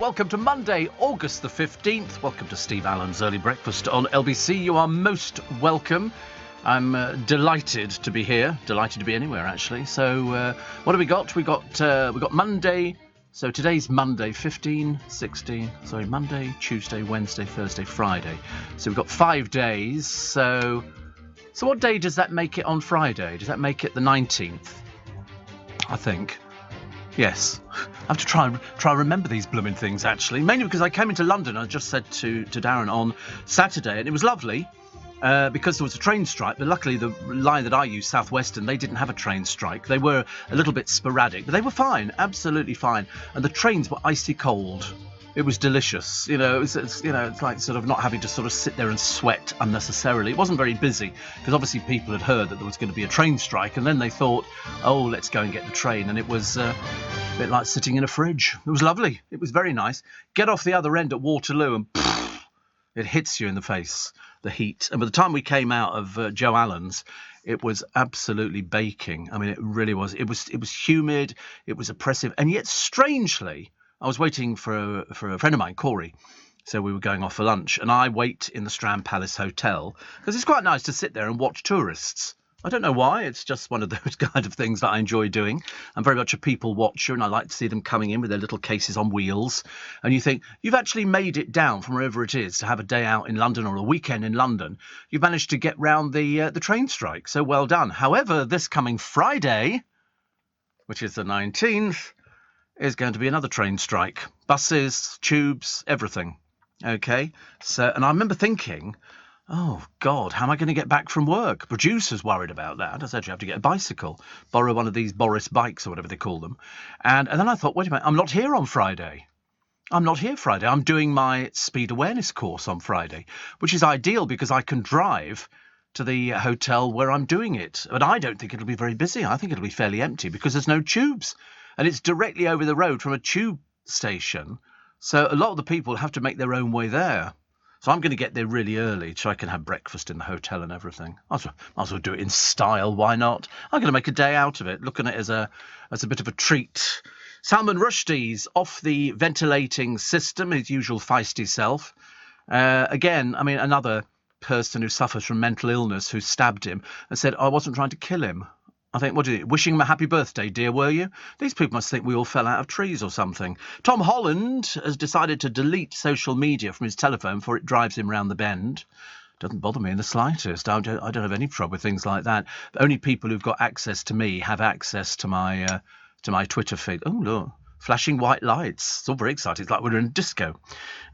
Welcome to Monday, August the 15th. Welcome to Steve Allen's Early Breakfast on LBC. You are most welcome. I'm delighted to be here. Delighted to be anywhere, actually. So what have we got? We got Monday. So today's Monday, Monday, Tuesday, Wednesday, Thursday, Friday. So we've got 5 days. So what day does that make it on Friday? Does that make it the 19th? I think. Yes. I have to try and remember these blooming things, actually. Mainly because I came into London, I just said to Darren on Saturday, and it was lovely because there was a train strike. But luckily, the line that I use, South Western, they didn't have a train strike. They were a little bit sporadic, but they were fine, absolutely fine. And the trains were icy cold. It was delicious. It's like sort of not having to sort of sit there and sweat unnecessarily. It wasn't very busy because obviously people had heard that there was going to be a train strike, and then they thought, oh, let's go and get the train. And it was a bit like sitting in a fridge. It was lovely. It was very nice. Get off the other end at Waterloo and it hits you in the face, the heat. And by the time we came out of Joe Allen's, it was absolutely baking. I mean, it really was. It was humid. It was oppressive. And yet, strangely, I was waiting for a friend of mine, Corey, so we were going off for lunch, and I wait in the Strand Palace Hotel because it's quite nice to sit there and watch tourists. I don't know why, it's just one of those kind of things that I enjoy doing. I'm very much a people watcher, and I like to see them coming in with their little cases on wheels, and you think, you've actually made it down from wherever it is to have a day out in London or a weekend in London. You've managed to get round the train strike, so well done. However, this coming Friday, which is the 19th, is going to be another train strike. Buses, tubes, everything. Okay? So, and I remember thinking, oh, God, how am I going to get back from work? Producer's worried about that. I said, you have to get a bicycle, borrow one of these Boris bikes or whatever they call them. And then I thought, wait a minute, I'm not here on Friday. I'm not here Friday. I'm doing my speed awareness course on Friday, which is ideal because I can drive to the hotel where I'm doing it. But I don't think it'll be very busy. I think it'll be fairly empty because there's no tubes. And it's directly over the road from a tube station. So a lot of the people have to make their own way there. So I'm going to get there really early so I can have breakfast in the hotel and everything. Might as well do it in style. Why not? I'm going to make a day out of it, looking at it as a bit of a treat. Salman Rushdie's off the ventilating system, his usual feisty self. Again, I mean, another person who suffers from mental illness who stabbed him and said, I wasn't trying to kill him. I think, what did you wishing him a happy birthday, dear, were you? These people must think we all fell out of trees or something. Tom Holland has decided to delete social media from his telephone before it drives him round the bend. Doesn't bother me in the slightest. I don't have any trouble with things like that. Only people who've got access to me have access to my Twitter feed. Oh, look. Flashing white lights. It's all very exciting. It's like we're in a disco.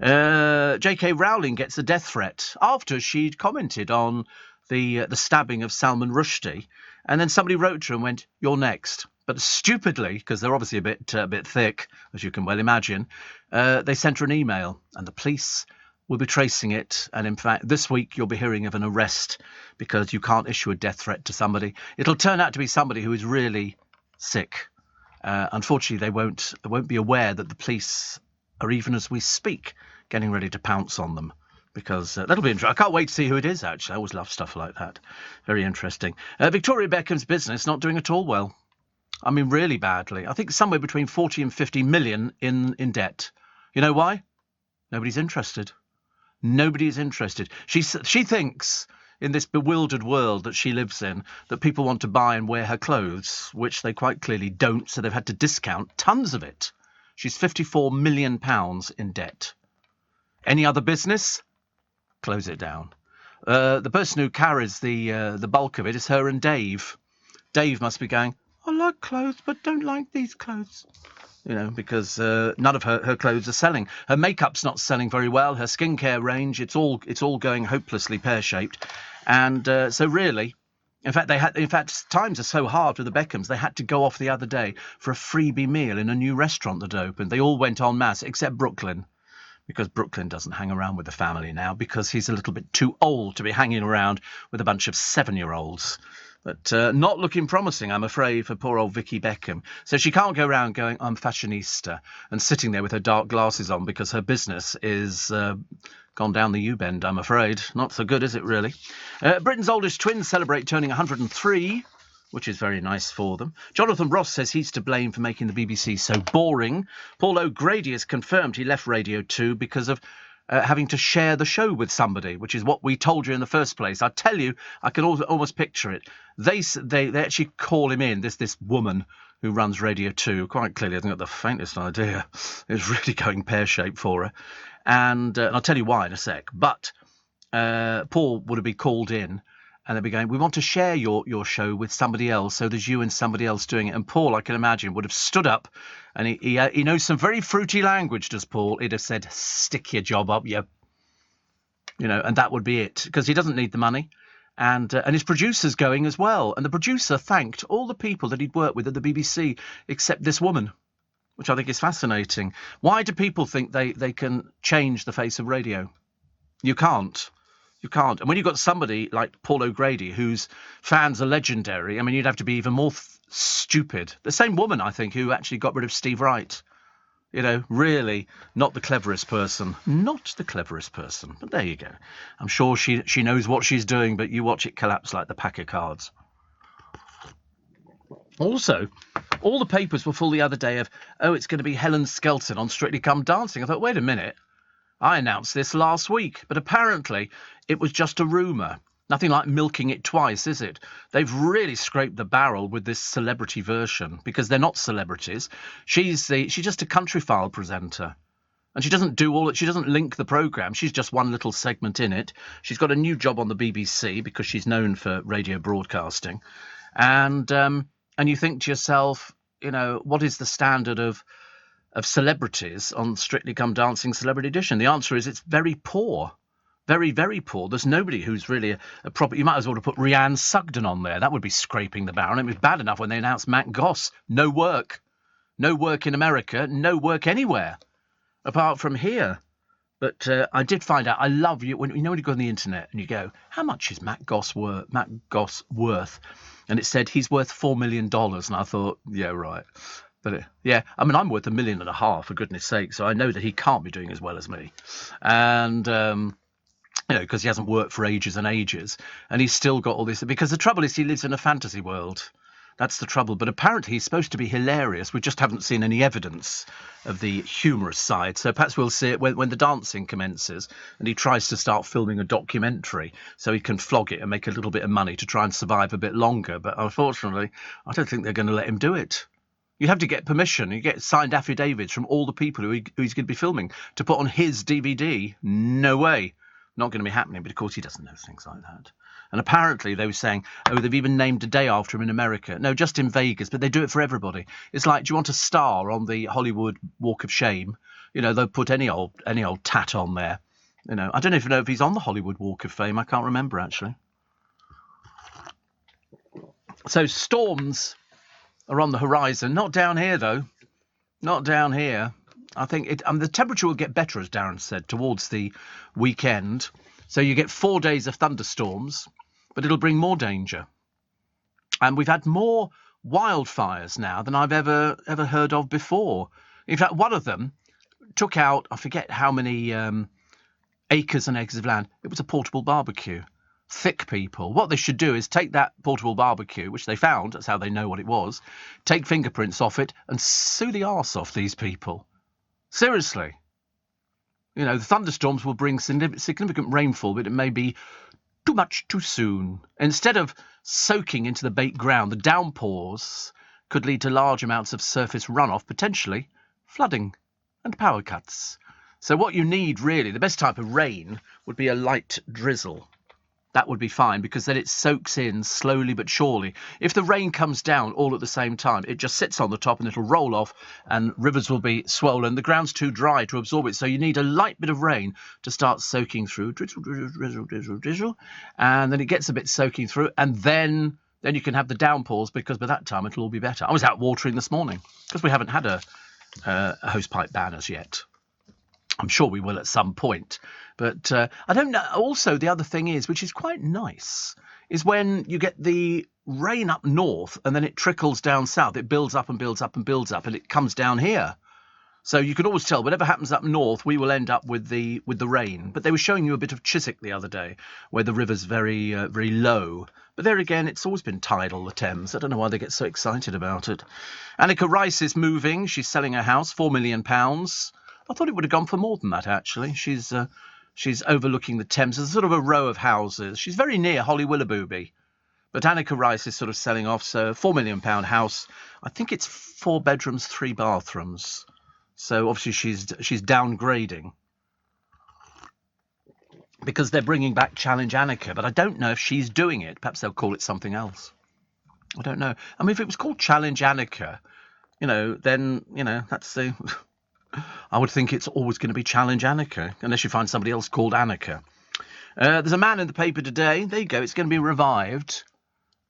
J.K. Rowling gets a death threat after she'd commented on the stabbing of Salman Rushdie. And then somebody wrote to her and went, you're next. But stupidly, because they're obviously a bit thick, as you can well imagine, they sent her an email, and the police will be tracing it. And in fact, this week you'll be hearing of an arrest because you can't issue a death threat to somebody. It'll turn out to be somebody who is really sick. Unfortunately, they won't be aware that the police are, even as we speak, getting ready to pounce on them. Because that'll be interesting. I can't wait to see who it is, actually. I always love stuff like that. Very interesting. Victoria Beckham's business not doing at all well. I mean, really badly. I think somewhere between 40 and 50 million in debt. You know why? Nobody's interested. Nobody is interested. She thinks, in this bewildered world that she lives in, that people want to buy and wear her clothes, which they quite clearly don't, so they've had to discount tons of it. She's £54 million in debt. Any other business? Close it down. The person who carries the bulk of it is her and Dave. Dave must be going, I like clothes, but don't like these clothes. Because none of her clothes are selling. Her makeup's not selling very well. Her skincare range, it's all going hopelessly pear-shaped. And so really, in fact, times are so hard for the Beckhams. They had to go off the other day for a freebie meal in a new restaurant that opened. They all went en masse, except Brooklyn. Because Brooklyn doesn't hang around with the family now because he's a little bit too old to be hanging around with a bunch of 7-year-olds. But not looking promising, I'm afraid, for poor old Vicky Beckham. So she can't go around going, I'm fashionista, and sitting there with her dark glasses on because her business is gone down the U-bend, I'm afraid. Not so good, is it, really? Britain's oldest twins celebrate turning 103. which is very nice for them. Jonathan Ross says he's to blame for making the BBC so boring. Paul O'Grady has confirmed he left Radio 2 because of having to share the show with somebody, which is what we told you in the first place. I tell you, I can almost picture it. They actually call him in, this woman who runs Radio 2, quite clearly hasn't got the faintest idea. It's really going pear-shaped for her. And I'll tell you why in a sec. But Paul would have been called in, and they'd be going, we want to share your show with somebody else, so there's you and somebody else doing it. And Paul, I can imagine, would have stood up, and he knows some very fruity language, does Paul? He'd have said, stick your job up, you know, and that would be it, because he doesn't need the money. And his producer's going as well. And the producer thanked all the people that he'd worked with at the BBC, except this woman, which I think is fascinating. Why do people think they can change the face of radio? You can't. You can't. And when you've got somebody like Paul O'Grady, whose fans are legendary, I mean, you'd have to be even more stupid. The same woman, I think, who actually got rid of Steve Wright. You know, really not the cleverest person. Not the cleverest person. But there you go. I'm sure she knows what she's doing, but you watch it collapse like the pack of cards. Also, all the papers were full the other day of, it's going to be Helen Skelton on Strictly Come Dancing. I thought, wait a minute. I announced this last week, but apparently it was just a rumour. Nothing like milking it twice, is it? They've really scraped the barrel with this celebrity version, because they're not celebrities. She's just a Country File presenter. And she doesn't do all it. She doesn't link the programme. She's just one little segment in it. She's got a new job on the BBC because she's known for radio broadcasting. And you think to yourself, you know, what is the standard of celebrities on Strictly Come Dancing Celebrity Edition? The answer is it's very poor. Very, very poor. There's nobody who's really a proper... You might as well have put Rhiannon Sugden on there. That would be scraping the barrel. It was bad enough when they announced Matt Goss. No work. No work in America. No work anywhere apart from here. But I did find out, I love you... When you go on the internet and you go, how much is Matt Goss worth? And it said he's worth $4 million. And I thought, yeah, right. But yeah, I mean, I'm worth $1.5 million, for goodness sake. So I know that he can't be doing as well as me. And... you know, because he hasn't worked for ages and ages, and he's still got all this. Because the trouble is he lives in a fantasy world. That's the trouble. But apparently he's supposed to be hilarious. We just haven't seen any evidence of the humorous side. So perhaps we'll see it when the dancing commences and he tries to start filming a documentary so he can flog it and make a little bit of money to try and survive a bit longer. But unfortunately, I don't think they're going to let him do it. You have to get permission. You get signed affidavits from all the people who he's going to be filming to put on his DVD. No way. Not going to be happening, but of course he doesn't know things like that. And apparently they were saying, they've even named a day after him in America. No, just in Vegas, but they do it for everybody. It's like, do you want a star on the Hollywood Walk of Shame? You know, they'll put any old tat on there. You know, I don't even know if he's on the Hollywood Walk of Fame. I can't remember, actually. So storms are on the horizon. Not down here, though. Not down here. I think the temperature will get better, as Darren said, towards the weekend. So you get 4 days of thunderstorms, but it'll bring more danger. And we've had more wildfires now than I've ever heard of before. In fact, one of them took out, I forget how many acres and acres of land. It was a portable barbecue. Thick people. What they should do is take that portable barbecue, which they found, that's how they know what it was, take fingerprints off it and sue the arse off these people. Seriously. You know, the thunderstorms will bring significant rainfall, but it may be too much too soon. Instead of soaking into the baked ground, the downpours could lead to large amounts of surface runoff, potentially flooding and power cuts. So what you need, really, the best type of rain would be a light drizzle. That would be fine, because then it soaks in slowly but surely. If the rain comes down all at the same time, it just sits on the top and it'll roll off and rivers will be swollen. The ground's too dry to absorb it, so you need a light bit of rain to start soaking through. Drizzle, drizzle, drizzle, drizzle, drizzle. And then it gets a bit soaking through, and then you can have the downpours, because by that time it'll all be better. I was out watering this morning, because we haven't had a hosepipe ban as yet. I'm sure we will at some point. But I don't know. Also, the other thing is, which is quite nice, is when you get the rain up north and then it trickles down south. It builds up and builds up and builds up, and it comes down here. So you can always tell whatever happens up north, we will end up with the rain. But they were showing you a bit of Chiswick the other day, where the river's very very low. But there again, it's always been tidal, the Thames. I don't know why they get so excited about it. Annika Rice is moving. She's selling her house, £4 million. I thought it would have gone for more than that, actually. She's overlooking the Thames. There's sort of a row of houses. She's very near Holly Willoughby. But Annika Rice is sort of selling off. So £4 million house. I think it's 4 bedrooms, 3 bathrooms. So obviously she's downgrading because they're bringing back Challenge Annika. But I don't know if she's doing it. Perhaps they'll call it something else. I don't know. I mean, if it was called Challenge Annika, then, that's the... I would think it's always going to be Challenge Annika, unless you find somebody else called Annika. There's a man in the paper today. There you go. It's going to be revived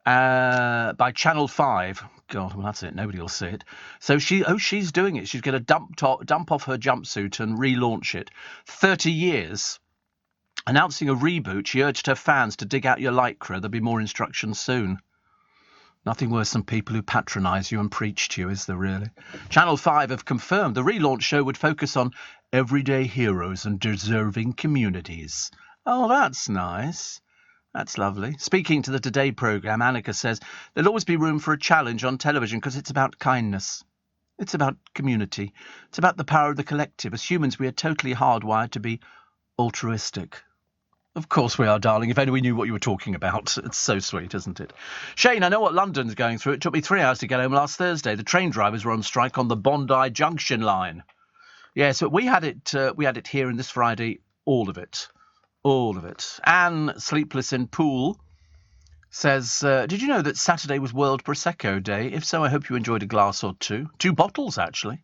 by Channel 5. God, well, that's it. Nobody will see it. So she's doing it. She's going to dump off her jumpsuit and relaunch it. 30 years. Announcing a reboot, she urged her fans to dig out your lycra. There'll be more instructions soon. Nothing worse than people who patronise you and preach to you, is there really? Channel 5 have confirmed the relaunch show would focus on everyday heroes and deserving communities. Oh, that's nice. That's lovely. Speaking to the Today programme, Annika says there'll always be room for a challenge on television because it's about kindness. It's about community. It's about the power of the collective. As humans, we are totally hardwired to be altruistic. Of course we are, darling. If only we knew what you were talking about. It's so sweet, isn't it? Shane, I know what London's going through. It took me 3 hours to get home last Thursday. The train drivers were on strike on the Bondi Junction line. Yes, but we had it here in this Friday, all of it. All of it. Anne, sleepless in Poole, says, did you know that Saturday was World Prosecco Day? If so, I hope you enjoyed a glass or two. 2 bottles, actually,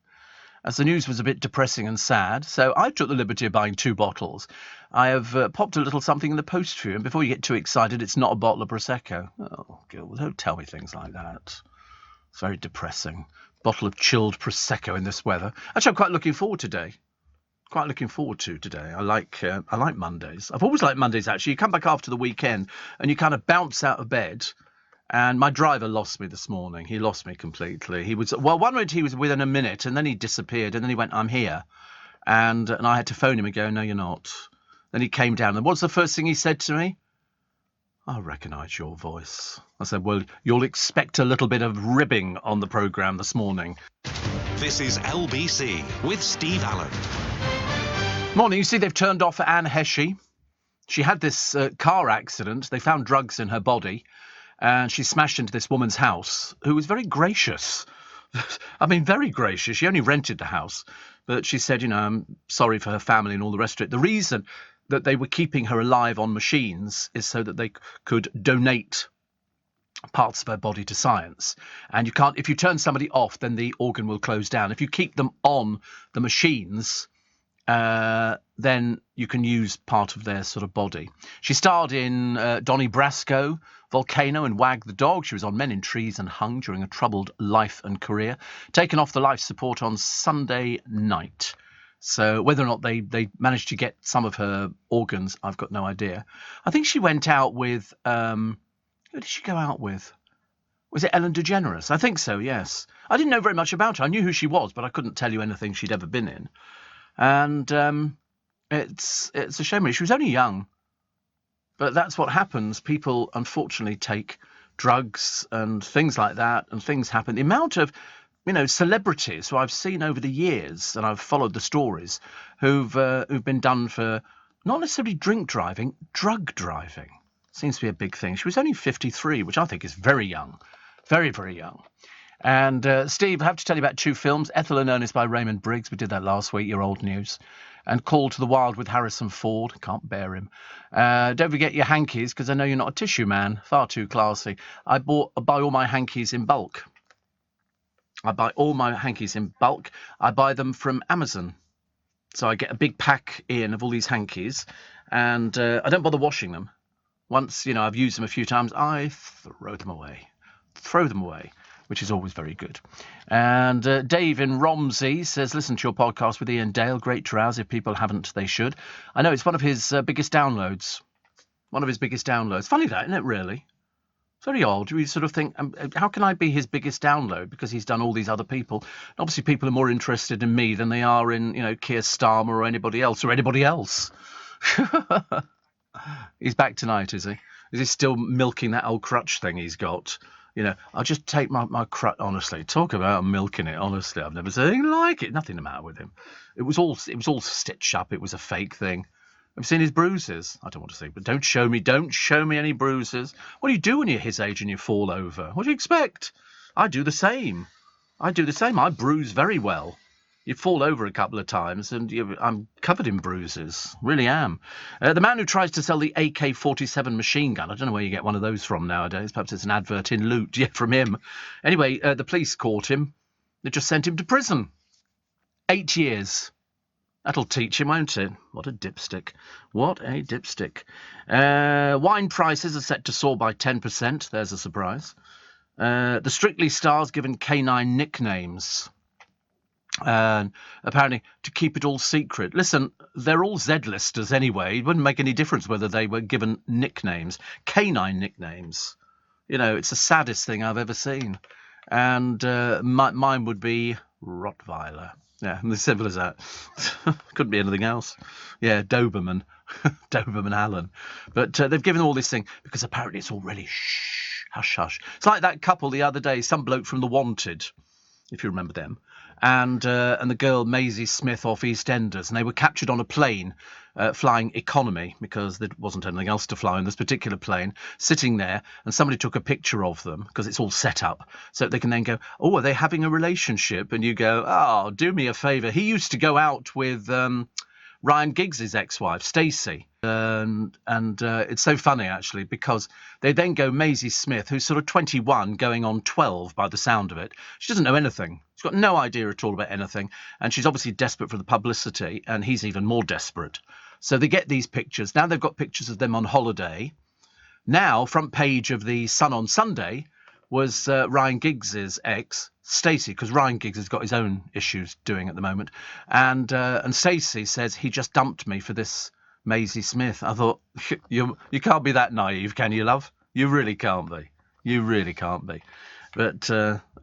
as the news was a bit depressing and sad. So I took the liberty of buying 2 bottles. I have popped a little something in the post for you, and before you get too excited, it's not a bottle of Prosecco. Oh, Gil, don't tell me things like that. It's very depressing. Bottle of chilled Prosecco in this weather. Actually, I'm quite looking forward today. Quite looking forward to today. I like Mondays. I've always liked Mondays, actually. You come back after the weekend and you kind of bounce out of bed. And my driver lost me this morning. He lost me completely. He was, well, one minute he was within a minute and then he disappeared and then he went, I'm here. And I had to phone him and go, no, you're not. Then he came down and what's the first thing he said to me? I recognise your voice. I said, well, you'll expect a little bit of ribbing on the programme this morning. This is LBC with Steve Allen. Morning. You see, they've turned off Anne Heshi. She had this car accident. They found drugs in her body. And she smashed into this woman's house, who was very gracious. I mean, very gracious. She only rented the house. But she said, I'm sorry for her family and all the rest of it. The reason that they were keeping her alive on machines is so that they could donate parts of her body to science. And you can't, if you turn somebody off, then the organ will close down. If you keep them on the machines, then you can use part of their sort of body. She starred in Donnie Brasco, Volcano and Wag the Dog. She was on Men in Trees and Hung during a troubled life and career. Taken off the life support on Sunday night. So whether or not they managed to get some of her organs, I've got no idea. I think she went out with... who did she go out with? Was it Ellen DeGeneres? I think so, yes. I didn't know very much about her. I knew who she was, but I couldn't tell you anything she'd ever been in. And it's a shame. She was only young. But that's what happens. People, unfortunately, take drugs and things like that, and things happen. The amount of, celebrities who I've seen over the years, and I've followed the stories, who've been done for not necessarily drink driving, drug driving. Seems to be a big thing. She was only 53, which I think is very young. Very, very young. And, Steve, I have to tell you about 2 films. Ethel and Ernest by Raymond Briggs. We did that last week, your old news. And Call to the Wild with Harrison Ford. Can't bear him. Don't forget your hankies, because I know you're not a tissue man. Far too classy. I buy all my hankies in bulk. I buy them from Amazon. So I get a big pack in of all these hankies. And I don't bother washing them. Once, I've used them a few times, I throw them away. Which is always very good. And Dave in Romsey says, listen to your podcast with Ian Dale. Great trows. If people haven't, they should. I know it's one of his biggest downloads. Funny that, isn't it, really? It's very odd. You sort of think, how can I be his biggest download? Because he's done all these other people. Obviously, people are more interested in me than they are in, Keir Starmer or anybody else. He's back tonight, is he? Is he still milking that old crutch thing he's got? I'll just take my crutch. Honestly, talk about milking it. Honestly, I've never seen anything like it. Nothing the matter with him. It was all stitched up. It was a fake thing. Have you seen his bruises? I don't want to see, but don't show me any bruises. What do you do when you're his age and you fall over? What do you expect? I do the same. I bruise very well. You fall over a couple of times and I'm covered in bruises. Really am. The man who tries to sell the AK-47 machine gun. I don't know where you get one of those from nowadays. Perhaps it's an advert in Loot. Yeah, from him. Anyway, the police caught him. They just sent him to prison. 8 years. That'll teach him, won't it? What a dipstick. What a dipstick. Wine prices are set to soar by 10%. There's a surprise. The Strictly stars given canine nicknames. Apparently to keep it all secret. Listen, they're all Z-listers anyway. It wouldn't make any difference whether they were given nicknames. Canine nicknames. It's the saddest thing I've ever seen. And mine would be Rottweiler. Yeah, as simple as that. Couldn't be anything else. Yeah, Doberman. Doberman Allen. But they've given all this thing because apparently it's all really hush hush. It's like that couple the other day, some bloke from The Wanted, if you remember them, and the girl Maisie Smith off EastEnders, and they were captured on a plane flying economy because there wasn't anything else to fly on this particular plane, sitting there, and somebody took a picture of them because it's all set up so they can then go, oh, are they having a relationship? And you go, oh, do me a favour. He used to go out with Ryan Giggs' ex-wife, Stacey. And it's so funny, actually, because they then go Maisie Smith, who's sort of 21, going on 12 by the sound of it. She doesn't know anything. She's got no idea at all about anything. And she's obviously desperate for the publicity, and he's even more desperate. So they get these pictures. Now they've got pictures of them on holiday. Now, front page of the Sun on Sunday was Ryan Giggs' ex, Stacey, because Ryan Giggs has got his own issues doing at the moment. And Stacey says, he just dumped me for this Maisie Smith. I thought, you can't be that naive, can you, love? You really can't be. You really can't be. But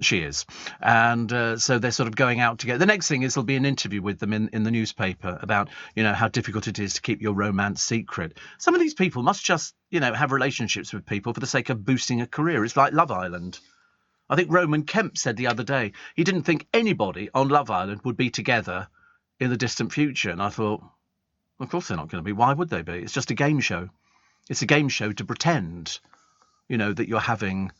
she is. And so they're sort of going out together. The next thing is there'll be an interview with them in the newspaper about, how difficult it is to keep your romance secret. Some of these people must just, have relationships with people for the sake of boosting a career. It's like Love Island. I think Roman Kemp said the other day he didn't think anybody on Love Island would be together in the distant future. And I thought, of course they're not going to be. Why would they be? It's just a game show. It's a game show to pretend, that you're having...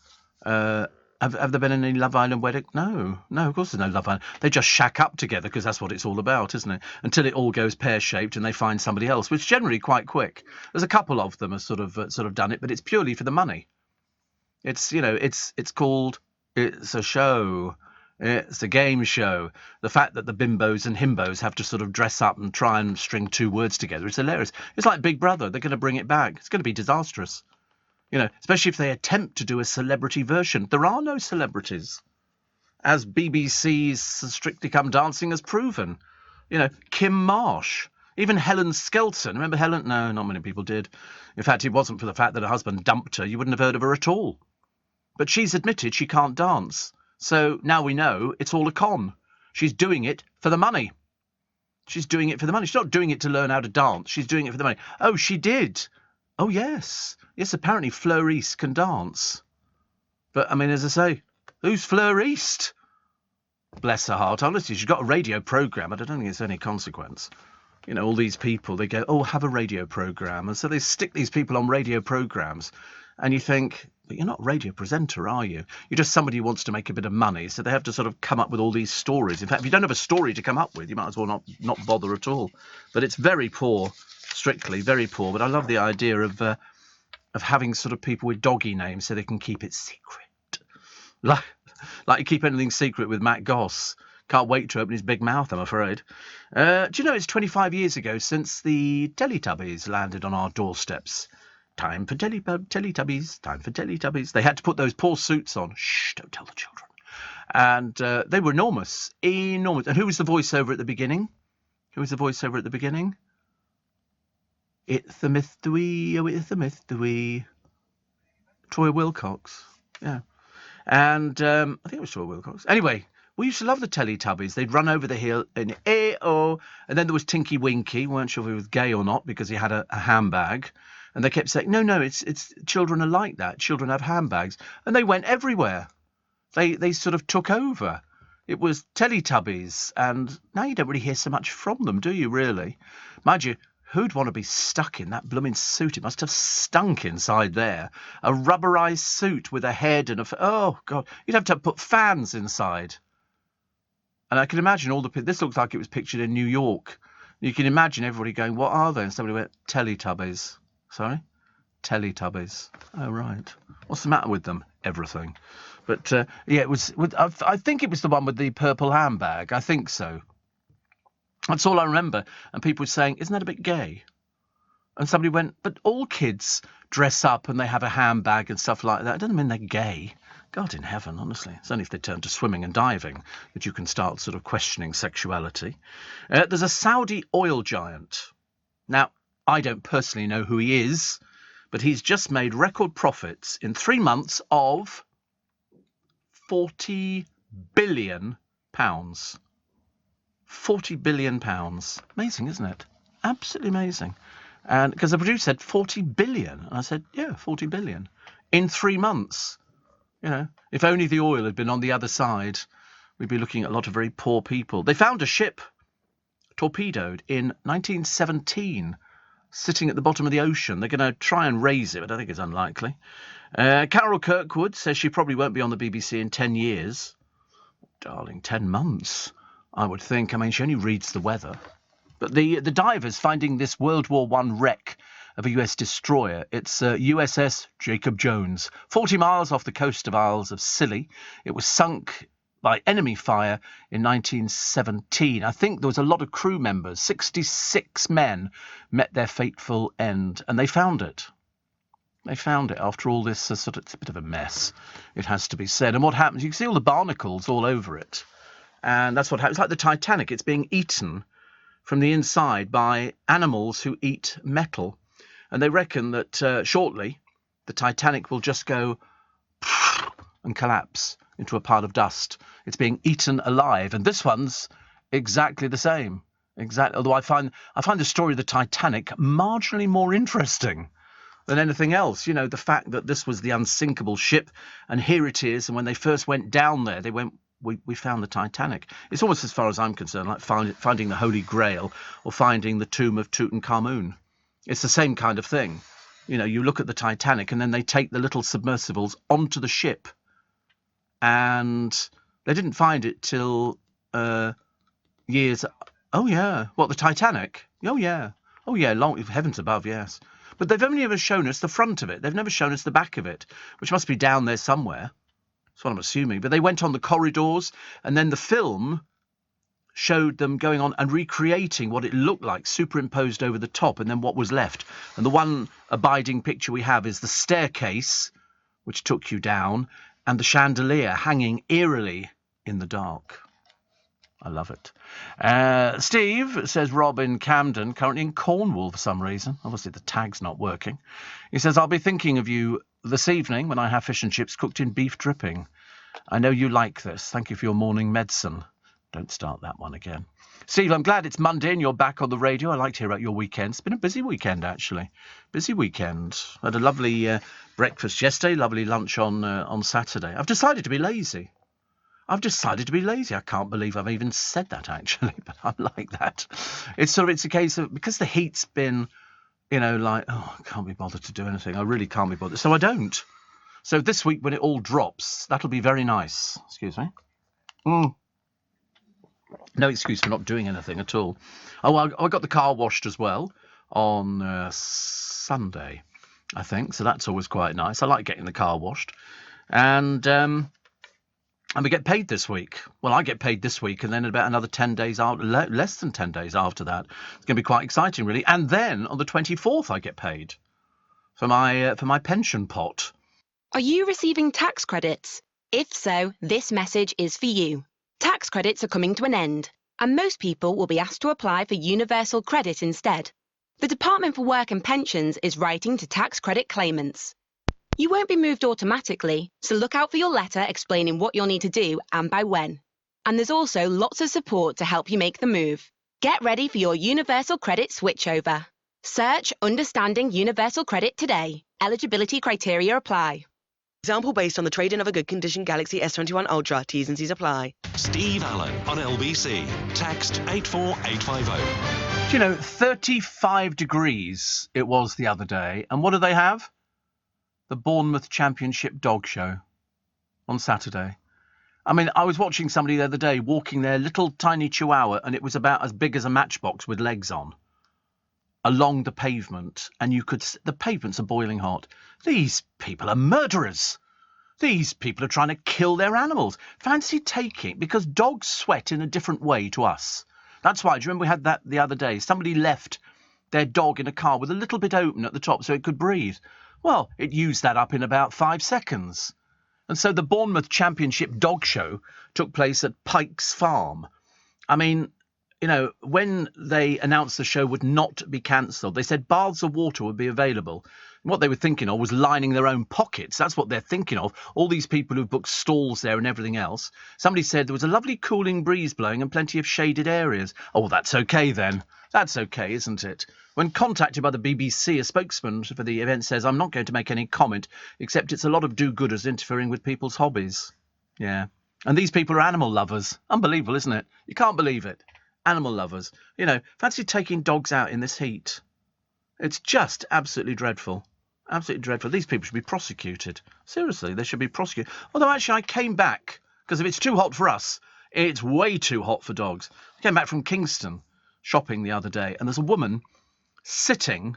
Have there been any Love Island wedding? No, of course there's no Love Island. They just shack up together because that's what it's all about, isn't it? Until it all goes pear-shaped and they find somebody else, which is generally quite quick. There's a couple of them have sort of done it, but it's purely for the money. It's called... It's a show. It's a game show. The fact that the bimbos and himbos have to sort of dress up and try and string two words together is hilarious. It's like Big Brother. They're going to bring it back. It's going to be disastrous. Especially if they attempt to do a celebrity version. There are no celebrities, as BBC's Strictly Come Dancing has proven. Kim Marsh, even Helen Skelton. Remember Helen? No, not many people did. In fact, it wasn't for the fact that her husband dumped her. You wouldn't have heard of her at all. But she's admitted she can't dance. So now we know it's all a con. She's doing it for the money. She's doing it for the money. She's not doing it to learn how to dance. She's doing it for the money. Oh, she did. Oh, yes. Yes, apparently Fleur East can dance. But, I mean, as I say, who's Fleur East? Bless her heart. Honestly, she's got a radio programme. I don't think it's any consequence. All these people, they go, oh, have a radio programme. And so they stick these people on radio programmes. And you think, but you're not a radio presenter, are you? You're just somebody who wants to make a bit of money. So they have to sort of come up with all these stories. In fact, if you don't have a story to come up with, you might as well not bother at all. But it's very poor, Strictly, very poor. But I love the idea of having sort of people with doggy names so they can keep it secret. Like you keep anything secret with Matt Goss. Can't wait to open his big mouth, I'm afraid. Do you know it's 25 years ago since the Teletubbies landed on our doorsteps? Time for Teletubbies, time for Teletubbies. They had to put those poor suits on. Shh, don't tell the children. And they were enormous, enormous. And who was the voiceover at the beginning? It's the mystery, oh, it's the mystery. Troy Wilcox. Yeah. And I think it was Troy Wilcox. Anyway, we used to love the Teletubbies. They'd run over the hill and A-oh. And then there was Tinky Winky. We weren't sure if he was gay or not because he had a handbag. And they kept saying, no, it's children are like that. Children have handbags. And they went everywhere. They sort of took over. It was Teletubbies. And now you don't really hear so much from them, do you, really? Mind you, who'd want to be stuck in that blooming suit? It must have stunk inside there. A rubberized suit with a head and oh, God. You'd have to put fans inside. And I can imagine all the people. This looks like it was pictured in New York. You can imagine everybody going, what are they? And somebody went, Teletubbies. Sorry? Teletubbies. Oh, right. What's the matter with them? Everything. But, yeah, it was. I think it was the one with the purple handbag. I think so. That's all I remember. And people were saying, isn't that a bit gay? And somebody went, but all kids dress up and they have a handbag and stuff like that. It doesn't mean they're gay. God in heaven, honestly. It's only if they turn to swimming and diving that you can start sort of questioning sexuality. There's a Saudi oil giant. Now, I don't personally know who he is, but he's just made record profits in 3 months of £40 billion. £40 billion. Amazing, isn't it? Absolutely amazing. And because the producer said 40 billion. And I said, yeah, 40 billion. In 3 months. You know, if only the oil had been on the other side, we'd be looking at a lot of very poor people. They found a ship torpedoed in 1917, sitting at the bottom of the ocean. They're going to try and raise it, but I think it's unlikely. Carol Kirkwood says she probably won't be on the BBC in 10 years. Darling, 10 months, I would think. I mean, she only reads the weather. But the divers finding this World War I wreck of a US destroyer. It's USS Jacob Jones, 40 miles off the coast of Isles of Scilly. It was sunk by enemy fire in 1917. I think there was a lot of crew members. 66 men met their fateful end, and they found it. They found it after all this. It's a bit of a mess, it has to be said. And what happens? You can see all the barnacles all over it, and that's what happens. It's like the Titanic. It's being eaten from the inside by animals who eat metal. And they reckon that shortly the Titanic will just go and collapse into a pile of dust. It's being eaten alive. And this one's exactly the same. Exactly. Although I find the story of the Titanic marginally more interesting than anything else. You know, the fact that this was the unsinkable ship, and here it is. And when they first went down there, they went, we found the Titanic. It's almost, as far as I'm concerned, like finding the Holy Grail or finding the tomb of Tutankhamun. It's the same kind of thing. You know, you look at the Titanic and then they take the little submersibles onto the ship. And they didn't find it till years... Oh, yeah. What, the Titanic? Oh, yeah. Oh, yeah, long heavens above, yes. But they've only ever shown us the front of it. They've never shown us the back of it, which must be down there somewhere. That's what I'm assuming. But they went on the corridors, and then the film showed them going on and recreating what it looked like, superimposed over the top, and then what was left. And the one abiding picture we have is the staircase, which took you down, and the chandelier hanging eerily in the dark. I love it. Steve says Rob in Camden, currently in Cornwall for some reason. Obviously the tag's not working. He says, I'll be thinking of you this evening when I have fish and chips cooked in beef dripping. I know you like this. Thank you for your morning medicine. Don't start that one again. Steve, I'm glad it's Monday and you're back on the radio. I like to hear about your weekend. It's been a busy weekend, actually. Busy weekend. I had a lovely breakfast yesterday, lovely lunch on Saturday. I've decided to be lazy. I can't believe I've even said that, actually, but I'm like that. It's a case of, because the heat's been, like, I can't be bothered to do anything. I really can't be bothered. So I don't. So this week, when it all drops, that'll be very nice. Excuse me. No excuse for not doing anything at all. Oh, I got the car washed as well on Sunday, I think. So that's always quite nice. I like getting the car washed. And we get paid this week. Well, I get paid this week, and then about another 10 days after, less than 10 days after that. It's going to be quite exciting, really. And then on the 24th, I get paid for my pension pot. Are you receiving tax credits? If so, this message is for you. Tax credits are coming to an end, and most people will be asked to apply for universal credit instead. The Department for Work and Pensions is writing to tax credit claimants. You won't be moved automatically, so look out for your letter explaining what you'll need to do and by when. And there's also lots of support to help you make the move. Get ready for your Universal Credit switchover. Search Understanding Universal Credit today. Eligibility criteria apply. Example based on the trade-in of a good condition Galaxy S21 Ultra. T's and C's apply. Steve Allen on LBC. Text 84850. Do you know, 35 degrees it was the other day. And what do they have? The Bournemouth Championship Dog Show on Saturday. I mean, I was watching somebody the other day walking their little tiny chihuahua, and it was about as big as a matchbox with legs on, along the pavement, and the pavements are boiling hot. These people are murderers. These people are trying to kill their animals. Fancy taking, because dogs sweat in a different way to us. That's why, do you remember we had that the other day? Somebody left their dog in a car with a little bit open at the top so it could breathe. Well, it used that up in about 5 seconds. And so the Bournemouth Championship Dog Show took place at Pikes Farm. I mean, you know, when they announced the show would not be cancelled, they said baths of water would be available. What they were thinking of was lining their own pockets. That's what they're thinking of. All these people who've booked stalls there and everything else. Somebody said there was a lovely cooling breeze blowing and plenty of shaded areas. Oh, well, that's okay then. That's okay, isn't it? When contacted by the BBC, a spokesman for the event says, I'm not going to make any comment, except it's a lot of do-gooders interfering with people's hobbies. Yeah. And these people are animal lovers. Unbelievable, isn't it? You can't believe it. Animal lovers. You know, fancy taking dogs out in this heat. It's just absolutely dreadful. Absolutely dreadful. These people should be prosecuted. Seriously, they should be prosecuted. Although, actually, I came back, because if it's too hot for us, it's way too hot for dogs. I came back from Kingston shopping the other day, and there's a woman sitting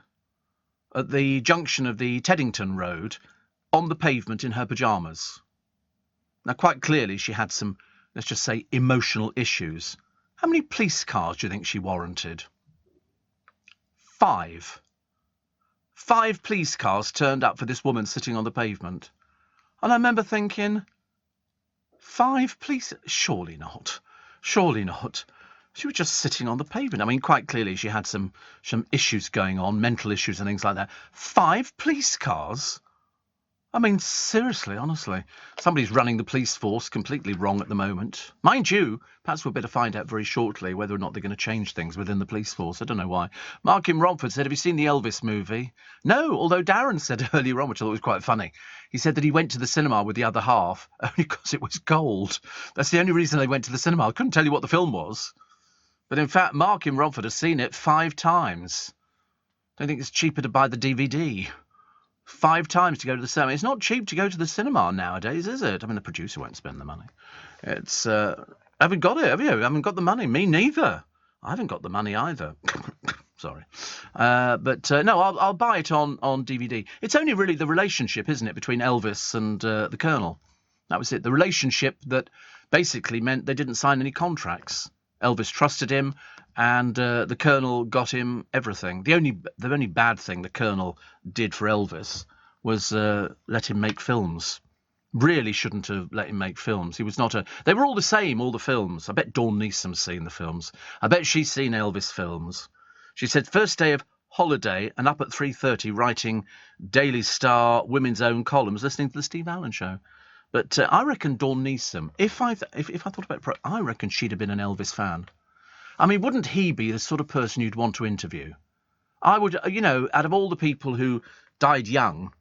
at the junction of the Teddington Road on the pavement in her pyjamas. Now, quite clearly, she had some, let's just say, emotional issues. How many police cars do you think she warranted? 5. 5 police cars turned up for this woman sitting on the pavement. And I remember thinking, 5 police? Surely not. Surely not. She was just sitting on the pavement. I mean, quite clearly she had some issues going on, mental issues and things like that. 5 police cars? I mean, seriously, honestly. Somebody's running the police force completely wrong at the moment. Mind you, perhaps we'll better find out very shortly whether or not they're going to change things within the police force. I don't know why. Mark in Romford said, have you seen the Elvis movie? No, although Darren said earlier on, which I thought was quite funny, he said that he went to the cinema with the other half only because it was cold. That's the only reason they went to the cinema. I couldn't tell you what the film was. But in fact, Mark in Romford has seen it 5 times. I think it's cheaper to buy the DVD. 5 times to go to the cinema. It's not cheap to go to the cinema nowadays, is it? I mean, the producer won't spend the money. It's, haven't got it, have you? Haven't got the money. Me neither. I haven't got the money either. Sorry. No, I'll buy it on DVD. It's only really the relationship, isn't it, between Elvis and the Colonel. That was it. The relationship that basically meant they didn't sign any contracts. Elvis trusted him, and the Colonel got him everything. The only bad thing the Colonel did for Elvis was let him make films. Really shouldn't have let him make films. He was not a... They were all the same, all the films. I bet Dawn Neeson's seen the films. I bet she's seen Elvis films. She said, first day of holiday and up at 3:30 writing Daily Star Women's Own columns, listening to the Steve Allen Show. But I reckon Dawn Neeson, if I thought about it, I reckon she'd have been an Elvis fan. I mean, wouldn't he be the sort of person you'd want to interview? I would, you know, out of all the people who died young,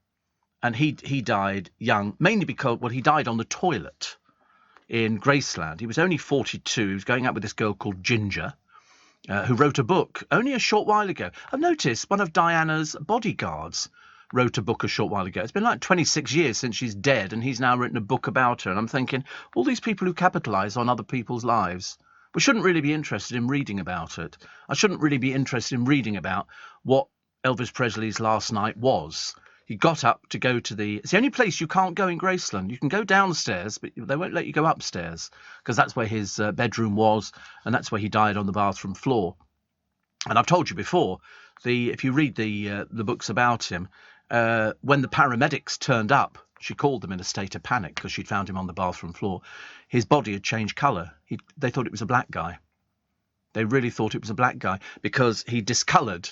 and he died young, mainly because, well, he died on the toilet in Graceland. He was only 42. He was going out with this girl called Ginger, who wrote a book only a short while ago. I've noticed one of Diana's bodyguards wrote a book a short while ago. It's been like 26 years since she's dead, and he's now written a book about her. And I'm thinking, all these people who capitalise on other people's lives, we shouldn't really be interested in reading about it. I shouldn't really be interested in reading about what Elvis Presley's last night was. He got up to go to it's the only place you can't go in Graceland. You can go downstairs, but they won't let you go upstairs, because that's where his bedroom was, and that's where he died, on the bathroom floor. And I've told you before, if you read the books about him, when the paramedics turned up, she called them in a state of panic because she'd found him on the bathroom floor. His body had changed colour. They thought it was a black guy. They really thought it was a black guy because he discoloured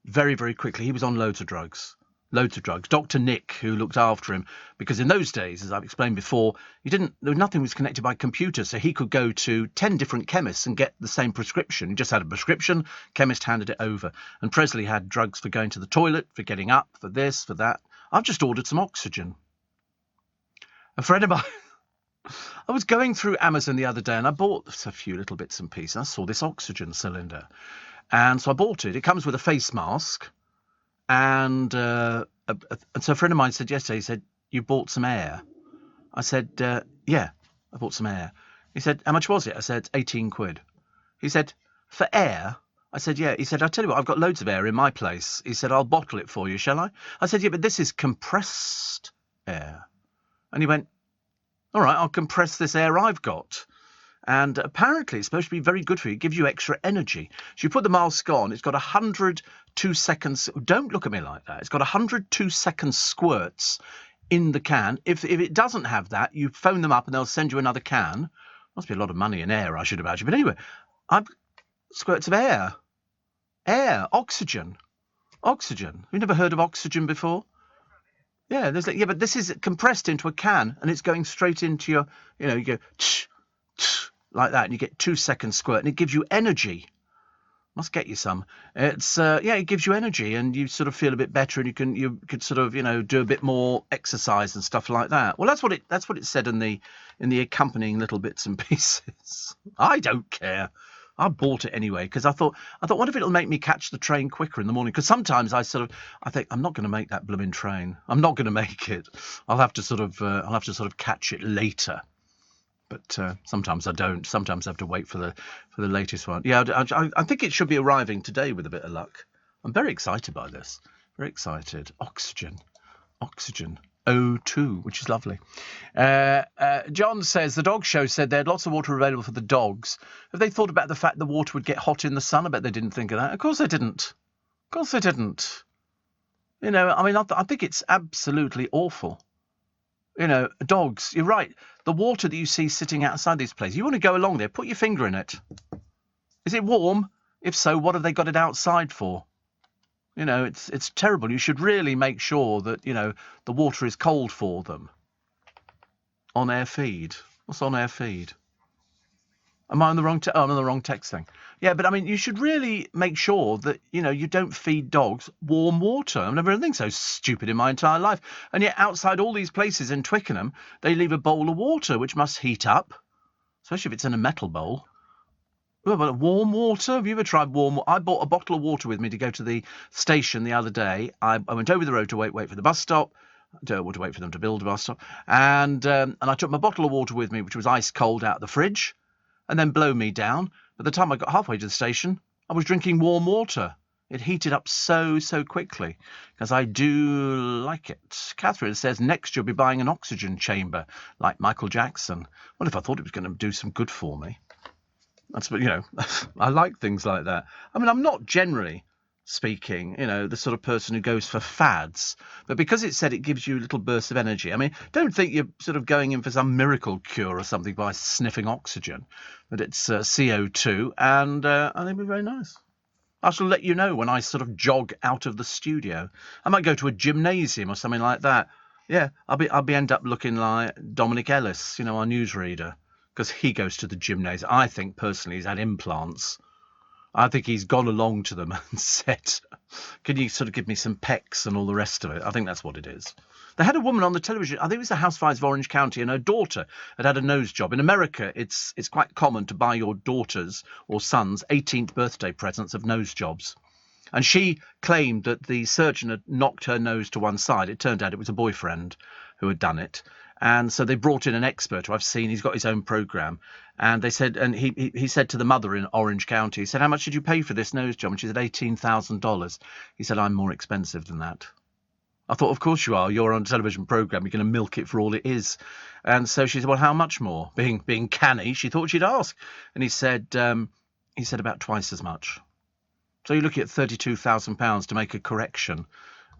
very, very quickly. He was on loads of drugs. Loads of drugs. Dr. Nick, who looked after him, because in those days, as I've explained before, nothing was connected by computer, so he could go to 10 different chemists and get the same prescription. He just had a prescription, chemist handed it over. And Presley had drugs for going to the toilet, for getting up, for this, for that. I've just ordered some oxygen. A friend of mine, I was going through Amazon the other day and I bought a few little bits and pieces. I saw this oxygen cylinder. And so I bought it. It comes with a face mask. And so a friend of mine said yesterday, he said, you bought some air? I said, yeah, I bought some air. He said, how much was it? I said, 18 quid. He said, for air? I said, yeah. He said, I'll tell you what, I've got loads of air in my place. He said, I'll bottle it for you, shall I? I said, yeah, but this is compressed air. And he went, all right, I'll compress this air I've got. And apparently it's supposed to be very good for you. It gives you extra energy. So you put the mask on, it's got 102 seconds. Don't look at me like that. It's got 102 second squirts in the can. If it doesn't have that, you phone them up and they'll send you another can. Must be a lot of money in air, I should imagine. But anyway, I've squirts of air. Air. Oxygen. Oxygen. You've never heard of oxygen before? Yeah, but this is compressed into a can and it's going straight into your, you go tsh, tsh, like that, and you get 2 second squirt, and it gives you energy. Must get you some. It's it gives you energy, and you sort of feel a bit better, and you could sort of do a bit more exercise and stuff like that. Well, that's what it said in the accompanying little bits and pieces. I don't care. I bought it anyway because I thought, what if it'll make me catch the train quicker in the morning? Because sometimes I think I'm not going to make that blooming train. I'm not going to make it. I'll have to sort of catch it later. But sometimes I don't. Sometimes I have to wait for the latest one. Yeah, I think it should be arriving today with a bit of luck. I'm very excited by this. Very excited. Oxygen. O2, which is lovely. John says, the dog show said they had lots of water available for the dogs. Have they thought about the fact the water would get hot in the sun? I bet they didn't think of that. Of course they didn't. I think it's absolutely awful. Dogs, you're right. The water that you see sitting outside this place, you want to go along there, put your finger in it. Is it warm? If so, what have they got it outside for? It's terrible. You should really make sure that, the water is cold for them. On air feed. What's on air feed? Am I on the wrong I'm on the wrong text thing. Yeah, but you should really make sure that, you don't feed dogs warm water. I've never done anything so stupid in my entire life. And yet outside all these places in Twickenham, they leave a bowl of water, which must heat up, especially if it's in a metal bowl. Oh, but warm water? Have you ever tried warm water? I bought a bottle of water with me to go to the station the other day. I went over the road to wait for the bus stop. To wait for them to build a bus stop. And I took my bottle of water with me, which was ice cold out of the fridge. And then blow me down. By the time I got halfway to the station, I was drinking warm water. It heated up so quickly, because I do like it. Catherine says, next you'll be buying an oxygen chamber, like Michael Jackson. Well, if I thought it was going to do some good for me. That's, I like things like that. I'm not generally speaking, the sort of person who goes for fads. But because it said it gives you little bursts of energy, don't think you're sort of going in for some miracle cure or something by sniffing oxygen. But it's CO2, and I think it'll be very nice. I shall let you know when I sort of jog out of the studio. I might go to a gymnasium or something like that. Yeah, I'll be end up looking like Dominic Ellis, our newsreader, because he goes to the gymnasium. I think personally he's had implants. I think he's gone along to them and said, can you sort of give me some pecs and all the rest of it? I think that's what it is. They had a woman on the television, I think it was the Housewives of Orange County, and her daughter had a nose job. In America, it's quite common to buy your daughters or sons 18th birthday presents of nose jobs. And she claimed that the surgeon had knocked her nose to one side. It turned out it was a boyfriend who had done it. And so they brought in an expert who I've seen. He's got his own program. And they said, and he said to the mother in Orange County, he said, how much did you pay for this nose job? And she said, $18,000. He said, I'm more expensive than that. I thought, of course you are. You're on a television program. You're going to milk it for all it is. And so she said, well, how much more? Being canny, she thought she'd ask. And he said about twice as much. So you're looking at £32,000 to make a correction.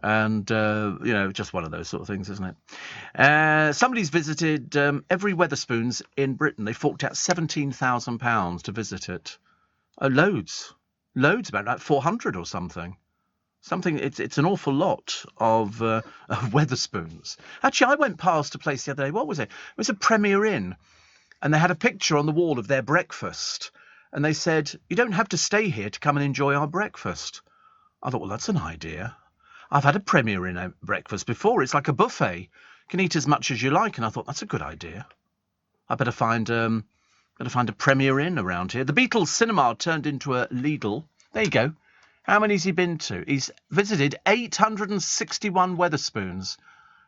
And, just one of those sort of things, isn't it? Somebody's visited every Wetherspoons in Britain. They forked out £17,000 to visit it. Loads, about like 400 or something. It's an awful lot of Wetherspoons. Actually, I went past a place the other day. What was it? It was a Premier Inn, and they had a picture on the wall of their breakfast, and they said, "You don't have to stay here to come and enjoy our breakfast." I thought, well, that's an idea. I've had a Premier Inn breakfast before. It's like a buffet. You can eat as much as you like, and I thought that's a good idea. I better find a Premier Inn around here. The Beatles cinema turned into a Lidl. There you go. How many's he been to? He's visited 861 Wetherspoons.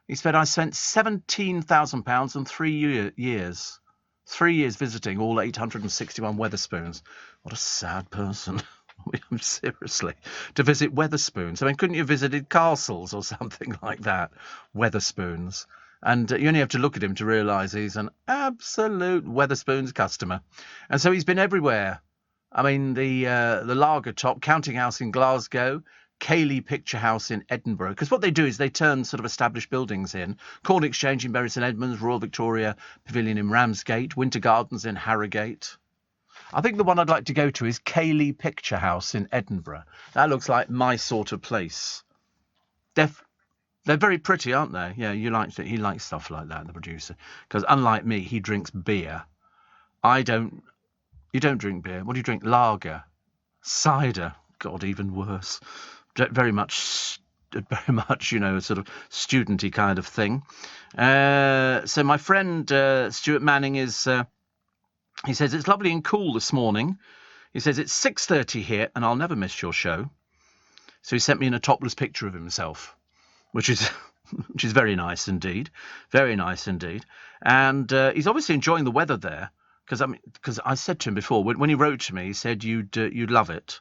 He said, I spent £17,000 in 3 years. 3 years visiting all 861 Wetherspoons. What a sad person. Seriously. To visit Wetherspoons. I mean, couldn't you have visited castles or something like that? Wetherspoons. And you only have to look at him to realise he's an absolute Wetherspoons customer. And so he's been everywhere. I mean, the Lager Top, Counting House in Glasgow, Cayley Picture House in Edinburgh. Because what they do is they turn sort of established buildings in. Corn Exchange in Bury St Edmunds, Royal Victoria Pavilion in Ramsgate, Winter Gardens in Harrogate. I think the one I'd like to go to is Cayley Picture House in Edinburgh. That looks like my sort of place. They're very pretty, aren't they? Yeah, he likes stuff like that, the producer. Because unlike me, he drinks beer. I don't. You don't drink beer. What do you drink? Lager. Cider. God, even worse. Very much, a sort of student-y kind of thing. So my friend Stuart Manning is... he says, it's lovely and cool this morning. He says, it's 6:30 here, and I'll never miss your show. So he sent me in a topless picture of himself, which is very nice indeed. Very nice indeed. And he's obviously enjoying the weather there. Because I said to him before, when he wrote to me, he said you'd love it,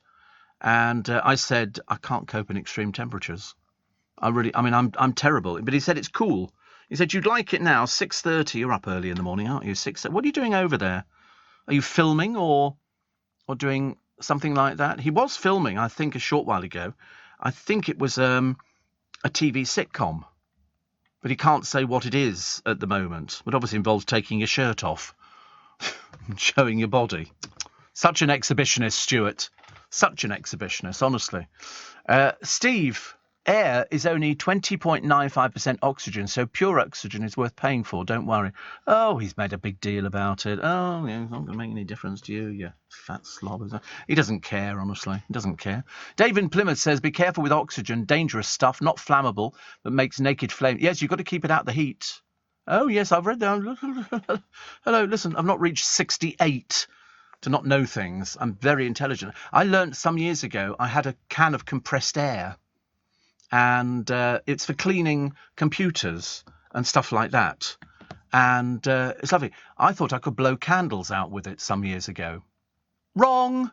and I said I can't cope in extreme temperatures. I'm terrible. But he said it's cool. He said you'd like it now. 6:30. You're up early in the morning, aren't you? 6:30. What are you doing over there? Are you filming or doing something like that? He was filming, I think, a short while ago. I think it was a TV sitcom, but he can't say what it is at the moment. It obviously involves taking your shirt off. Showing your body. Such an exhibitionist, Stuart. Such an exhibitionist, honestly. Steve, air is only 20.95% oxygen, so pure oxygen is worth paying for, don't worry. Oh, he's made a big deal about it. Oh, yeah, it's not going to make any difference to you, you fat slob. He doesn't care, honestly. He doesn't care. Dave in Plymouth says, be careful with oxygen, dangerous stuff, not flammable, but makes naked flame. Yes, you've got to keep it out the heat. Oh, yes, I've read that. Hello, listen, I've not reached 68 to not know things. I'm very intelligent. I learnt some years ago I had a can of compressed air, and it's for cleaning computers and stuff like that. And it's lovely. I thought I could blow candles out with it some years ago. Wrong.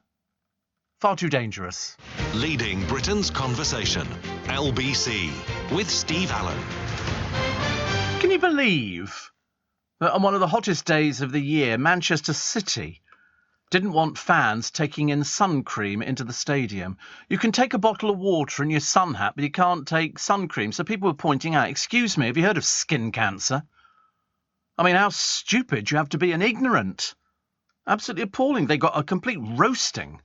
Far too dangerous. Leading Britain's conversation. LBC with Steve Allen. Can you believe that on one of the hottest days of the year, Manchester City didn't want fans taking in sun cream into the stadium? You can take a bottle of water and your sun hat, but you can't take sun cream. So people were pointing out, excuse me, have you heard of skin cancer? I mean, how stupid you have to be and ignorant. Absolutely appalling. They got a complete roasting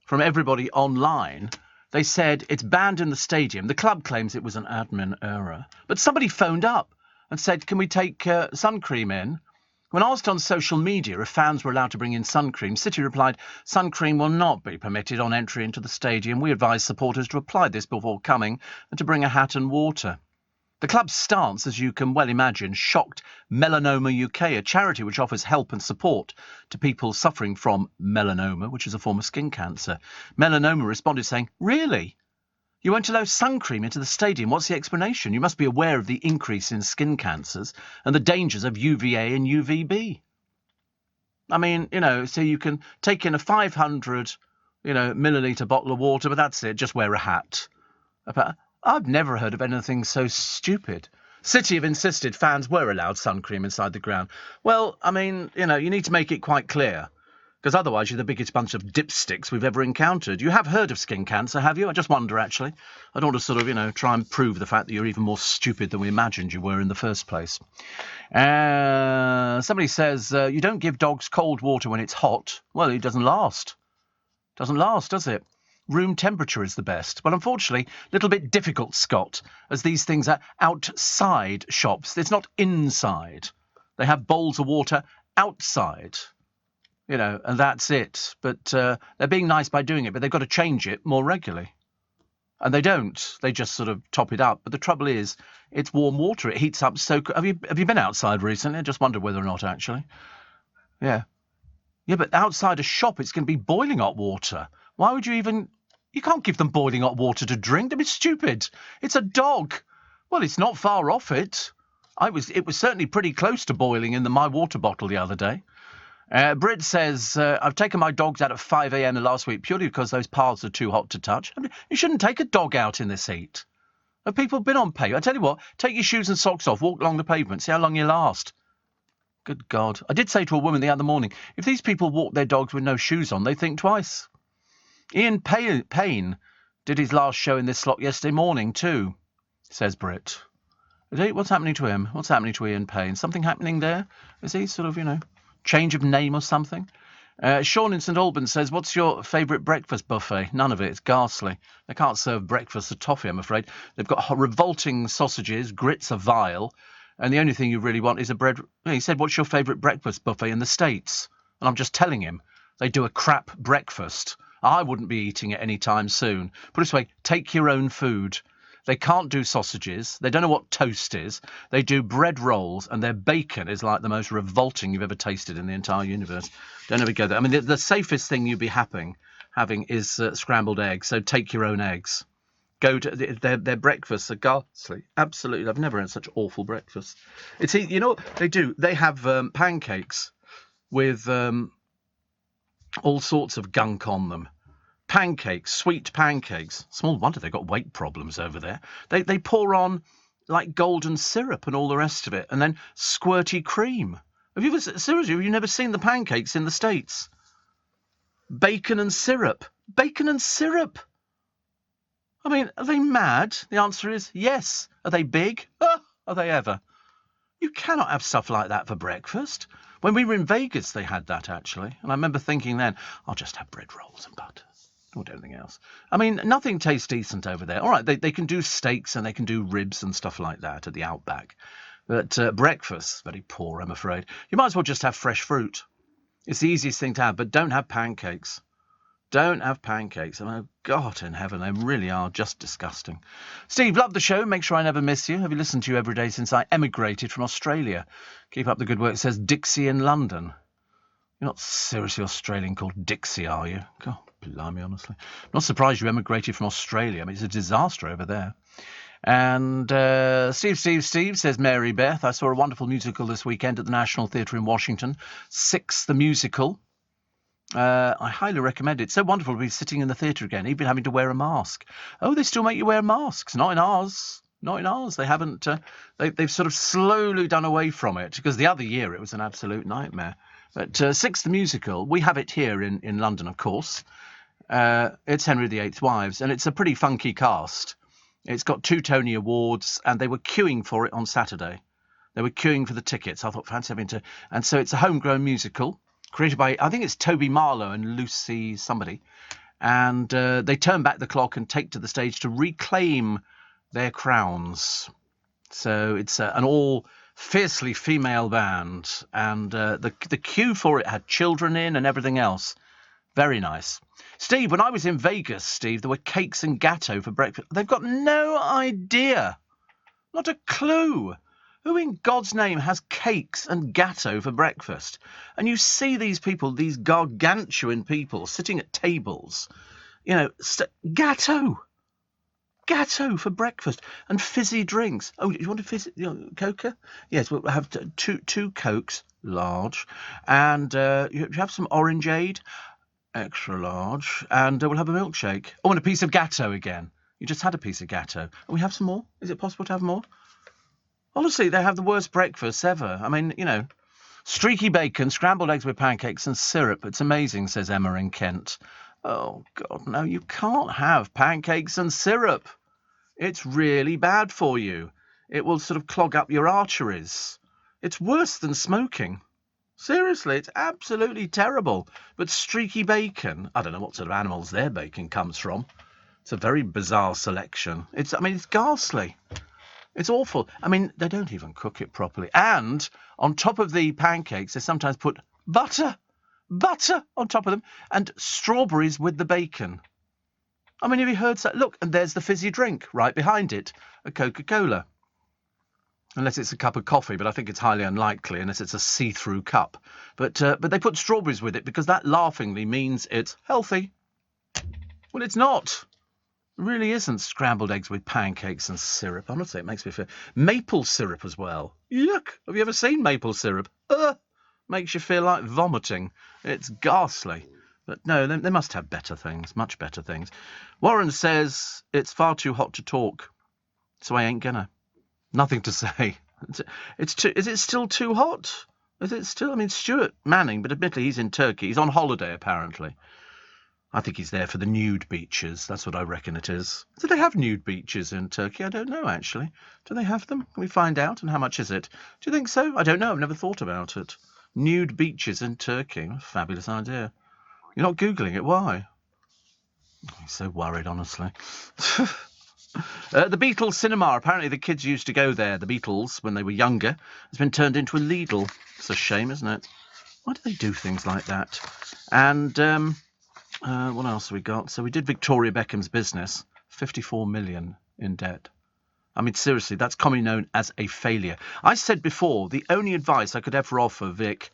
from everybody online. They said it's banned in the stadium. The club claims it was an admin error. But somebody phoned up and said, can we take sun cream in? When asked on social media if fans were allowed to bring in sun cream, City replied, sun cream will not be permitted on entry into the stadium. We advise supporters to apply this before coming and to bring a hat and water. The club's stance, as you can well imagine, shocked Melanoma UK, a charity which offers help and support to people suffering from melanoma, which is a form of skin cancer. Melanoma responded saying, really? You won't allow sun cream into the stadium? What's the explanation? You must be aware of the increase in skin cancers and the dangers of UVA and UVB. I mean, so you can take in a 500, milliliter bottle of water, but that's it. Just wear a hat. I've never heard of anything so stupid. City have insisted fans were allowed sun cream inside the ground. Well, I mean, you need to make it quite clear. Because otherwise you're the biggest bunch of dipsticks we've ever encountered. You have heard of skin cancer, have you? I just wonder, actually. I don't want to sort of, try and prove the fact that you're even more stupid than we imagined you were in the first place. Somebody says, you don't give dogs cold water when it's hot. Well, it doesn't last. Doesn't last, does it? Room temperature is the best. Well, unfortunately, a little bit difficult, Scott, as these things are outside shops. It's not inside. They have bowls of water outside, and that's it. But they're being nice by doing it, but they've got to change it more regularly. And they don't. They just sort of top it up. But the trouble is, it's warm water. It heats up so... Have you been outside recently? I just wondered whether or not, actually. Yeah. Yeah, but outside a shop, it's going to be boiling hot water. Why would you even... You can't give them boiling hot water to drink. They'd be stupid. It's a dog. Well, it's not far off it. It was certainly pretty close to boiling in my water bottle the other day. Britt says, I've taken my dogs out at 5 a.m. last week purely because those paths are too hot to touch. I mean, you shouldn't take a dog out in this heat. Have people been on pavement? I tell you what, take your shoes and socks off, walk along the pavement, see how long you last. Good God. I did say to a woman the other morning, if these people walk their dogs with no shoes on, they think twice. Ian Payne did his last show in this slot yesterday morning too, says Britt. What's happening to him? What's happening to Ian Payne? Something happening there? Is he sort of, change of name or something? Sean in St Albans says, what's your favourite breakfast buffet? None of it. It's ghastly. They can't serve breakfast at toffee, I'm afraid. They've got revolting sausages, grits are vile, and the only thing you really want is a bread... He said, what's your favourite breakfast buffet in the States? And I'm just telling him, they do a crap breakfast. I wouldn't be eating it any time soon. Put it this way, take your own food. They can't do sausages. They don't know what toast is. They do bread rolls, and their bacon is like the most revolting you've ever tasted in the entire universe. Don't ever go there. I mean, the safest thing you'd be having is scrambled eggs, so take your own eggs. Go to their breakfasts are ghastly. Absolutely. I've never had such awful breakfast. You know what they do? They have pancakes with all sorts of gunk on them. Pancakes, sweet pancakes. Small wonder they've got weight problems over there. They pour on like golden syrup and all the rest of it, and then squirty cream. Have you never seen the pancakes in the States? Bacon and syrup. Bacon and syrup. I mean, are they mad? The answer is yes. Are they big? Are they ever? You cannot have stuff like that for breakfast. When we were in Vegas, they had that, actually. And I remember thinking then, I'll just have bread rolls and butter. Or anything else. I mean, nothing tastes decent over there. All right, they can do steaks and they can do ribs and stuff like that at the Outback. But breakfast, very poor, I'm afraid. You might as well just have fresh fruit. It's the easiest thing to have, but don't have pancakes. Don't have pancakes. Oh, God in heaven, they really are just disgusting. Steve, love the show. Make sure I never miss you. Have you listened to you every day since I emigrated from Australia? Keep up the good work. It says Dixie in London. You're not seriously Australian called Dixie, are you? God, blimey, honestly. I'm not surprised you emigrated from Australia. I mean, it's a disaster over there. And Steve says, Mary Beth, I saw a wonderful musical this weekend at the National Theatre in Washington. Six, the musical. I highly recommend it. It's so wonderful to be sitting in the theatre again, even having to wear a mask. Oh, they still make you wear masks. Not in ours. Not in ours. They haven't. They've sort of slowly done away from it, because the other year it was an absolute nightmare. But Six, the musical, we have it here in London, of course. It's Henry VIII's Wives, and it's a pretty funky cast. It's got 2 Tony Awards, and they were queuing for it on Saturday. They were queuing for the tickets. I thought, fancy having to... And so it's a homegrown musical, created by, I think it's Toby Marlowe and Lucy somebody. And they turn back the clock and take to the stage to reclaim their crowns. So it's an all fiercely female band, and the queue for it had children in and everything else. Very nice. Steve, when I was in Vegas, Steve, there were cakes and gatto for breakfast. They've got no idea. Not a clue. Who in God's name has cakes and gatto for breakfast? And you see these people, these gargantuan people, sitting at tables. Gatto. Gatto for breakfast. And fizzy drinks. Oh, you want a fizzy Coca? Yes, we'll have two Cokes, large. And you have some orangeade, extra large. And we'll have a milkshake. Oh, and a piece of gatto again. You just had a piece of gatto. Oh, we have some more? Is it possible to have more? Honestly, they have the worst breakfasts ever. I mean, streaky bacon, scrambled eggs with pancakes and syrup. It's amazing, says Emma in Kent. Oh, God, no, you can't have pancakes and syrup. It's really bad for you. It will sort of clog up your arteries. It's worse than smoking. Seriously, it's absolutely terrible. But streaky bacon, I don't know what sort of animals their bacon comes from. It's a very bizarre selection. It's ghastly. It's awful. I mean, they don't even cook it properly. And on top of the pancakes, they sometimes put butter on top of them, and strawberries with the bacon. I mean, have you heard that? Look, and there's the fizzy drink right behind it, a Coca-Cola. Unless it's a cup of coffee, but I think it's highly unlikely, unless it's a see-through cup. But they put strawberries with it because that laughingly means it's healthy. Well, it's not. It really isn't scrambled eggs with pancakes and syrup. Honestly, it makes me feel... Maple syrup as well. Yuck! Have you ever seen maple syrup? Makes you feel like vomiting. It's ghastly. But no, they must have better things, much better things. Warren says it's far too hot to talk, so I ain't gonna. Nothing to say. Is it still too hot? Is it still? I mean, Stuart Manning, but admittedly he's in Turkey. He's on holiday, apparently. I think he's there for the nude beaches. That's what I reckon it is. Do they have nude beaches in Turkey? I don't know, actually. Do they have them? Can we find out? And how much is it? Do you think so? I don't know. I've never thought about it. Nude beaches in Turkey. What a fabulous idea. You're not Googling it. Why? I'm so worried, honestly. The Beatles cinema. Apparently the kids used to go there, the Beatles, when they were younger. It's been turned into a Lidl. It's a shame, isn't it? Why do they do things like that? And what else have we got? So we did Victoria Beckham's business. 54 million in debt. I mean, seriously, that's commonly known as a failure. I said before, the only advice I could ever offer Vic,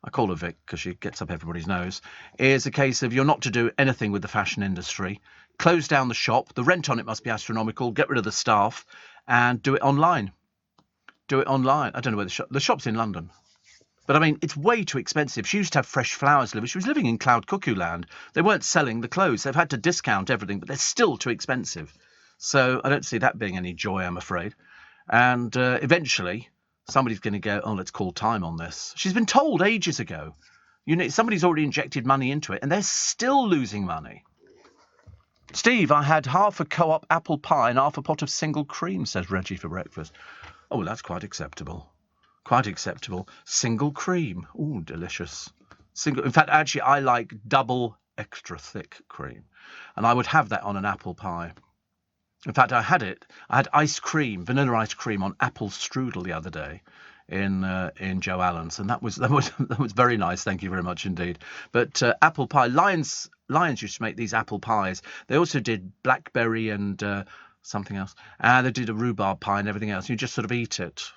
I call her Vic because she gets up everybody's nose, is a case of you're not to do anything with the fashion industry. Close down the shop. The rent on it must be astronomical. Get rid of the staff and do it online. Do it online. I don't know where the shop's in London. But I mean, it's way too expensive. She used to have fresh flowers delivered. She was living in Cloud Cuckoo Land. They weren't selling the clothes. They've had to discount everything, but they're still too expensive. So I don't see that being any joy, I'm afraid. And eventually, somebody's going to go, oh, let's call time on this. She's been told ages ago. Somebody's already injected money into it, and they're still losing money. Steve, I had half a Co-op apple pie and half a pot of single cream, says Reggie, for breakfast. Oh, well, that's quite acceptable. Quite acceptable. Single cream. Ooh, delicious. In fact, actually, I like double extra thick cream. And I would have that on an apple pie. In fact, I had ice cream, vanilla ice cream on apple strudel the other day in Joe Allen's, and that was very nice. Thank you very much indeed. But apple pie, Lions used to make these apple pies. They also did blackberry and something else, and they did a rhubarb pie and everything else. You just sort of eat it,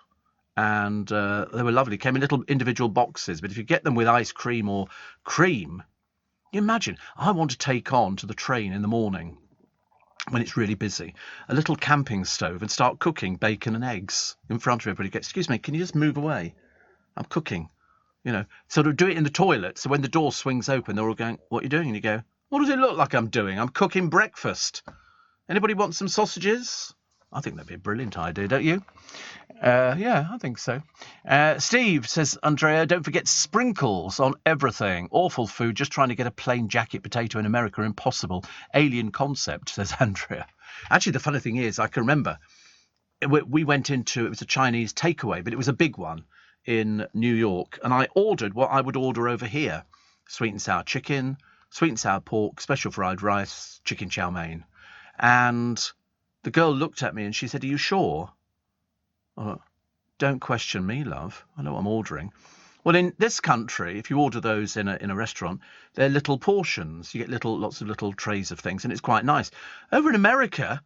and they were lovely. Came in little individual boxes, but if you get them with ice cream or cream, you imagine. I want to take on to the train in the morning, when it's really busy, a little camping stove and start cooking bacon and eggs in front of everybody. Excuse me, can you just move away? I'm cooking. Sort of do it in the toilet. So when the door swings open, they're all going, what are you doing? And you go, what does it look like I'm doing? I'm cooking breakfast. Anybody want some sausages? I think that'd be a brilliant idea, don't you? Yeah, I think so. Steve, says Andrea, don't forget sprinkles on everything. Awful food, just trying to get a plain jacket potato in America, impossible. Alien concept, says Andrea. Actually, the funny thing is, I can remember, we went into, it was a Chinese takeaway, but it was a big one in New York, and I ordered what I would order over here. Sweet and sour chicken, sweet and sour pork, special fried rice, chicken chow mein. And the girl looked at me and she said, are you sure? Don't question me, love. I know what I'm ordering. Well, in this country, if you order those in a restaurant, they're little portions. You get lots of little trays of things, and it's quite nice. Over in America,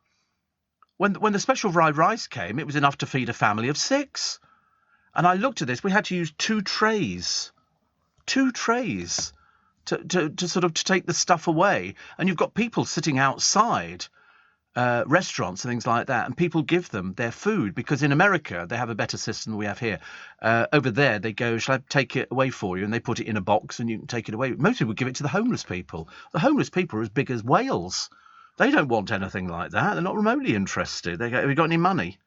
when the special fried rice came, it was enough to feed a family of 6. And I looked at this. We had to use 2 trays. 2 trays to sort of to take the stuff away. And you've got people sitting outside restaurants and things like that, and people give them their food, because in America they have a better system than we have here. Over there they go, shall I take it away for you? And they put it in a box and you can take it away. Most people give it to the homeless people. The homeless people are as big as whales. They don't want anything like that. They're not remotely interested. They go, have you got any money?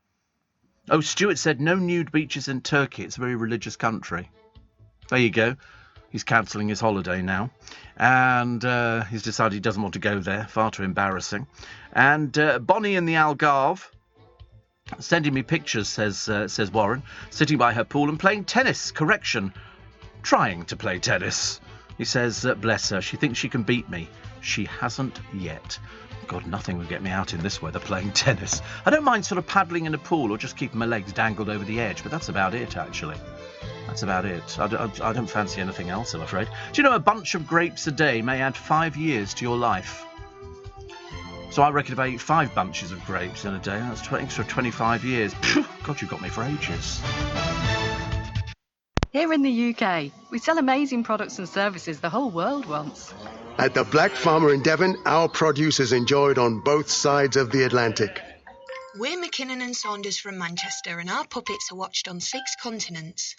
Oh, Stuart said no nude beaches in Turkey. It's a very religious country. There you go. He's cancelling his holiday now, and he's decided he doesn't want to go there. Far too embarrassing. And Bonnie in the Algarve, sending me pictures, says Warren, sitting by her pool and playing tennis. Correction, trying to play tennis. He says, bless her, she thinks she can beat me. She hasn't yet. God, nothing would get me out in this weather playing tennis. I don't mind sort of paddling in a pool or just keeping my legs dangled over the edge, but that's about it, actually. That's about it. I don't fancy anything else, I'm afraid. Do you know a bunch of grapes a day may add 5 years to your life? So I reckon if I eat 5 bunches of grapes in a day, that's extra 25 years. God, you've got me for ages. Here in the UK, we sell amazing products and services the whole world wants. At the Black Farmer in Devon, our produce is enjoyed on both sides of the Atlantic. We're McKinnon and Saunders from Manchester, and our puppets are watched on 6 continents.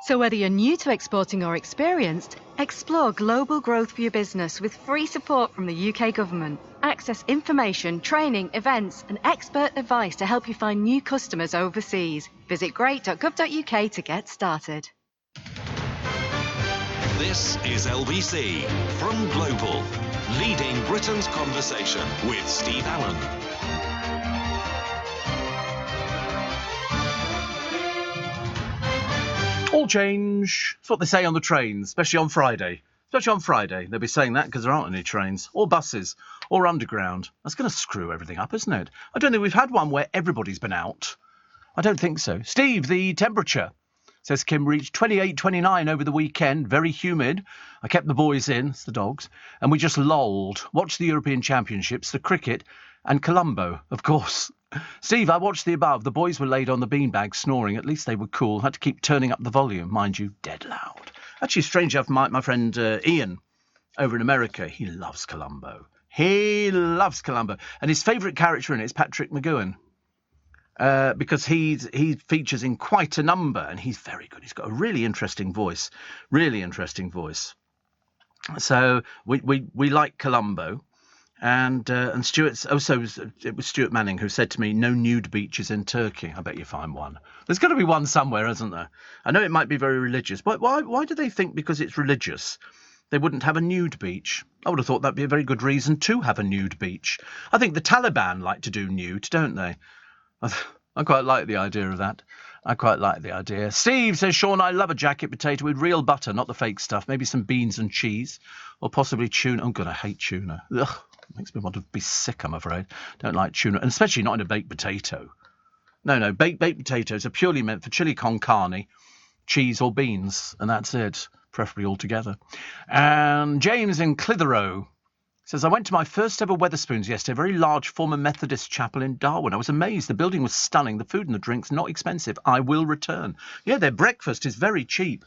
So whether you're new to exporting or experienced, explore global growth for your business with free support from the UK government. Access information, training, events and expert advice to help you find new customers overseas. Visit great.gov.uk to get started. This is LBC from Global, leading Britain's conversation with Steve Allen. All change. That's what they say on the trains, especially on Friday. Especially on Friday. They'll be saying that because there aren't any trains, or buses, or underground. That's going to screw everything up, isn't it? I don't think we've had one where everybody's been out. I don't think so. Steve, the temperature, says Kim, reached 28, 29 over the weekend. Very humid. I kept the boys in, it's the dogs, and we just lolled. Watched the European Championships, the cricket, and Colombo, of course. Steve, I watched the above. The boys were laid on the beanbag snoring. At least they were cool. Had to keep turning up the volume. Mind you, dead loud. Actually, strange enough, my friend Ian over in America, he loves Colombo. He loves Colombo. And his favourite character in it is Patrick McGowan. Because he features in quite a number, and he's very good. He's got a really interesting voice. Really interesting voice. So we like Colombo. And Stuart's also it was Stuart Manning who said to me, no nude beaches in Turkey. I bet you find one. There's got to be one somewhere, isn't there? I know it might be very religious, but why do they think because it's religious they wouldn't have a nude beach? I would have thought that'd be a very good reason to have a nude beach. I think the Taliban like to do nude, don't they? I quite like the idea of that. I quite like the idea. Steve says, Sean, I love a jacket potato with real butter, not the fake stuff. Maybe some beans and cheese, or possibly tuna. Oh, God, I hate tuna. Ugh. Makes me want to be sick, I'm afraid. Don't like tuna, and especially not in a baked potato. No, baked potatoes are purely meant for chili con carne, cheese or beans, and that's it, preferably all together. And James in Clitheroe says, I went to my first ever Wetherspoons yesterday, a very large former Methodist chapel in Darwin. I was amazed. The building was stunning. The food and the drinks not expensive. I will return. Yeah, their breakfast is very cheap.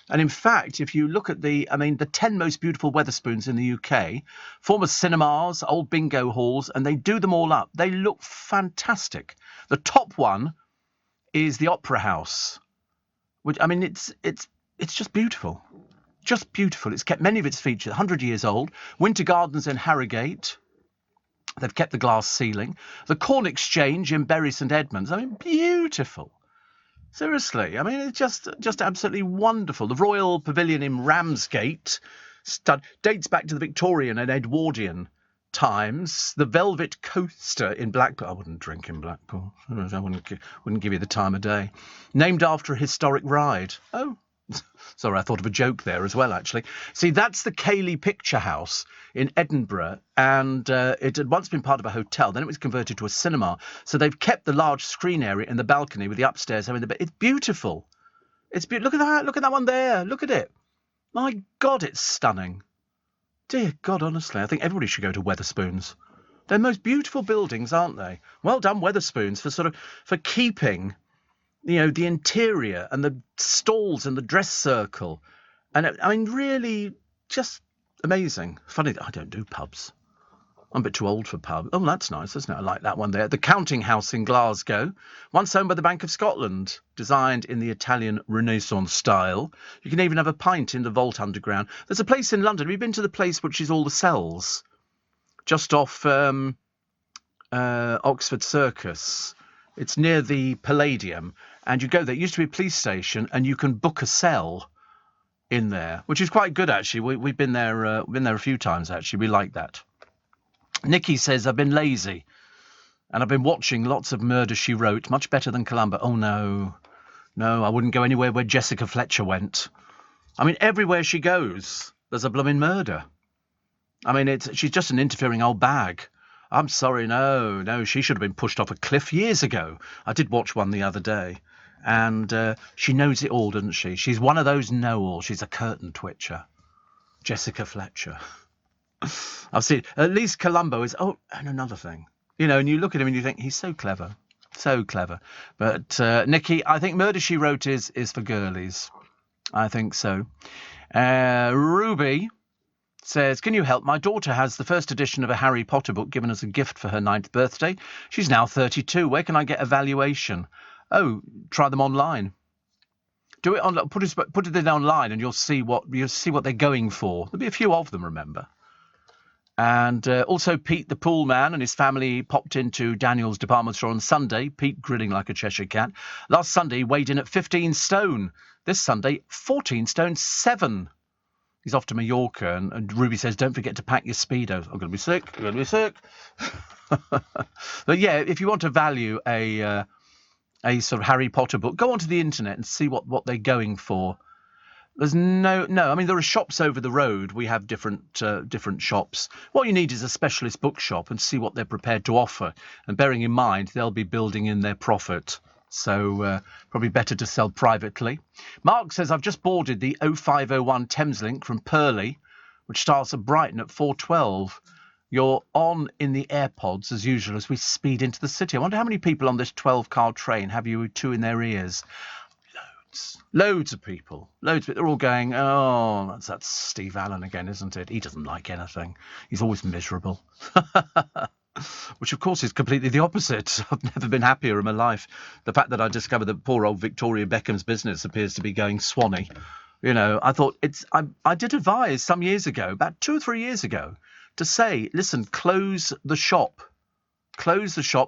And in fact, if you look at the 10 most beautiful Wetherspoons in the UK, former cinemas, old bingo halls, and they do them all up. They look fantastic. The top one is the Opera House, which, it's just beautiful. Just beautiful. It's kept many of its features, 100 years old. Winter Gardens in Harrogate. They've kept the glass ceiling. The Corn Exchange in Bury St Edmunds. Beautiful. Seriously, it's just absolutely wonderful. The Royal Pavilion in Ramsgate dates back to the Victorian and Edwardian times. The Velvet Coaster in Blackpool. I wouldn't drink in Blackpool. I wouldn't give you the time of day. Named after a historic ride. Oh, sorry, I thought of a joke there as well, actually. See, that's the Cayley Picture House in Edinburgh, and it had once been part of a hotel. Then it was converted to a cinema. So they've kept the large screen area in the balcony with the upstairs. It's beautiful. It's beautiful. Look at that. Look at that one there. Look at it. My God, it's stunning. Dear God, honestly, I think everybody should go to Wetherspoons. They're most beautiful buildings, aren't they? Well done, Wetherspoons, for keeping, the interior and the stalls and the dress circle. And really just amazing. Funny that I don't do pubs. I'm a bit too old for pub. Oh, that's nice, isn't it? I like that one there. The Counting House in Glasgow, once owned by the Bank of Scotland, designed in the Italian Renaissance style. You can even have a pint in the vault underground. There's a place in London. Have you been to the place which is all the cells? Just off Oxford Circus. It's near the Palladium. And you go there. It used to be a police station, and you can book a cell in there, which is quite good, actually. We've been there a few times, actually. We like that. Nikki says, I've been lazy, and I've been watching lots of Murder, She Wrote, much better than Columbo. Oh, no, I wouldn't go anywhere where Jessica Fletcher went. I mean, everywhere she goes, there's a blooming murder. I mean, she's just an interfering old bag. I'm sorry, no, she should have been pushed off a cliff years ago. I did watch one the other day. And she knows it all, doesn't she? She's one of those know-alls. She's a curtain twitcher. Jessica Fletcher. I've seen... At least Columbo is... Oh, and another thing. You know, and you look at him and you think, he's so clever. So clever. But, Nikki, I think Murder, She Wrote is for girlies. I think so. Ruby says, can you help? My daughter has the first edition of a Harry Potter book given as a gift for her 9th birthday. She's now 32. Where can I get a valuation? Oh, try them online. Do it on. Put it in online, and you'll see what they're going for. There'll be a few of them, remember. And also Pete the pool man and his family popped into Daniel's department store on Sunday. Pete grinning like a Cheshire cat. Last Sunday he weighed in at 15 stone. This Sunday 14 stone 7. He's off to Mallorca, and Ruby says, don't forget to pack your Speedos. I'm going to be sick. I'm going to be sick. But yeah, if you want to value a sort of Harry Potter book, go onto the internet and see what they're going for. There's no. I mean, there are shops over the road. We have different shops. What you need is a specialist bookshop and see what they're prepared to offer. And bearing in mind, they'll be building in their profit. So probably better to sell privately. Mark says, I've just boarded the 0501 Thameslink from Purley, which starts at Brighton at 4:12. You're on in the AirPods, as usual, as we speed into the city. I wonder how many people on this 12-car train have you two in their ears? Loads of people. They're all going, oh, that's Steve Allen again, isn't it? He doesn't like anything. He's always miserable. Which, of course, is completely the opposite. I've never been happier in my life. The fact that I discovered that poor old Victoria Beckham's business appears to be going swanny. You know, I thought I did advise some years ago, about 2 or 3 years ago, to say, listen, close the shop,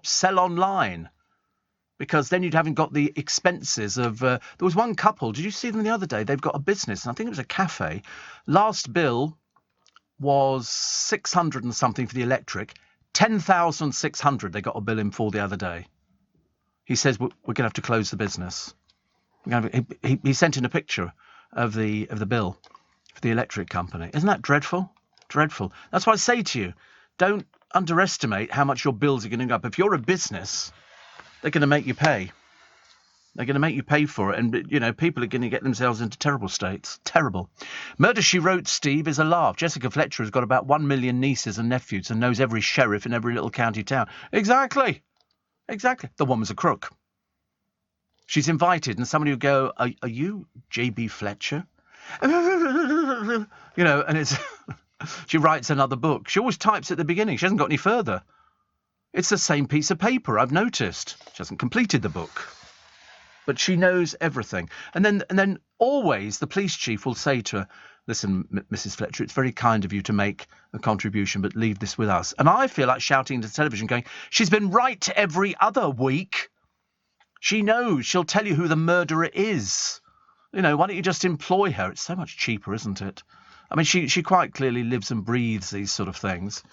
sell online. Because then you haven't got the expenses of... there was one couple, did you see them the other day? They've got a business, and I think it was a cafe. Last bill was 600 and something for the electric. 10,600 they got a bill in for the other day. He says, we're going to have to close the business. He sent in a picture of the bill for the electric company. Isn't that dreadful? Dreadful. That's why I say to you, don't underestimate how much your bills are going to go up. If you're a business... They're going to make you pay. They're going to make you pay for it. And, you know, people are going to get themselves into terrible states. Terrible. Murder, She Wrote, Steve, is a laugh. Jessica Fletcher has got about 1 million nieces and nephews and knows every sheriff in every little county town. Exactly. The woman's a crook. She's invited and somebody will go, are you J.B. Fletcher? You know, and it's... She writes another book. She always types at the beginning. She hasn't got any further. It's the same piece of paper, I've noticed. She hasn't completed the book. But she knows everything. And then always the police chief will say to her, listen, Mrs. Fletcher, it's very kind of you to make a contribution, but leave this with us. And I feel like shouting into television going, she's been right every other week. She knows. She'll tell you who the murderer is. You know, why don't you just employ her? It's so much cheaper, isn't it? I mean, she quite clearly lives and breathes these sort of things.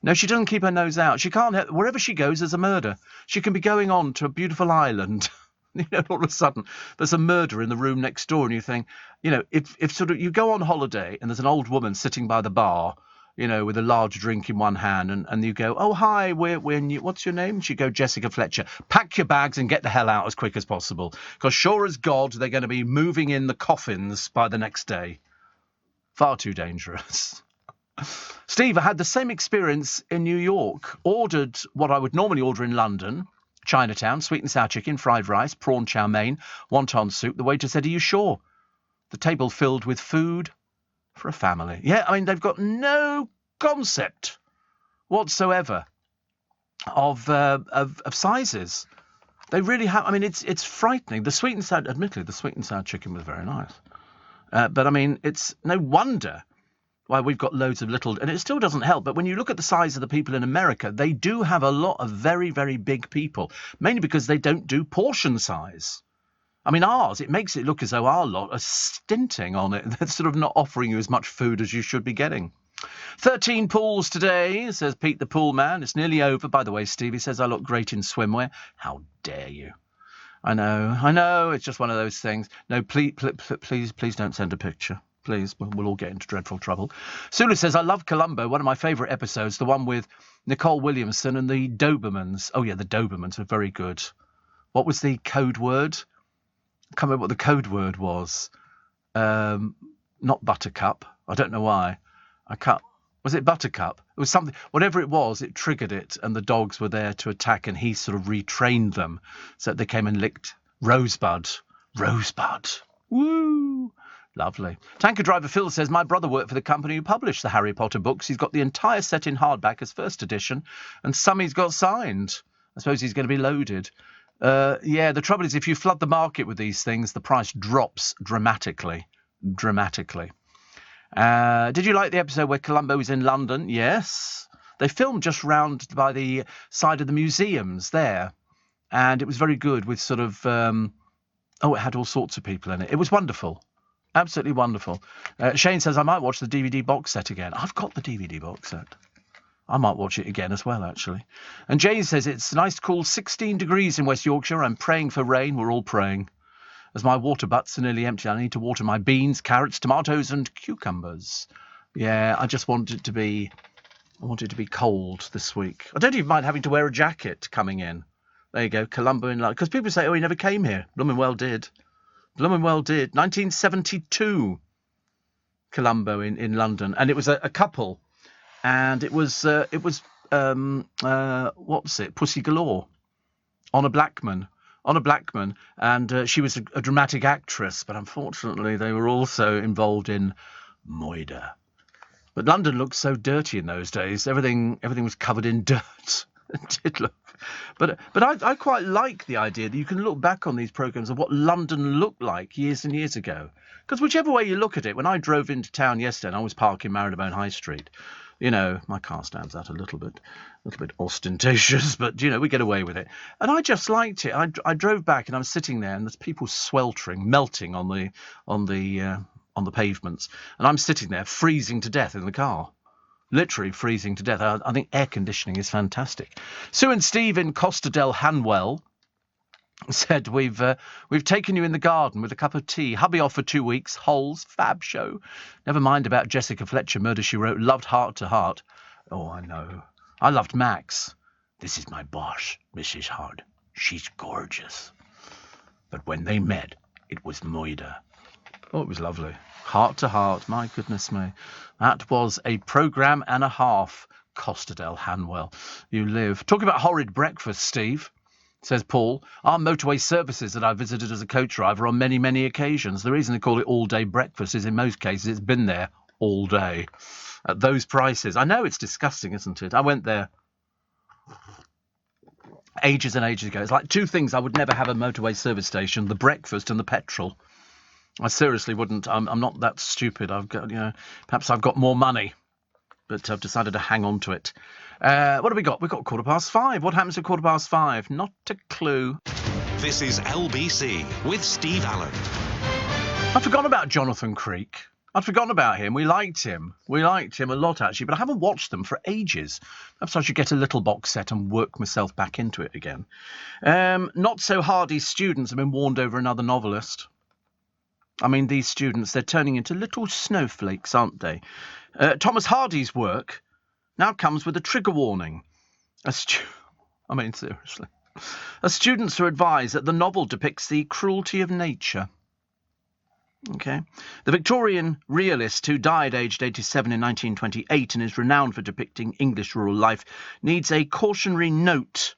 No, she doesn't keep her nose out. She can't help, wherever she goes, there's a murder. She can be going on to a beautiful island. You know, all of a sudden, there's a murder in the room next door, and you think, you know, if sort of you go on holiday and there's an old woman sitting by the bar, you know, with a large drink in one hand, and you go, oh, hi, we're new. What's your name? She'd go, Jessica Fletcher. Pack your bags and get the hell out as quick as possible. Because sure as God, they're going to be moving in the coffins by the next day. Far too dangerous. Steve, I had the same experience in New York. Ordered what I would normally order in London, Chinatown, sweet and sour chicken, fried rice, prawn chow mein, wonton soup. The waiter said, are you sure? The table filled with food for a family. Yeah, I mean, they've got no concept whatsoever of sizes. They really have. I mean, it's frightening. The sweet and sour, admittedly, the sweet and sour chicken was very nice. But, I mean, it's no wonder why we've got loads of little... And it still doesn't help, but when you look at the size of the people in America, they do have a lot of very, very big people, mainly because they don't do portion size. I mean, ours, it makes it look as though our lot are stinting on it. They're sort of not offering you as much food as you should be getting. 13 pools today, says Pete the pool man. It's nearly over. By the way, Stevie says I look great in swimwear. How dare you? I know. It's just one of those things. No, please don't send a picture. Please, we'll all get into dreadful trouble. Sulu says, I love Columbo, one of my favourite episodes, the one with Nicole Williamson and the Dobermans. Oh, yeah, the Dobermans were very good. What was the code word? I can't remember what the code word was. Not Buttercup. I don't know why. Was it Buttercup? It was something. Whatever it was, it triggered it, and the dogs were there to attack, and he sort of retrained them. So they came and licked Rosebud. Woo! Lovely. Tanker Driver Phil says, my brother worked for the company who published the Harry Potter books. He's got the entire set in hardback as first edition, and some he's got signed. I suppose he's going to be loaded. Yeah, the trouble is if you flood the market with these things, the price drops dramatically. Did you like the episode where Columbo was in London? Yes. They filmed just round by the side of the museums there, and it was very good with sort of... it had all sorts of people in it. It was wonderful. Absolutely wonderful. Shane says, I might watch the DVD box set again. I've got the DVD box set. I might watch it again as well, actually. And Jane says, it's nice cool 16 degrees in West Yorkshire. I'm praying for rain. We're all praying. As my water butts are nearly empty, I need to water my beans, carrots, tomatoes and cucumbers. Yeah, I just want it to be... I want it to be cold this week. I don't even mind having to wear a jacket coming in. There you go, Columbo in London. Because people say, oh, he never came here. Blooming well did. 1972, Columbo in London, and it was a couple, and it was what's it? Pussy Galore, Honor Blackman, and she was a dramatic actress, but unfortunately they were also involved in Moida. But London looked so dirty in those days. Everything was covered in dirt. It did look. But I quite like the idea that you can look back on these programmes of what London looked like years and years ago. Because whichever way you look at it, when I drove into town yesterday and I was parking Marylebone High Street, you know, my car stands out a little bit ostentatious, but, you know, we get away with it. And I just liked it. I drove back and I was sitting there and there's people sweltering, melting on the pavements. And I'm sitting there freezing to death in the car. Literally freezing to death. I think air conditioning is fantastic. Sue and Steve in Costa del Hanwell said, we've taken you in the garden with a cup of tea. Hubby off for 2 weeks. Holes, fab show. Never mind about Jessica Fletcher, Murder, She Wrote. Loved Heart to Heart. Oh, I know. I loved Max. This is my boss, Mrs. Hard. She's gorgeous. But when they met, it was Moida. Oh, it was lovely. Heart to Heart, my goodness me. That was a programme and a half. Costa del Hanwell. You live. Talking about horrid breakfast, Steve, says Paul. Our motorway services that I visited as a coach driver on many, many occasions. The reason they call it all-day breakfast is in most cases it's been there all day. At those prices. I know it's disgusting, isn't it? I went there ages and ages ago. It's like two things I would never have a motorway service station, the breakfast and the petrol. I seriously wouldn't. I'm not that stupid. I've got, perhaps I've got more money, but I've decided to hang on to it. What have we got? We've got 5:15. What happens at 5:15? Not a clue. This is LBC with Steve Allen. I'd forgotten about Jonathan Creek. I'd forgotten about him. We liked him. We liked him a lot, actually, but I haven't watched them for ages. Perhaps I should get a little box set and work myself back into it again. Not so hardy students have been warned over another novelist. I mean, these students, they're turning into little snowflakes, aren't they? Thomas Hardy's work now comes with a trigger warning. Seriously. As students are advised that the novel depicts the cruelty of nature. Okay. The Victorian realist who died aged 87 in 1928 and is renowned for depicting English rural life needs a cautionary note,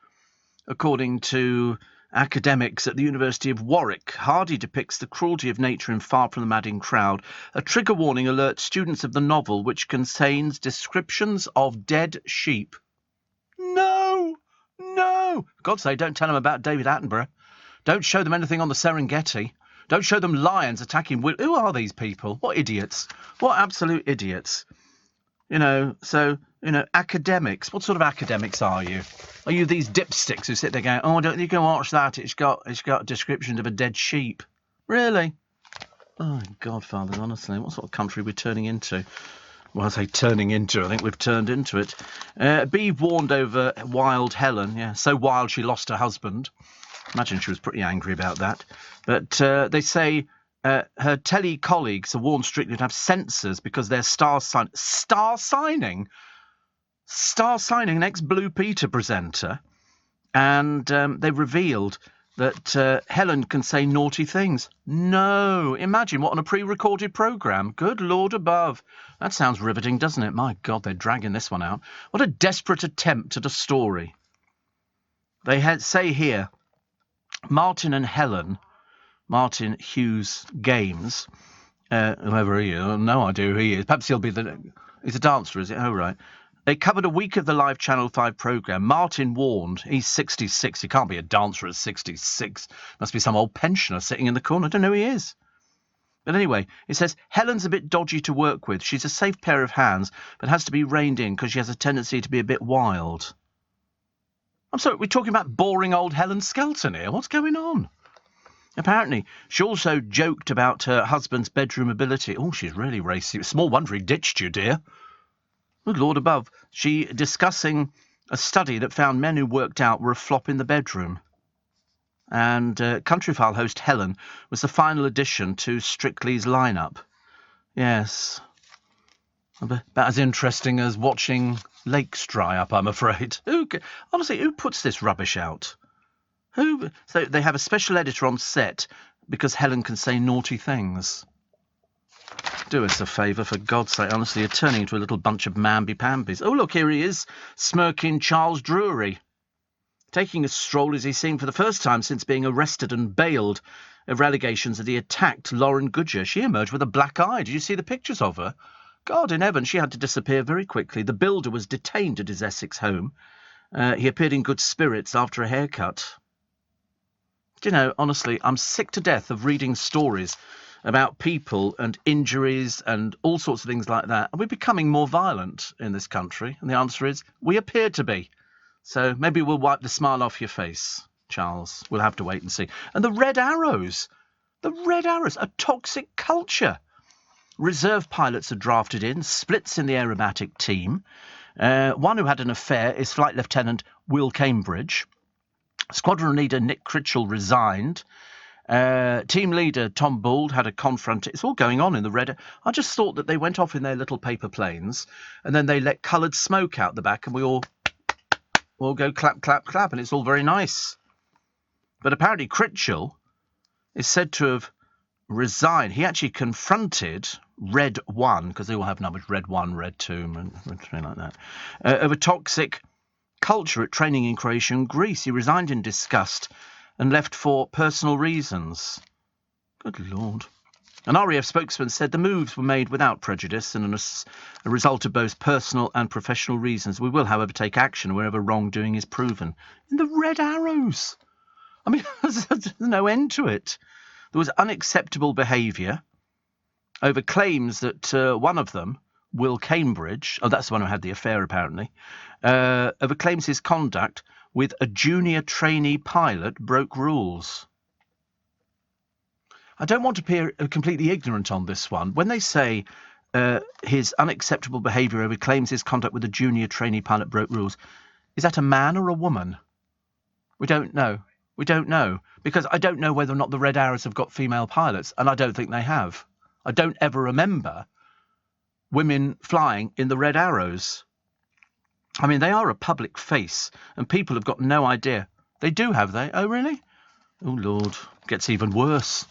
according to academics at the University of Warwick. Hardy depicts the cruelty of nature in Far from the Madding Crowd. A trigger warning alerts students of the novel, which contains descriptions of dead sheep. No! For God's sake, don't tell them about David Attenborough. Don't show them anything on the Serengeti. Don't show them lions attacking... Who are these people? What idiots? What absolute idiots? Academics. What sort of academics are you? Are you these dipsticks who sit there going, oh, don't you go watch that? It's got descriptions of a dead sheep. Really? Oh, Godfather, honestly, what sort of country we're turning into? Well, I say turning into, I think we've turned into it. Bee warned over Wild Helen. Yeah, so wild she lost her husband. Imagine she was pretty angry about that. But they say her telly colleagues are warned strictly to have censors because they're star signing an ex-Blue Peter presenter, and they revealed that Helen can say naughty things. No, imagine what on a pre-recorded programme. Good Lord above. That sounds riveting, doesn't it? My God, they're dragging this one out. What a desperate attempt at a story. They say here, Martin and Helen, Martin Hughes Games, whoever he is, no idea who he is. Perhaps he's a dancer, is it? Oh, right. They covered a week of the live Channel 5 programme. Martin warned, he's 66, he can't be a dancer at 66. Must be some old pensioner sitting in the corner. I don't know who he is. But anyway, it says, Helen's a bit dodgy to work with. She's a safe pair of hands, but has to be reined in because she has a tendency to be a bit wild. I'm sorry, we're talking about boring old Helen Skelton here. What's going on? Apparently, she also joked about her husband's bedroom ability. Oh, she's really racy. Small wonder he ditched you, dear. Good Lord above. She discussing a study that found men who worked out were a flop in the bedroom. And Countryfile host Helen was the final addition to Strictly's lineup. Yes. About as interesting as watching lakes dry up, I'm afraid. Honestly, who puts this rubbish out? So they have a special editor on set because Helen can say naughty things. Do us a favour, for God's sake. Honestly, you're turning into a little bunch of mamby-pambies. Oh, look, here he is, smirking Charles Drury. Taking a stroll is he seen for the first time since being arrested and bailed over allegations that he attacked Lauren Goodger. She emerged with a black eye. Did you see the pictures of her? God in heaven, she had to disappear very quickly. The builder was detained at his Essex home. He appeared in good spirits after a haircut. Do you know, honestly, I'm sick to death of reading stories about people and injuries and all sorts of things like that. Are we becoming more violent in this country? And the answer is, we appear to be. So maybe we'll wipe the smile off your face, Charles. We'll have to wait and see. And the Red Arrows. The Red Arrows, a toxic culture. Reserve pilots are drafted in, splits in the aerobatic team. One who had an affair is Flight Lieutenant Will Cambridge. Squadron leader Nick Critchell resigned. Team leader Tom Bould had a confront. It's all going on in the Red. I just thought that they went off in their little paper planes and then they let coloured smoke out the back and we all go clap, clap, clap, and it's all very nice. But apparently Critchell is said to have resigned. He actually confronted Red 1, because they all have numbers, Red 1, Red 2, and something like that, of a toxic culture at training in Croatia and Greece. He resigned in disgust and left for personal reasons. Good Lord. An RAF spokesman said the moves were made without prejudice and a result of both personal and professional reasons. We will, however, take action wherever wrongdoing is proven. In the Red Arrows. I mean, there's no end to it. There was unacceptable behaviour over claims that one of them, Will Cambridge, oh, that's the one who had the affair apparently, over claims his conduct with a junior trainee pilot broke rules. I don't want to appear completely ignorant on this one. When they say his unacceptable behaviour over claims his conduct with a junior trainee pilot broke rules, is that a man or a woman? We don't know. We don't know. Because I don't know whether or not the Red Arrows have got female pilots, and I don't think they have. I don't ever remember women flying in the Red Arrows. I mean, they are a public face, and people have got no idea. They do, have they? Oh, really? Oh, Lord. Gets even worse.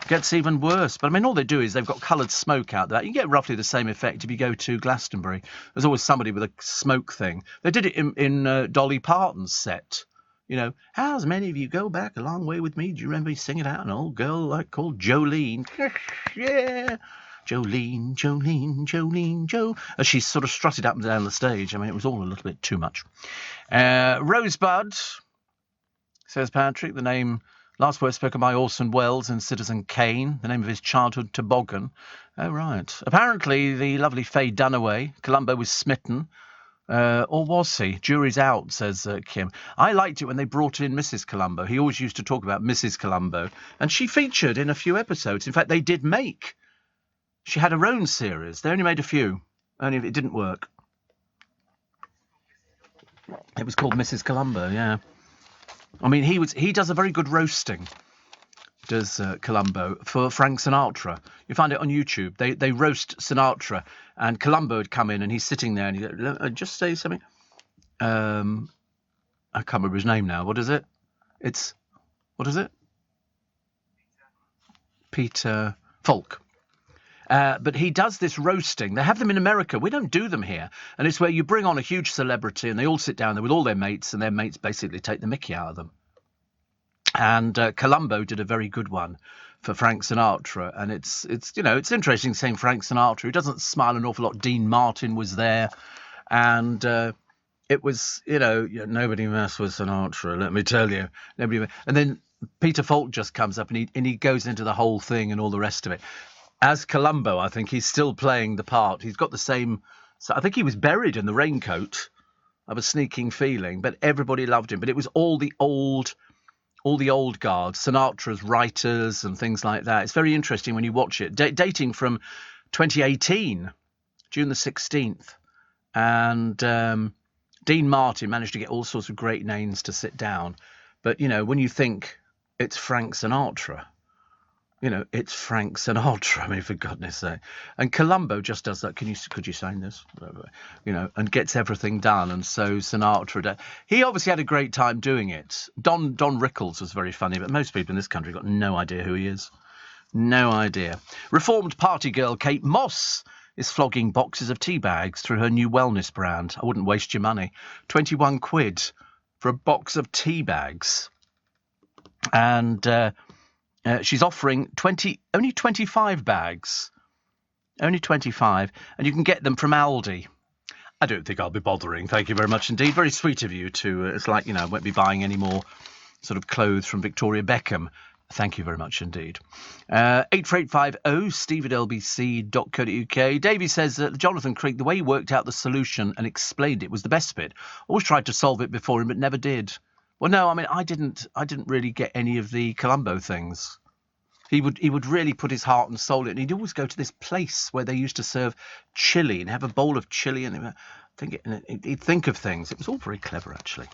Gets even worse. But, I mean, all they do is they've got coloured smoke out there. You get roughly the same effect if you go to Glastonbury. There's always somebody with a smoke thing. They did it in Dolly Parton's set. You know, how's many of you go back a long way with me? Do you remember me singing out an old girl like called Jolene? Yeah. Jolene, Jolene, Jolene, Jo. As she sort of strutted up and down the stage. I mean, it was all a little bit too much. Rosebud, says Patrick, the name last word spoken by Orson Welles and Citizen Kane, the name of his childhood toboggan. Oh, right. Apparently, the lovely Faye Dunaway, Columbo was smitten. Or was he? Jury's out, says Kim. I liked it when they brought in Mrs. Columbo. He always used to talk about Mrs. Columbo. And she featured in a few episodes. In fact, they did make. She had her own series. They only made a few. Only it didn't work. It was called Mrs. Columbo, yeah. I mean, he does a very good roasting, does Columbo, for Frank Sinatra. You find it on YouTube. They roast Sinatra, and Columbo would come in and he's sitting there and he'd just say something. I can't remember his name now. What is it? What is it? Peter Falk. But he does this roasting. They have them in America. We don't do them here. And it's where you bring on a huge celebrity and they all sit down there with all their mates, and their mates basically take the mickey out of them. And Columbo did a very good one for Frank Sinatra. And it's interesting saying Frank Sinatra. He doesn't smile an awful lot. Dean Martin was there. And it was, nobody messed with Sinatra, let me tell you. And then Peter Falk just comes up and he goes into the whole thing and all the rest of it. As Columbo, I think he's still playing the part. He's got the same. So I think he was buried in the raincoat. I have a sneaking feeling, but everybody loved him. But it was all the old guard, Sinatra's writers and things like that. It's very interesting when you watch it, dating from 2018, June the 16th, and Dean Martin managed to get all sorts of great names to sit down. But when you think it's Frank Sinatra. It's Frank Sinatra. I mean, for goodness sake. And Columbo just does that. Could you sign this? And gets everything done. And so Sinatra, he obviously had a great time doing it. Don Rickles was very funny, but most people in this country got no idea who he is. No idea. Reformed party girl Kate Moss is flogging boxes of tea bags through her new wellness brand. I wouldn't waste your money. 21 quid for a box of tea bags. And she's offering only 25 bags. Only 25. And you can get them from Aldi. I don't think I'll be bothering. Thank you very much indeed. Very sweet of you to, it's like, I won't be buying any more sort of clothes from Victoria Beckham. Thank you very much indeed. 84850 steve@lbc.co.uk. Davey says that Jonathan Creek, the way he worked out the solution and explained it was the best bit. Always tried to solve it before him, but never did. Well, no, I mean, I didn't really get any of the Columbo things. He would really put his heart and soul in it. And he'd always go to this place where they used to serve chili and have a bowl of chili, and he'd think of things. It was all very clever, actually.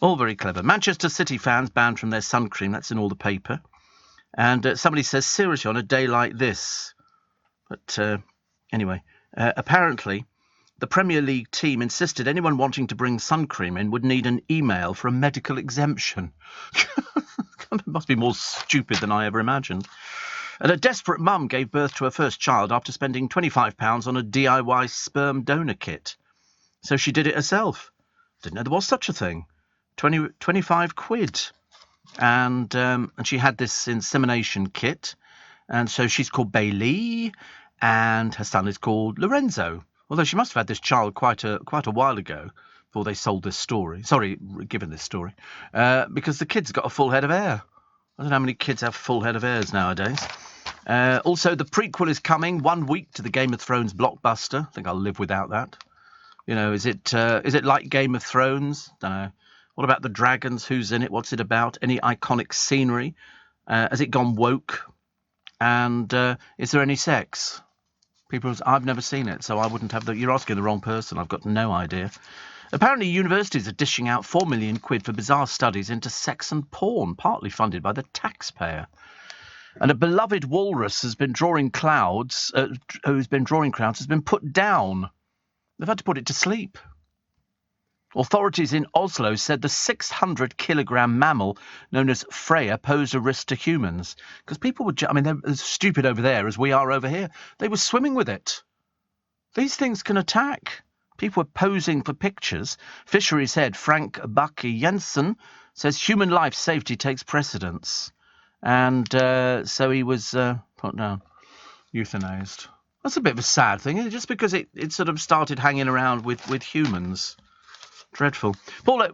All very clever. Manchester City fans banned from their sun cream. That's in all the paper. And somebody says, seriously, on a day like this. But anyway, apparently the Premier League team insisted anyone wanting to bring sun cream in would need an email for a medical exemption. It must be more stupid than I ever imagined. And a desperate mum gave birth to her first child after spending £25 on a DIY sperm donor kit. So she did it herself. Didn't know there was such a thing. 25 quid. And she had this insemination kit. And so she's called Bailey, and her son is called Lorenzo. Although she must have had this child quite a while ago before they sold this story. Sorry, given this story. Because the kid's got a full head of hair. I don't know how many kids have full head of hairs nowadays. Also, the prequel is coming 1 week to the Game of Thrones blockbuster. I think I'll live without that. Is it like Game of Thrones? Don't know. What about the dragons? Who's in it? What's it about? Any iconic scenery? Has it gone woke? And is there any sex? I've never seen it, so I wouldn't have you're asking the wrong person. I've got no idea. Apparently, universities are dishing out 4 million quid for bizarre studies into sex and porn, partly funded by the taxpayer. And a beloved walrus has been drawing crowds, has been put down. They've had to put it to sleep. Authorities in Oslo said the 600-kilogram mammal known as Freya posed a risk to humans. Because people they're as stupid over there as we are over here. They were swimming with it. These things can attack. People were posing for pictures. Fisheries head Frank Bakke Jensen says human life safety takes precedence. And so he was put down, euthanized. That's a bit of a sad thing, isn't it? Just because it sort of started hanging around with humans. Dreadful. Paul,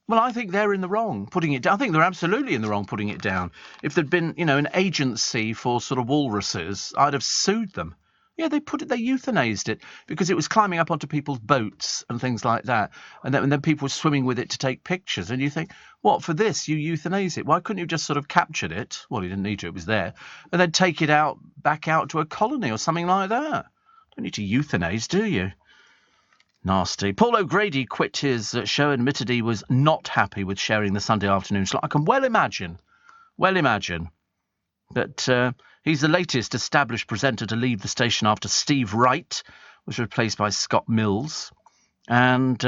well, I think they're in the wrong putting it down. I think they're absolutely in the wrong putting it down. If there'd been, an agency for sort of walruses, I'd have sued them. Yeah, they euthanized it because it was climbing up onto people's boats and things like that. And then people were swimming with it to take pictures. And you think, what, for this, you euthanize it? Why couldn't you just sort of captured it? Well, you didn't need to, it was there. And then take it back out to a colony or something like that. Don't need to euthanize, do you? Nasty. Paul O'Grady quit his show and admitted he was not happy with sharing the Sunday afternoon slot. I can well imagine. But he's the latest established presenter to leave the station after Steve Wright was replaced by Scott Mills. And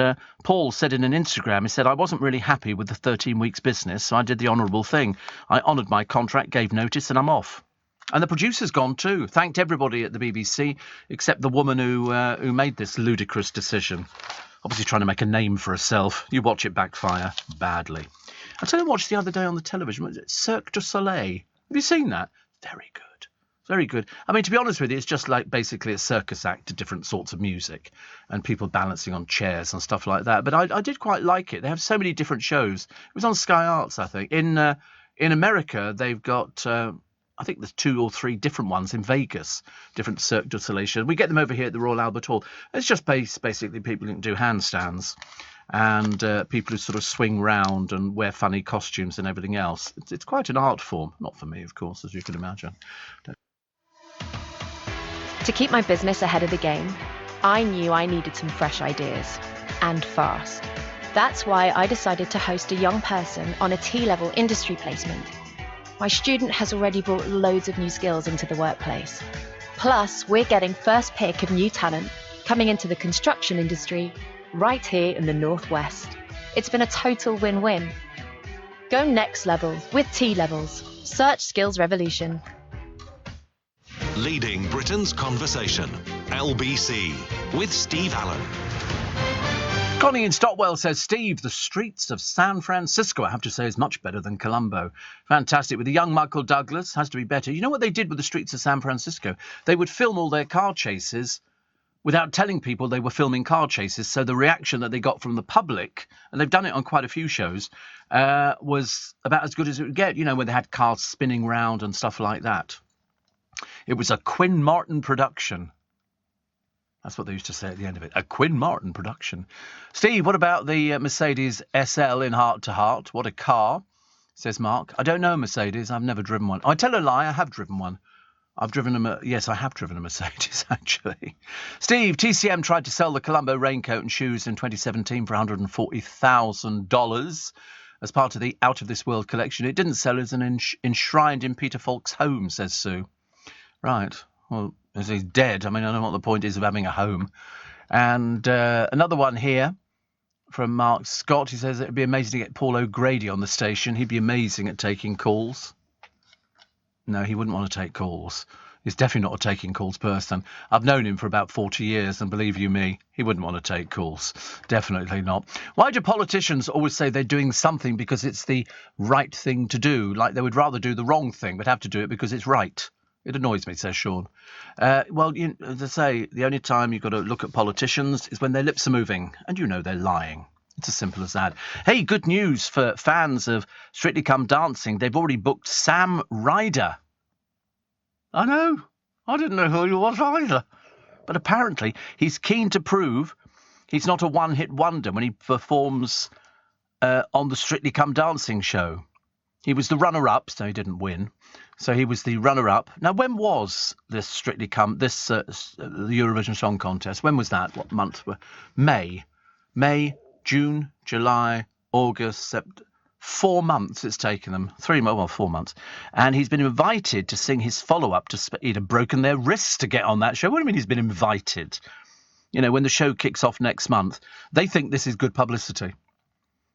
Paul said in an Instagram, he said, I wasn't really happy with the 13 weeks business, so I did the honourable thing. I honoured my contract, gave notice, and I'm off. And the producer's gone too. Thanked everybody at the BBC, except the woman who made this ludicrous decision. Obviously trying to make a name for herself. You watch it backfire badly. I tell you, I watched the other day on the television. Was it Cirque du Soleil? Have you seen that? Very good. Very good. I mean, to be honest with you, it's just like basically a circus act to different sorts of music and people balancing on chairs and stuff like that. But I did quite like it. They have so many different shows. It was on Sky Arts, I think. In America, they've got... I think there's 2 or 3 different ones in Vegas, different Cirque du Soleil shows. We get them over here at the Royal Albert Hall. It's just basically people who can do handstands and people who sort of swing round and wear funny costumes and everything else. It's quite an art form. Not for me, of course, as you can imagine. To keep my business ahead of the game, I knew I needed some fresh ideas, and fast. That's why I decided to host a young person on a T-level industry placement. My student has already brought loads of new skills into the workplace. Plus, we're getting first pick of new talent coming into the construction industry right here in the Northwest. It's been a total win-win. Go next level with T-levels. Search Skills Revolution. Leading Britain's conversation. LBC with Steve Allen. Connie in Stotwell says, Steve, the streets of San Francisco, I have to say, is much better than Colombo. Fantastic. With the young Michael Douglas, has to be better. You know what they did with the streets of San Francisco? They would film all their car chases without telling people they were filming car chases. So the reaction that they got from the public, and they've done it on quite a few shows, was about as good as it would get, you know, when they had cars spinning round and stuff like that. It was a Quinn Martin production. That's what they used to say at the end of it. A Quinn Martin production. Steve, what about the Mercedes SL in Heart to Heart? What a car, says Mark. I don't know Mercedes. I've never driven one. I tell a lie. I have driven one. Yes, I have driven a Mercedes, actually. Steve, TCM tried to sell the Colombo raincoat and shoes in 2017 for $140,000 as part of the Out of This World collection. It didn't sell as an enshrined in Peter Falk's home, says Sue. Right. Well, as he's dead, I mean, I don't know what the point is of having a home. And another one here from Mark Scott. He says it'd be amazing to get Paul O'Grady on the station. He'd be amazing at taking calls. No, he wouldn't want to take calls. He's definitely not a taking calls person. I've known him for about 40 years, and believe you me, he wouldn't want to take calls. Definitely not. Why do politicians always say they're doing something because it's the right thing to do? Like they would rather do the wrong thing, but have to do it because it's right. It annoys me, says Sean. Well, as I say, the only time you've got to look at politicians is when their lips are moving, and you know they're lying. It's as simple as that. Hey, good news for fans of Strictly Come Dancing. They've already booked Sam Ryder. I know. I didn't know who he was either. But apparently he's keen to prove he's not a one-hit wonder when he performs on the Strictly Come Dancing show. He was the runner-up, so he didn't win. So he was the runner-up. Now, when was this Strictly Come, the Eurovision Song Contest? When was that? What month? May, June, July, August, September. 4 months it's taken them. 4 months. And he's been invited to sing his follow-up to... He'd have broken their wrists to get on that show. What do you mean he's been invited? You know, when the show kicks off next month, they think this is good publicity.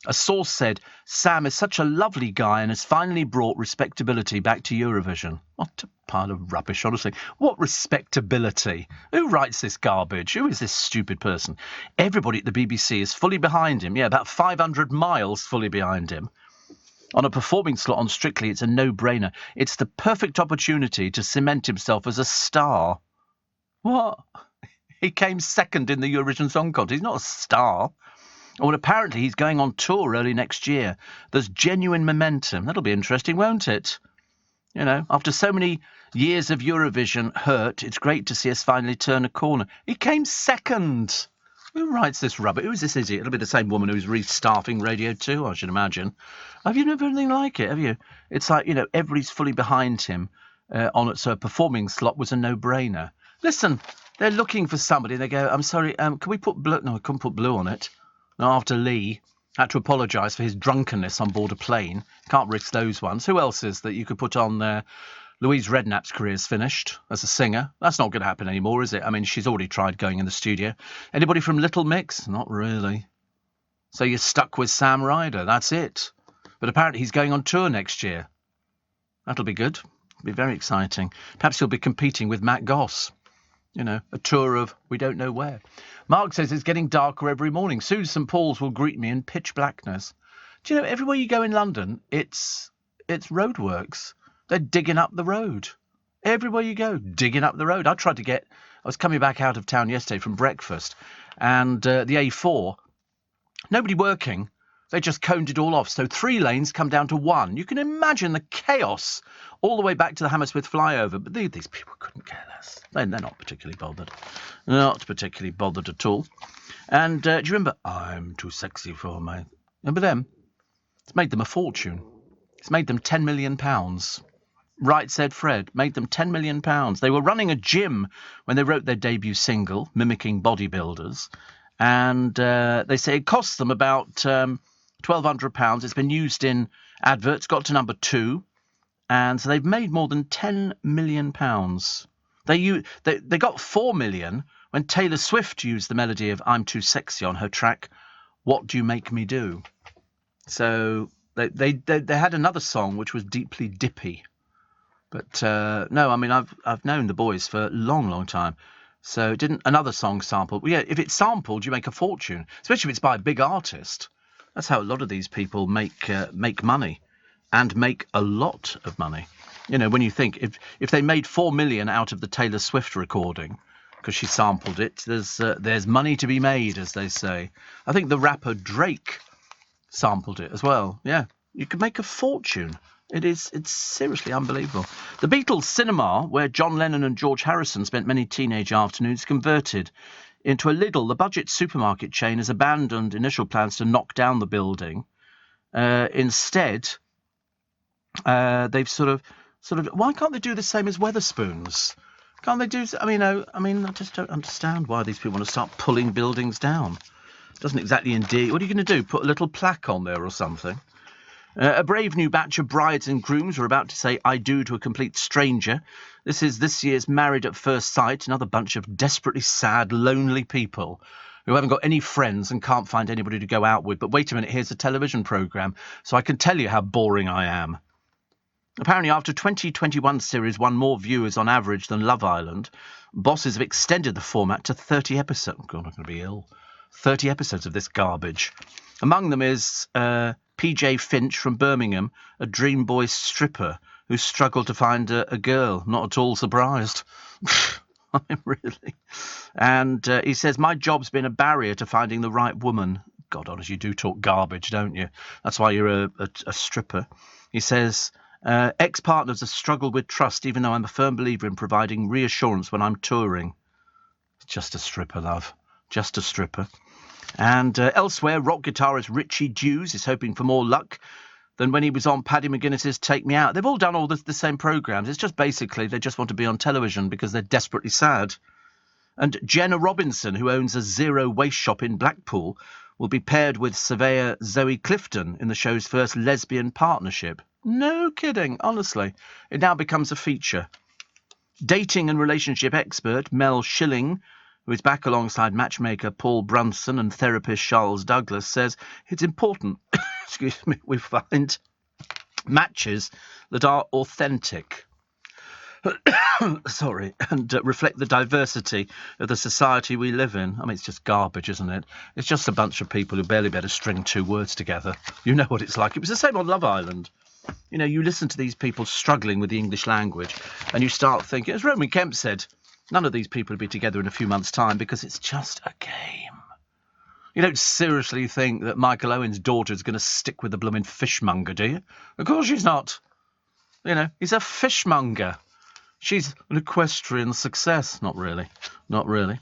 A source said, Sam is such a lovely guy and has finally brought respectability back to Eurovision. What a pile of rubbish, honestly. What respectability? Who writes this garbage? Who is this stupid person? Everybody at the BBC is fully behind him. Yeah, about 500 miles fully behind him. On a performing slot on Strictly, it's a no-brainer. It's the perfect opportunity to cement himself as a star. What? He came second in the Eurovision Song Contest. He's not a star. Well, apparently he's going on tour early next year. There's genuine momentum. That'll be interesting, won't it? You know, after so many years of Eurovision hurt, it's great to see us finally turn a corner. He came second. Who writes this rubbish? Who is this idiot? It'll be the same woman who's restaffing Radio 2, I should imagine. Have you never anything like it, have you? It's like, you know, everybody's fully behind him. So a performing slot was a no-brainer. Listen, They're looking for somebody. And they go, I'm sorry, can we put blue? No, I couldn't put blue on it. No, after Lee had to apologise for his drunkenness on board a plane. Can't risk those ones. Who else is that you could put on there? Louise Redknapp's career's finished as a singer. That's not going to happen anymore, is it? I mean, she's already tried going in the studio. Anybody from Little Mix? Not really. So you're stuck with Sam Ryder. That's it. But apparently he's going on tour next year. That'll be good. It'll be very exciting. Perhaps he'll be competing with Matt Goss. You know, a tour of we don't know where. Mark says it's getting darker every morning. Soon St Paul's will greet me in pitch blackness. Do you know, everywhere you go in London, it's roadworks. They're digging up the road. Everywhere you go, digging up the road. I was coming back out of town yesterday from breakfast, and the A4, nobody working. They just coned it all off. So 3 lanes come down to 1. You can imagine the chaos all the way back to the Hammersmith flyover. But these people couldn't care less. They're not particularly bothered. Not particularly bothered at all. And do you remember, I'm too sexy for my... Remember them? It's made them a fortune. It's made them £10 million. Right Said Fred made them £10 million. They were running a gym when they wrote their debut single, mimicking bodybuilders. And they say it cost them about £1,200. It's been used in adverts, got to number 2. And so they've made more than £10 million. They got 4 million when Taylor Swift used the melody of I'm Too Sexy on her track, What Do You Make Me Do? So they had another song which was Deeply Dippy. But no, I mean, I've known the boys for a long, long time. So didn't another song sample? Well, yeah, if it's sampled, you make a fortune, especially if it's by a big artist. That's how a lot of these people make money, and make a lot of money. You know, when you think if they made 4 million out of the Taylor Swift recording because she sampled it, there's money to be made, as they say. I think the rapper Drake sampled it as well. Yeah, you could make a fortune. It's seriously unbelievable. The Beatles cinema, where John Lennon and George Harrison spent many teenage afternoons, converted into a Lidl. The budget supermarket chain has abandoned initial plans to knock down the building. Instead, they've sort of. Why can't they do the same as Wetherspoons? Can't they do? I just don't understand why these people want to start pulling buildings down. Doesn't exactly endear. What are you going to do? Put a little plaque on there or something? A brave new batch of brides and grooms are about to say I do to a complete stranger. This is this year's Married at First Sight, another bunch of desperately sad, lonely people who haven't got any friends and can't find anybody to go out with. But wait a minute, here's a television programme, so I can tell you how boring I am. Apparently, after 2021 series won more viewers on average than Love Island, bosses have extended the format to 30 episodes. God, I'm going to be ill. 30 episodes of this garbage. Among them is PJ Finch from Birmingham, a dream boy stripper who struggled to find a girl. Not at all surprised. I'm really. And he says, my job's been a barrier to finding the right woman. God honest, you do talk garbage, don't you? That's why you're a stripper. He says, ex-partners have struggled with trust, even though I'm a firm believer in providing reassurance when I'm touring. Just a stripper, love. Just a stripper. And elsewhere, rock guitarist Richie Dews is hoping for more luck than when he was on Paddy McGuinness's Take Me Out. They've all done all the same programmes. It's just basically they just want to be on television because they're desperately sad. And Jenna Robinson, who owns a zero-waste shop in Blackpool, will be paired with surveyor Zoe Clifton in the show's first lesbian partnership. No kidding, honestly. It now becomes a feature. Dating and relationship expert Mel Schilling, who is back alongside matchmaker Paul Brunson and therapist Charles Douglas, says it's important we find matches that are authentic. Sorry, and reflect the diversity of the society we live in. I mean, it's just garbage, isn't it? It's just a bunch of people who barely better string 2 words together. You know what it's like. It was the same on Love Island. You know, you listen to these people struggling with the English language and you start thinking, as Roman Kemp said, none of these people will be together in a few months' time because it's just a game. You don't seriously think that Michael Owen's daughter is going to stick with the blooming fishmonger, do you? Of course she's not. You know, he's a fishmonger. She's an equestrian success. Not really. Not really.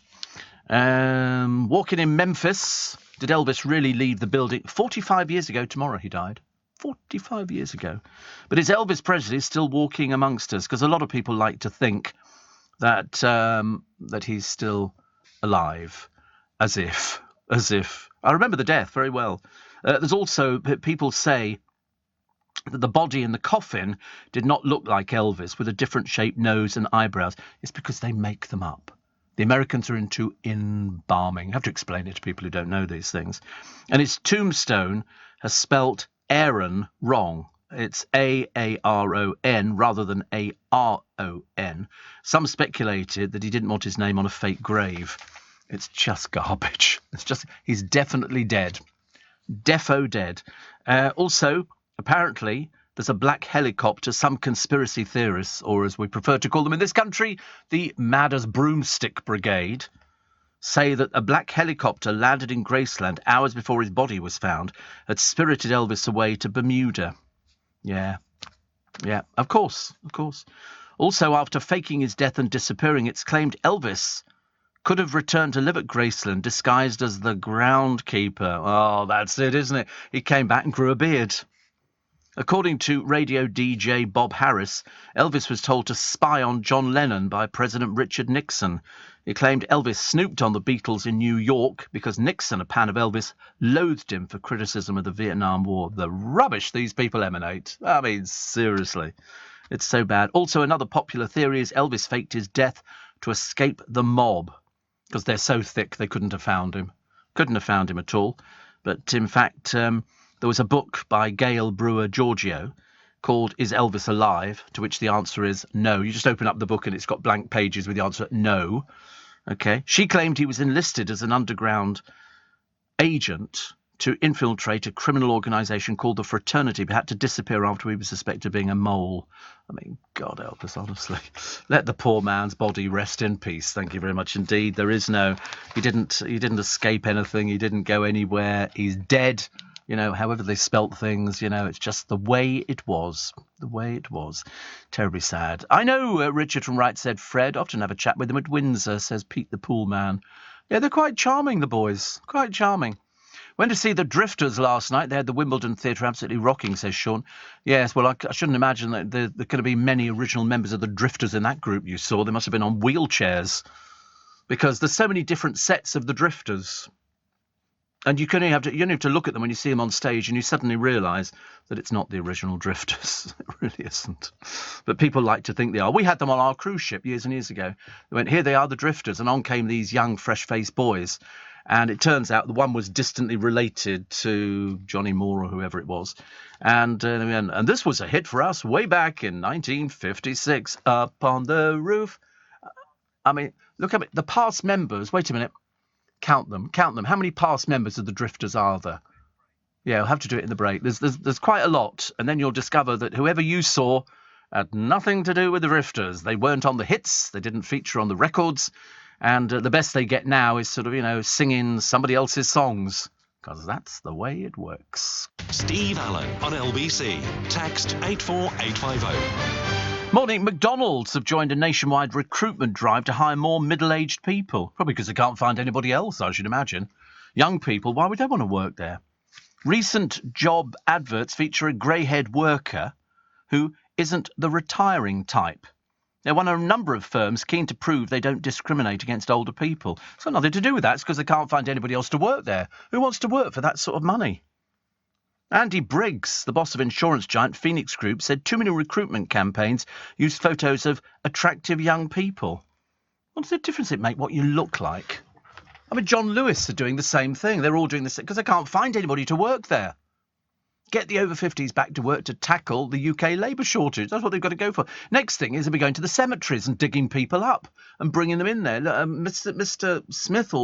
Walking in Memphis. Did Elvis really leave the building? 45 years ago tomorrow he died. 45 years ago. But is Elvis Presley still walking amongst us? Because a lot of people like to think that he's still alive, as if. I remember the death very well. There's also people say that the body in the coffin did not look like Elvis, with a different shaped nose and eyebrows. It's because they make them up. The Americans are into embalming. I have to explain it to people who don't know these things. And his tombstone has spelt Aaron wrong. It's A-A-R-O-N rather than A-R-O-N. Some speculated that he didn't want his name on a fake grave. It's just garbage. He's definitely dead. Defo dead. Also, apparently, there's a black helicopter. Some conspiracy theorists, or as we prefer to call them in this country, the Mad as Broomstick Brigade, say that a black helicopter landed in Graceland hours before his body was found, had spirited Elvis away to Bermuda. Yeah, of course. Also, after faking his death and disappearing, it's claimed Elvis could have returned to live at Graceland disguised as the groundskeeper. Oh, that's it, isn't it? He came back and grew a beard. According to radio DJ Bob Harris, Elvis was told to spy on John Lennon by President Richard Nixon. He claimed Elvis snooped on the Beatles in New York because Nixon, a fan of Elvis, loathed him for criticism of the Vietnam War. The rubbish these people emanate. I mean, seriously. It's so bad. Also, another popular theory is Elvis faked his death to escape the mob, because they're so thick they couldn't have found him. Couldn't have found him at all. But in fact, there was a book by Gail Brewer Giorgio called Is Elvis Alive?, to which the answer is no. You just open up the book and it's got blank pages with the answer no. Okay. She claimed he was enlisted as an underground agent to infiltrate a criminal organisation called the Fraternity, but had to disappear after he was suspected of being a mole. I mean, God help us, honestly. Let the poor man's body rest in peace. Thank you very much indeed. There is no... He didn't escape anything. He didn't go anywhere. He's dead. You know, however they spelt things, you know, it's just the way it was. The way it was. Terribly sad. I know Richard from Right Said Fred. Often have a chat with them at Windsor, says Pete the Pool Man. Yeah, they're quite charming, the boys. Quite charming. Went to see the Drifters last night. They had the Wimbledon Theatre absolutely rocking, says Sean. Yes, well, I shouldn't imagine that there going to be many original members of the Drifters in that group you saw. They must have been on wheelchairs, because there's so many different sets of the Drifters. And you only have to look at them when you see them on stage, and you suddenly realise that it's not the original Drifters. It really isn't. But people like to think they are. We had them on our cruise ship years and years ago. They went, here they are, the Drifters, and on came these young, fresh-faced boys. And it turns out the one was distantly related to Johnny Moore or whoever it was. And this was a hit for us way back in 1956. Up on the roof. I mean, look at it. The past members, wait a minute. Count them. How many past members of the Drifters are there? Yeah, I'll have to do it in the break. There's quite a lot. And then you'll discover that whoever you saw had nothing to do with the Drifters. They weren't on the hits. They didn't feature on the records. And the best they get now is sort of, singing somebody else's songs. Because that's the way it works. Steve Allen on LBC. Text 84850. Morning. McDonald's have joined a nationwide recruitment drive to hire more middle-aged people. Probably because they can't find anybody else, I should imagine. Young people, why would they want to work there? Recent job adverts feature a grey-haired worker who isn't the retiring type. They're one of a number of firms keen to prove they don't discriminate against older people. It's got nothing to do with that. It's because they can't find anybody else to work there. Who wants to work for that sort of money? Andy Briggs, the boss of insurance giant Phoenix Group, said too many recruitment campaigns use photos of attractive young people. What's the difference it make what you look like? I mean, John Lewis are doing the same thing. They're all doing this because they can't find anybody to work there. Get the over 50s back to work to tackle the UK labour shortage. That's what they've got to go for. Next thing is they'll be going to the cemeteries and digging people up and bringing them in there. Mr. Smith,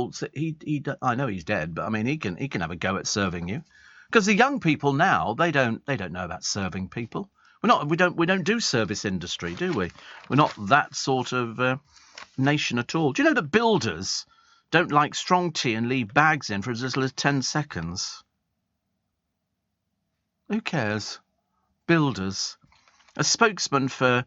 I know he's dead, but I mean he can have a go at serving you. Because the young people now, they don't know about serving people. We don't do service industry, do we? We're not that sort of nation at all. Do you know that builders don't like strong tea and leave bags in for as little as 10 seconds? Who cares? Builders. A spokesman for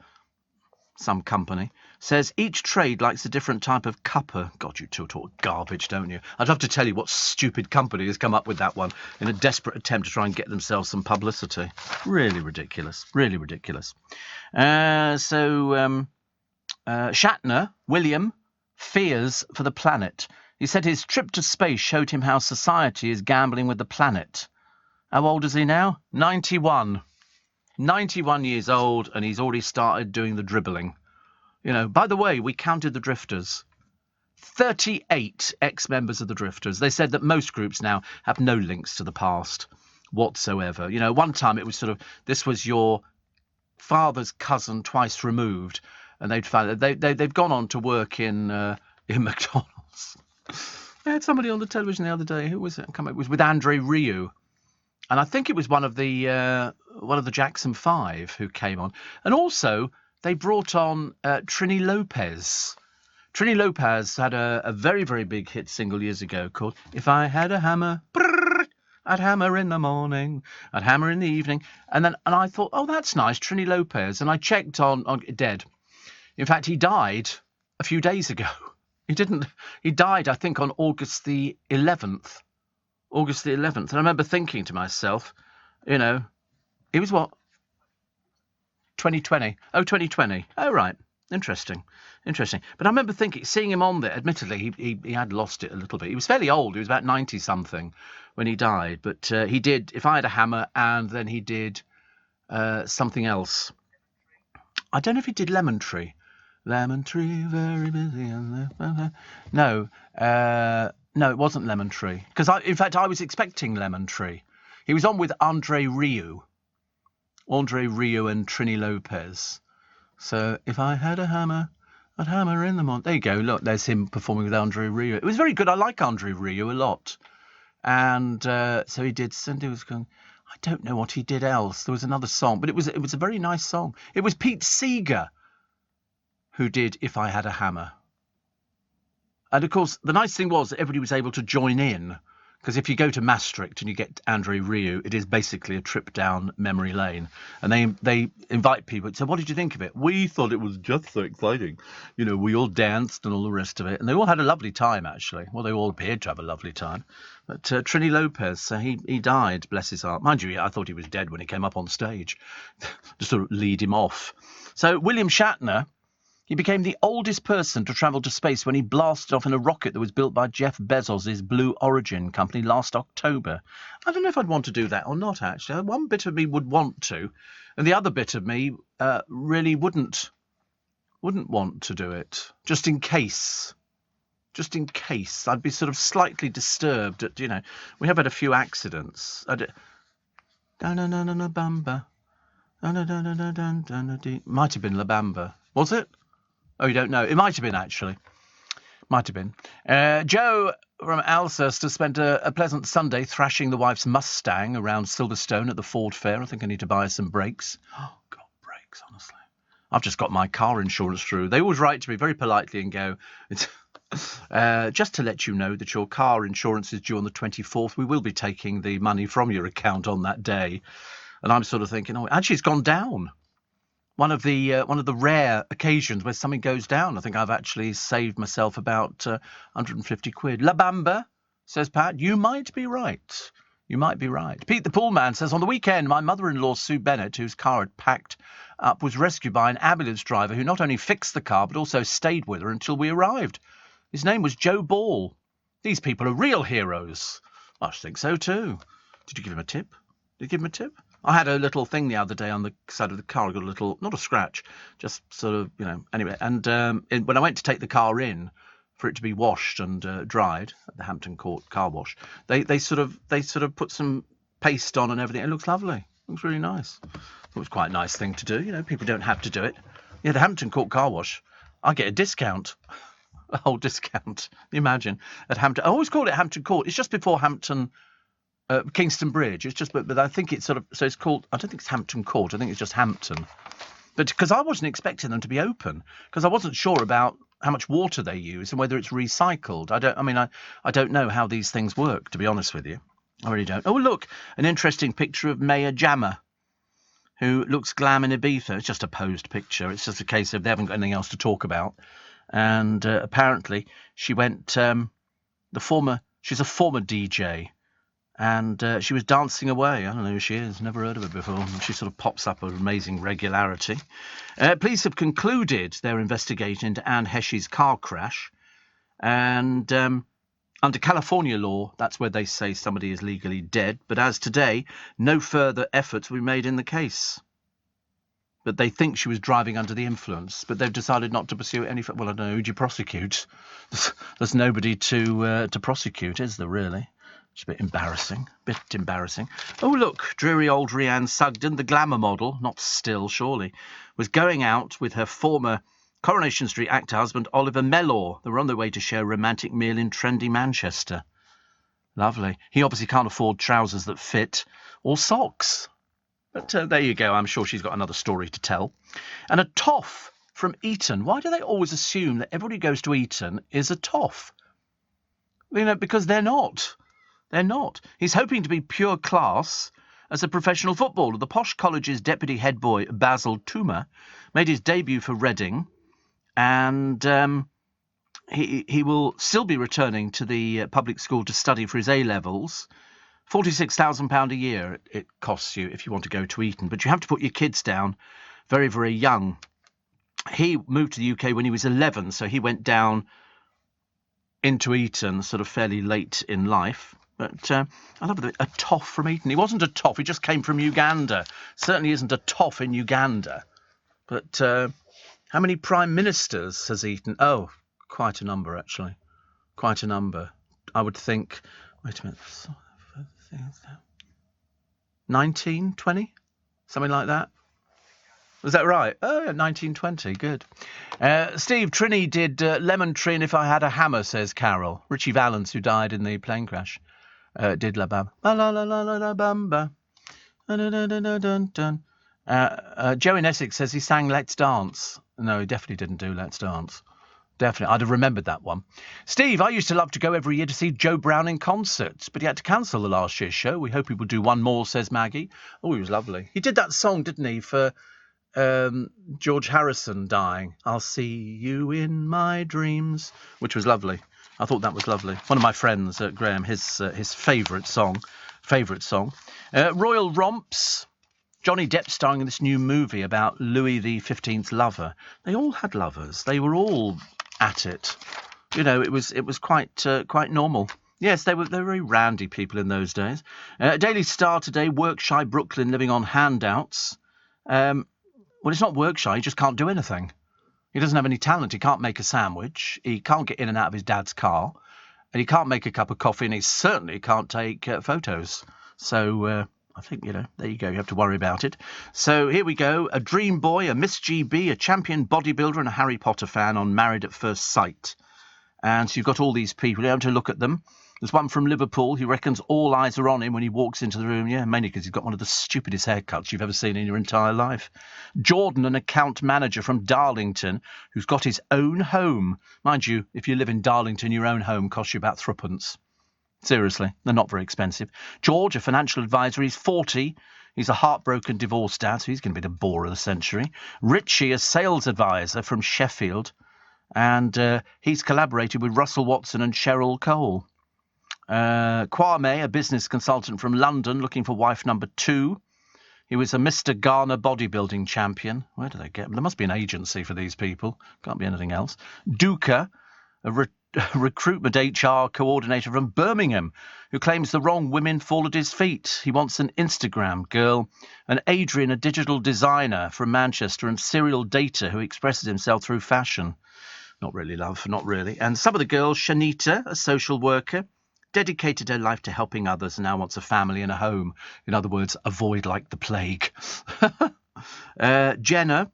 some company says each trade likes a different type of cupper. God, you two talk garbage, don't you? I'd love to tell you what stupid company has come up with that one in a desperate attempt to try and get themselves some publicity. Really ridiculous. Really ridiculous. Shatner, William, fears for the planet. He said his trip to space showed him how society is gambling with the planet. How old is he now? 91. 91 years old, and he's already started doing the dribbling. You know, by the way, we counted the Drifters. 38 ex-members of the Drifters. They said that most groups now have no links to the past whatsoever. You know, one time it was sort of, this was your father's cousin twice removed, and they'd found that they've gone on to work in McDonald's. I had somebody on the television the other day. Who was it? It was with Andre Rieu, and I think it was one of the Jackson 5 who came on, and also they brought on Trini Lopez. Trini Lopez had a very, very big hit single years ago called If I Had a Hammer, brrr, I'd hammer in the morning, I'd hammer in the evening. And I thought, oh, that's nice, Trini Lopez. And I checked on dead. In fact, he died a few days ago. He died, I think, on August the 11th. August the 11th. And I remember thinking to myself, you know, it was what? 2020. Oh, 2020. Oh, right. Interesting. But I remember seeing him on there. Admittedly, he had lost it a little bit. He was fairly old. He was about 90-something when he died. But he did If I Had a Hammer, and then he did something else. I don't know if he did Lemon Tree. Lemon Tree, very busy. No, it wasn't Lemon Tree. Because, in fact, I was expecting Lemon Tree. He was on with Andre Rieu and Trini Lopez. So, if I had a hammer, I'd hammer in the morning. There you go. Look, there's him performing with Andre Rieu. It was very good. I like Andre Rieu a lot. And so he did. Cindy was going, I don't know what he did else. There was another song, but it was a very nice song. It was Pete Seeger who did If I Had a Hammer. And, of course, the nice thing was that everybody was able to join in. Because if you go to Maastricht and you get Andre Rieu, it is basically a trip down memory lane. And they invite people. So what did you think of it? We thought it was just so exciting. You know, we all danced and all the rest of it. And they all had a lovely time, actually. Well, they all appeared to have a lovely time. But Trini Lopez, he died, bless his heart. Mind you, I thought he was dead when he came up on stage. Just sort of lead him off. So William Shatner, he became the oldest person to travel to space when he blasted off in a rocket that was built by Jeff Bezos' Blue Origin company last October. I don't know if I'd want to do that or not, actually. One bit of me would want to, and the other bit of me really wouldn't want to do it, just in case. Just in case. I'd be sort of slightly disturbed at, you know, we have had a few accidents. Might have been La Bamba. Was it? Oh, you don't know? It might have been, actually. Might have been. Joe from Alcester spent a pleasant Sunday thrashing the wife's Mustang around Silverstone at the Ford Fair. I think I need to buy some brakes. Oh, God, brakes, honestly. I've just got my car insurance through. They always write to me very politely and go, just to let you know that your car insurance is due on the 24th. We will be taking the money from your account on that day. And I'm sort of thinking, oh, actually, it's gone down. One of the rare occasions where something goes down. I think I've actually saved myself about 150 quid. La Bamba, says Pat, you might be right. You might be right. Pete the Pool Man says, on the weekend, my mother-in-law, Sue Bennett, whose car had packed up, was rescued by an ambulance driver who not only fixed the car, but also stayed with her until we arrived. His name was Joe Ball. These people are real heroes. I think so, too. Did you give him a tip? Did you give him a tip? I had a little thing the other day on the side of the car. I got a little, not a scratch, just sort of, you know, anyway. And when I went to take the car in for it to be washed and dried at the Hampton Court car wash, they sort of put some paste on and everything. It looks lovely. It looks really nice. It was quite a nice thing to do. You know, people don't have to do it. Yeah, the Hampton Court car wash, I get a discount. A whole discount. Imagine at Hampton. I always call it Hampton Court. It's just before Kingston Bridge. It's just, but I think it's sort of, so it's called, I don't think it's Hampton Court. I think it's just Hampton. But because I wasn't expecting them to be open, because I wasn't sure about how much water they use and whether it's recycled. I don't know how these things work, to be honest with you. I really don't. Oh, look, an interesting picture of Maya Jama, who looks glam in Ibiza. It's just a posed picture. It's just a case of they haven't got anything else to talk about. And apparently she went, she's a former DJ, And she was dancing away. I don't know who she is. Never heard of her before. She sort of pops up with amazing regularity. Police have concluded their investigation into Anne Heche's car crash. And under California law, that's where they say somebody is legally dead. But as today, no further efforts were made in the case. But they think she was driving under the influence. But they've decided not to pursue it any further. Well, I don't know. Who do you prosecute? There's nobody to prosecute, is there, really? It's a bit embarrassing. Oh, look, dreary old Rhiannon Sugden, the glamour model, not still, surely, was going out with her former Coronation Street actor husband, Oliver Mellor. They were on their way to share a romantic meal in trendy Manchester. Lovely. He obviously can't afford trousers that fit, or socks. But there you go. I'm sure she's got another story to tell. And a toff from Eton. Why do they always assume that everybody who goes to Eton is a toff? You know, because they're not. They're not. He's hoping to be pure class as a professional footballer. The posh college's deputy head boy, Basil Toomer, made his debut for Reading, and he will still be returning to the public school to study for his A-levels. £46,000 a year it costs you if you want to go to Eton, but you have to put your kids down very, very young. He moved to the UK when he was 11, so he went down into Eton sort of fairly late in life. But I love it. A toff from Eton. He wasn't a toff, he just came from Uganda. Certainly isn't a toff in Uganda. But how many prime ministers has Eton? Oh, quite a number, actually. Quite a number. I would think... Wait a minute. 19, 20? Something like that? Was that right? Oh, yeah, 1920. Good. Steve, Trini did Lemon Tree and If I Had a Hammer, says Carol. Richie Valens, who died in the plane crash, did La Bamba. La la la la la Bamba. Joe in Essex says he sang Let's Dance. No, he definitely didn't do Let's Dance. Definitely. I'd have remembered that one. Steve, I used to love to go every year to see Joe Brown in concert, but he had to cancel the last year's show. We hope he will do one more, says Maggie. Oh, he was lovely. He did that song, didn't he, for George Harrison dying. I'll see you in my dreams, which was lovely. I thought that was lovely. One of my friends, Graham, his favourite song. Royal Romps. Johnny Depp starring in this new movie about Louis XV's lover. They all had lovers. They were all at it. You know, it was quite normal. Yes, they were very randy people in those days. Daily Star today, work shy Brooklyn living on handouts. Well, it's not work shy, he just can't do anything. He doesn't have any talent. He can't make a sandwich. He can't get in and out of his dad's car. And he can't make a cup of coffee, and he certainly can't take photos. So I think, you know, there you go. You have to worry about it. So here we go. A dream boy, a Miss GB, a champion bodybuilder, and a Harry Potter fan on Married at First Sight. And so you've got all these people. You have to look at them. There's one from Liverpool who reckons all eyes are on him when he walks into the room. Yeah, mainly because he's got one of the stupidest haircuts you've ever seen in your entire life. Jordan, an account manager from Darlington, who's got his own home. Mind you, if you live in Darlington, your own home costs you about threepence. Seriously, they're not very expensive. George, a financial advisor, he's 40. He's a heartbroken divorced dad, so he's going to be the bore of the century. Richie, a sales advisor from Sheffield, and he's collaborated with Russell Watson and Cheryl Cole. Kwame, a business consultant from London, looking for wife number 2. He was a Mr. Ghana bodybuilding champion. Where do they get them? There must be an agency for these people. Can't be anything else. Duca, a recruitment HR coordinator from Birmingham, who claims the wrong women fall at his feet. He wants an Instagram girl. And Adrian, a digital designer from Manchester, and Serial Data, who expresses himself through fashion. Not really, love, not really. And some of the girls, Shanita, a social worker, dedicated her life to helping others and now wants a family and a home. In other words, avoid like the plague. Jenna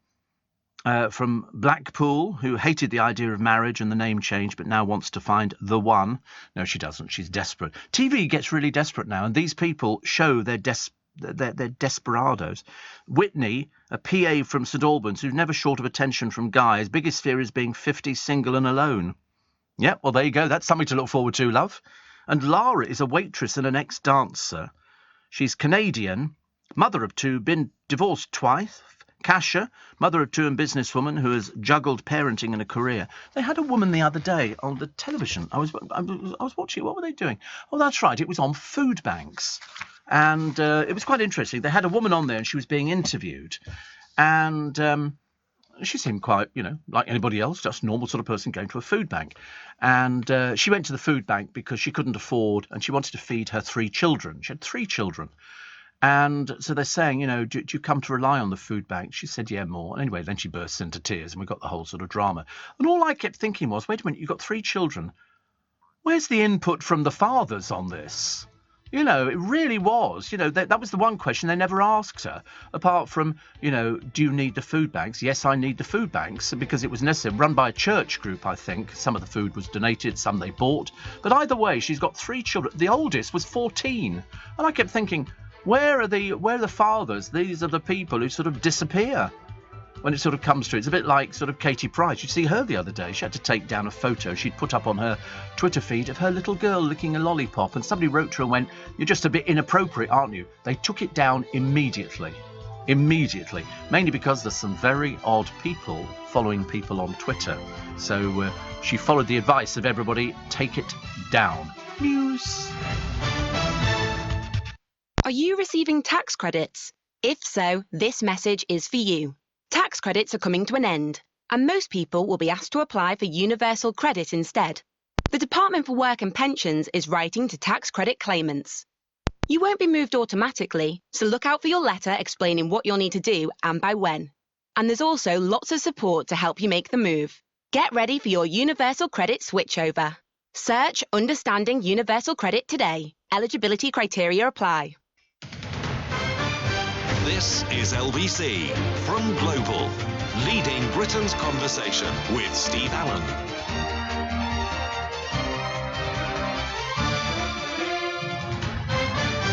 from Blackpool, who hated the idea of marriage and the name change, but now wants to find the one. No, she doesn't. She's desperate. TV gets really desperate now, and these people show they're desperados. Whitney, a PA from St Albans, who's never short of attention from guys. Biggest fear is being 50, single and alone. Yeah, well, there you go. That's something to look forward to, love. And Lara is a waitress and an ex-dancer. She's Canadian, mother of 2, been divorced twice, Kasia, mother of two and businesswoman who has juggled parenting and a career. They had a woman the other day on the television. I was watching. What were they doing? Oh, that's right. It was on food banks. And it was quite interesting. They had a woman on there and she was being interviewed. And she seemed quite, like anybody else, just a normal sort of person going to a food bank. And she went to the food bank because she couldn't afford, and she wanted to feed her 3 children. She had 3 children. And so they're saying, do you come to rely on the food bank? She said, yeah, more. And anyway, then she bursts into tears and we got the whole sort of drama. And all I kept thinking was, wait a minute, you've got 3 children. Where's the input from the fathers on this? It really was. That was the one question they never asked her, apart from, do you need the food banks? Yes, I need the food banks, because it was necessary. Run by a church group, I think. Some of the food was donated, some they bought. But either way, she's got 3 children. The oldest was 14. And I kept thinking, where are the fathers? These are the people who sort of disappear when it sort of comes to it. It's a bit like sort of Katie Price. You see her the other day. She had to take down a photo she'd put up on her Twitter feed of her little girl licking a lollipop, and somebody wrote to her and went, you're just a bit inappropriate, aren't you? They took it down immediately, mainly because there's some very odd people following people on Twitter. So she followed the advice of everybody, take it down. News. Are you receiving tax credits? If so, this message is for you. Tax credits are coming to an end, and most people will be asked to apply for universal credit instead. The Department for Work and Pensions is writing to tax credit claimants. You won't be moved automatically, so look out for your letter explaining what you'll need to do and by when. And there's also lots of support to help you make the move. Get ready for your universal credit switchover. Search Understanding Universal Credit today. Eligibility criteria apply. This is LBC from Global, leading Britain's conversation with Steve Allen.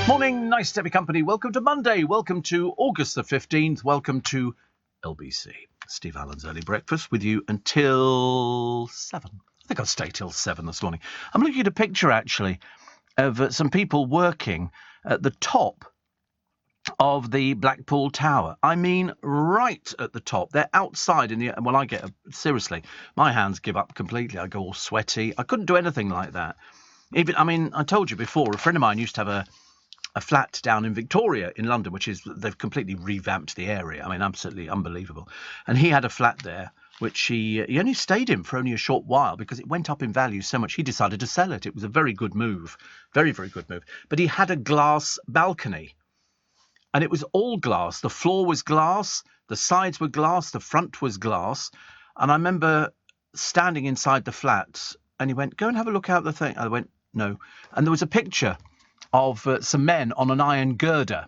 Morning, nice to have your company. Welcome to Monday. Welcome to August the 15th. Welcome to LBC. Steve Allen's Early Breakfast with you until 7. I think I'll stay till 7 this morning. I'm looking at a picture, actually, of some people working at the top of the Blackpool Tower. I mean, right at the top. They're outside in the... Well, seriously, my hands give up completely. I go all sweaty. I couldn't do anything like that. I told you before, a friend of mine used to have a flat down in Victoria in London, they've completely revamped the area. I mean, absolutely unbelievable. And he had a flat there, which he only stayed in for only a short while because it went up in value so much he decided to sell it. It was a very good move. Very, very good move. But he had a glass balcony. And it was all glass. The floor was glass, the sides were glass, the front was glass. And I remember standing inside the flat and he went, go and have a look out the thing. I went, no. And there was a picture of some men on an iron girder.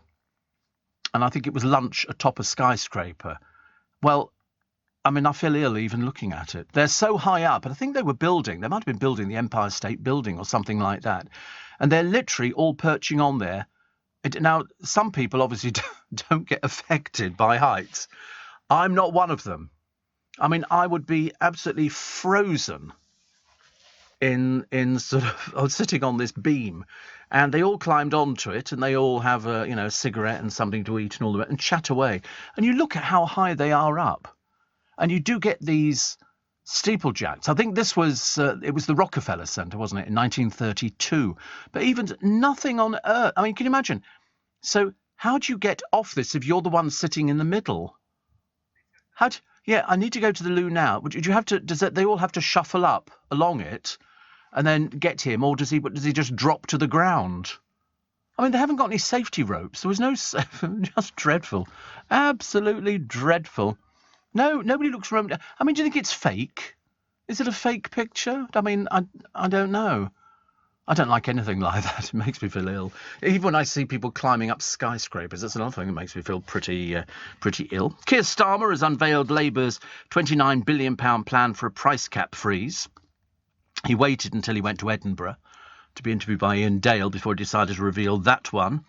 And I think it was lunch atop a skyscraper. Well, I mean, I feel ill even looking at it. They're so high up. And I think they might have been building the Empire State Building or something like that. And they're literally all perching on there. Now, some people obviously don't get affected by heights. I'm not one of them. I mean, I would be absolutely frozen in sort of sitting on this beam. And they all climbed onto it and they all have a cigarette and something to eat and all that and chat away. And you look at how high they are up. And you do get these steeplejacks. I think this was, it was the Rockefeller Center, wasn't it, in 1932. But even nothing on earth. I mean, can you imagine? So how do you get off this if you're the one sitting in the middle? I need to go to the loo now. Would you have to? They all have to shuffle up along it, and then get him, or does he just drop to the ground? I mean, they haven't got any safety ropes. There was no, just dreadful, absolutely dreadful. No, nobody looks around. I mean, do you think it's fake? Is it a fake picture? I mean, I don't know. I don't like anything like that. It makes me feel ill. Even when I see people climbing up skyscrapers, that's another thing that makes me feel pretty ill. Keir Starmer has unveiled Labour's £29 billion plan for a price cap freeze. He waited until he went to Edinburgh to be interviewed by Ian Dale before he decided to reveal that one.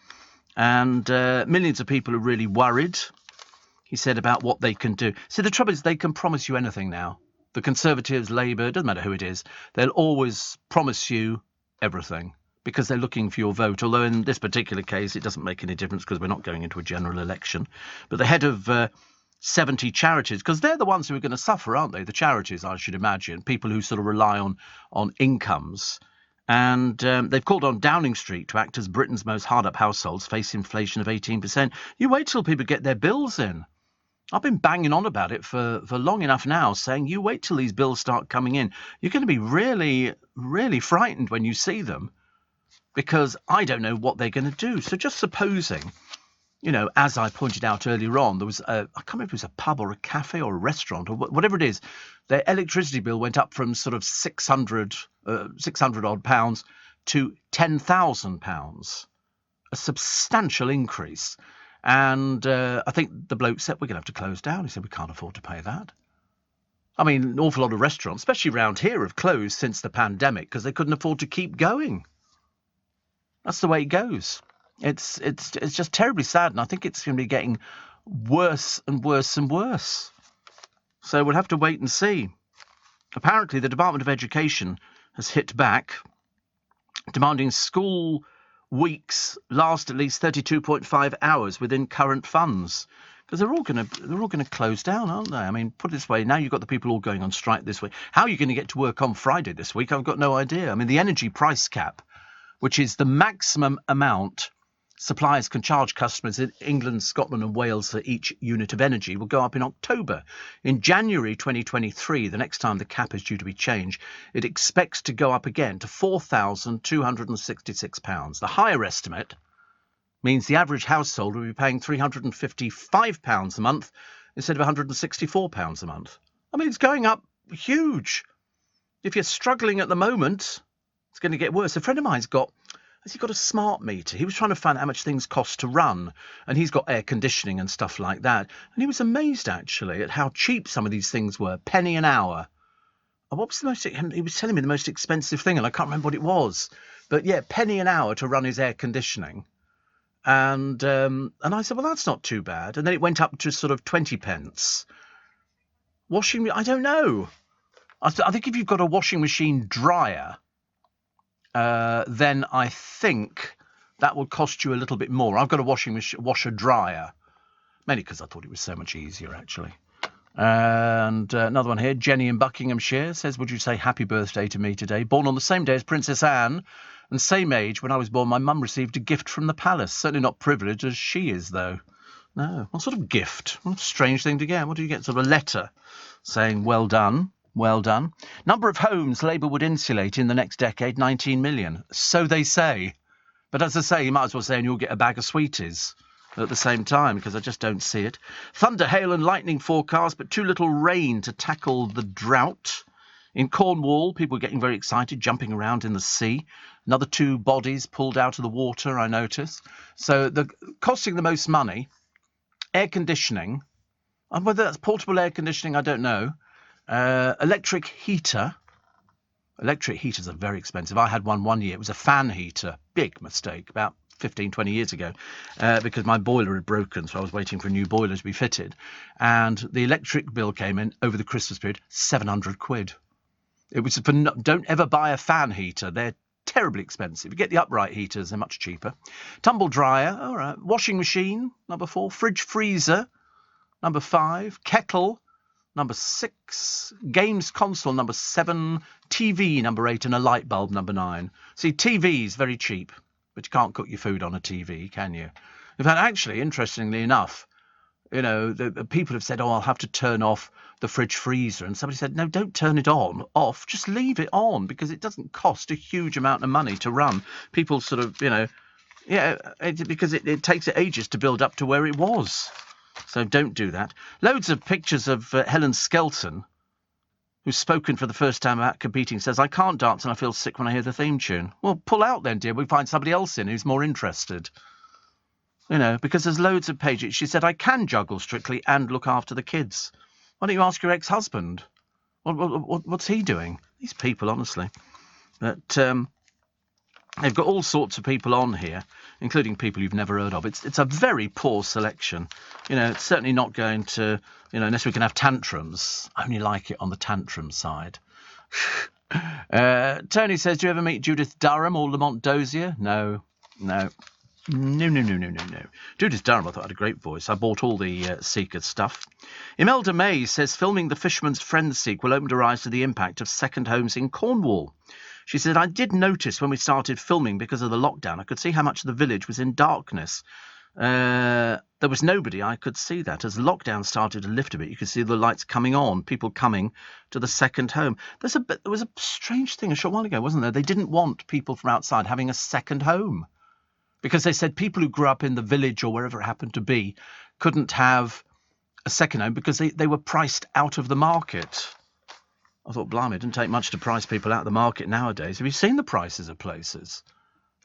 And millions of people are really worried, he said, about what they can do. See, the trouble is they can promise you anything now. The Conservatives, Labour, doesn't matter who it is, they'll always promise you everything because they're looking for your vote, although in this particular case it doesn't make any difference because we're not going into a general election. But the head of 70 charities, because they're the ones who are going to suffer, aren't they? The charities, I should imagine, people who sort of rely on incomes. And they've called on Downing Street to act as Britain's most hard-up households face inflation of 18%. You wait till people get their bills in. I've been banging on about it for long enough now, saying you wait till these bills start coming in. You're going to be really, really frightened when you see them, because I don't know what they're going to do. So just supposing, as I pointed out earlier on, there was I can't remember if it was a pub or a cafe or a restaurant or whatever it is, their electricity bill went up from sort of 600 odd pounds to £10,000, a substantial increase. And I think the bloke said, we're going to have to close down. He said, we can't afford to pay that. I mean, an awful lot of restaurants, especially around here, have closed since the pandemic because they couldn't afford to keep going. That's the way it goes. It's just terribly sad, and I think it's going to be getting worse and worse and worse. So we'll have to wait and see. Apparently, the Department of Education has hit back, demanding school weeks last at least 32.5 hours within current funds, because they're all going to close down, aren't they? I mean, put it this way, now you've got the people all going on strike this week. How are you going to get to work on Friday this week? I've got no idea. I mean, the energy price cap, which is the maximum amount suppliers can charge customers in England, Scotland and Wales for each unit of energy, will go up in October. In January 2023, the next time the cap is due to be changed, it expects to go up again to £4,266. The higher estimate means the average household will be paying £355 a month instead of £164 a month. I mean, it's going up huge. If you're struggling at the moment, it's going to get worse. A friend of mine's got a smart meter. He was trying to find out how much things cost to run, and he's got air conditioning and stuff like that. And he was amazed, actually, at how cheap some of these things were. Penny an hour. What was the most? He was telling me the most expensive thing, and I can't remember what it was. But yeah, penny an hour to run his air conditioning. And I said, well, that's not too bad. And then it went up to sort of 20 pence. Washing, I don't know. I think if you've got a washing machine dryer, then I think that will cost you a little bit more. I've got a washer dryer, mainly because I thought it was so much easier, actually. And another one here, Jenny in Buckinghamshire says, would you say happy birthday to me today? Born on the same day as Princess Anne and same age when I was born. My mum received a gift from the palace. Certainly not privileged as she is, though. No, what sort of gift? What a strange thing to get. What do you get? Sort of a letter saying, well done. Well done. Number of homes Labour would insulate in the next decade, 19 million. So they say. But as I say, you might as well say, and you'll get a bag of sweeties at the same time, because I just don't see it. Thunder, hail and lightning forecast, but too little rain to tackle the drought. In Cornwall, people are getting very excited, jumping around in the sea. Another 2 bodies pulled out of the water, I notice. So the costing the most money, air conditioning. And whether that's portable air conditioning, I don't know. Electric heater. Electric heaters are very expensive. I had one year. It was a fan heater. Big mistake, about 15, 20 years ago, because my boiler had broken, so I was waiting for a new boiler to be fitted. And the electric bill came in over the Christmas period, 700 quid. It was for don't ever buy a fan heater. They're terribly expensive. You get the upright heaters, they're much cheaper. Tumble dryer, all right. Washing machine, number 4. Fridge freezer, number 5. Kettle, number 6, games console, number 7, TV, number 8, and a light bulb, number 9. See, TV is very cheap, but you can't cook your food on a TV, can you? In fact, actually, interestingly enough, the people have said, I'll have to turn off the fridge freezer. And somebody said, no, don't turn it off, just leave it on, because it doesn't cost a huge amount of money to run. People sort of, because it takes ages to build up to where it was. So don't do that. Loads of pictures of Helen Skelton, who's spoken for the first time about competing, says, I can't dance and I feel sick when I hear the theme tune. Well, pull out then, dear. We'll find somebody else in who's more interested. Because there's loads of pages. She said, I can juggle strictly and look after the kids. Why don't you ask your ex-husband? What's he doing? These people, honestly. But they've got all sorts of people on here, including people you've never heard of. It's a very poor selection. It's certainly not going to, unless we can have tantrums. I only like it on the tantrum side. Tony says, do you ever meet Judith Durham or Lamont Dozier? No. No. Judith Durham, I thought, had a great voice. I bought all the Seeker stuff. Imelda May says filming The Fisherman's Friend sequel opened her eyes to the impact of second homes in Cornwall. She said, I did notice when we started filming because of the lockdown, I could see how much the village was in darkness. There was nobody. I could see that. As lockdown started to lift a bit, you could see the lights coming on, people coming to the second home. There was a strange thing a short while ago, wasn't there? They didn't want people from outside having a second home because they said people who grew up in the village or wherever it happened to be couldn't have a second home because they were priced out of the market. I thought, blimey, it didn't take much to price people out of the market nowadays. Have you seen the prices of places?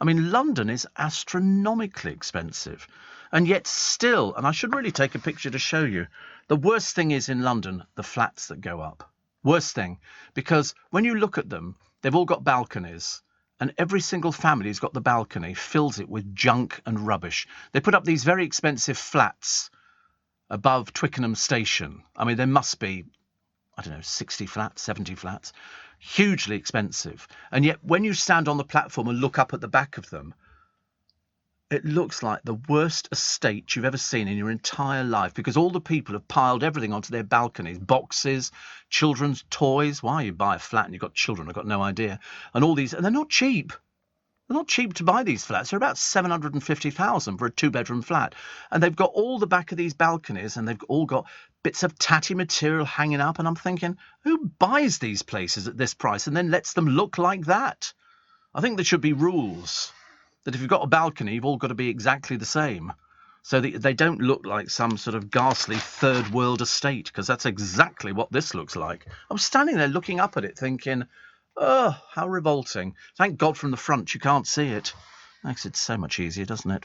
I mean, London is astronomically expensive. And yet still, and I should really take a picture to show you, the worst thing is in London, the flats that go up. Worst thing. Because when you look at them, they've all got balconies. And every single family who's got the balcony fills it with junk and rubbish. They put up these very expensive flats above Twickenham Station. I mean, there must be, 60 flats, 70 flats. Hugely expensive. And yet when you stand on the platform and look up at the back of them, it looks like the worst estate you've ever seen in your entire life because all the people have piled everything onto their balconies, boxes, children's toys. Why you buy a flat and you've got children, I've got no idea. And all these, and they're not cheap. They're not cheap to buy these flats. They're about $750,000 for a 2-bedroom flat. And they've got all the back of these balconies and they've all got bits of tatty material hanging up. And I'm thinking, who buys these places at this price and then lets them look like that? I think there should be rules that if you've got a balcony, you've all got to be exactly the same so that they don't look like some sort of ghastly third world estate, because that's exactly what this looks like. I was standing there looking up at it thinking, oh, how revolting. Thank God from the front you can't see it. Makes it so much easier, doesn't it?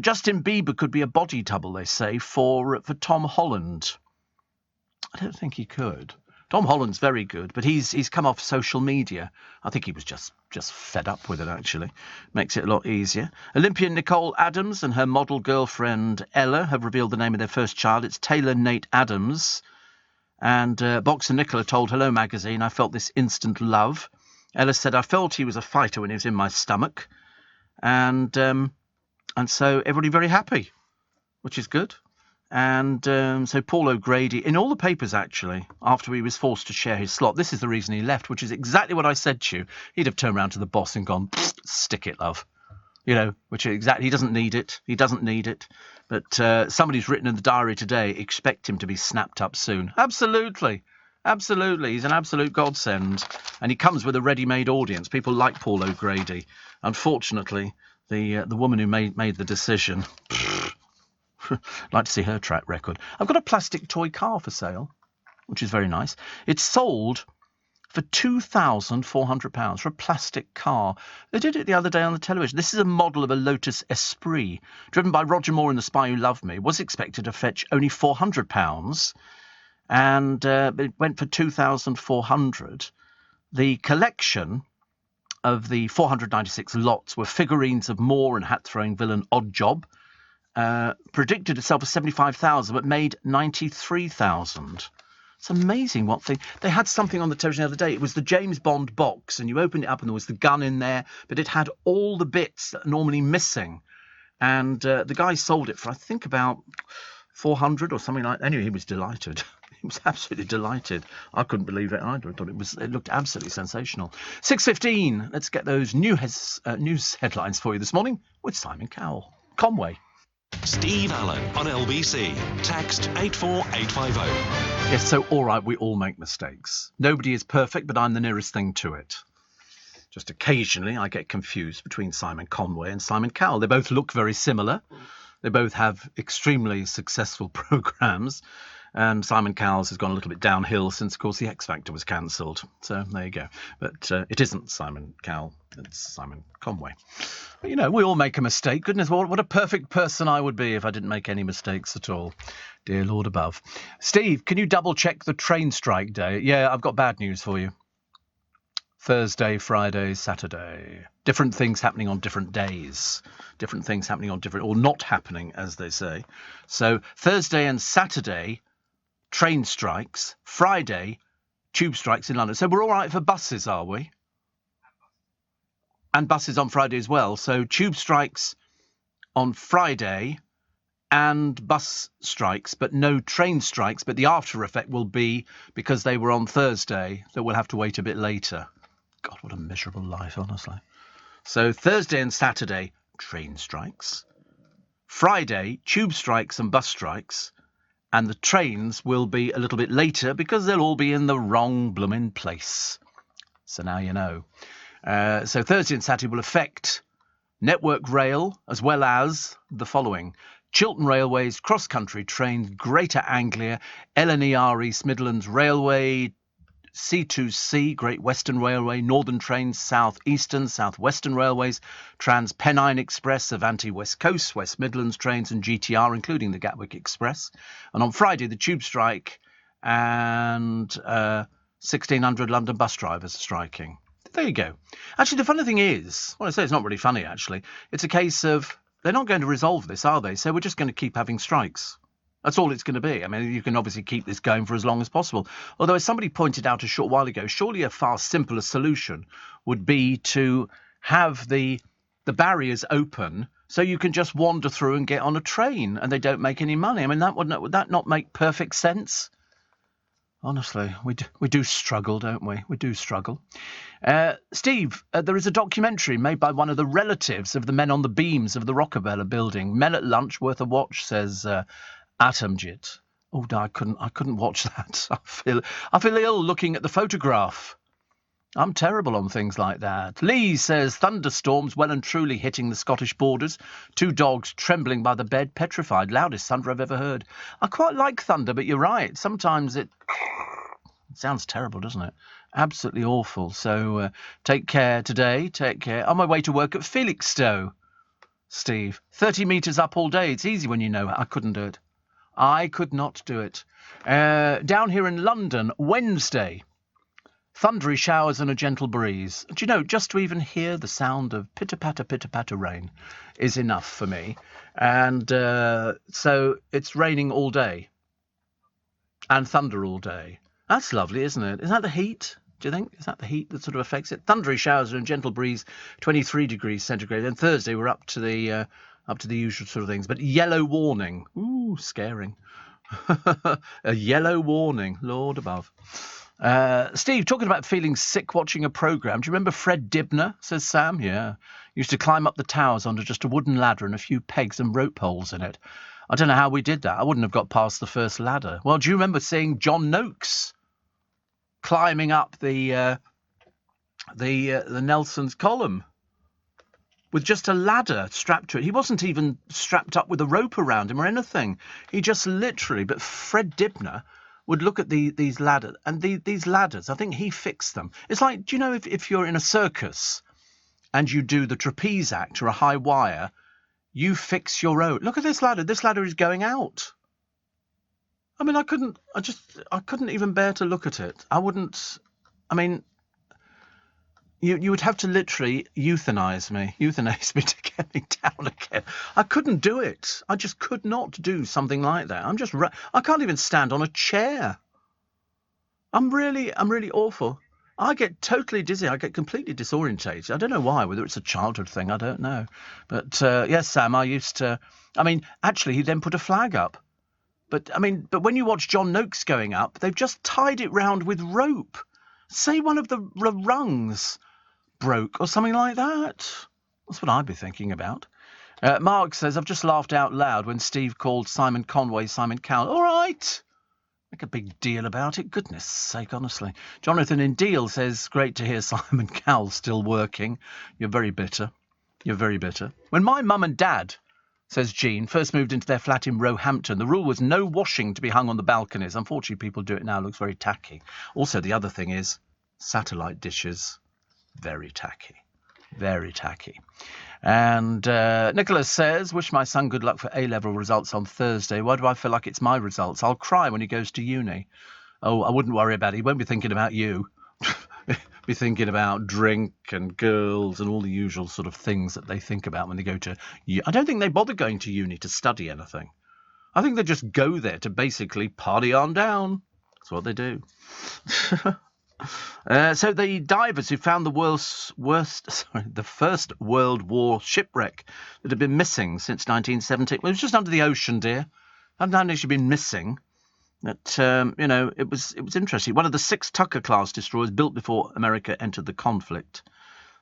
Justin Bieber could be a body double, they say, for Tom Holland. I don't think he could. Tom Holland's very good, but he's come off social media. I think he was just fed up with it, actually. Makes it a lot easier. Olympian Nicole Adams and her model girlfriend Ella have revealed the name of their first child. It's Taylor Nate Adams. And boxer Nicola told Hello Magazine, I felt this instant love. Ella said, I felt he was a fighter when he was in my stomach. And so everybody very happy, which is good. And so Paul O'Grady, in all the papers, actually, after he was forced to share his slot, this is the reason he left, which is exactly what I said to you. He'd have turned around to the boss and gone, stick it, love. Which is exactly, he doesn't need it. He doesn't need it. But somebody's written in the diary today, expect him to be snapped up soon. Absolutely. Absolutely. He's an absolute godsend. And he comes with a ready-made audience. People like Paul O'Grady. Unfortunately, the woman who made the decision... like to see her track record. I've got a plastic toy car for sale, which is very nice. It's sold for £2,400 for a plastic car. They did it the other day on the television. This is a model of a Lotus Esprit, driven by Roger Moore in The Spy Who Loved Me. Was expected to fetch only £400, and it went for £2,400. The collection of the 496 lots were figurines of Moore and hat-throwing villain Oddjob. Predicted itself as 75,000, but made 93,000. It's amazing what thing. They had something on the television the other day. It was the James Bond box, and you opened it up and there was the gun in there, but it had all the bits that are normally missing. And the guy sold it for, I think, about 400 or something like that. Anyway, he was delighted. He was absolutely delighted. I couldn't believe it either. I thought it looked absolutely sensational. 6:15. Let's get those news headlines for you this morning with Simon Cowell. Conway. Steve Allen on LBC. Text 84850. Yes, so all right, we all make mistakes. Nobody is perfect, but I'm the nearest thing to it. Just occasionally I get confused between Simon Conway and Simon Cowell. They both look very similar. They both have extremely successful programmes. And Simon Cowell's has gone a little bit downhill since, of course, the X Factor was cancelled. So there you go. But it isn't Simon Cowell. It's Simon Conway. But, we all make a mistake. Goodness, what a perfect person I would be if I didn't make any mistakes at all. Dear Lord above. Steve, can you double-check the train strike day? Yeah, I've got bad news for you. Thursday, Friday, Saturday. Different things happening on different days. Different things happening on different... or not happening, as they say. So Thursday and Saturday... train strikes. Friday, tube strikes in London. So we're all right for buses, are we? And buses on Friday as well. So tube strikes on Friday and bus strikes, but no train strikes. But the after effect will be, because they were on Thursday, that we'll have to wait a bit later. God, what a miserable life, honestly. So Thursday and Saturday, train strikes. Friday, tube strikes and bus strikes. And the trains will be a little bit later because they'll all be in the wrong blooming place. So now you know. So Thursday and Saturday will affect Network Rail as well as the following: Chiltern Railways, cross-country trains, Greater Anglia, LNER East Midlands Railway, C2C, Great Western Railway, Northern Trains, South Eastern, South Western Railways, Trans-Pennine Express, Avanti West Coast, West Midlands Trains and GTR, including the Gatwick Express. And on Friday, the tube strike and 1,600 London bus drivers are striking. There you go. Actually, the funny thing is, well, I say it's not really funny, actually. It's a case of they're not going to resolve this, are they? So we're just going to keep having strikes. That's all it's going to be. I mean, you can obviously keep this going for as long as possible. Although, as somebody pointed out a short while ago, surely a far simpler solution would be to have the barriers open so you can just wander through and get on a train and they don't make any money. I mean, would that not make perfect sense? Honestly, we do struggle, don't we? We do struggle. Steve, there is a documentary made by one of the relatives of the men on the beams of the Rockefeller building. Men at lunch, worth a watch, says Atomjit. Oh, no, I couldn't watch that. I feel ill looking at the photograph. I'm terrible on things like that. Lee says thunderstorms well and truly hitting the Scottish borders. 2 dogs trembling by the bed, petrified. Loudest thunder I've ever heard. I quite like thunder, but you're right. Sometimes it sounds terrible, doesn't it? Absolutely awful. So take care today. Take care. On my way to work at Felixstowe, Steve. 30 metres up all day. It's easy when you know. I couldn't do it. I could not do it. Down here in London, Wednesday. Thundery showers and a gentle breeze. Do you know, just to even hear the sound of pitter-patter rain is enough for me. And so it's raining all day. And thunder all day. That's lovely, isn't it? Is that the heat, do you think? Is that the heat that sort of affects it? Thundery showers and a gentle breeze, 23 degrees centigrade. Then Thursday we're up to the usual sort of things. But yellow warning. Ooh, scaring. A yellow warning. Lord above. Steve, talking about feeling sick watching a programme, do you remember Fred Dibner, says Sam? Yeah. Used to climb up the towers onto just a wooden ladder and a few pegs and rope holes in it. I don't know how we did that. I wouldn't have got past the first ladder. Well, do you remember seeing John Noakes climbing up the Nelson's column with just a ladder strapped to it? He wasn't even strapped up with a rope around him or anything. He just literally, but Fred Dibner would look at these ladders, and these ladders, I think he fixed them. It's like, do you know, if you're in a circus and you do the trapeze act or a high wire, you fix your own. Look at this ladder. This ladder is going out. I mean, I couldn't even bear to look at it. I wouldn't. I mean, you would have to literally euthanize me to get me down again. I couldn't do it. I just could not do something like that. I can't even stand on a chair. I'm really awful. I get totally dizzy. I get completely disorientated. I don't know why, whether it's a childhood thing, I don't know. But yes, Sam, I used to. I mean, actually, he then put a flag up. But when you watch John Noakes going up, they've just tied it round with rope. Say one of the rungs broke or something like that. That's what I'd be thinking about. Mark says, I've just laughed out loud when Steve called Simon Conway Simon Cowell. All right. Make a big deal about it. Goodness sake, honestly. Jonathan in Deal says, great to hear Simon Cowell still working. You're very bitter. You're very bitter. When my mum and dad, says Jean, first moved into their flat in Roehampton, the rule was no washing to be hung on the balconies. Unfortunately, people do it now. It looks very tacky. Also, the other thing is satellite dishes. Very tacky. Very tacky. And Nicholas says, wish my son good luck for A-level results on Thursday. Why do I feel like it's my results? I'll cry when he goes to uni. Oh, I wouldn't worry about it. He won't be thinking about you. Be thinking about drink and girls and all the usual sort of things that they think about when they go to I don't think they bother going to uni to study anything. I think they just go there to basically party on down. That's what they do. So the divers who found the first World War shipwreck that had been missing since 1970. Well, it was just under the ocean, dear. Hadn't actually been missing. That it was interesting. One of the 6 Tucker-class destroyers built before America entered the conflict.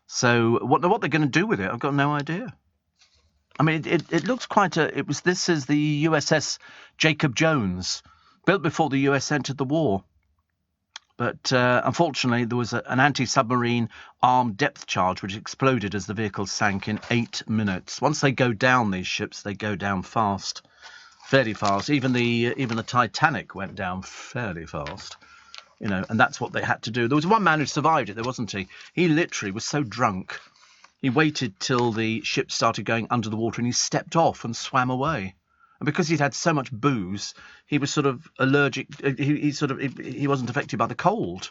So what they're going to do with it, I've got no idea. I mean, it looks quite a. This is the USS Jacob Jones, built before the US entered the war. But unfortunately, there was an anti-submarine armed depth charge which exploded as the vehicle sank in 8 minutes. Once they go down, these ships, they go down fast, fairly fast. Even the Titanic went down fairly fast, and that's what they had to do. There was one man who survived it, there wasn't he? He literally was so drunk, he waited till the ship started going under the water and he stepped off and swam away. And because he'd had so much booze, he was sort of allergic. He wasn't affected by the cold.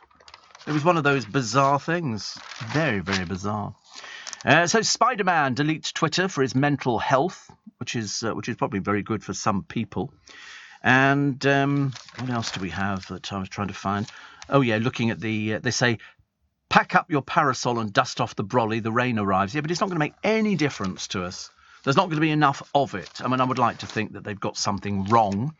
It was one of those bizarre things. Very, very bizarre. So Spider-Man deletes Twitter for his mental health, which is probably very good for some people. And what else do we have that I was trying to find? Oh yeah, looking at they say, pack up your parasol and dust off the brolly. The rain arrives. Yeah, but it's not going to make any difference to us. There's not going to be enough of it. I mean, I would like to think that they've got something wrong,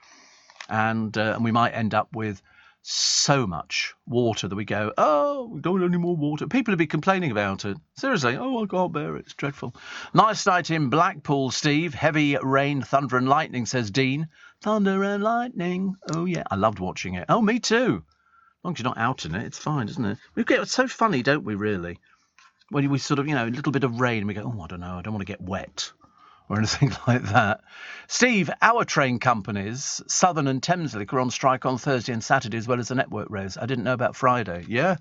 and we might end up with so much water that we go, oh, we don't want any more water. People will be complaining about it. Seriously, oh, I can't bear it. It's dreadful. Nice night in Blackpool, Steve. Heavy rain, thunder and lightning, says Dean. Thunder and lightning. Oh, yeah. I loved watching it. Oh, me too. As long as you're not out in it, it's fine, isn't it? It's so funny, don't we, really? When we sort of, a little bit of rain, and we go, oh, I don't know, I don't want to get wet. Or anything like that. Steve, our train companies, Southern and Thameslink, are on strike on Thursday and Saturday as well as the network rails. I didn't know about Friday. Yeah?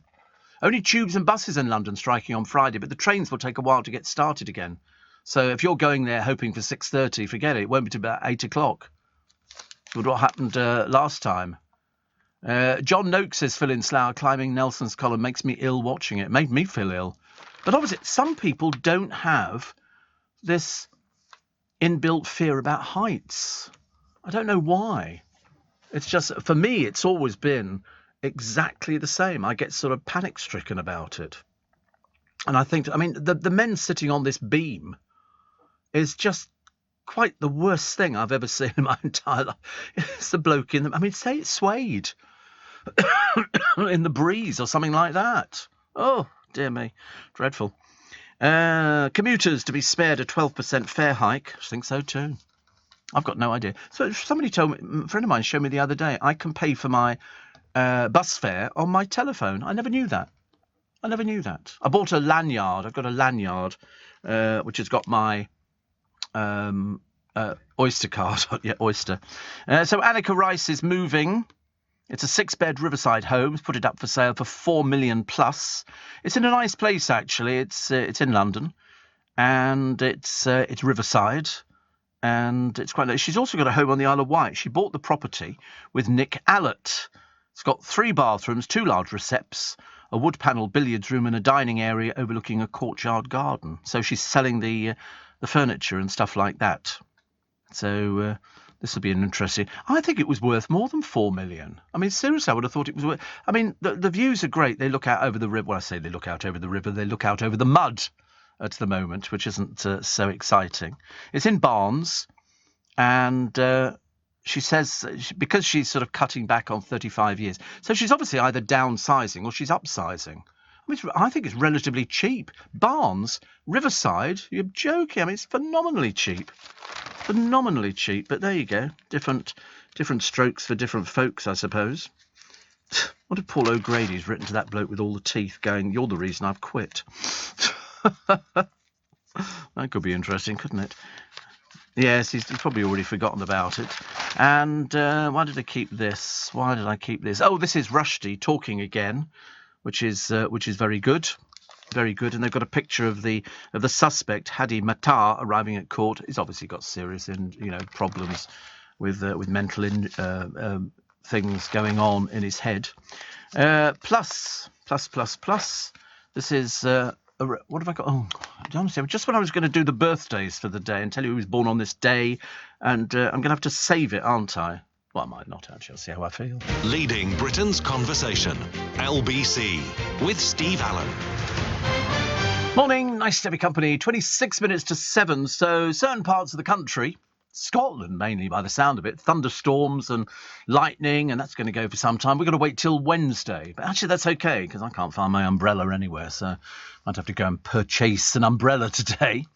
Only tubes and buses in London striking on Friday, but the trains will take a while to get started again. So if you're going there hoping for 6:30, forget it. It won't be till about 8 o'clock. With what happened last time. John Noakes says, Phil in Slough, climbing Nelson's column makes me ill watching it. It made me feel ill. But obviously, some people don't have this inbuilt fear about heights. I don't know why. It's just, for me, it's always been exactly the same. I get sort of panic-stricken about it. And I think, the men sitting on this beam is just quite the worst thing I've ever seen in my entire life. It's the bloke in them. Say it swayed in the breeze or something like that. Oh, dear me. Dreadful. Commuters to be spared a 12% fare hike. I think so too. I've got no idea. So somebody told me, a friend of mine showed me the other day, I can pay for my bus fare on my telephone. I never knew that. I bought a lanyard. I've got a lanyard which has got my Oyster card. Yeah, Oyster. So Annika Rice is moving. It's a 6-bed riverside home. It's put it up for sale for $4 million plus. It's in a nice place, actually. It's in London, and it's riverside, and it's quite nice. She's also got a home on the Isle of Wight. She bought the property with Nick Allott. It's got 3 bathrooms, 2 large recepts, a wood-panelled billiards room, and a dining area overlooking a courtyard garden. So she's selling the furniture and stuff like that. So. This will be an interesting. I think it was worth more than $4 million. Seriously, I would have thought it was worth. The views are great. They look out over the river. Well, I say they look out over the river. They look out over the mud at the moment, which isn't so exciting. It's in Barnes, and she says because she's sort of cutting back on 35 years, so she's obviously either downsizing or she's upsizing. I think it's relatively cheap. Barnes, Riverside, you're joking. It's phenomenally cheap. But there you go. Different strokes for different folks, I suppose. What if Paul O'Grady's written to that bloke with all the teeth going, you're the reason I've quit? That could be interesting, couldn't it? Yes, he's probably already forgotten about it. And why did I keep this? Oh, this is Rushdie talking again, which is very good. Very good, and they've got a picture of the suspect, Hadi Matar, arriving at court. He's obviously got serious, problems with mental things going on in his head. Plus. This is what have I got? Oh, honestly, just when I was going to do the birthdays for the day and tell you who was born on this day, and I'm going to have to save it, aren't I? Well, I might not, actually. I'll see how I feel. Leading Britain's conversation. LBC with Steve Allen. Morning, nice to have your company. 26 minutes to 7, so certain parts of the country, Scotland mainly by the sound of it, thunderstorms and lightning, and that's going to go for some time. We've got to wait till Wednesday, but actually that's okay because I can't find my umbrella anywhere, so I'd have to go and purchase an umbrella today.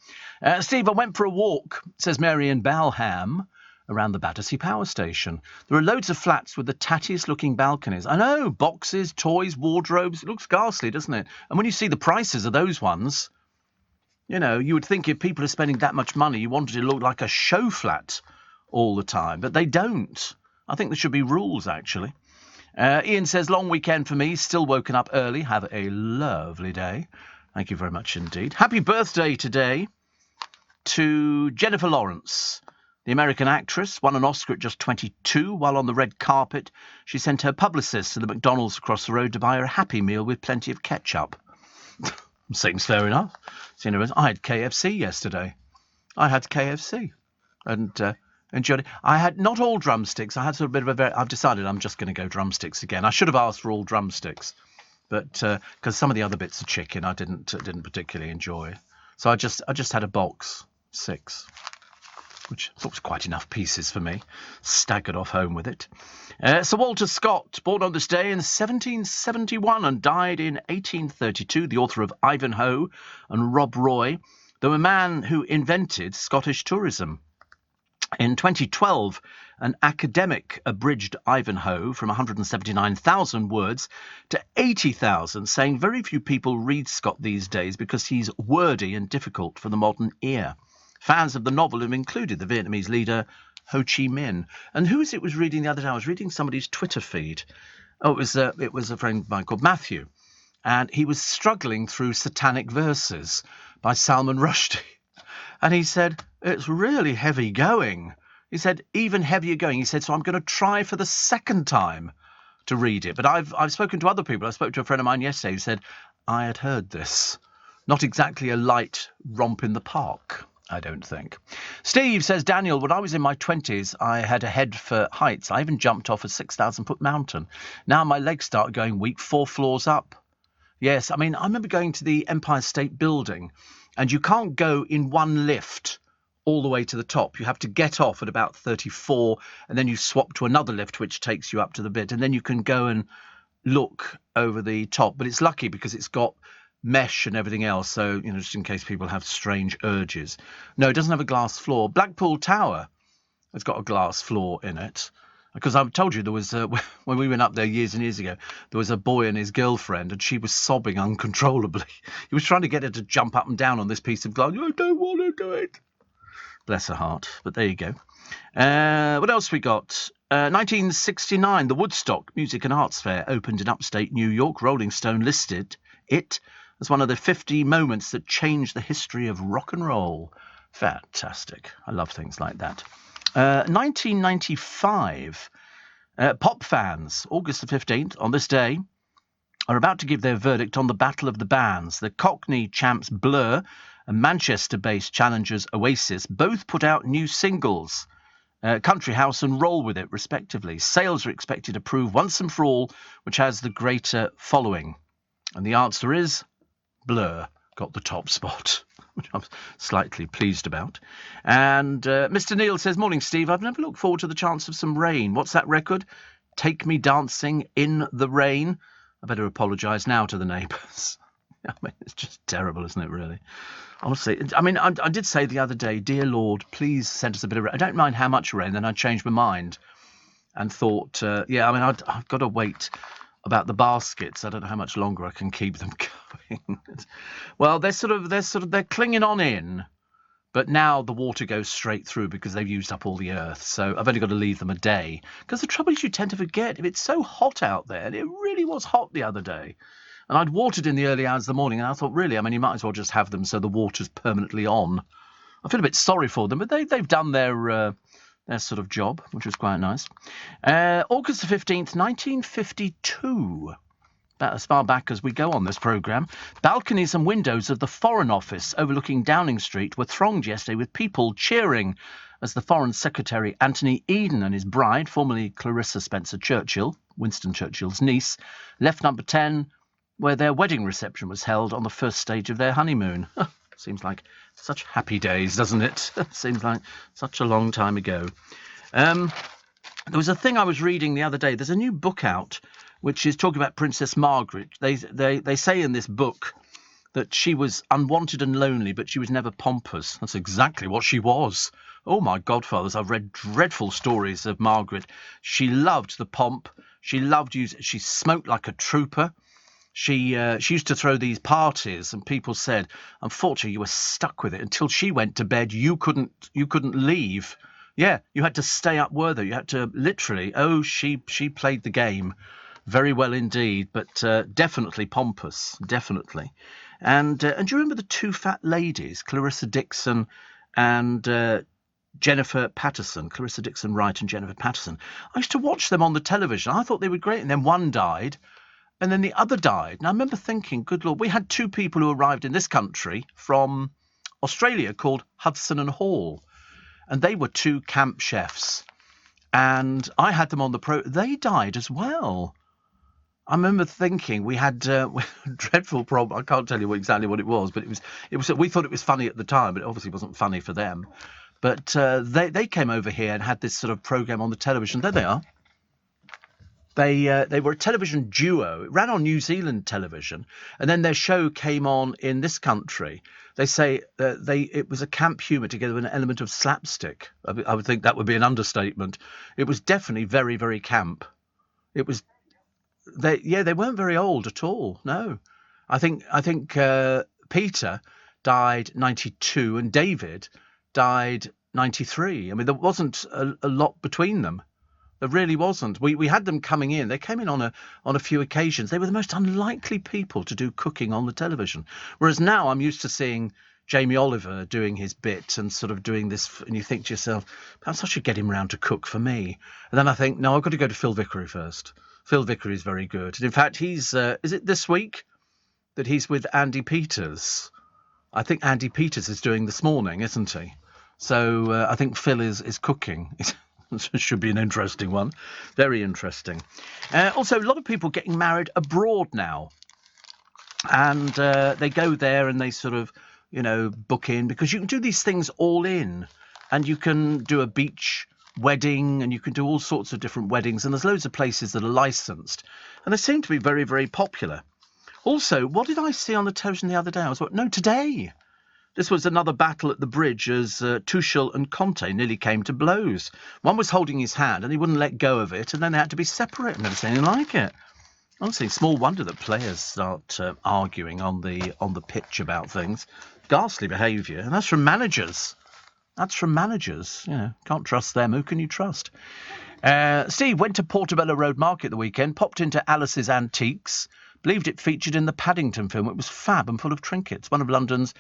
Steve, I went for a walk, says Mary in Balham, around the Battersea Power Station. There are loads of flats with the tattiest looking balconies. I know, boxes, toys, wardrobes. It looks ghastly, doesn't it? And when you see the prices of those ones, you know, you would think if people are spending that much money, you wanted it to look like a show flat all the time. But they don't. I think there should be rules, actually. Ian says, long weekend for me. Still woken up early. Have a lovely day. Thank you very much indeed. Happy birthday today to Jennifer Lawrence. The American actress won an Oscar at just 22. While on the red carpet, she sent her publicist to the McDonald's across the road to buy her a Happy Meal with plenty of ketchup. Seems fair enough. I had KFC yesterday. I had KFC and enjoyed it. I had not all drumsticks. I had sort of a bit of I've decided I'm just going to go drumsticks again. I should have asked for all drumsticks, but because some of the other bits of chicken I didn't particularly enjoy. So I just had a box, 6. Which I thought was quite enough pieces for me. Staggered off home with it. Sir Walter Scott, born on this day in 1771 and died in 1832, the author of Ivanhoe and Rob Roy, though a man who invented Scottish tourism. In 2012, an academic abridged Ivanhoe from 179,000 words to 80,000, saying very few people read Scott these days because he's wordy and difficult for the modern ear. Fans of the novel have included the Vietnamese leader Ho Chi Minh. And who was it was reading the other day? I was reading somebody's Twitter feed. Oh, it was a friend of mine called Matthew. And he was struggling through Satanic Verses by Salman Rushdie. And he said, it's really heavy going. He said, even heavier going. He said, so I'm going to try for the second time to read it. But I've spoken to other people. I spoke to a friend of mine yesterday who said, I had heard this. Not exactly a light romp in the park, I don't think. Steve says, Daniel, when I was in my 20s, I had a head for heights. I even jumped off a 6,000-foot mountain. Now my legs start going weak 4 floors up. Yes, I mean, I remember going to the Empire State Building, and you can't go in one lift all the way to the top. You have to get off at about 34, and then you swap to another lift, which takes you up to the bit, and then you can go and look over the top. But it's lucky because it's got mesh and everything else, so, you know, just in case people have strange urges. No, it doesn't have a glass floor. Blackpool Tower has got a glass floor in it, because I've told you there was, when we went up there years and years ago, there was a boy and his girlfriend, and she was sobbing uncontrollably. He was trying to get her to jump up and down on this piece of glass. I don't want to do it. Bless her heart. But there you go. What else we got? 1969, the Woodstock Music and Arts Fair opened in upstate New York. Rolling Stone listed it as one of the 50 moments that changed the history of rock and roll. Fantastic. I love things like that. 1995, pop fans, August the 15th, on this day, are about to give their verdict on the Battle of the Bands. The Cockney champs Blur and Manchester-based challengers Oasis both put out new singles, Country House and Roll With It, respectively. Sales are expected to prove once and for all which has the greater following. And the answer is Blur got the top spot, which I'm slightly pleased about. And Mr. Neil says, morning, Steve. I've never looked forward to the chance of some rain. What's that record? Take Me Dancing in the Rain. I better apologise now to the neighbours. I mean, it's just terrible, isn't it, really? Honestly, I mean, I did say the other day, dear Lord, please send us a bit of rain. I don't mind how much rain. Then I changed my mind and thought, yeah, I mean, I've got to wait about the baskets. I don't know how much longer I can keep them going. Well, they're clinging on in, but now the water goes straight through because they've used up all the earth. So I've only got to leave them a day. Because the trouble is you tend to forget, if it's so hot out there, and it really was hot the other day, and I'd watered in the early hours of the morning, and I thought, really, I mean, you might as well just have them so the water's permanently on. I feel a bit sorry for them, but they've done their sort of job, which was quite nice. August the 15th, 1952. About as far back as we go on this programme. Balconies and windows of the Foreign Office overlooking Downing Street were thronged yesterday with people cheering as the Foreign Secretary Anthony Eden and his bride, formerly Clarissa Spencer Churchill, Winston Churchill's niece, left number 10, where their wedding reception was held on the first stage of their honeymoon. Seems like such happy days, doesn't it? Seems like such a long time ago. There was a thing I was reading the other day. There's a new book out which is talking about Princess Margaret. They say in this book that she was unwanted and lonely, but she was never pompous. That's exactly what she was. Oh, my godfathers, I've read dreadful stories of Margaret. She loved the pomp. She loved she smoked like a trooper. She used to throw these parties, and people said, unfortunately, you were stuck with it. Until she went to bed, you couldn't leave. Yeah, you had to stay up with her. You had to literally, she played the game very well indeed, but definitely pompous, definitely. And do you remember the two fat ladies, Clarissa Dixon and Jennifer Patterson, Clarissa Dixon Wright and Jennifer Patterson? I used to watch them on the television. I thought they were great. And then one died, and then the other died. And I remember thinking, good Lord, we had two people who arrived in this country from Australia called Hudson and Hall. And they were two camp chefs. And I had them on the they died as well. I remember thinking we had a dreadful problem. I can't tell you exactly what it was, but it was. We thought it was funny at the time, but it obviously wasn't funny for them. But they came over here and had this sort of program on the television. There they are. They were a television duo. It ran on New Zealand television, and then their show came on in this country. They say it was a camp humour together with an element of slapstick. I would think that would be an understatement. It was definitely very, very camp. It was. They weren't very old at all. No, I think Peter died 92 and David died 93. I mean, there wasn't a lot between them. There really wasn't. We had them coming in. They came in on a few occasions. They were the most unlikely people to do cooking on the television. Whereas now I'm used to seeing Jamie Oliver doing his bit and sort of doing this, and you think to yourself, perhaps I should get him round to cook for me. And then I think, no, I've got to go to Phil Vickery first. Phil Vickery is very good. And in fact, he's is it this week that he's with Andy Peters? I think Andy Peters is doing this morning, isn't he? So I think Phil is cooking. It should be an interesting one. Very interesting. Also, a lot of people getting married abroad now. And they go there and they sort of, book in, because you can do these things all in. And you can do a beach wedding, and you can do all sorts of different weddings, and there's loads of places that are licensed, and they seem to be very, very popular. Also, what did I see on the television the other day? Today. This was another battle at the bridge as Tuchel and Conte nearly came to blows. One was holding his hand and he wouldn't let go of it, and then they had to be separate. Never seen anything like it. Honestly, small wonder that players start arguing on the pitch about things. Ghastly behaviour, and that's from managers. Can't trust them. Who can you trust? Steve went to Portobello Road Market the weekend, popped into Alice's Antiques, believed it featured in the Paddington film. It was fab and full of trinkets. One of London's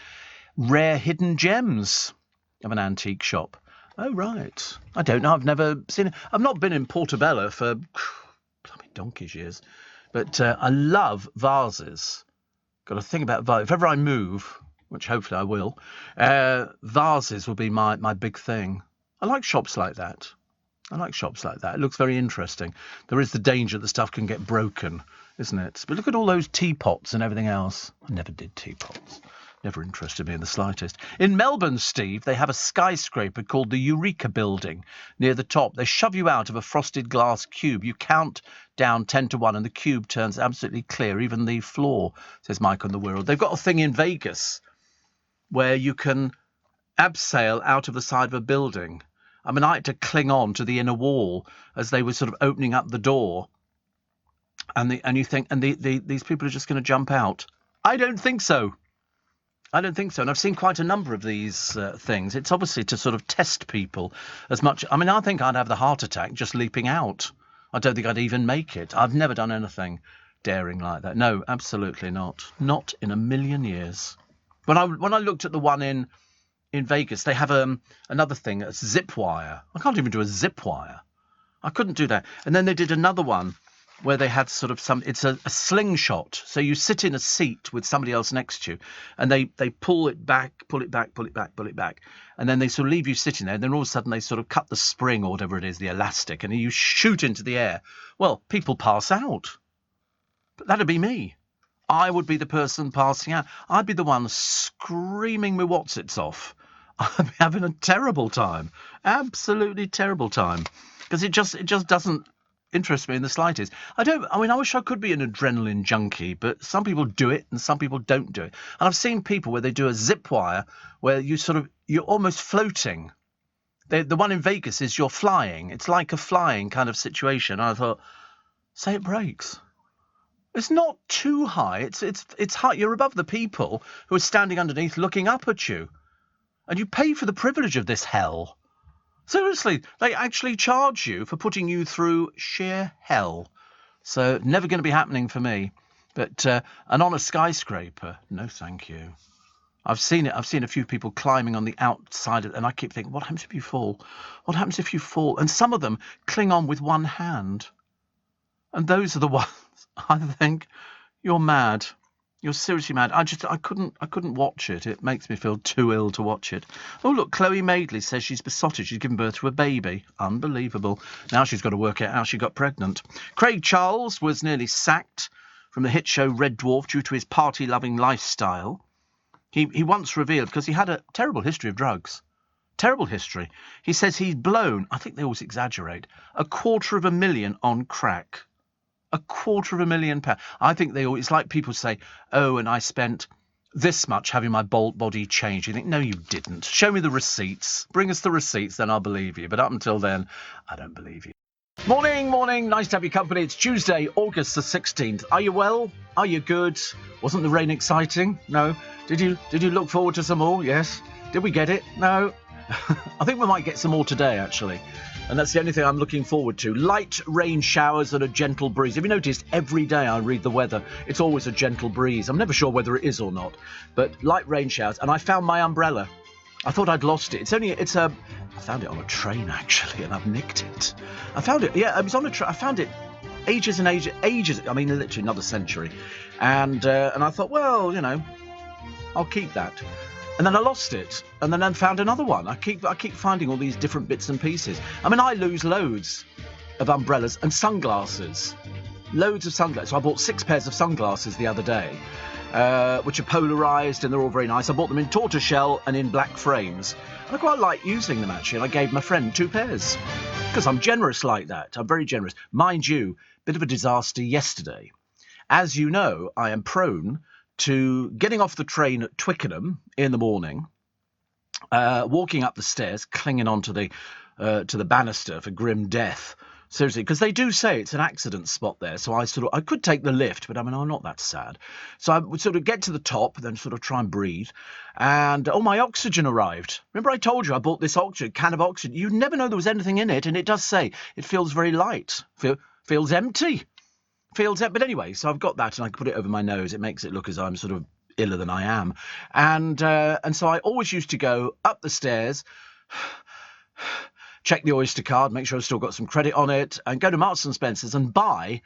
rare hidden gems of an antique shop. Oh, right. I don't know. I've never seen it. I've not been in Portobello for donkey's years. But I love vases. Got a thing about vases. If ever I move, which hopefully I will, vases will be my big thing. I like shops like that. It looks very interesting. There is the danger that stuff can get broken, isn't it? But look at all those teapots and everything else. I never did teapots. Never interested me in the slightest. In Melbourne, Steve, they have a skyscraper called the Eureka Building near the top. They shove you out of a frosted glass cube. You count down 10 to 1 and the cube turns absolutely clear, even the floor, says Mike on the Wirral. They've got a thing in Vegas where you can abseil out of the side of a building. I mean, I had to cling on to the inner wall as they were sort of opening up the door. And you think, these people are just going to jump out. I don't think so. And I've seen quite a number of these things. It's obviously to sort of test people as much. I mean, I think I'd have the heart attack just leaping out. I don't think I'd even make it. I've never done anything daring like that. No, absolutely not. Not in a million years. When I looked at the one in Vegas, they have another thing, a zip wire. I can't even do a zip wire. I couldn't do that. And then they did another one where they had sort of it's a slingshot. So you sit in a seat with somebody else next to you, and they pull it back, pull it back, pull it back, pull it back. And then they sort of leave you sitting there, and then all of a sudden they sort of cut the spring or whatever it is, the elastic, and you shoot into the air. Well, people pass out. But that'd be me. I would be the person passing out. I'd be the one screaming my whatsits off. I'd be having a terrible time. Absolutely terrible time. Because it just doesn't interest me in the slightest. I wish I could be an adrenaline junkie, but some people do it and some people don't do it. And I've seen people where they do a zip wire where you're almost floating. The one in Vegas is you're flying. It's like a flying kind of situation. And I thought, say it breaks. It's not too high. It's high. You're above the people who are standing underneath looking up at you. And you pay for the privilege of this hell. Seriously, they actually charge you for putting you through sheer hell. So never going to be happening for me. But and on a skyscraper, no thank you. I've seen it. I've seen a few people climbing on the outside, and I keep thinking, what happens if you fall? What happens if you fall? And some of them cling on with one hand. And those are the ones I think, you're mad. You're seriously mad. I couldn't watch it. It makes me feel too ill to watch it. Oh, look, Chloe Madeley says she's besotted. She's given birth to a baby. Unbelievable. Now she's got to work out how she got pregnant. Craig Charles was nearly sacked from the hit show Red Dwarf due to his party-loving lifestyle. He once revealed, because he had a terrible history of drugs. Terrible history. He says he's blown, I think they always exaggerate, $250,000 on crack. £250,000. I think it's like people say, oh, and I spent this much having my body changed. You think, no, you didn't. Show me the receipts. Bring us the receipts, then I'll believe you. But up until then, I don't believe you. Morning. Nice to have your company. It's Tuesday, August the 16th. Are you well? Are you good? Wasn't the rain exciting? No. Did you look forward to some more? Yes. Did we get it? No. I think we might get some more today, actually. And that's the only thing I'm looking forward to. Light rain showers and a gentle breeze. Have you noticed every day I read the weather, it's always a gentle breeze. I'm never sure whether it is or not. But light rain showers. And I found my umbrella. I thought I'd lost it. I found it on a train, actually, and I've nicked it. I found it. Yeah, it was on a train. I found it ages and ages. I mean, literally another century. And I thought, well, I'll keep that. And then I lost it, and then I found another one. I keep finding all these different bits and pieces. I mean, I lose loads of umbrellas and sunglasses. Loads of sunglasses. So I bought 6 pairs of sunglasses the other day, which are polarised, and they're all very nice. I bought them in tortoiseshell and in black frames. And I quite like using them, actually, and I gave my friend 2 pairs. Because I'm generous like that. I'm very generous. Mind you, bit of a disaster yesterday. As you know, I am prone to getting off the train at Twickenham in the morning, walking up the stairs, clinging onto the banister for grim death. Seriously, because they do say it's an accident spot there. So I could take the lift, but I'm not that sad. So I would sort of get to the top, then sort of try and breathe. And, my oxygen arrived. Remember I told you I bought this can of oxygen. You never know there was anything in it. And it does say it feels very light, feels empty. But anyway, so I've got that and I can put it over my nose. It makes it look as I'm sort of iller than I am. And so I always used to go up the stairs, check the Oyster card, make sure I've still got some credit on it, and go to Marks and Spencer's and buy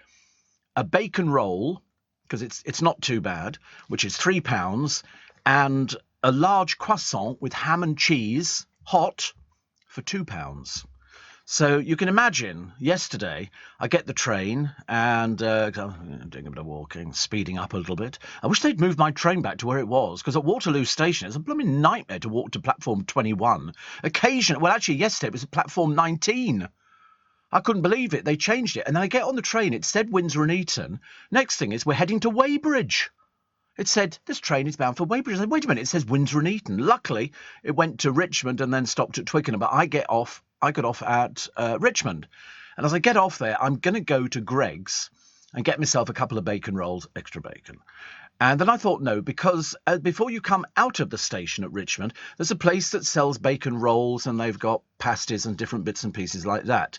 a bacon roll, because it's not too bad, which is £3, and a large croissant with ham and cheese, hot, for £2. So you can imagine, yesterday, I get the train and I'm doing a bit of walking, speeding up a little bit. I wish they'd moved my train back to where it was, because at Waterloo Station, it's a blooming nightmare to walk to platform 21. Actually, yesterday it was platform 19. I couldn't believe it. They changed it. And then I get on the train. It said Windsor and Eton. Next thing is we're heading to Weybridge. It said, this train is bound for Weybridge. I said, wait a minute, it says Windsor and Eton. Luckily, it went to Richmond and then stopped at Twickenham. But I got off at Richmond. And as I get off there, I'm going to go to Greggs and get myself a couple of bacon rolls, extra bacon. And then I thought, no, because before you come out of the station at Richmond, there's a place that sells bacon rolls, and they've got pasties and different bits and pieces like that.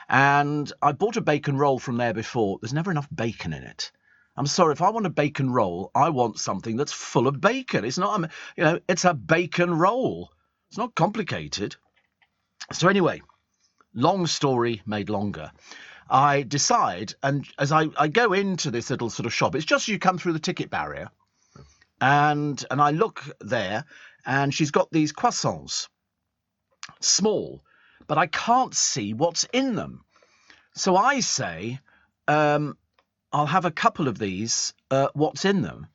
And I bought a bacon roll from there before. There's never enough bacon in it. I'm sorry, if I want a bacon roll, I want something that's full of bacon. It's not, it's a bacon roll. It's not complicated. So anyway, long story made longer. I decide, and as I go into this little sort of shop, it's just as you come through the ticket barrier, and I look there, and she's got these croissants, small, but I can't see what's in them. So I say, I'll have a couple of these, what's in them?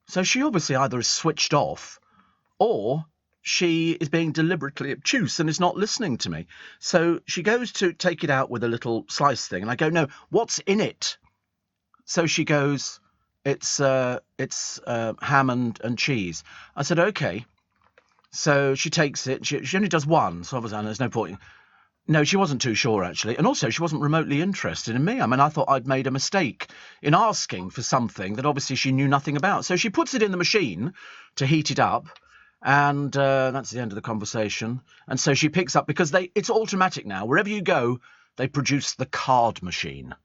So she obviously either is switched off, or she is being deliberately obtuse and is not listening to me. So she goes to take it out with a little slice thing, and I go, no, what's in it? So she goes, it's ham and cheese. I said, okay. So she takes it. She only does one, so obviously there's no point. No, she wasn't too sure, actually. And also, she wasn't remotely interested in me. I mean, I thought I'd made a mistake in asking for something that obviously she knew nothing about. So she puts it in the machine to heat it up. And that's the end of the conversation. And so she picks up, because it's automatic now. Wherever you go, they produce the card machine.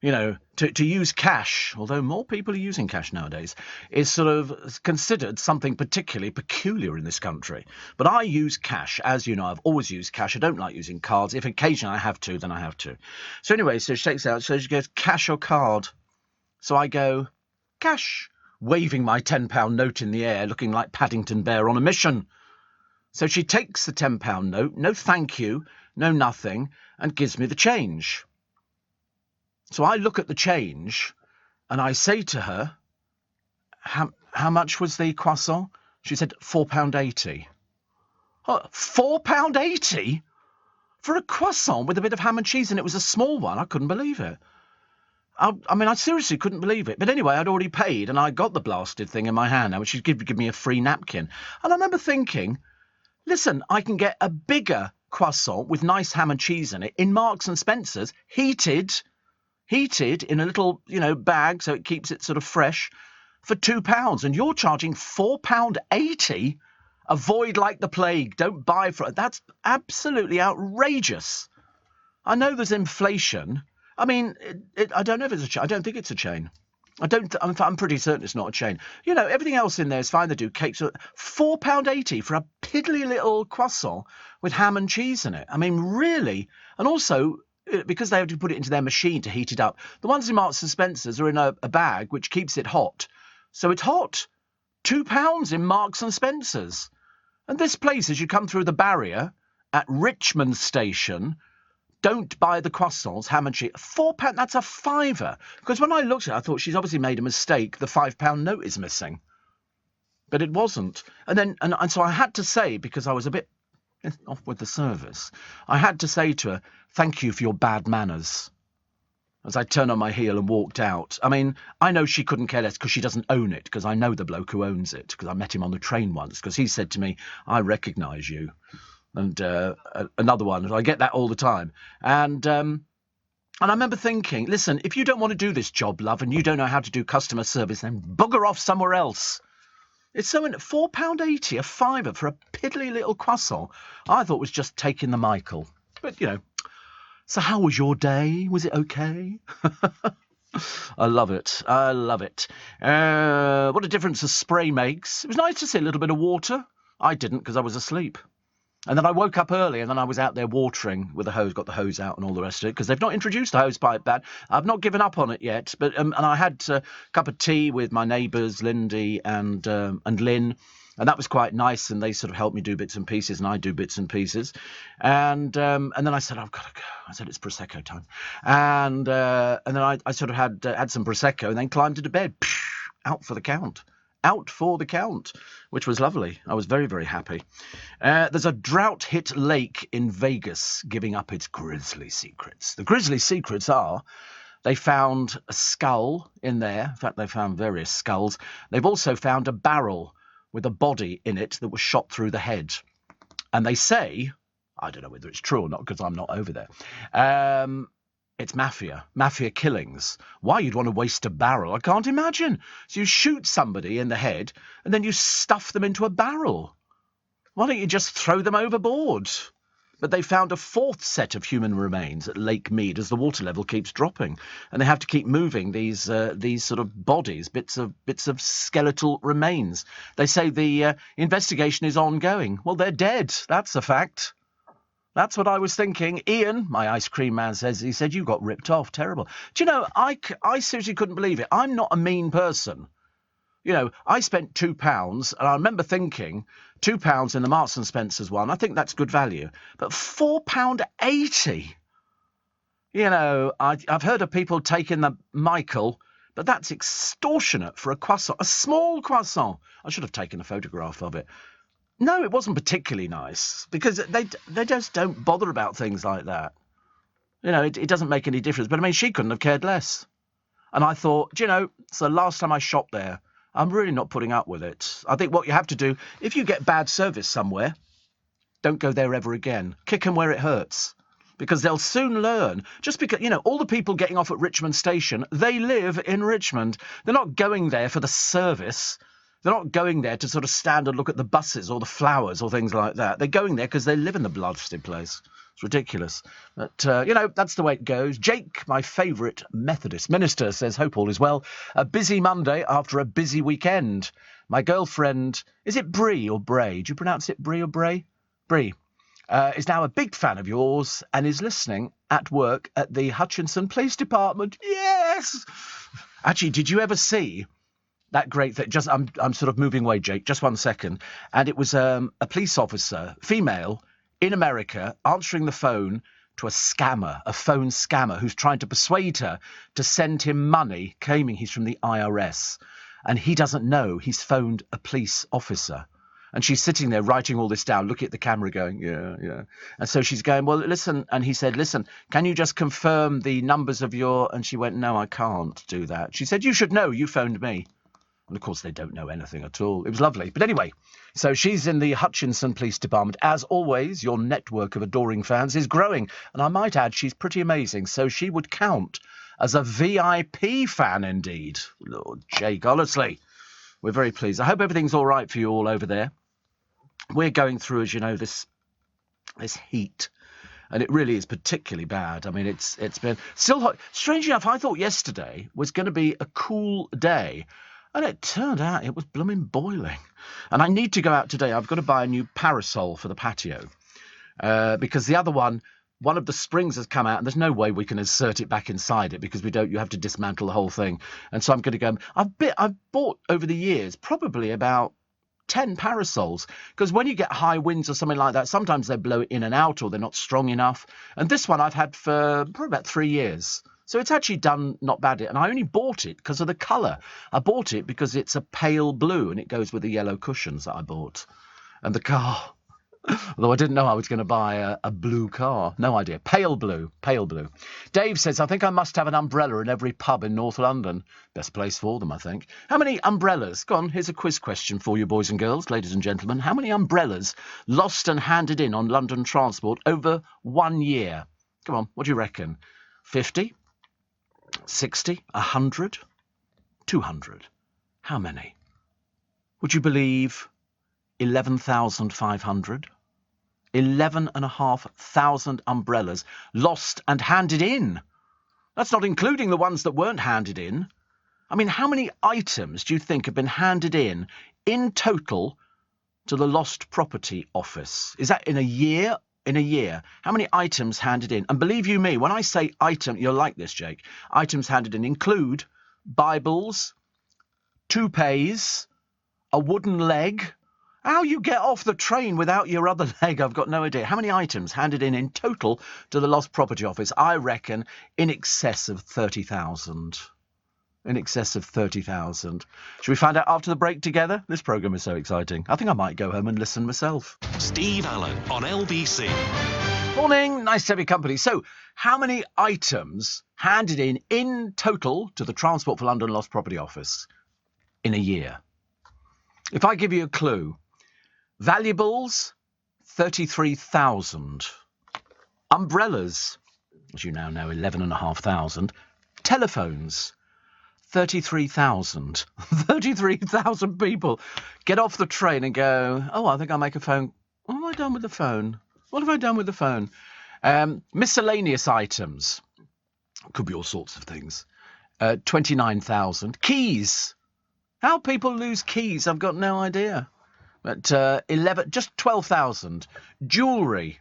You know, to use cash, although more people are using cash nowadays, is sort of considered something particularly peculiar in this country. But I use cash. As you know, I've always used cash. I don't like using cards. If occasionally I have to, then I have to. So anyway, so she takes it out. So she goes, cash or card? So I go, cash, waving my £10 note in the air, looking like Paddington Bear on a mission. So she takes the £10 note, no thank you, no nothing, and gives me the change. So I look at the change, and I say to her, how much was the croissant? She said, £4.80. Oh, £4.80? For a croissant with a bit of ham and cheese, and it was a small one. I couldn't believe it. I mean, I seriously couldn't believe it. But anyway, I'd already paid, and I got the blasted thing in my hand now, which she'd give me a free napkin. And I remember thinking, listen, I can get a bigger croissant with nice ham and cheese in it in Marks and Spencer's, heated in a little, bag, so it keeps it sort of fresh, for £2. And you're charging £4.80? Avoid like the plague. Don't buy for it. That's absolutely outrageous. I know there's inflation. I mean, I don't know if it's a chain. I don't think it's a chain. I'm pretty certain it's not a chain. Everything else in there is fine. They do cakes. £4.80 for a piddly little croissant with ham and cheese in it. I mean, really? And also, because they have to put it into their machine to heat it up, the ones in Marks and Spencer's are in a bag which keeps it hot. So it's hot. £2 in Marks and Spencer's. And this place, as you come through the barrier at Richmond Station, don't buy the croissants, ham and cheese. £4, that's a fiver. Because when I looked at it, I thought she's obviously made a mistake. The £5 note is missing. But it wasn't. And so I had to say, because I was a bit off with the service, I had to say to her, thank you for your bad manners, as I turned on my heel and walked out. I mean, I know she couldn't care less because she doesn't own it, because I know the bloke who owns it, because I met him on the train once, because he said to me, I recognise you. And another one, I get that all the time. And I remember thinking, listen, if you don't want to do this job, love, and you don't know how to do customer service, then bugger off somewhere else. It's so in £4.80, a fiver for a piddly little croissant. I thought was just taking the Michael. But, so how was your day? Was it okay? I love it. I love it. What a difference a spray makes. It was nice to see a little bit of water. I didn't, because I was asleep. And then I woke up early, and then I was out there watering with the hose, got the hose out and all the rest of it, because they've not introduced the hose pipe ban. I've not given up on it yet, but and I had a cup of tea with my neighbours, Lindy and Lynn, and that was quite nice, and they sort of helped me do bits and pieces, and I do bits and pieces. And then I said, I've got to go. I said, it's Prosecco time. And then I sort of had some Prosecco and then climbed into bed, out for the count. Out for the count, which was lovely. I was very, very happy. There's a drought-hit lake in Vegas giving up its grisly secrets. The grisly secrets are they found a skull in there. In fact, they found various skulls. They've also found a barrel with a body in it that was shot through the head. And they say, I don't know whether it's true or not because I'm not over there, it's mafia killings. Why you'd want to waste a barrel, I can't imagine. So you shoot somebody in the head and then you stuff them into a barrel. Why don't you just throw them overboard? But they found a fourth set of human remains at Lake Mead as the water level keeps dropping, and they have to keep moving these sort of bodies, bits of skeletal remains. They say the investigation is ongoing. Well, they're dead. That's a fact. That's what I was thinking. Ian, my ice cream man, he said, you got ripped off. Terrible. Do you know, I seriously couldn't believe it. I'm not a mean person. You know, I spent £2, and I remember thinking, £2 in the Marks and Spencer's one, I think that's good value. But £4.80. You know, I've heard of people taking the Michael, but that's extortionate for a croissant, a small croissant. I should have taken a photograph of it. No, it wasn't particularly nice, because they just don't bother about things like that. You know, it doesn't make any difference. But, I mean, she couldn't have cared less. And I thought, do you know, it's the last time I shopped there. I'm really not putting up with it. I think what you have to do, if you get bad service somewhere, don't go there ever again. Kick them where it hurts. Because they'll soon learn. Just because, you know, all the people getting off at Richmond Station, they live in Richmond. They're not going there for the service. They're not going there to sort of stand and look at the buses or the flowers or things like that. They're going there because they live in the bloodstained place. It's ridiculous. But, you know, that's the way it goes. Jake, my favourite Methodist minister, says, hope all is well. A busy Monday after a busy weekend. My girlfriend, is it Bree or Bray? Do you pronounce it Bree or Bray? Bree. Is now a big fan of yours and is listening at work at the Hutchinson Police Department. Yes! Actually, did you ever see that great thing? Just, I'm sort of moving away, Jake, just 1 second. And it was a police officer, female, in America, answering the phone to a scammer, a phone scammer, who's trying to persuade her to send him money, claiming he's from the IRS. And he doesn't know he's phoned a police officer. And she's sitting there writing all this down, looking at the camera going, yeah. And so she's going, well, listen. And he said, listen, can you just confirm the numbers of your... And she went, no, I can't do that. She said, you should know, you phoned me. And, of course, they don't know anything at all. It was lovely. But anyway, so she's in the Hutchinson Police Department. As always, your network of adoring fans is growing. And I might add, she's pretty amazing. So she would count as a VIP fan indeed. Lord Jake, honestly, we're very pleased. I hope everything's all right for you all over there. We're going through, as you know, this heat. And it really is particularly bad. I mean, it's been still hot. Strangely enough, I thought yesterday was going to be a cool day. And it turned out it was blooming boiling. And I need to go out today. I've got to buy a new parasol for the patio. Because the other one of the springs has come out, and there's no way we can insert it back inside it because you have to dismantle the whole thing. And so I'm going to go. I've bought over the years probably about 10 parasols, because when you get high winds or something like that, sometimes they blow in and out or they're not strong enough. And this one I've had for probably about 3 years. So it's actually done not bad. And I only bought it because of the colour. I bought it because it's a pale blue and it goes with the yellow cushions that I bought. And the car, although I didn't know I was going to buy a blue car. No idea. Pale blue. Pale blue. Dave says, I think I must have an umbrella in every pub in North London. Best place for them, I think. How many umbrellas? Go on, here's a quiz question for you, boys and girls, ladies and gentlemen. How many umbrellas lost and handed in on London transport over 1 year? Come on, what do you reckon? 50? 60? 100? 200? How many? Would you believe 11,500? 11,500 umbrellas lost and handed in. That's not including the ones that weren't handed in. I mean, how many items do you think have been handed in total to the Lost Property Office? Is that in a year? In a year. How many items handed in? And believe you me, when I say item, you'll like this, Jake. Items handed in include Bibles, toupees, a wooden leg. How you get off the train without your other leg, I've got no idea. How many items handed in total to the Lost Property Office? I reckon in excess of 30,000. In excess of 30,000. Should we find out after the break together? This programme is so exciting. I think I might go home and listen myself. Steve Allen on LBC. Morning, nice to have your company. So, how many items handed in total to the Transport for London Lost Property Office in a year? If I give you a clue, valuables, 33,000. Umbrellas, as you now know, 11,500. Telephones, 33,000. 33,000 people get off the train and go, oh, I think I'll make a phone. What have I done with the phone? What have I done with the phone? Miscellaneous items. Could be all sorts of things. 29,000. Keys. How people lose keys, I've got no idea. But 12,000. Jewellery.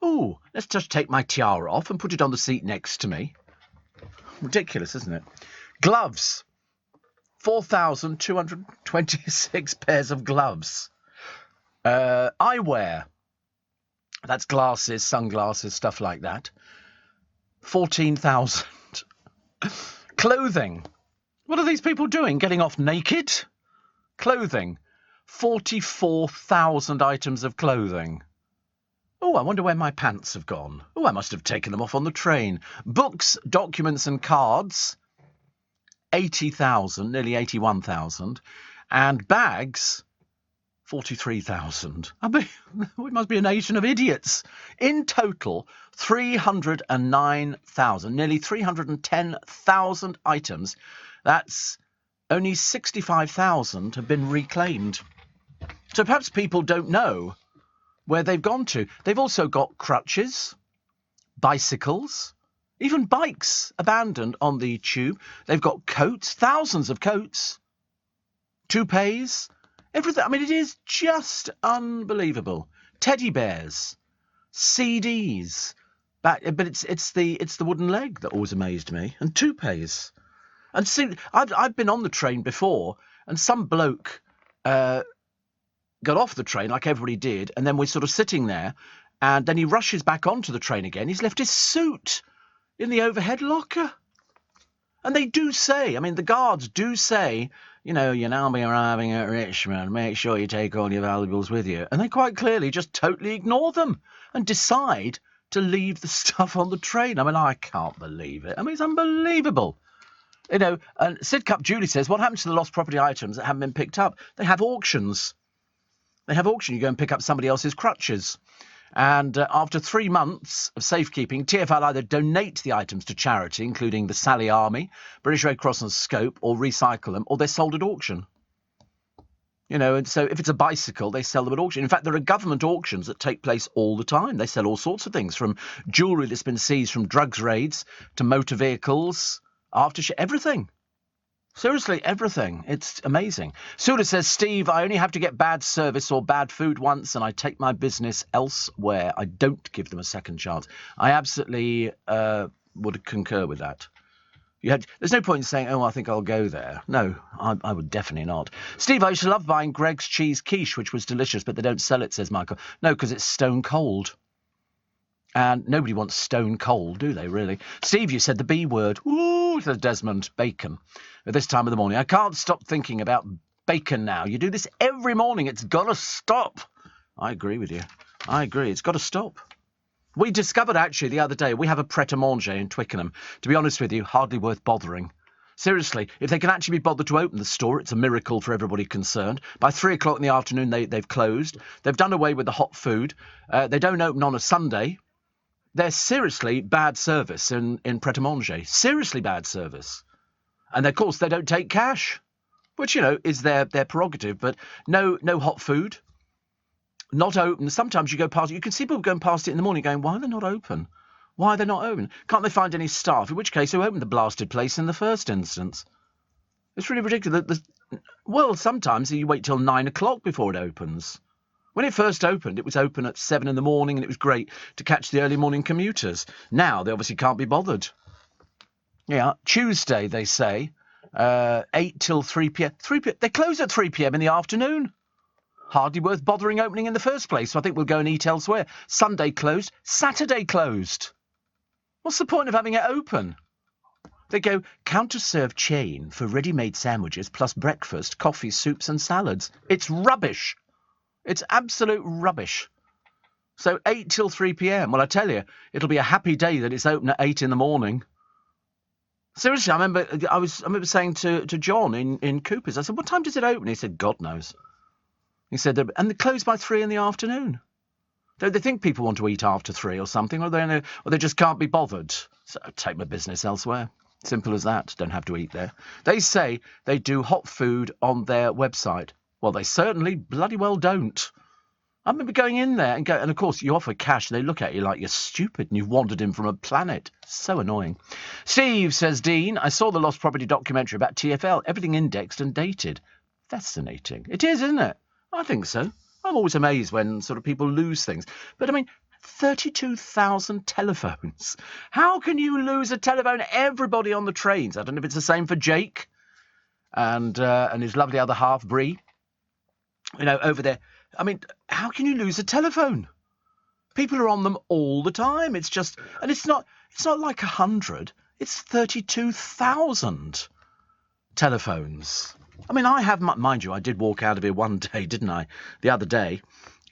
Ooh, let's just take my tiara off and put it on the seat next to me. Ridiculous, isn't it? Gloves. 4,226 pairs of gloves. Eyewear. That's glasses, sunglasses, stuff like that. 14,000. Clothing. What are these people doing? Getting off naked? Clothing. 44,000 items of clothing. Oh, I wonder where my pants have gone. Oh, I must have taken them off on the train. Books, documents and cards. 80,000, nearly 81,000. And bags. 43,000. I mean, we must be a nation of idiots. In total, 309,000, nearly 310,000 items. That's only 65,000 have been reclaimed. So perhaps people don't know where they've gone to. They've also got crutches, bicycles, even bikes abandoned on the tube. They've got coats, thousands of coats, toupees, everything. I mean, it is just unbelievable. Teddy bears, CDs, but it's the wooden leg that always amazed me, and toupees. And see, I've been on the train before, and some bloke got off the train like everybody did, and then we're sort of sitting there, and then he rushes back onto the train again. He's left his suit in the overhead locker. And they do say, I mean, the guards do say, you know, you'll now be arriving at Richmond, make sure you take all your valuables with you. And they quite clearly just totally ignore them and decide to leave the stuff on the train. I mean, I can't believe it. I mean, it's unbelievable. You know, and Sidcup Julie says, what happens to the lost property items that haven't been picked up? They have auctions. You go and pick up somebody else's crutches. And after 3 months of safekeeping, TfL either donate the items to charity, including the Sally Army, British Red Cross and Scope, or recycle them, or they're sold at auction. You know, and so if it's a bicycle, they sell them at auction. In fact, there are government auctions that take place all the time. They sell all sorts of things, from jewellery that's been seized from drugs raids to motor vehicles, aftershave, everything. Seriously, everything. It's amazing. Sula says, Steve, I only have to get bad service or bad food once and I take my business elsewhere. I don't give them a second chance. I absolutely would concur with that. There's no point in saying, oh, I think I'll go there. No, I would definitely not. Steve, I used to love buying Greg's cheese quiche, which was delicious, but they don't sell it, says Michael. No, because it's stone cold. And nobody wants stone cold, do they, really? Steve, you said the B word. Ooh, says Desmond. Bacon. At this time of the morning. I can't stop thinking about bacon now. You do this every morning. It's got to stop. I agree with you. I agree. It's got to stop. We discovered, actually, the other day, we have a Pret-a-Manger in Twickenham. To be honest with you, hardly worth bothering. Seriously, if they can actually be bothered to open the store, it's a miracle for everybody concerned. By 3 o'clock in the afternoon, they've closed. They've done away with the hot food. They don't open on a Sunday. They're seriously bad service in Pret-a-Manger. Seriously bad service. And, of course, they don't take cash, which, you know, is their prerogative. But no hot food, not open. Sometimes you go past it. You can see people going past it in the morning going, why are they not open? Why are they not open? Can't they find any staff? In which case, who opened the blasted place in the first instance? It's really ridiculous. Well, sometimes you wait till 9 o'clock before it opens. When it first opened, it was open at 7 in the morning and it was great to catch the early morning commuters. Now, they obviously can't be bothered. Yeah, Tuesday, they say, 8 till 3 p.m. They close at 3 p.m. in the afternoon. Hardly worth bothering opening in the first place, so I think we'll go and eat elsewhere. Sunday closed, Saturday closed. What's the point of having it open? They go, counter-serve chain for ready-made sandwiches plus breakfast, coffee, soups and salads. It's rubbish. It's absolute rubbish. So 8 till 3 p.m. Well, I tell you, it'll be a happy day that it's open at 8 in the morning. Seriously, I remember saying to John in Coopers, I said, what time does it open? He said, God knows. He said, and they close by 3 in the afternoon. They think people want to eat after 3 or something, or they just can't be bothered. So take my business elsewhere. Simple as that. Don't have to eat there. They say they do hot food on their website. Well, they certainly bloody well don't. I remember going in there and of course, you offer cash. They look at you like you're stupid and you've wandered in from a planet. So annoying. Steve, says Dean, I saw the lost property documentary about TfL. Everything indexed and dated. Fascinating. It is, isn't it? I think so. I'm always amazed when sort of people lose things. But I mean, 32,000 telephones. How can you lose a telephone? Everybody on the trains. I don't know if it's the same for Jake and his lovely other half, Bree. You know, over there. I mean, how can you lose a telephone? People are on them all the time. It's just, and it's not like 100. It's 32,000 telephones. I mean, I have, mind you, I did walk out of here one day, didn't I? The other day,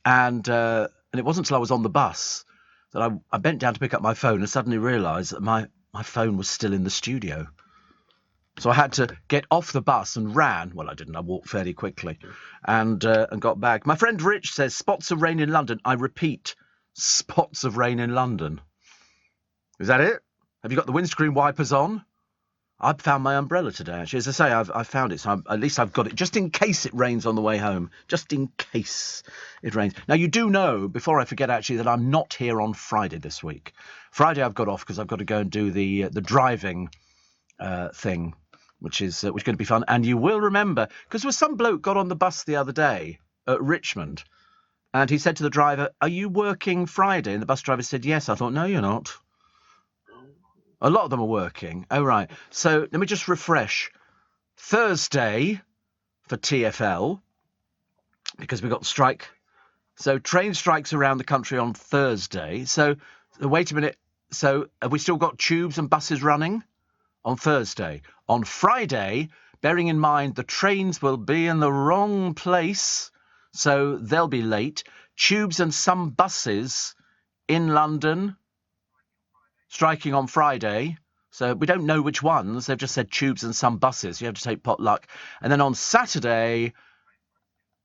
and it wasn't until I was on the bus that I bent down to pick up my phone and suddenly realised that my phone was still in the studio. So I had to get off the bus and ran. Well, I didn't. I walked fairly quickly and got back. My friend Rich says, spots of rain in London. I repeat, spots of rain in London. Is that it? Have you got the windscreen wipers on? I've found my umbrella today, actually. As I say, I've found it, so at least I've got it, just in case it rains on the way home. Just in case it rains. Now, you do know, before I forget, actually, that I'm not here on Friday this week. Friday I've got off because I've got to go and do the driving thing, which is going to be fun. And you will remember, because there was some bloke got on the bus the other day at Richmond, and he said to the driver, "Are you working Friday?" And the bus driver said, "Yes." I thought, "No, you're not." A lot of them are working. Oh, right. So let me just refresh. Thursday for TfL, because we've got strike. So train strikes around the country on Thursday. So wait a minute. So have we still got tubes and buses running on Thursday? On Friday, bearing in mind the trains will be in the wrong place, so they'll be late. Tubes and some buses in London striking on Friday, so we don't know which ones. They've just said tubes and some buses. You have to take pot luck. And then on Saturday,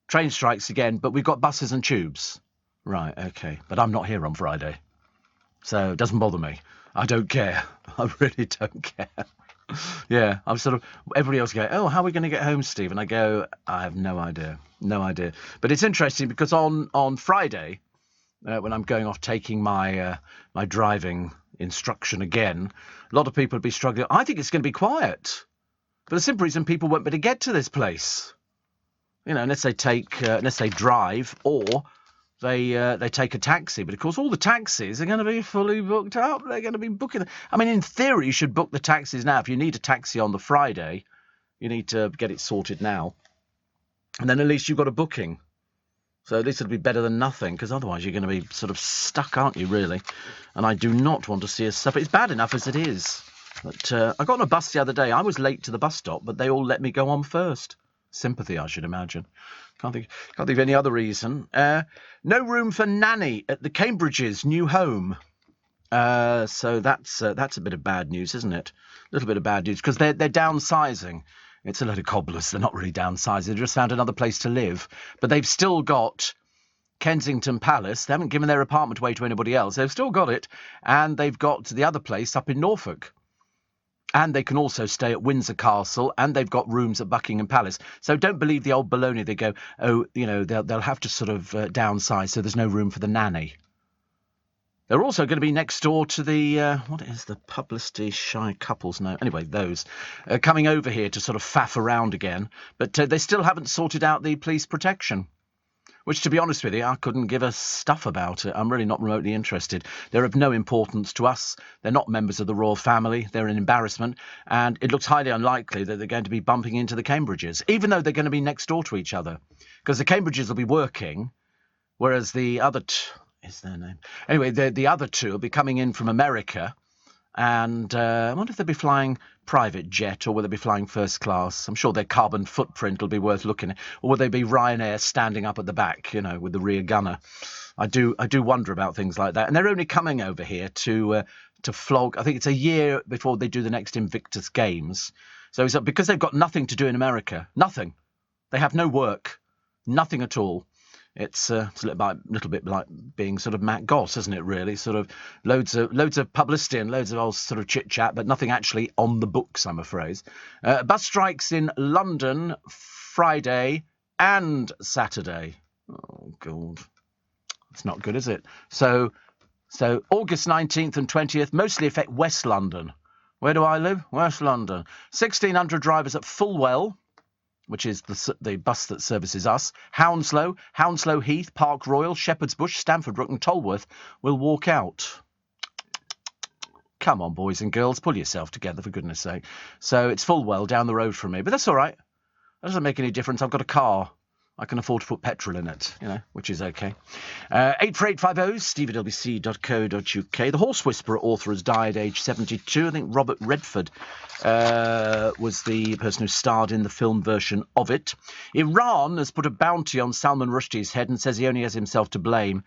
train strikes again, but we've got buses and tubes. Right, OK. But I'm not here on Friday, so it doesn't bother me. I don't care. I really don't care. Yeah, I'm sort of, everybody else go, "Oh, how are we going to get home, Steve?" And I go, I have no idea. No idea. But it's interesting because on Friday, when I'm going off taking my my driving instruction again, a lot of people will be struggling. I think it's going to be quiet for the simple reason people won't be able to get to this place, you know, unless they drive or they take a taxi. But of course all the taxis are going to be fully booked up. They're going to be booking. I mean, in theory you should book the taxis now. If you need a taxi on the Friday, you need to get it sorted now, and then at least you've got a booking. So at least it'll be better than nothing, because otherwise you're going to be sort of stuck, aren't you, really? And I do not want to see us suffer. It's bad enough as it is. But I got on a bus the other day. I was late to the bus stop, but they all let me go on first. Sympathy, I should imagine. Can't think of any other reason. No room for nanny at the Cambridge's new home. So that's a bit of bad news, isn't it? A little bit of bad news, because they're downsizing. It's a load of cobblers. They're not really downsizing. They've just found another place to live. But they've still got Kensington Palace. They haven't given their apartment away to anybody else. They've still got it. And they've got the other place up in Norfolk. And they can also stay at Windsor Castle. And they've got rooms at Buckingham Palace. So don't believe the old baloney. They go, oh, you know, they'll have to sort of downsize, so there's no room for the nanny. They're also going to be next door to the, what is the publicity shy couples now? Anyway, those coming over here to sort of faff around again. But they still haven't sorted out the police protection, which, to be honest with you, I couldn't give a stuff about it. I'm really not remotely interested. They're of no importance to us. They're not members of the royal family. They're an embarrassment. And it looks highly unlikely that they're going to be bumping into the Cambridges, even though they're going to be next door to each other. Because the Cambridges will be working, whereas the other... is their name? Anyway, the other two will be coming in from America, and I wonder if they'll be flying private jet or will they be flying first class. I'm sure their carbon footprint will be worth looking at. Or will they be Ryanair standing up at the back, you know, with the rear gunner? I do wonder about things like that. And they're only coming over here to flog. I think it's a year before they do the next Invictus Games. So it's because they've got nothing to do in America. Nothing. They have no work. Nothing at all. It's a little bit like being sort of Matt Goss, isn't it, really? Sort of loads of publicity and loads of old sort of chit-chat, but nothing actually on the books, I'm afraid. Bus strikes in London Friday and Saturday. Oh, God. It's not good, is it? So August 19th and 20th mostly affect West London. Where do I live? West London. 1,600 drivers at Fulwell. which is the bus that services us, Hounslow, Hounslow Heath, Park Royal, Shepherd's Bush, Stamford Brook and Tolworth will walk out. Come on, boys and girls, pull yourself together, for goodness sake. So it's Fulwell down the road from me, but that's all right. That doesn't make any difference. I've got a car. I can afford to put petrol in it, which is okay. 84850, steve@lbc.co.uk. The Horse Whisperer author has died aged 72. I think Robert Redford was the person who starred in the film version of it. Iran has put a bounty on Salman Rushdie's head and says he only has himself to blame.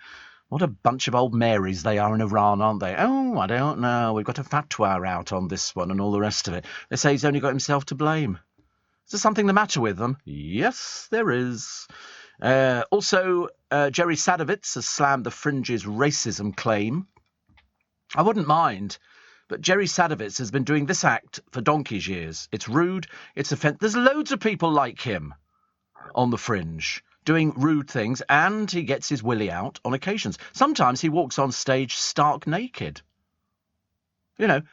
What a bunch of old Marys they are in Iran, aren't they? Oh, I don't know. We've got a fatwa out on this one and all the rest of it. They say he's only got himself to blame. Is there something the matter with them? Yes, there is. Also, Jerry Sadowitz has slammed the Fringe's racism claim. I wouldn't mind, but Jerry Sadowitz has been doing this act for donkey's years. It's rude, it's offensive. There's loads of people like him on the Fringe doing rude things, and he gets his willy out on occasions. Sometimes he walks on stage stark naked. But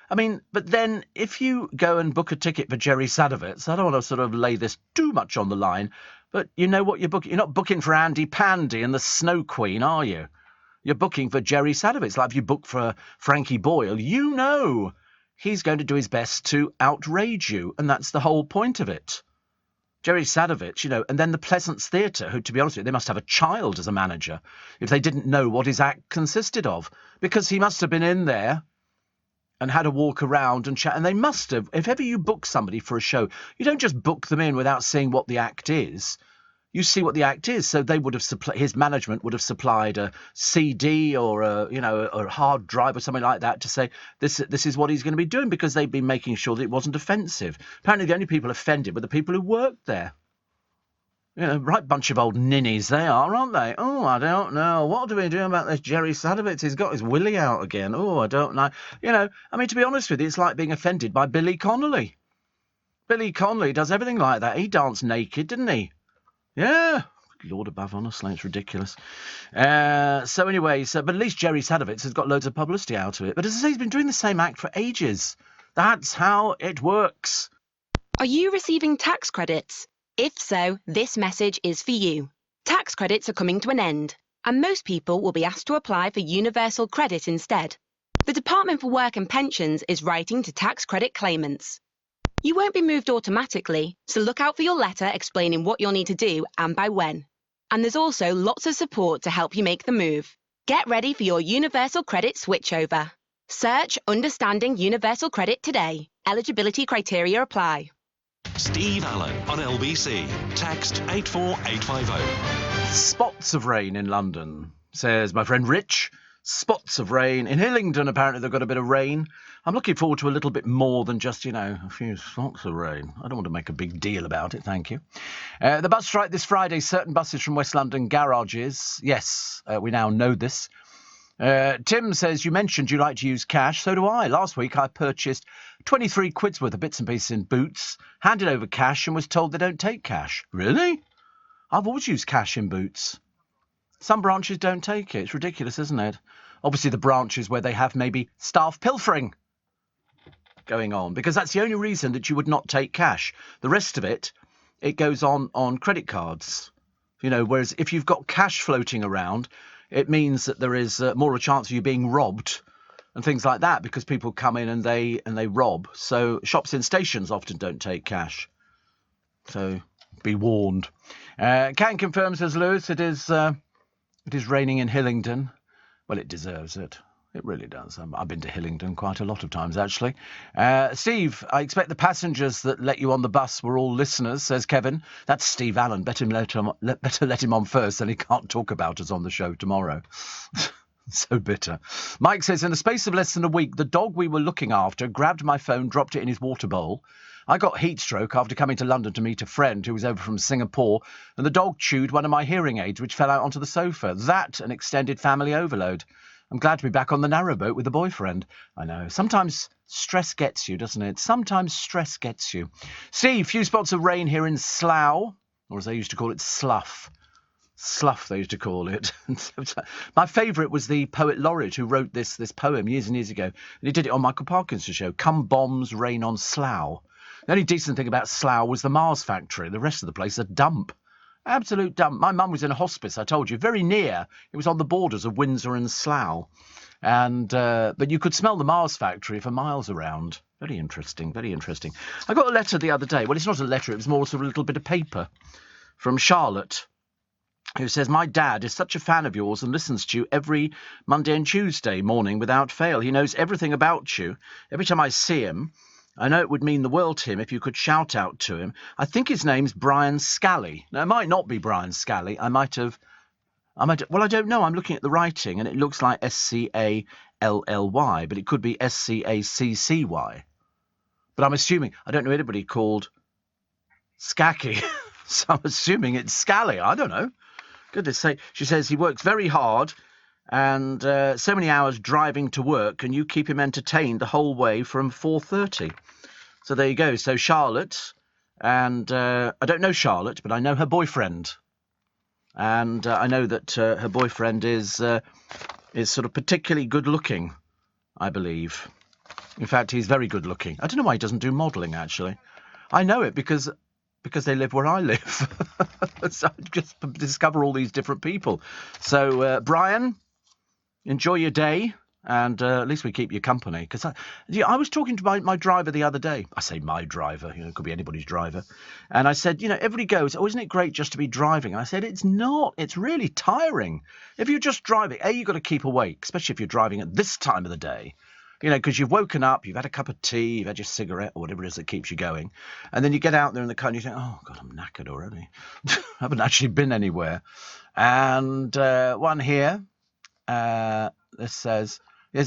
then if you go and book a ticket for Jerry Sadowitz, I don't want to sort of lay this too much on the line, but you know what you're booking. You're not booking for Andy Pandy and the Snow Queen, are you? You're booking for Jerry Sadowitz. Like if you book for Frankie Boyle, he's going to do his best to outrage you, and that's the whole point of it. Jerry Sadowitz, and then the Pleasance Theatre, who, to be honest with you, they must have a child as a manager if they didn't know what his act consisted of, because he must have been in there and had a walk around and chat. And they must have, if ever you book somebody for a show, you don't just book them in without seeing what the act is. You see what the act is. So they would have his management would have supplied a CD or a hard drive or something like that to say this is what he's going to be doing, because they've been making sure that it wasn't offensive. Apparently the only people offended were the people who worked there. Right bunch of old ninnies they are, aren't they? Oh, I don't know. What do we do about this Jerry Sadowitz? He's got his willy out again. Oh, I don't know. To be honest with you, it's like being offended by Billy Connolly. Billy Connolly does everything like that. He danced naked, didn't he? Yeah. Lord above, honestly, it's ridiculous. But at least Jerry Sadowitz has got loads of publicity out of it. But as I say, he's been doing the same act for ages. That's how it works. Are you receiving tax credits? If so, this message is for you. Tax credits are coming to an end, and most people will be asked to apply for universal credit instead. The Department for Work and Pensions is writing to tax credit claimants. You won't be moved automatically, so look out for your letter explaining what you'll need to do and by when. And there's also lots of support to help you make the move. Get ready for your universal credit switchover. Search Understanding Universal Credit today. Eligibility criteria apply. Steve Allen on LBC. Text 84850. Spots of rain in London, says my friend Rich. Spots of rain. In Hillingdon, apparently, they've got a bit of rain. I'm looking forward to a little bit more than just, a few spots of rain. I don't want to make a big deal about it, thank you. The bus strike this Friday. Certain buses from West London garages. Yes, we now know this. Tim says, you mentioned you like to use cash. So do I. Last week, I purchased 23 quid's worth of bits and pieces in Boots, handed over cash and was told they don't take cash. Really? I've always used cash in Boots. Some branches don't take it. It's ridiculous, isn't it? Obviously, the branches where they have maybe staff pilfering going on, because that's the only reason that you would not take cash. The rest of it goes on credit cards. Whereas if you've got cash floating around, it means that there is more a chance of you being robbed and things like that, because people come in and they rob. So shops in stations often don't take cash. So be warned. Can confirm, says Lewis, it is raining in Hillingdon. Well, it deserves it. It really does. I've been to Hillingdon quite a lot of times, actually. Steve, I expect the passengers that let you on the bus were all listeners, says Kevin. That's Steve Allen. Better let him on first, then he can't talk about us on the show tomorrow. So bitter. Mike says, in the space of less than a week, the dog we were looking after grabbed my phone, dropped it in his water bowl. I got heat stroke after coming to London to meet a friend who was over from Singapore, and the dog chewed one of my hearing aids, which fell out onto the sofa. That and extended family overload. I'm glad to be back on the narrowboat with the boyfriend. I know. Sometimes stress gets you, doesn't it? Sometimes stress gets you. Steve, few spots of rain here in Slough, or as they used to call it, Slough. Slough, they used to call it. My favourite was the poet laureate who wrote this poem years and years ago. And he did it on Michael Parkinson's show, Come Bombs, Rain on Slough. The only decent thing about Slough was the Mars factory. The rest of the place is a dump. Absolute dump. My mum was in a hospice, I told you, very near. It was on the borders of Windsor and Slough. And but you could smell the Mars factory for miles around. Very interesting, very interesting. I got a letter the other day. Well, it's not a letter. It was more sort of a little bit of paper from Charlotte, who says, my dad is such a fan of yours and listens to you every Monday and Tuesday morning without fail. He knows everything about you. Every time I see him, I know it would mean the world to him if you could shout out to him. I think his name's Brian Scally. Now, it might not be Brian Scally. Well, I don't know. I'm looking at the writing, and it looks like Scally, but it could be Scaccy. But I'm assuming, I don't know anybody called Skacky, so I'm assuming it's Scally. I don't know. Goodness sake. She says he works very hard and so many hours driving to work, and you keep him entertained the whole way from 4:30. So there you go. So Charlotte, and I don't know Charlotte, but I know her boyfriend. And I know that her boyfriend is sort of particularly good-looking, I believe. In fact, he's very good-looking. I don't know why he doesn't do modelling, actually. I know it because they live where I live. So I just discover all these different people. So, Brian, enjoy your day, and at least we keep you company. Because I was talking to my driver the other day. I say my driver, it could be anybody's driver. And I said, everybody goes, oh, isn't it great just to be driving? And I said, it's not. It's really tiring. If you're just driving, you've got to keep awake, especially if you're driving at this time of the day. Because you've woken up, you've had a cup of tea, you've had your cigarette, or whatever it is that keeps you going. And then you get out there in the car and you think, oh, God, I'm knackered already. I haven't actually been anywhere. And one here, this says,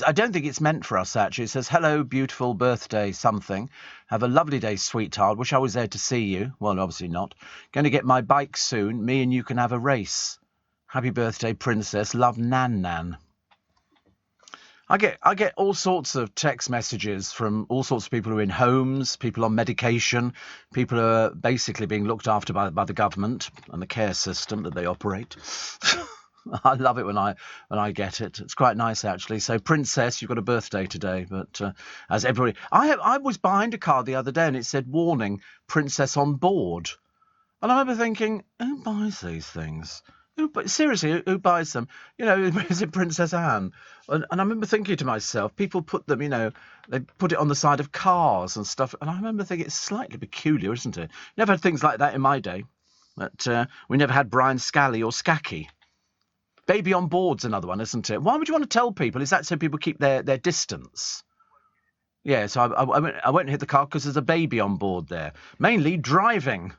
I don't think it's meant for us, actually. It says, hello, beautiful birthday something. Have a lovely day, sweetheart. Wish I was there to see you. Well, obviously not. Going to get my bike soon. Me and you can have a race. Happy birthday, princess. Love, Nan Nan. I get all sorts of text messages from all sorts of people who are in homes, people on medication, people who are basically being looked after by the government and the care system that they operate. I love it when I get it. It's quite nice, actually. So, Princess, you've got a birthday today. But as everybody, I was behind a car the other day and it said, warning, Princess on board. And I remember thinking, who buys these things? Seriously, who buys them? Is it Princess Anne? And I remember thinking to myself, people put them, they put it on the side of cars and stuff. And I remember thinking, it's slightly peculiar, isn't it? Never had things like that in my day. But we never had Brian Scally or Skacky. Baby on board's another one, isn't it? Why would you want to tell people? Is that so people keep their distance? Yeah, so I won't hit the car because there's a baby on board there. Mainly driving.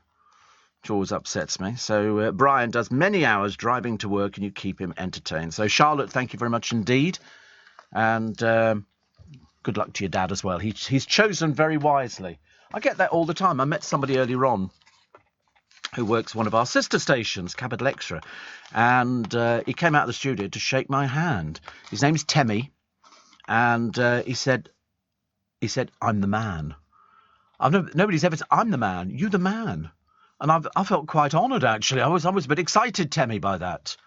Which always upsets me. So Brian does many hours driving to work and you keep him entertained. So Charlotte, thank you very much indeed. And good luck to your dad as well. He's chosen very wisely. I get that all the time. I met somebody earlier on who works one of our sister stations, Capital Extra. And he came out of the studio to shake my hand. His name's Temmie. And he said, I'm the man. Nobody's ever said, I'm the man. You the man. And I felt quite honoured, actually. I was a bit excited, Temmie, by that.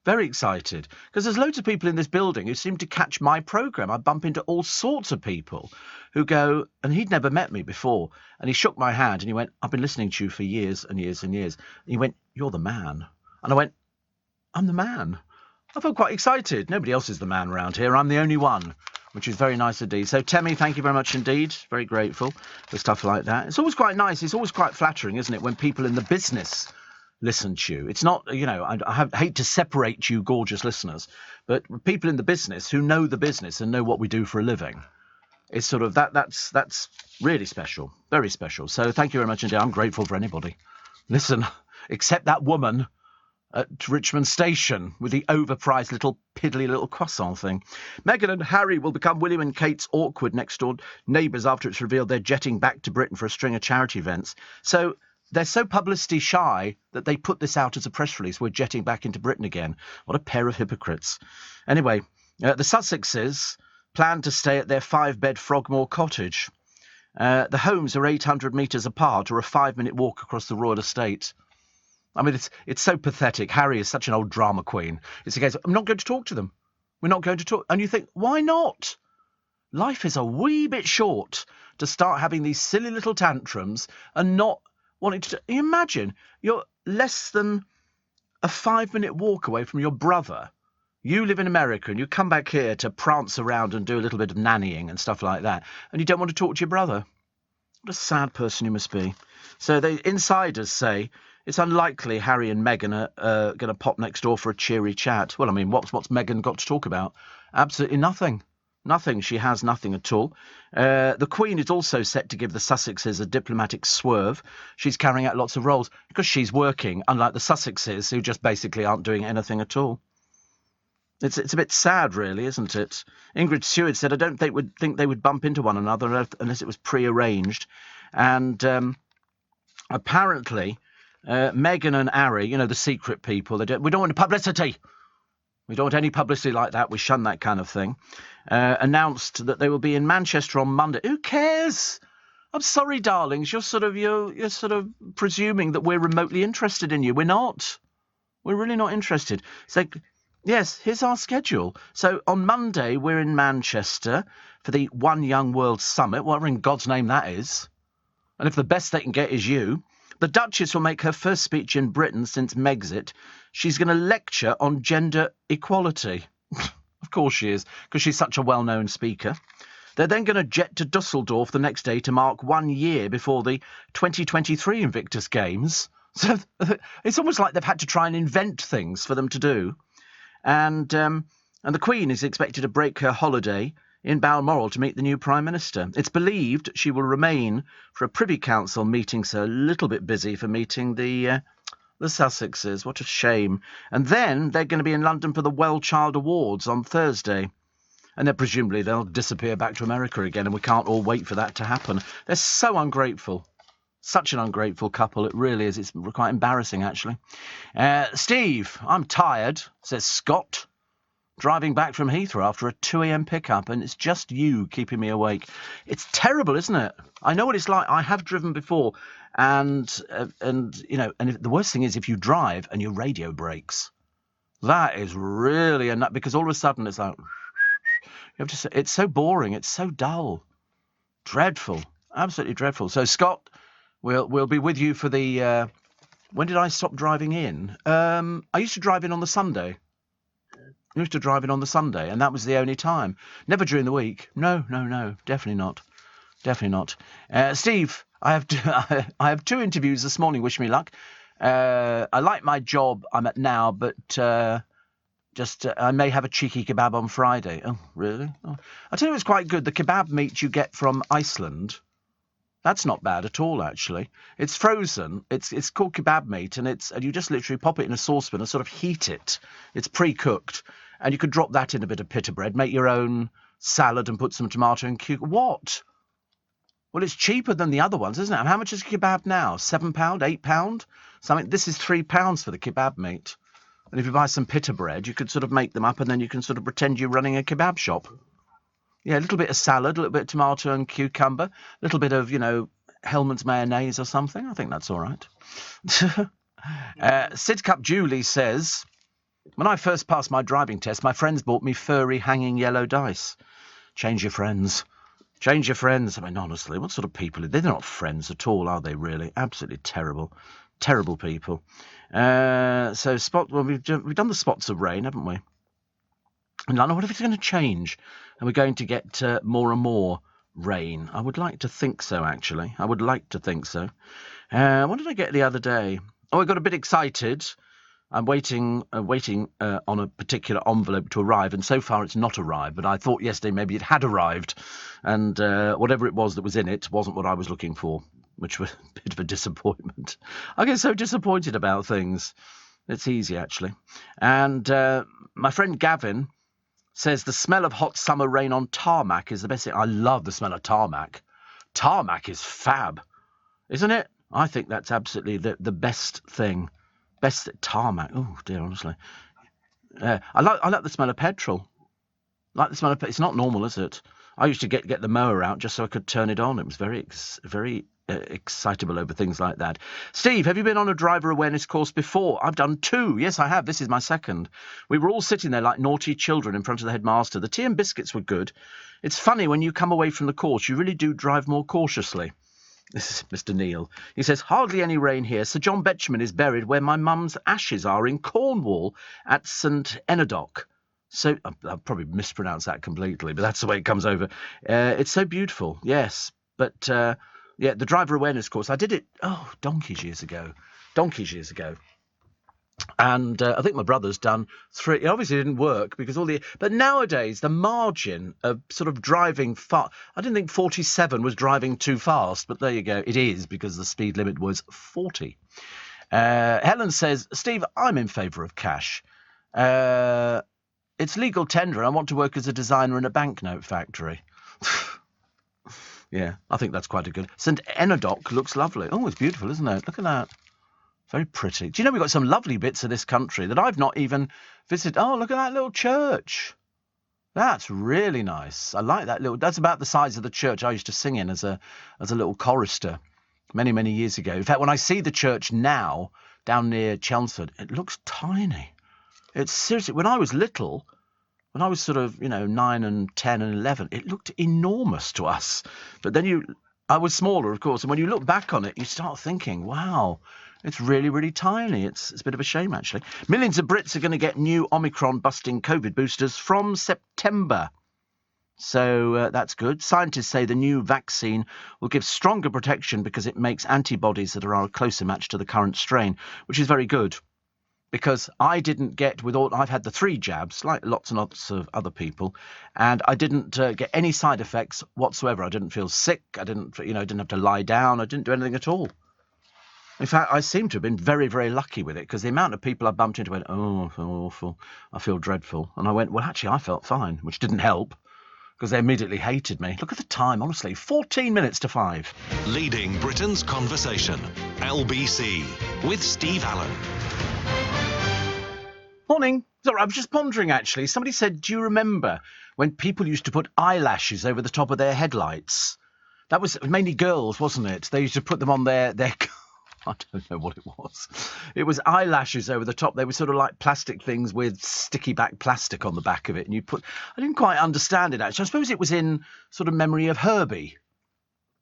Very excited. Because there's loads of people in this building who seem to catch my programme. I bump into all sorts of people who go, and he'd never met me before. And he shook my hand and he went, I've been listening to you for years and years and years. And he went, you're the man. And I went, I'm the man. I felt quite excited. Nobody else is the man around here. I'm the only one. Which is very nice indeed. So, Temmie, thank you very much indeed. Very grateful for stuff like that. It's always quite nice. It's always quite flattering, isn't it, when people in the business listen to you. It's not, I hate to separate you gorgeous listeners, but people in the business who know the business and know what we do for a living. It's sort of that's really special. Very special. So, thank you very much indeed. I'm grateful for anybody. Listen, except that woman at Richmond Station with the overpriced piddly little croissant thing. Meghan and Harry will become William and Kate's awkward next-door neighbours after it's revealed they're jetting back to Britain for a string of charity events. So they're so publicity shy that they put this out as a press release. We're jetting back into Britain again. What a pair of hypocrites. Anyway, the Sussexes plan to stay at their 5-bed Frogmore cottage. The homes are 800 metres apart or a 5-minute walk across the royal estate. I mean, it's so pathetic. Harry is such an old drama queen. It's a case of, I'm not going to talk to them. We're not going to talk. And you think, why not? Life is a wee bit short to start having these silly little tantrums and not wanting to... You imagine, you're less than a 5-minute walk away from your brother. You live in America and you come back here to prance around and do a little bit of nannying and stuff like that, and you don't want to talk to your brother. What a sad person you must be. So the insiders say it's unlikely Harry and Meghan are going to pop next door for a cheery chat. Well, I mean, what's Meghan got to talk about? Absolutely nothing. Nothing. She has nothing at all. The Queen is also set to give the Sussexes a diplomatic swerve. She's carrying out lots of roles because she's working, unlike the Sussexes, who just basically aren't doing anything at all. It's a bit sad, really, isn't it? Ingrid Stewart said, I don't think they would bump into one another unless it was pre-arranged. And apparently, Meghan and Harry, the secret people, we don't want publicity. We don't want any publicity like that. We shun that kind of thing. Announced that they will be in Manchester on Monday. Who cares? I'm sorry, darlings. You're sort of presuming that we're remotely interested in you. We're not. We're really not interested. So, yes, here's our schedule. So on Monday, we're in Manchester for the One Young World Summit, whatever in God's name that is. And if the best they can get is you, the Duchess will make her first speech in Britain since Megxit. She's going to lecture on gender equality. Of course she is, because she's such a well-known speaker. They're then going to jet to Dusseldorf the next day to mark 1 year before the 2023 Invictus Games. So it's almost like they've had to try and invent things for them to do. And the Queen is expected to break her holiday in Balmoral to meet the new Prime Minister. It's believed she will remain for a Privy Council meeting, so a little bit busy for meeting the Sussexes. What a shame. And then they're going to be in London for the Well Child Awards on Thursday. And then presumably they'll disappear back to America again, and we can't all wait for that to happen. They're so ungrateful. Such an ungrateful couple, it really is. It's quite embarrassing, actually. Steve, I'm tired, says Scott, driving back from Heathrow after a 2 a.m. pickup, and it's just you keeping me awake. It's terrible, isn't it? I know what it's like. I have driven before, and the worst thing is if you drive and your radio breaks. That is really enough, because all of a sudden it's like, you have to say, it's so boring, it's so dull. Dreadful. Absolutely dreadful. So, Scott, we'll be with you for the... when did I stop driving in? I used to drive in on the Sunday. I used to drive in on the Sunday, and that was the only time. Never during the week. No, definitely not. Definitely not. Steve, I have 2 interviews this morning. Wish me luck. I like my job I'm at now, but I may have a cheeky kebab on Friday. Oh, really? Oh. I tell you, it's quite good. The kebab meat you get from Iceland. That's not bad at all, actually. It's frozen. It's called kebab meat, and you just literally pop it in a saucepan and sort of heat it. It's pre-cooked, and you could drop that in a bit of pita bread, make your own salad, and put some tomato and cucumber. What? Well, it's cheaper than the other ones, isn't it? And how much is a kebab now? £7, £8? Something. This is £3 for the kebab meat. And if you buy some pita bread, you could sort of make them up, and then you can sort of pretend you're running a kebab shop. Yeah, a little bit of salad, a little bit of tomato and cucumber, a little bit of, Hellmann's mayonnaise or something. I think that's all right. Sidcup Julie says, when I first passed my driving test, my friends bought me furry hanging yellow dice. Change your friends. Change your friends. I mean, honestly, what sort of people? They're not friends at all, are they, really? Absolutely terrible. Terrible people. So, we've done the spots of rain, haven't we? And I know, what if it's going to change? And we're going to get more and more rain. I would like to think so, actually. I would like to think so. What did I get the other day? Oh, I got a bit excited. I'm waiting on a particular envelope to arrive, and so far it's not arrived. But I thought yesterday maybe it had arrived, and whatever it was that was in it wasn't what I was looking for, which was a bit of a disappointment. I get so disappointed about things. It's easy, actually. And my friend Gavin says the smell of hot summer rain on tarmac is the best thing. I love the smell of tarmac. Tarmac is fab, isn't it? I think that's absolutely the best thing. Best tarmac. Oh dear, honestly. I like the smell of petrol. Like the smell of. It's not normal, is it? I used to get the mower out just so I could turn it on. It was very excitable over things like that. Steve, have you been on a driver awareness course before? I've done 2. Yes, I have. This is my second. We were all sitting there like naughty children in front of the headmaster. The tea and biscuits were good. It's funny, when you come away from the course, you really do drive more cautiously. This is Mr. Neil. He says, hardly any rain here. Sir John Betjeman is buried where my mum's ashes are in Cornwall at St. Enodoc. So, I'll probably mispronounce that completely, but that's the way it comes over. It's so beautiful, yes. But, yeah, the driver awareness course, I did it, donkey's years ago. And I think my brother's done 3. It obviously didn't work because but nowadays, the margin of sort of driving fast, I didn't think 47 was driving too fast, but there you go. It is, because the speed limit was 40. Helen says, Steve, I'm in favour of cash. It's legal tender. I want to work as a designer in a banknote factory. Yeah, I think that's quite a good. St. Enodoc looks lovely. Oh, it's beautiful, isn't it? Look at that. Very pretty. Do you know we've got some lovely bits of this country that I've not even visited? Oh, look at that little church. That's really nice. I like that little. That's about the size of the church I used to sing in as a little chorister many, many years ago. In fact, when I see the church now down near Chelmsford, it looks tiny. It's seriously, when I was little, when I was sort of, 9 and 10 and 11, it looked enormous to us. But then I was smaller, of course, and when you look back on it, you start thinking, wow, it's really, really tiny. It's a bit of a shame, actually. Millions of Brits are going to get new Omicron-busting COVID boosters from September. So that's good. Scientists say the new vaccine will give stronger protection because it makes antibodies that are a closer match to the current strain, which is very good. Because I didn't get, I've had the 3 jabs, like lots and lots of other people, and I didn't get any side effects whatsoever. I didn't feel sick. I didn't have to lie down. I didn't do anything at all. In fact, I seem to have been very, very lucky with it, because the amount of people I bumped into went, oh, I feel awful. I feel dreadful. And I went, well, actually, I felt fine, which didn't help, because they immediately hated me. Look at the time, honestly, 14 minutes to 5. Leading Britain's conversation, LBC, with Steve Allen. Morning. Sorry, I was just pondering, actually. Somebody said, do you remember when people used to put eyelashes over the top of their headlights? That was mainly girls, wasn't it? They used to put them on their I don't know what it was. It was eyelashes over the top. They were sort of like plastic things with sticky back plastic on the back of it. And I didn't quite understand it, actually. I suppose it was in sort of memory of Herbie.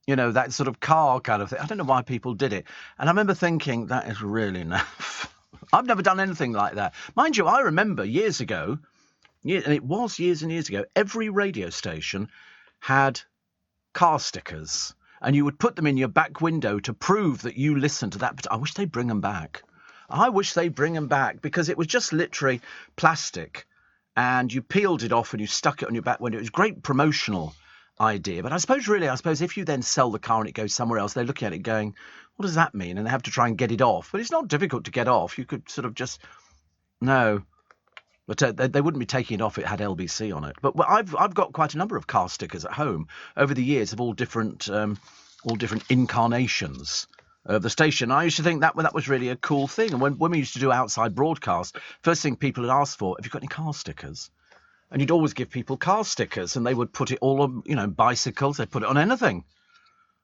That sort of car kind of thing. I don't know why people did it. And I remember thinking, that is really naff. I've never done anything like that. Mind you, I remember years ago, and it was years and years ago, every radio station had car stickers, and you would put them in your back window to prove that you listened to that. But I wish they'd bring them back. Because it was just literally plastic, and you peeled it off and you stuck it on your back window. It was a great promotional idea. But I suppose if you then sell the car and it goes somewhere else, they're looking at it going, what does that mean? And they have to try and get it off. But it's not difficult to get off. You could sort of just... No. But they wouldn't be taking it off if it had LBC on it. But I've got quite a number of car stickers at home over the years of all different incarnations of the station. I used to think that was really a cool thing. And when we used to do outside broadcasts, first thing people had asked for, have you got any car stickers? And you'd always give people car stickers, and they would put it all on, bicycles. They'd put it on anything.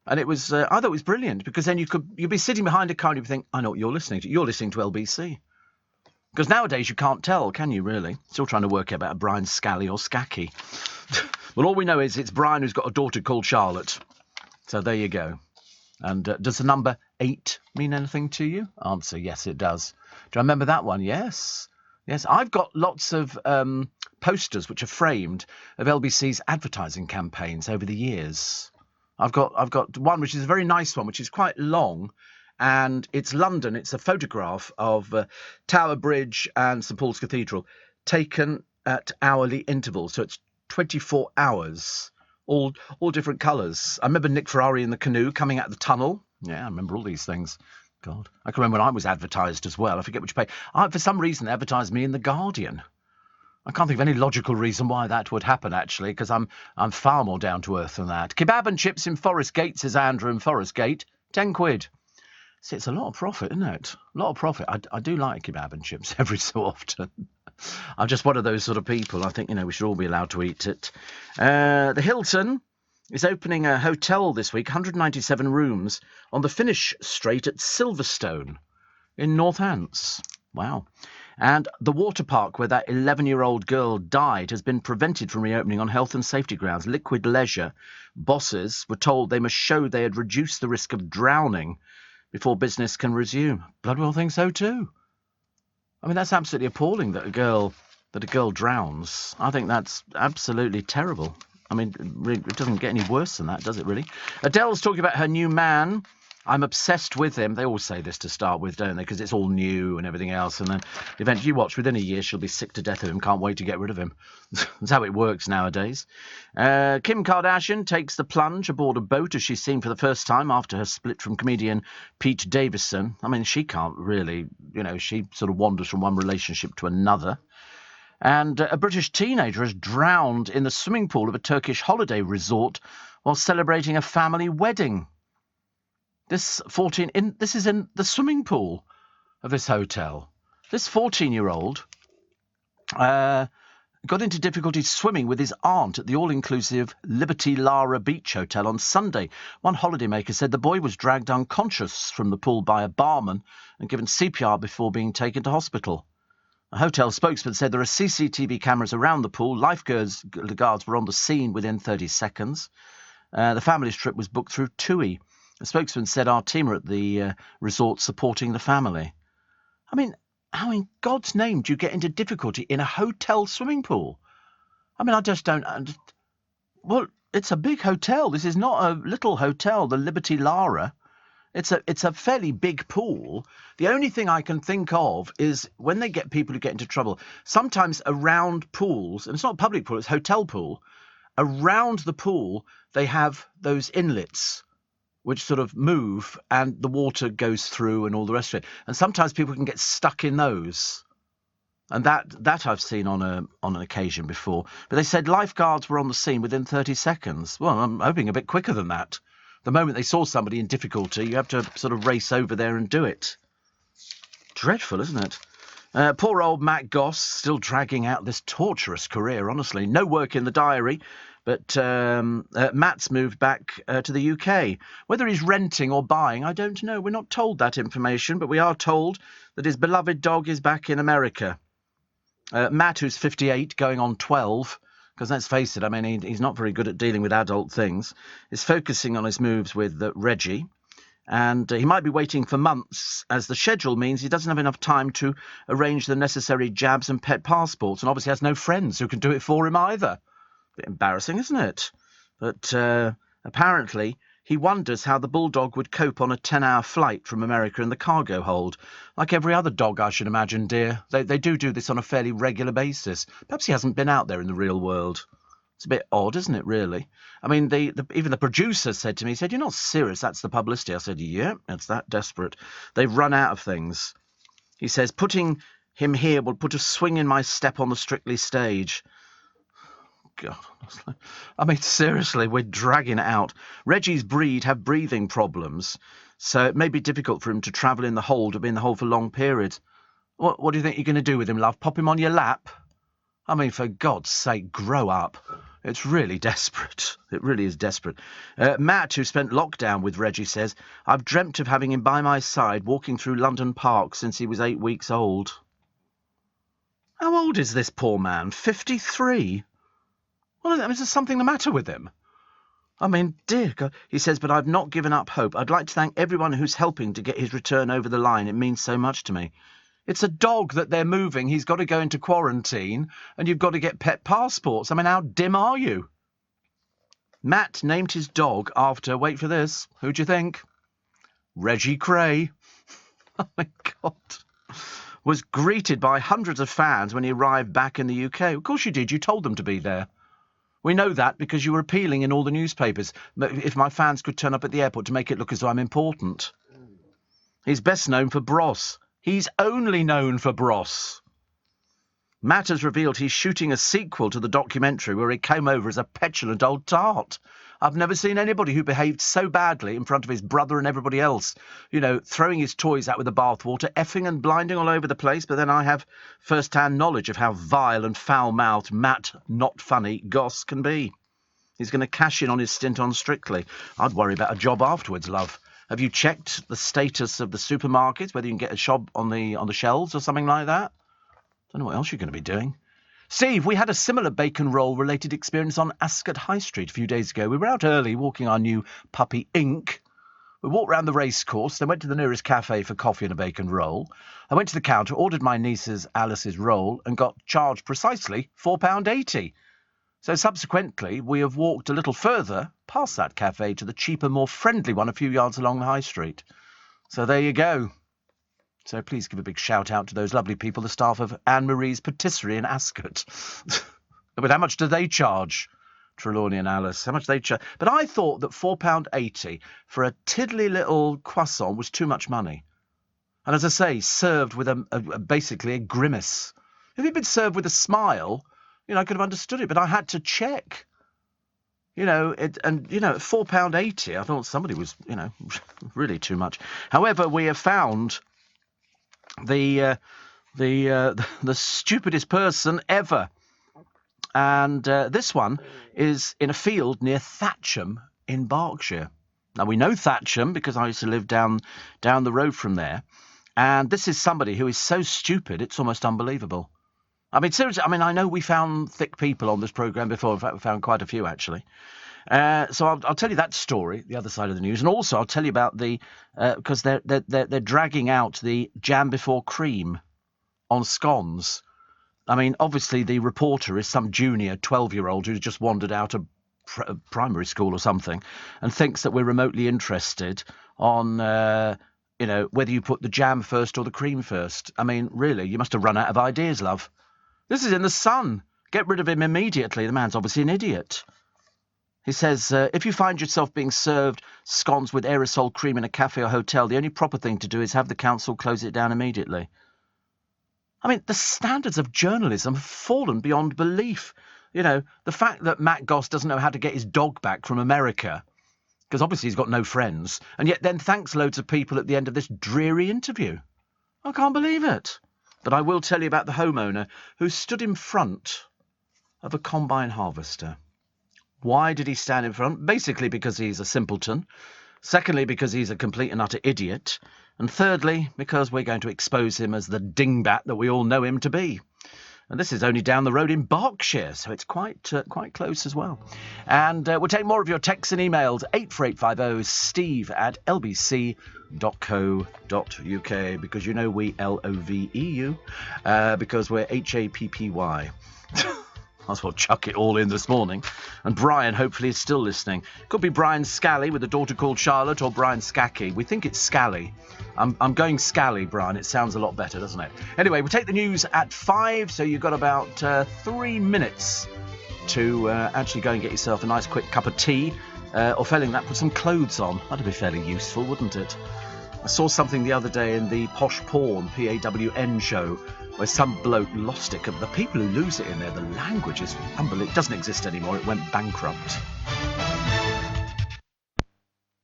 And it was, I thought it was brilliant, because then you'd be sitting behind a car and you'd think, I know what you're listening to. You're listening to LBC. Because nowadays you can't tell, can you, really? Still trying to work out about Brian Scally or Scacky. Well, all we know is it's Brian who's got a daughter called Charlotte. So there you go. And does the number 8 mean anything to you? Answer, yes, it does. Do you remember that one? Yes. Yes, I've got lots of posters which are framed of LBC's advertising campaigns over the years. I've got one which is a very nice one, which is quite long, and it's London. It's a photograph of Tower Bridge and St Paul's Cathedral, taken at hourly intervals. So it's 24 hours, all different colours. I remember Nick Ferrari in the canoe coming out of the tunnel. Yeah, I remember all these things. God, I can remember when I was advertised as well. I forget which page. For some reason, they advertised me in The Guardian. I can't think of any logical reason why that would happen, actually, because I'm far more down to earth than that. Kebab and chips in Forest Gate, says Andrew in Forest Gate. 10 quid. See, it's a lot of profit, isn't it? A lot of profit. I do like kebab and chips every so often. I'm just one of those sort of people. I think, we should all be allowed to eat it. The Hilton is opening a hotel this week, 197 rooms, on the Finnish Strait at Silverstone in Northants. Wow. And the water park where that 11-year-old girl died has been prevented from reopening on health and safety grounds. Liquid Leisure bosses were told they must show they had reduced the risk of drowning before business can resume. Bloodwell thinks so too. I mean, that's absolutely appalling that a girl drowns. I think that's absolutely terrible. I mean, it doesn't get any worse than that, does it, really? Adele's talking about her new man. I'm obsessed with him. They always say this to start with, don't they? Because it's all new and everything else. And then eventually you watch, within a year, she'll be sick to death of him. Can't wait to get rid of him. That's how it works nowadays. Kim Kardashian takes the plunge aboard a boat as she's seen for the first time after her split from comedian Pete Davidson. I mean, she can't really, she sort of wanders from one relationship to another. And a British teenager has drowned in the swimming pool of a Turkish holiday resort while celebrating a family wedding. This is in the swimming pool of this hotel. This 14-year-old got into difficulty swimming with his aunt at the all-inclusive Liberty Lara Beach Hotel on Sunday. One holidaymaker said the boy was dragged unconscious from the pool by a barman and given CPR before being taken to hospital. A hotel spokesman said there are CCTV cameras around the pool. Lifeguards were on the scene within 30 seconds. The family's trip was booked through TUI. The spokesman said our team are at the resort supporting the family. I mean, how in God's name do you get into difficulty in a hotel swimming pool? I mean, I just don't... Well, it's a big hotel. This is not a little hotel, the Liberty Lara. It's a fairly big pool. The only thing I can think of is when they get people who get into trouble, sometimes around pools, and it's not a public pool, it's a hotel pool, around the pool they have those inlets which sort of move and the water goes through and all the rest of it. And sometimes people can get stuck in those. And that I've seen on an occasion before. But they said lifeguards were on the scene within 30 seconds. Well, I'm hoping a bit quicker than that. The moment they saw somebody in difficulty, you have to sort of race over there and do it. Dreadful, isn't it? Poor old Matt Goss, still dragging out this torturous career, honestly. No work in the diary. But Matt's moved back to the UK. Whether he's renting or buying, I don't know. We're not told that information, but we are told that his beloved dog is back in America. Matt, who's 58, going on 12, because let's face it, I mean, he's not very good at dealing with adult things, is focusing on his moves with Reggie. And he might be waiting for months, as the schedule means he doesn't have enough time to arrange the necessary jabs and pet passports, and obviously has no friends who can do it for him either. Bit embarrassing, isn't it? But apparently he wonders how the bulldog would cope on a 10-hour flight from America in the cargo hold. Like every other dog, I should imagine, dear. They do this on a fairly regular basis. Perhaps he hasn't been out there in the real world. It's a bit odd, isn't it, really? I mean, even the producer said to me, he said, "You're not serious, that's the publicity." I said, "Yeah, it's that desperate. They've run out of things." He says, "Putting him here will put a swing in my step on the Strictly stage." God, I mean, seriously, we're dragging it out. Reggie's breed have breathing problems, so it may be difficult for him to travel in the hold or be in the hold for long periods. What do you think you're going to do with him, love? Pop him on your lap? I mean, for God's sake, grow up. It's really desperate. It really is desperate. Matt, who spent lockdown with Reggie, says, "I've dreamt of having him by my side walking through London Park since he was 8 weeks old." How old is this poor man? 53? Well, is there something the matter with him? I mean, dear God. He says, "But I've not given up hope. I'd like to thank everyone who's helping to get his return over the line. It means so much to me." It's a dog that they're moving. He's got to go into quarantine, and you've got to get pet passports. I mean, how dim are you? Matt named his dog after, wait for this, who do you think? Reggie Cray. Oh, my God. Was greeted by hundreds of fans when he arrived back in the UK. Of course you did. You told them to be there. We know that because you were appealing in all the newspapers. If my fans could turn up at the airport to make it look as though I'm important. He's best known for Bros. He's only known for Bros. Matt has revealed he's shooting a sequel to the documentary where he came over as a petulant old tart. I've never seen anybody who behaved so badly in front of his brother and everybody else. You know, throwing his toys out with the bathwater, effing and blinding all over the place. But then I have first-hand knowledge of how vile and foul-mouthed Matt, not funny, Goss can be. He's going to cash in on his stint on Strictly. I'd worry about a job afterwards, love. Have you checked the status of the supermarkets, whether you can get a job on the shelves or something like that? Don't know what else you're going to be doing. Steve, we had a similar bacon roll-related experience on Ascot High Street a few days ago. We were out early walking our new puppy, Ink. We walked round the racecourse, then went to the nearest cafe for coffee and a bacon roll. I went to the counter, ordered my niece's Alice's roll, and got charged precisely £4.80. So subsequently, we have walked a little further past that cafe to the cheaper, more friendly one a few yards along the high street. So there you go. So please give a big shout-out to those lovely people, the staff of Anne-Marie's Patisserie in Ascot. But how much do they charge, Trelawney and Alice? How much they charge? But I thought that £4.80 for a tiddly little croissant was too much money. And as I say, served with basically a grimace. If he'd been served with a smile, I could have understood it, but I had to check. At £4.80, I thought somebody was, really too much. However, we have found the stupidest person ever. And this one is in a field near Thatcham in Berkshire. Now, we know Thatcham because I used to live down the road from there. And this is somebody who is so stupid, it's almost unbelievable. I mean, seriously, I know we found thick people on this programme before. In fact, we found quite a few, actually. So I'll tell you that story, the other side of the news. And also I'll tell you about because they're dragging out the jam before cream on scones. I mean, obviously the reporter is some junior 12-year-old who's just wandered out of primary school or something and thinks that we're remotely interested on, whether you put the jam first or the cream first. I mean, really, you must have run out of ideas, love. This is in the Sun. Get rid of him immediately. The man's obviously an idiot. He says, if you find yourself being served scones with aerosol cream in a cafe or hotel, the only proper thing to do is have the council close it down immediately. I mean, the standards of journalism have fallen beyond belief. The fact that Matt Goss doesn't know how to get his dog back from America, because obviously he's got no friends, and yet then thanks loads of people at the end of this dreary interview. I can't believe it. But I will tell you about the homeowner who stood in front of a combine harvester. Why did he stand in front? Basically because he's a simpleton. Secondly, because he's a complete and utter idiot. And thirdly, because we're going to expose him as the dingbat that we all know him to be. And this is only down the road in Berkshire, so it's quite close as well. And we'll take more of your texts and emails, 84850 steve@lbc.co.uk, because we LOVEU, because we're HAPPY. Might as well chuck it all in this morning. And Brian, hopefully, is still listening. Could be Brian Scally with a daughter called Charlotte, or Brian Scacky. We think it's Scally. I'm going Scally, Brian. It sounds a lot better, doesn't it? Anyway, we'll take the news at 5, so you've got about 3 minutes to actually go and get yourself a nice quick cup of tea, or failing that, put some clothes on. That'd be fairly useful, wouldn't it? I saw something the other day in the Posh Porn, PAWN show, where some bloke lost it. The people who lose it in there, the language is unbelievable. It doesn't exist anymore. It went bankrupt.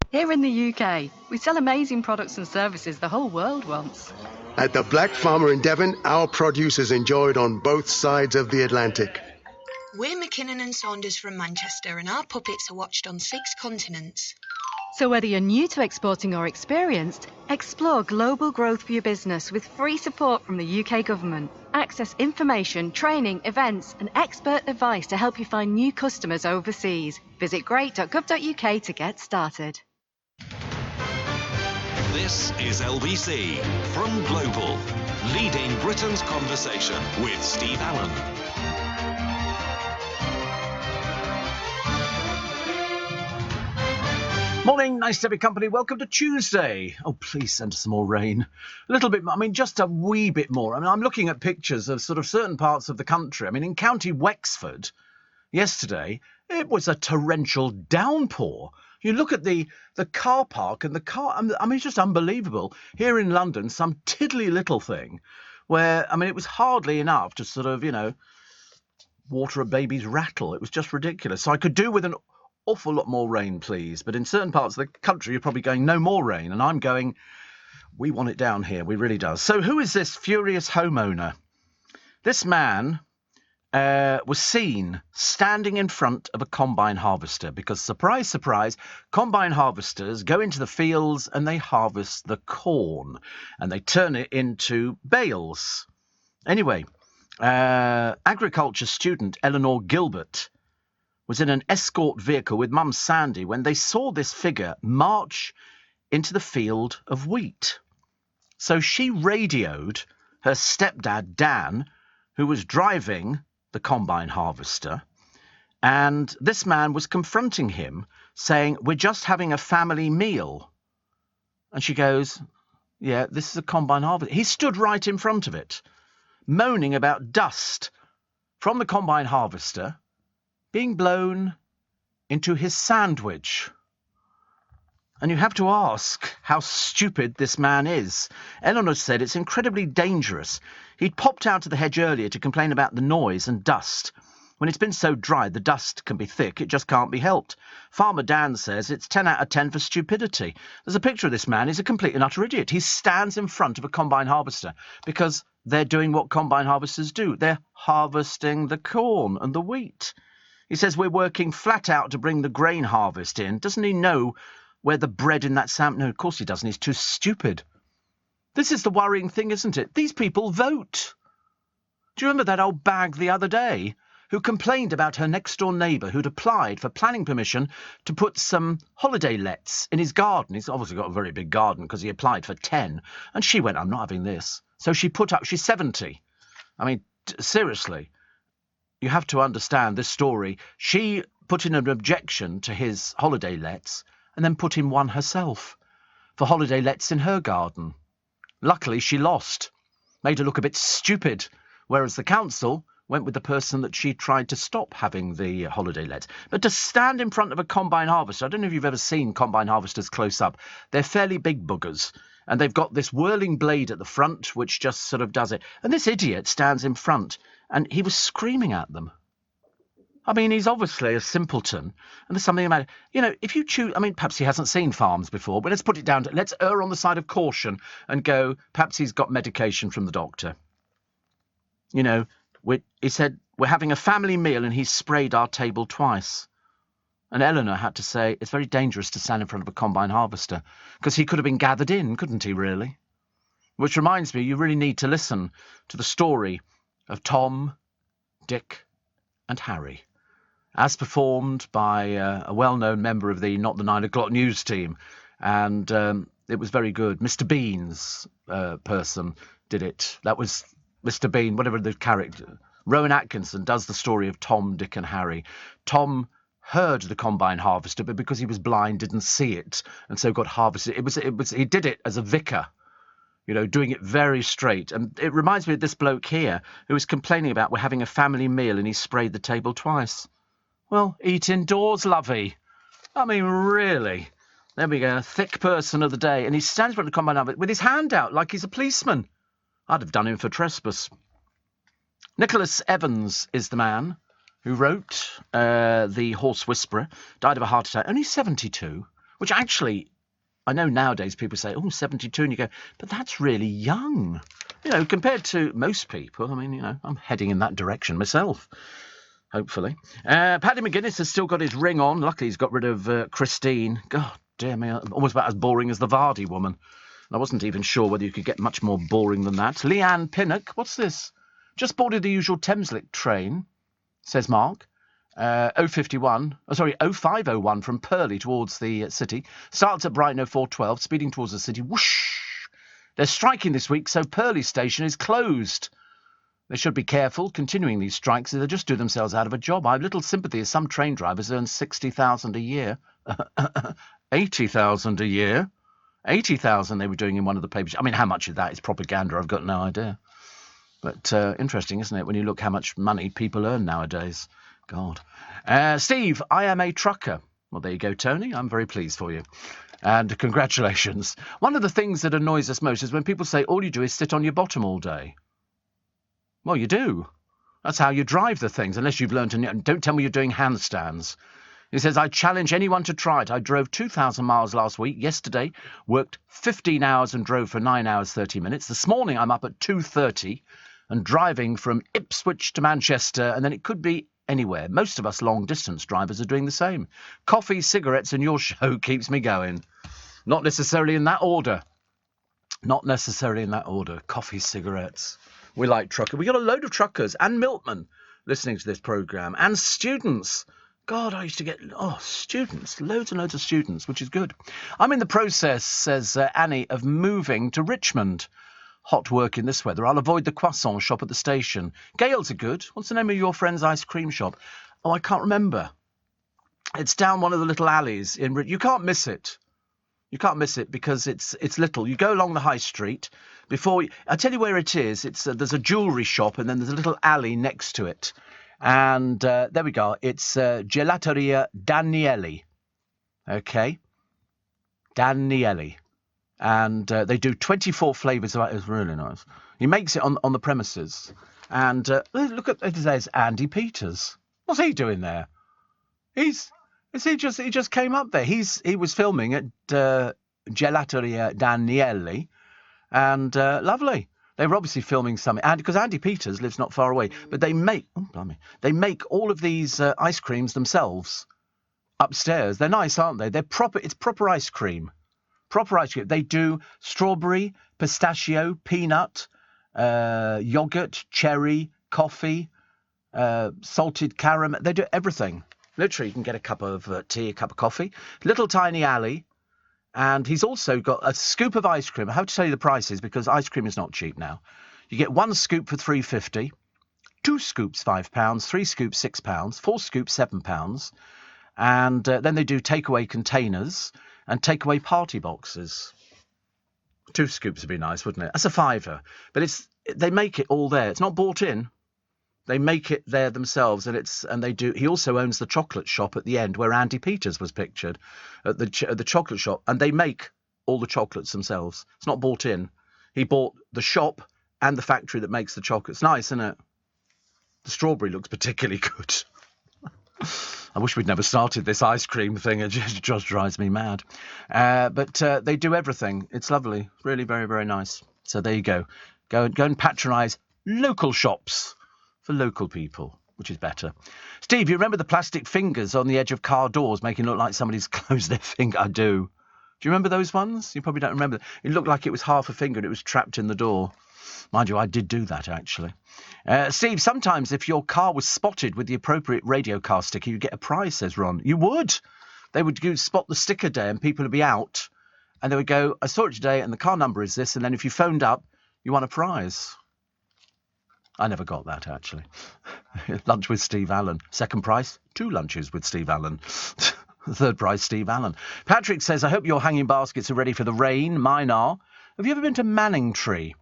Here in the UK, we sell amazing products and services the whole world wants. At the Black Farmer in Devon, our produce is enjoyed on both sides of the Atlantic. We're McKinnon and Saunders from Manchester, and our puppets are watched on 6 continents. So whether you're new to exporting or experienced, explore global growth for your business with free support from the UK government. Access information, training, events and expert advice to help you find new customers overseas. Visit great.gov.uk to get started. This is LBC from Global, leading Britain's conversation with Steve Allen. Morning, nice to have your company. Welcome to Tuesday. Oh, please send us some more rain. A little bit, just a wee bit more. I'm looking at pictures of sort of certain parts of the country. In County Wexford, yesterday, it was a torrential downpour. You look at the car park and the car, it's just unbelievable. Here in London, some tiddly little thing where, it was hardly enough to sort of, water a baby's rattle. It was just ridiculous. So I could do with an awful lot more rain, please. But in certain parts of the country, you're probably going, no more rain. And I'm going, we want it down here. We really do. So who is this furious homeowner? This man was seen standing in front of a combine harvester because, surprise, surprise, combine harvesters go into the fields and they harvest the corn and they turn it into bales. Anyway, agriculture student Eleanor Gilbert was in an escort vehicle with Mum Sandy when they saw this figure march into the field of wheat. So she radioed her stepdad, Dan, who was driving the combine harvester, and this man was confronting him, saying, "We're just having a family meal." And she goes, "Yeah, this is a combine harvester." He stood right in front of it, moaning about dust from the combine harvester being blown into his sandwich. And you have to ask how stupid this man is. Eleanor said it's incredibly dangerous. He'd popped out of the hedge earlier to complain about the noise and dust. When it's been so dry, the dust can be thick. It just can't be helped. Farmer Dan says it's 10 out of 10 for stupidity. There's a picture of this man. He's a complete and utter idiot. He stands in front of a combine harvester because they're doing what combine harvesters do. They're harvesting the corn and the wheat. He says we're working flat out to bring the grain harvest in. Doesn't he know where the bread in that sandwich? No, of course he doesn't. He's too stupid. This is the worrying thing, isn't it? These people vote. Do you remember that old bag the other day who complained about her next-door neighbour who'd applied for planning permission to put some holiday lets in his garden? He's obviously got a very big garden because he applied for 10. And she went, "I'm not having this." So she put up, she's 70. I mean, seriously, you have to understand this story. She put in an objection to his holiday lets and then put in one herself for holiday lets in her garden. Luckily, she lost, made her look a bit stupid, whereas the council went with the person that she tried to stop having the holiday lets. But to stand in front of a combine harvester, I don't know if you've ever seen combine harvesters close up. They're fairly big boogers, and they've got this whirling blade at the front, which just sort of does it. And this idiot stands in front, and he was screaming at them. I mean, he's obviously a simpleton, and there's something about it. You know, if you choose, I mean, perhaps he hasn't seen farms before, but let's put it down to, let's err on the side of caution and go, perhaps he's got medication from the doctor. You know, he said, "We're having a family meal," and he sprayed our table twice. And Eleanor had to say, it's very dangerous to stand in front of a combine harvester, because he could have been gathered in, couldn't he, really? Which reminds me, you really need to listen to the story of Tom, Dick, and Harry, as performed by a well-known member of the Not the 9 O'Clock News team. And it was very good. Mr. Bean's person did it. That was Mr. Bean, whatever the character. Rowan Atkinson does the story of Tom, Dick and Harry. Tom heard the combine harvester, but because he was blind, didn't see it, and so got harvested. He did it as a vicar, you know, doing it very straight. And it reminds me of this bloke here who was complaining about we're having a family meal and he sprayed the table twice. Well, eat indoors, lovey. I mean, really. There we go, a thick person of the day. And he stands in front of the combine harvester with his hand out like he's a policeman. I'd have done him for trespass. Nicholas Evans is the man who wrote The Horse Whisperer, died of a heart attack, only 72, which actually, I know nowadays people say, oh, 72, and you go, but that's really young. You know, compared to most people, I mean, you know, I'm heading in that direction myself, hopefully. Paddy McGuinness has still got his ring on. Luckily, he's got rid of Christine. God, dear me, almost about as boring as the Vardy woman. I wasn't even sure whether you could get much more boring than that. Leanne Pinnock, what's this? Just boarded the usual Thameslink train, says Mark. 0501 from Purley towards the city. Starts at Brighton 0412, speeding towards the city. Whoosh! They're striking this week, so Purley station is closed. They should be careful continuing these strikes, they'll just do themselves out of a job. I have little sympathy as some train drivers earn 60,000 a year. 80,000 a year. 80,000 they were doing in one of the papers. I mean, how much of that is propaganda? I've got no idea. But interesting, isn't it, when you look how much money people earn nowadays. God. Steve, I am a trucker. Well, there you go, Tony. I'm very pleased for you. And congratulations. One of the things that annoys us most is when people say all you do is sit on your bottom all day. Well, you do. That's how you drive the things, unless you've learned to... Don't tell me you're doing handstands. He says, I challenge anyone to try it. I drove 2,000 miles last week. Yesterday, worked 15 hours and drove for 9 hours, 30 minutes. This morning, I'm up at 2:30 and driving from Ipswich to Manchester, and then it could be anywhere. Most of us long-distance drivers are doing the same. Coffee, cigarettes, and your show keeps me going. Not necessarily in that order. Not necessarily in that order. Coffee, cigarettes. We like truckers. We got a load of truckers and milkmen listening to this programme, and students. God, I used to get, students, loads and loads of students, which is good. I'm in the process, says Annie, of moving to Richmond. Hot work in this weather. I'll avoid the croissant shop at the station. Gales are good. What's the name of your friend's ice cream shop? Oh, I can't remember. It's down one of the little alleys in. You can't miss it. You can't miss it because it's little. You go along the high street before. I tell you where it is. It's there's a jewellery shop and then there's a little alley next to it. And there we go. It's Gelateria Danieli. Okay. Danieli. And they do 24 flavours of it. It's really nice. He makes it on the premises. And look at there's Andy Peters. What's he doing there? He just came up there. He was filming at Gelateria Danieli, and lovely. They were obviously filming something, and because Andy Peters lives not far away. But they make all of these ice creams themselves upstairs. They're nice, aren't they? They're proper. It's proper ice cream. Proper ice cream. They do strawberry, pistachio, peanut, yogurt, cherry, coffee, salted caramel. They do everything. Literally, you can get a cup of tea, a cup of coffee. Little tiny alley. And he's also got a scoop of ice cream. I have to tell you the prices because ice cream is not cheap now. You get 1 scoop for £3.50, 2 scoops £5, 3 scoops £6, 4 scoops £7. And then they do takeaway containers and takeaway party boxes. 2 scoops would be nice, wouldn't it? That's a £5. But they make it all there. It's not bought in. They make it there themselves, and they do. He also owns the chocolate shop at the end where Andy Peters was pictured at the chocolate shop, and they make all the chocolates themselves. It's not bought in. He bought the shop and the factory that makes the chocolate. It's nice, isn't it? The strawberry looks particularly good. I wish we'd never started this ice cream thing. It just drives me mad. But they do everything. It's lovely. Really very, very nice. So there you go. Go and patronise local shops. For local people, which is better. Steve, you remember the plastic fingers on the edge of car doors making it look like somebody's closed their finger? I do. Do you remember those ones? You probably don't remember. It looked like it was half a finger and it was trapped in the door. Mind you, I did do that, actually. Steve, sometimes if your car was spotted with the appropriate radio car sticker, you'd get a prize, says Ron. You would. They would go spot the sticker day and people would be out and they would go, I saw it today and the car number is this. And then if you phoned up, you won a prize. I never got that, actually. Lunch with Steve Allen. Second prize, 2 lunches with Steve Allen. Third prize, Steve Allen. Patrick says, I hope your hanging baskets are ready for the rain. Mine are. Have you ever been to Manningtree?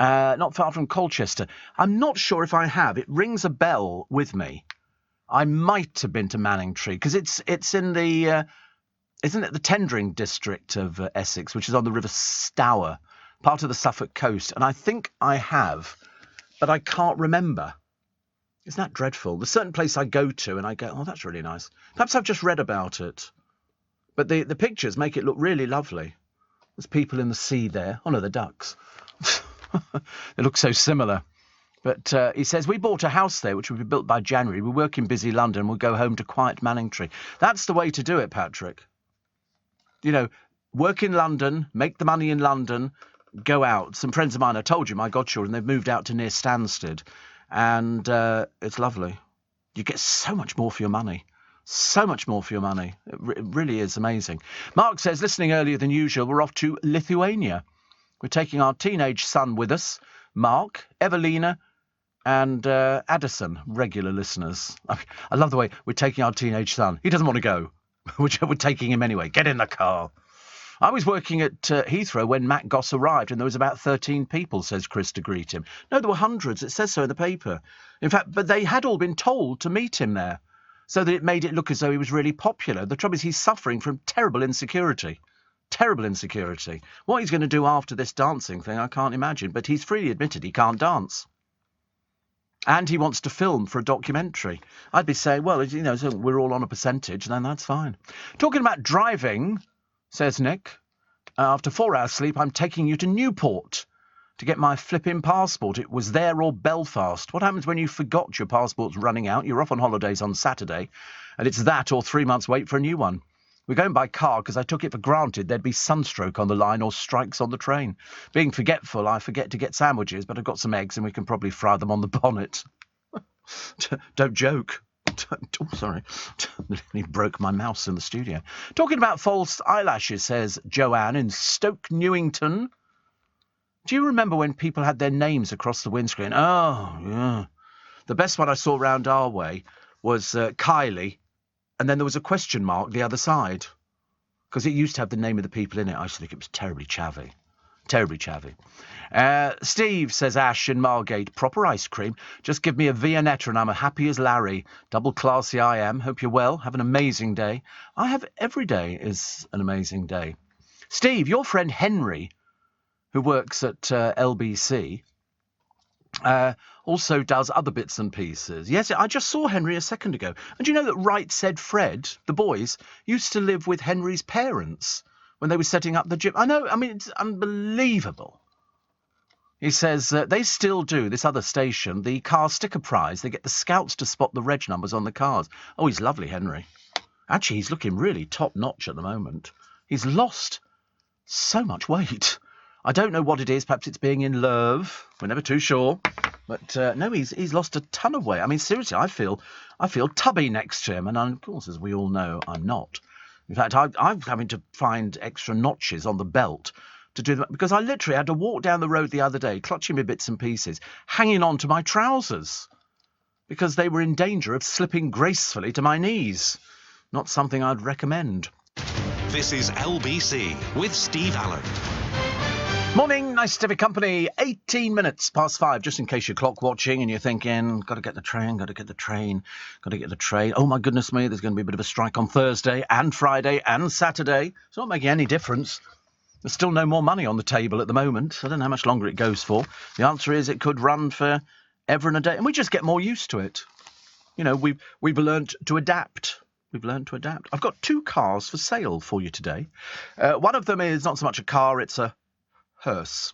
Not far from Colchester. I'm not sure if I have. It rings a bell with me. I might have been to Manningtree, because it's in the... isn't it the Tendring district of Essex, which is on the River Stour, part of the Suffolk coast? And I think I have... but I can't remember. Isn't that dreadful? There's a certain place I go to and I go, oh, that's really nice. Perhaps I've just read about it. But the pictures make it look really lovely. There's people in the sea there. Oh, no, the ducks. They look so similar. But he says, we bought a house there, which will be built by January. We work in busy London. We'll go home to quiet Manningtree. That's the way to do it, Patrick. You know, work in London, make the money in London, go out. Some friends of mine, I told you, my godchildren, they've moved out to near Stansted, and it's lovely. You get so much more for your money. So much more for your money. It really is amazing. Mark says, listening earlier than usual, we're off to Lithuania. We're taking our teenage son with us, Mark, Evelina, and Addison, regular listeners. I love the way we're taking our teenage son. He doesn't want to go. We're taking him anyway. Get in the car. I was working at Heathrow when Matt Goss arrived, and there was about 13 people, says Chris, to greet him. No, there were hundreds. It says so in the paper. In fact, but they had all been told to meet him there, so that it made it look as though he was really popular. The trouble is he's suffering from terrible insecurity. Terrible insecurity. What he's going to do after this dancing thing, I can't imagine. But he's freely admitted he can't dance. And he wants to film for a documentary. I'd be saying, well, you know, so we're all on a percentage, then that's fine. Talking about driving... says Nick, after 4 hours sleep, I'm taking you to Newport to get my flipping passport. It was there or Belfast. What happens when you forgot your passport's running out? You're off on holidays on Saturday, and it's that or 3 months wait for a new one. We're going by car because I took it for granted there'd be sunstroke on the line or strikes on the train. Being forgetful, I forget to get sandwiches, but I've got some eggs and we can probably fry them on the bonnet. Don't joke. Oh, sorry. Nearly broke my mouse in the studio. Talking about false eyelashes, says Joanne in Stoke Newington. Do you remember when people had their names across the windscreen? Oh, yeah. The best one I saw round our way was Kylie, and then there was a question mark the other side, because it used to have the name of the people in it. I used to think it was terribly chavvy. Terribly chavvy. Steve, says Ash in Margate, proper ice cream. Just give me a Viennetta and I'm as happy as Larry. Double classy I am. Hope you're well. Have an amazing day. I have every day is an amazing day. Steve, your friend Henry, who works at LBC, also does other bits and pieces. Yes, I just saw Henry a second ago. And you know that Right Said Fred, the boys, used to live with Henry's parents when they were setting up the gym. I know, I mean, it's unbelievable. He says they still do, this other station, the car sticker prize. They get the scouts to spot the reg numbers on the cars. Oh, he's lovely, Henry. Actually, he's looking really top-notch at the moment. He's lost so much weight. I don't know what it is. Perhaps it's being in love. We're never too sure. But no, he's lost a ton of weight. I mean, seriously, I feel tubby next to him. And of course, as we all know, I'm not. In fact, I'm having to find extra notches on the belt to do that, because I literally had to walk down the road the other day, clutching my bits and pieces, hanging on to my trousers, because they were in danger of slipping gracefully to my knees. Not something I'd recommend. This is LBC with Steve Allen. Morning, nice to have your company. 18 minutes past 5, just in case you're clock watching and you're thinking, got to get the train. Oh, my goodness me, there's going to be a bit of a strike on Thursday and Friday and Saturday. It's not making any difference. There's still no more money on the table at the moment. I don't know how much longer it goes for. The answer is it could run for ever and a day, and we just get more used to it. You know, we've learnt to adapt. I've got 2 cars for sale for you today. One of them is not so much a car, it's a hearse.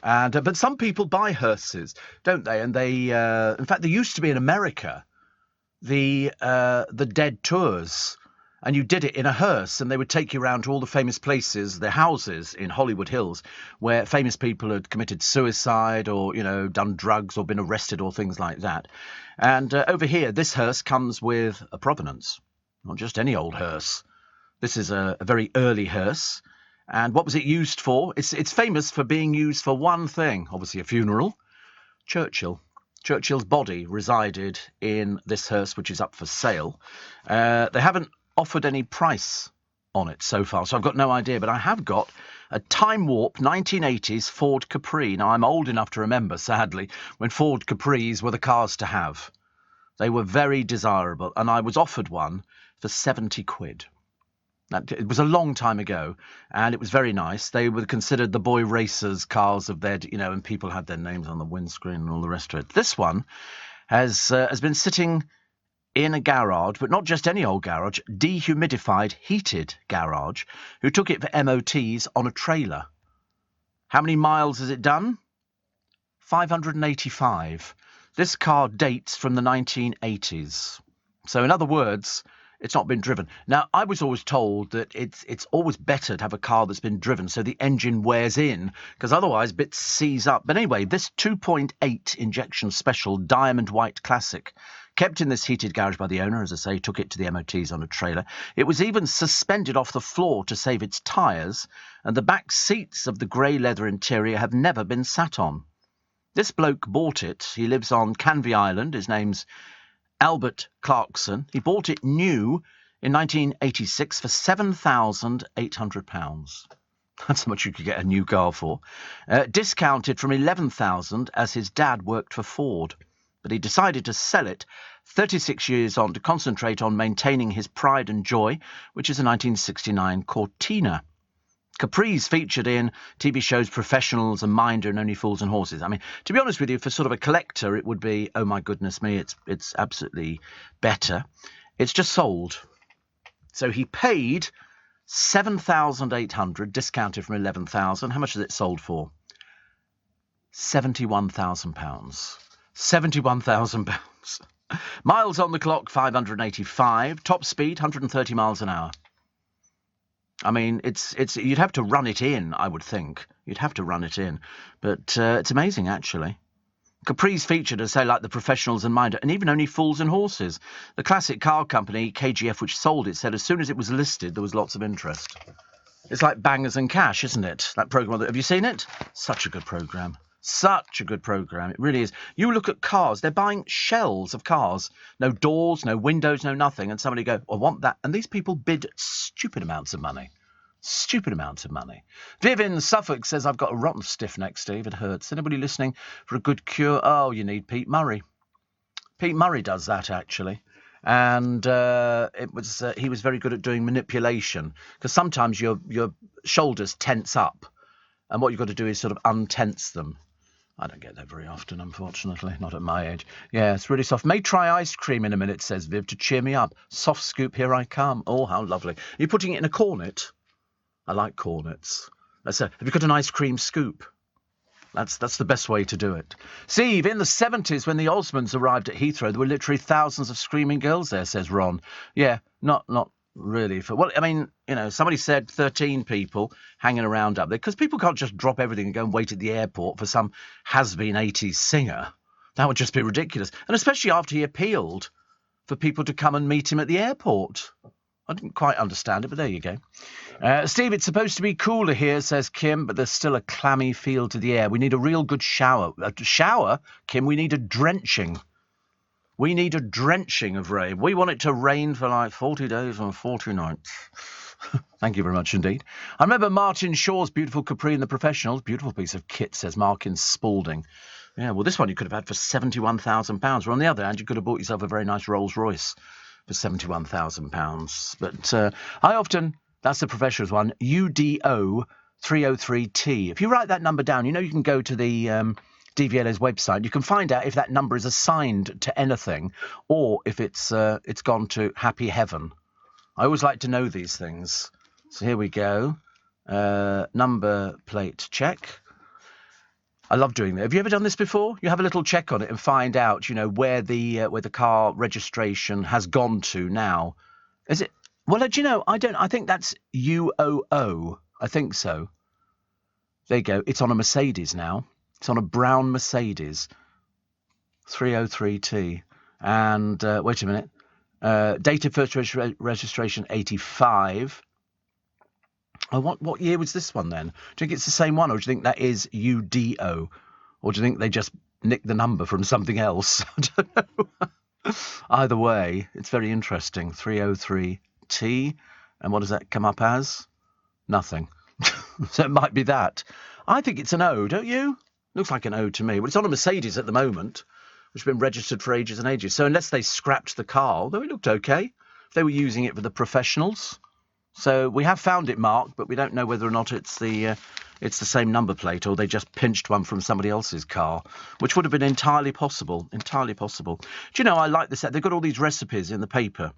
And but some people buy hearses, don't they? And they, in fact, there used to be in America the Dead Tours, and you did it in a hearse, and they would take you around to all the famous places, the houses in Hollywood Hills, where famous people had committed suicide or, you know, done drugs or been arrested or things like that. And over here, this hearse comes with a provenance, not just any old hearse. This is a very early hearse. And what was it used for? It's famous for being used for one thing, obviously a funeral. Churchill. Churchill's body resided in this hearse, which is up for sale. They haven't offered any price on it so far, so I've got no idea. But I have got a Time Warp 1980s Ford Capri. Now, I'm old enough to remember, sadly, when Ford Capris were the cars to have. They were very desirable, and I was offered one for 70 quid. It was a long time ago, and it was very nice. They were considered the boy racers' cars of their, you know, and people had their names on the windscreen and all the rest of it. This one has been sitting in a garage, but not just any old garage, dehumidified, heated garage, who took it for MOTs on a trailer. How many miles has it done? 585. This car dates from the 1980s. So in other words, it's not been driven. Now, I was always told that it's always better to have a car that's been driven so the engine wears in, because otherwise bits seize up. But anyway, this 2.8 injection special Diamond White Classic, kept in this heated garage by the owner, as I say, took it to the MOTs on a trailer. It was even suspended off the floor to save its tyres, and the back seats of the grey leather interior have never been sat on. This bloke bought it. He lives on Canvey Island. His name's Albert Clarkson. He bought it new in 1986 for £7,800. That's how much you could get a new car for. Discounted from £11,000 as his dad worked for Ford. But he decided to sell it 36 years on to concentrate on maintaining his pride and joy, which is a 1969 Cortina. Capris featured in TV shows Professionals and Minder and Only Fools and Horses. I mean, to be honest with you, for sort of a collector, it would be, oh my goodness me, it's absolutely better. It's just sold. So he paid $7,800, discounted from $11,000. How much is it sold for? £71,000. £71,000. Miles on the clock, 585. Top speed, 130 miles an hour. I mean, it's you'd have to run it in, I would think. You'd have to run it in. But it's amazing, actually. Capri's featured as, say, like the Professionals and Minder, and even Only Fools and Horses. The classic car company, KGF, which sold it, said as soon as it was listed, there was lots of interest. It's like Bangers and Cash, isn't it? That programme. Have you seen it? Such a good programme. Such a good programme. It really is. You look at cars. They're buying shells of cars. No doors, no windows, no nothing. And somebody go, I want that. And these people bid stupid amounts of money. Stupid amounts of money. Viv in Suffolk says, I've got a rotten stiff neck, Steve. It hurts. Anybody listening for a good cure? Oh, you need Pete Murray. Pete Murray does that, actually. And he was very good at doing manipulation, because sometimes your shoulders tense up, and what you've got to do is sort of untense them. I don't get that very often, unfortunately, not at my age. Yeah, it's really soft. May try ice cream in a minute, says Viv, to cheer me up. Soft scoop, here I come. Oh, how lovely. Are you putting it in a cornet? I like cornets. Have you got an ice cream scoop? That's the best way to do it. Steve, in the 70s, when the Osmonds arrived at Heathrow, there were literally thousands of screaming girls there, says Ron. Yeah, not really. Well, I mean, somebody said 13 people hanging around up there, because people can't just drop everything and go and wait at the airport for some has-been 80s singer. That would just be ridiculous. And especially after he appealed for people to come and meet him at the airport. I didn't quite understand it, but there you go. Steve, it's supposed to be cooler here, says Kim, but there's still a clammy feel to the air. We need a real good shower. A shower, Kim? We need a drenching. We need a drenching of rain. We want it to rain for like 40 days and 40 nights. Thank you very much indeed. I remember Martin Shaw's beautiful Capri in The Professionals. Beautiful piece of kit, says Markin Spalding. Yeah, well, this one you could have had for £71,000. Well, on the other hand, you could have bought yourself a very nice Rolls Royce for £71,000. But that's the Professionals one, UDO 303T. If you write that number down, you can go to the DVLA's website. You can find out if that number is assigned to anything or if it's gone to happy heaven. I always like to know these things. So here we go. Number plate check. I love doing that. Have you ever done this before? You have a little check on it and find out, where the car registration has gone to now. Is it? Well, I think that's UOO. I think so. There you go. It's on a Mercedes now. It's on a brown Mercedes. 303T. And, wait a minute. Date of first registration, 85. Oh, what year was this one then? Do you think it's the same one, or do you think that is UDO? Or do you think they just nicked the number from something else? I don't know. Either way, it's very interesting. 303T. And what does that come up as? Nothing. So it might be that. I think it's an O, don't you? Looks like an O to me. Well, it's on a Mercedes at the moment, which has been registered for ages and ages. So unless they scrapped the car, although it looked okay, if they were using it for the Professionals. So we have found it marked, but we don't know whether or not it's the same number plate, or they just pinched one from somebody else's car, which would have been entirely possible. Entirely possible. Do you know, I like this. They've got all these recipes in the paper.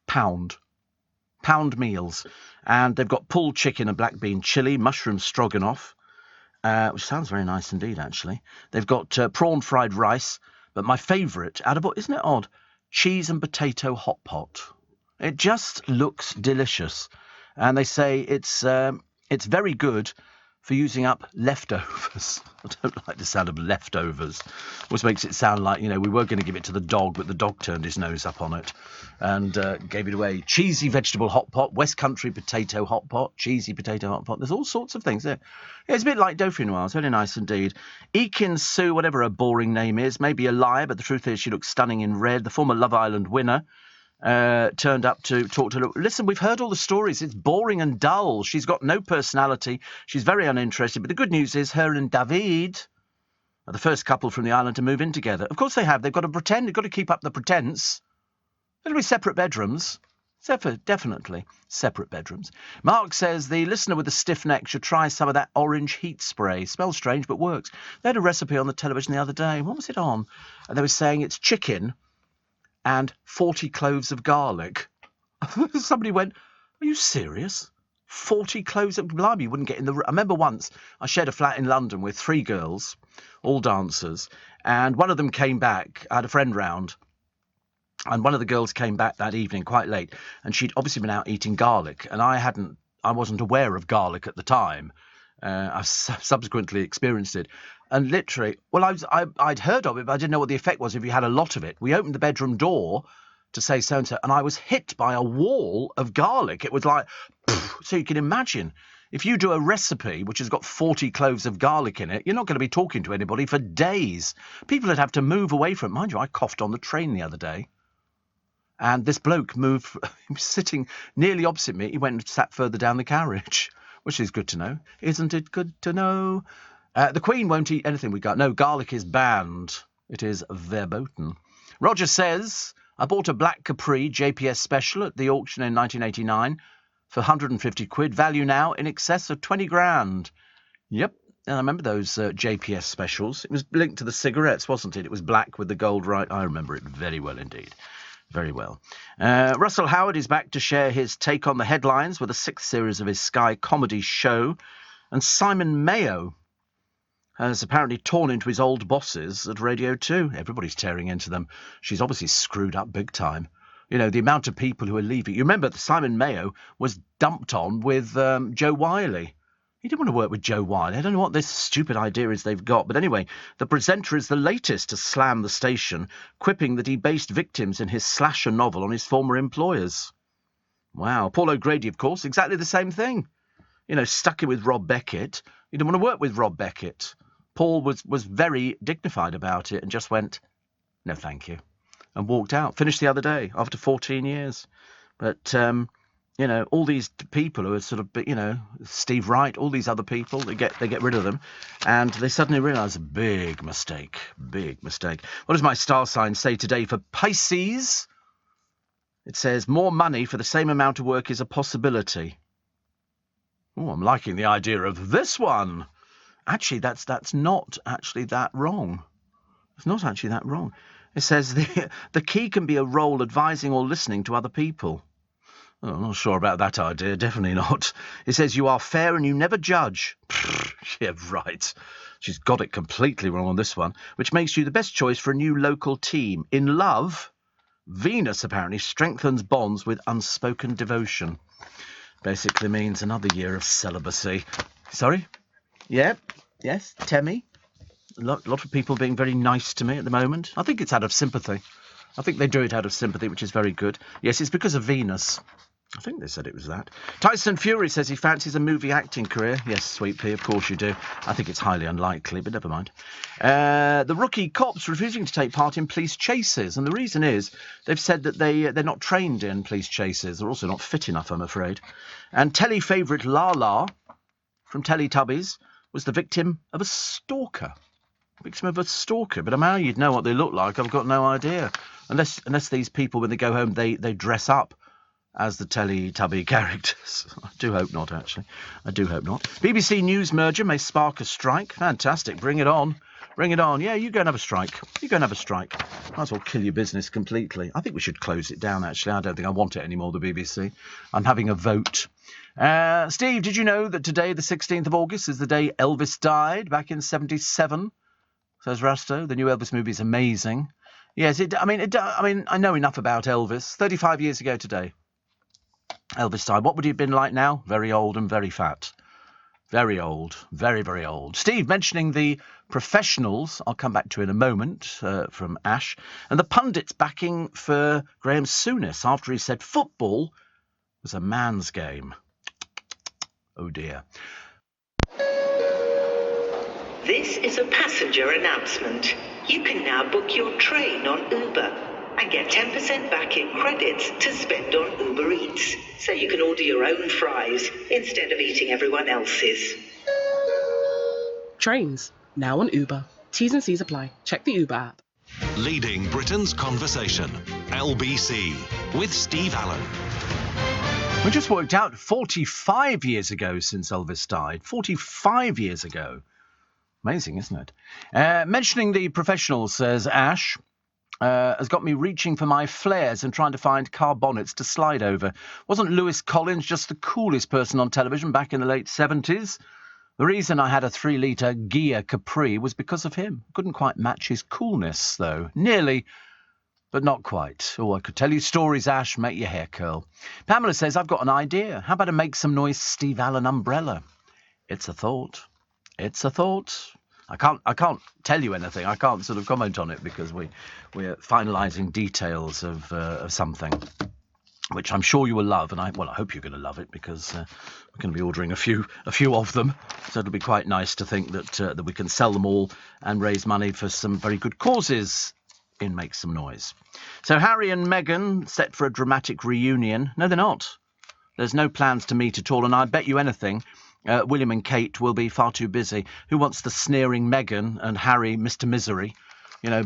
Pound meals. And they've got pulled chicken and black bean chili, mushroom stroganoff, which sounds very nice indeed, actually. They've got prawn fried rice, but my favourite, isn't it odd, cheese and potato hot pot. It just looks delicious. And they say it's very good for using up leftovers. I don't like the sound of leftovers. Always makes it sound like, we were going to give it to the dog, but the dog turned his nose up on it and gave it away. Cheesy vegetable hot pot, West Country potato hot pot, cheesy potato hot pot. There's all sorts of things there. Yeah, it's a bit like Dauphinoise. It's very nice indeed. Ekin Sue, whatever her boring name is, may be a liar, but the truth is she looks stunning in red. The former Love Island winner. Turned up to talk to her. Listen, we've heard all the stories. It's boring and dull. She's got no personality. She's very uninterested. But the good news is her and David are the first couple from the island to move in together. Of course they have. They've got to pretend. They've got to keep up the pretense. It'll be separate bedrooms. Definitely separate bedrooms. Mark says the listener with a stiff neck should try some of that orange heat spray. Smells strange, but works. They had a recipe on the television the other day. What was it on? And they were saying it's chicken and 40 cloves of garlic. Somebody went, are you serious? 40 cloves of blimey, you wouldn't get in the... I remember once I shared a flat in London with 3 girls, all dancers, and one of them came back. I had a friend round, and one of the girls came back that evening quite late, and she'd obviously been out eating garlic, and I wasn't aware of garlic at the time. I subsequently experienced it. And literally, well, I'd heard of it, but I didn't know what the effect was if you had a lot of it. We opened the bedroom door to say so-and-so, and I was hit by a wall of garlic. It was like, so you can imagine, if you do a recipe which has got 40 cloves of garlic in it, you're not going to be talking to anybody for days. People would have to move away from it. Mind you, I coughed on the train the other day, and this bloke moved, he was sitting nearly opposite me. He went and sat further down the carriage, which is good to know. Isn't it good to know? The Queen won't eat anything we got. No, garlic is banned. It is verboten. Roger says, I bought a black Capri JPS special at the auction in 1989 for 150 quid. Value now in excess of 20 grand. Yep, and I remember those JPS specials. It was linked to the cigarettes, wasn't it? It was black with the gold right. I remember it very well indeed. Very well. Russell Howard is back to share his take on the headlines with the 6th series of his Sky comedy show. And Simon Mayo has apparently torn into his old bosses at Radio 2. Everybody's tearing into them. She's obviously screwed up big time. You know, the amount of people who are leaving. You remember that Simon Mayo was dumped on with Joe Wiley. He didn't want to work with Joe Wiley. I don't know what this stupid idea is they've got. But anyway, the presenter is the latest to slam the station, quipping that he based victims in his slasher novel on his former employers. Wow. Paul O'Grady, of course, exactly the same thing. You know, stuck in with Rob Beckett. He didn't want to work with Rob Beckett. Paul was very dignified about it and just went, no, thank you, and walked out. Finished the other day after 14 years. But, you know, all these people who are sort of, you know, Steve Wright, all these other people, they get rid of them, and they suddenly realise a big mistake, big mistake. What does my star sign say today for Pisces? It says, more money for the same amount of work is a possibility. Oh, I'm liking the idea of this one. Actually, that's not actually that wrong. It's not actually that wrong. It says the key can be a role advising or listening to other people. Oh, I'm not sure about that idea. Definitely not. It says you are fair and you never judge. Yeah, right. She's got it completely wrong on this one, which makes you the best choice for a new local team. In love, Venus apparently strengthens bonds with unspoken devotion. Basically means another year of celibacy. Sorry? Yeah, yes, Temmie. A lot of people being very nice to me at the moment. I think it's out of sympathy. I think they do it out of sympathy, which is very good. Yes, it's because of Venus. I think they said it was that. Tyson Fury says he fancies a movie acting career. Yes, Sweet Pea, of course you do. I think it's highly unlikely, but never mind. The rookie cops refusing to take part in police chases, and the reason is they've said that they're not trained in police chases. They're also not fit enough, I'm afraid. And telly favourite Lala from Teletubbies was the victim of a stalker. Victim of a stalker. But how you'd know what they look like, I've got no idea. Unless these people, when they go home, they dress up as the Teletubby characters. I do hope not, actually. I do hope not. BBC News merger may spark a strike. Fantastic. Bring it on. Bring it on. Yeah, you go and have a strike. You go and have a strike. Might as well kill your business completely. I think we should close it down, actually. I don't think I want it anymore, the BBC. I'm having a vote. Steve, did you know that today, the 16th of August, is the day Elvis died back in 1977? Says Rasto. The new Elvis movie is amazing. Yes, I know enough about Elvis. 35 years ago today, Elvis died. What would he have been like now? Very old and very fat. Very old. Very, very old. Steve, mentioning the professionals, I'll come back to in a moment, from Ash, and the pundits backing for Graham Souness after he said football was a man's game. Oh dear. This is a passenger announcement. You can now book your train on Uber and get 10% back in credits to spend on Uber Eats, so you can order your own fries instead of eating everyone else's. Trains, now on Uber. T's and C's apply. Check the Uber app. Leading Britain's conversation, LBC, with Steve Allen. We just worked out 45 years ago since Elvis died. 45 years ago. Amazing, isn't it? Mentioning the professionals, says Ash. has got me reaching for my flares and trying to find car bonnets to slide over. Wasn't Lewis Collins just the coolest person on television back in the late 70s? The reason I had a 3-litre Ghia Capri was because of him. Couldn't quite match his coolness, though. Nearly, but not quite. Oh, I could tell you stories, Ash, make your hair curl. Pamela says, I've got an idea. How about a Make Some Noise Steve Allen umbrella? It's a thought. It's a thought. I can't tell you anything. I can't sort of comment on it because we're finalising details of something, which I'm sure you will love, and I hope you're going to love it because we're going to be ordering a few of them. So it'll be quite nice to think that we can sell them all and raise money for some very good causes in Make Some Noise. So Harry and Meghan set for a dramatic reunion. No, they're not. There's no plans to meet at all, and I bet you anything, William and Kate will be far too busy. Who wants the sneering Meghan and Harry, Mr. Misery,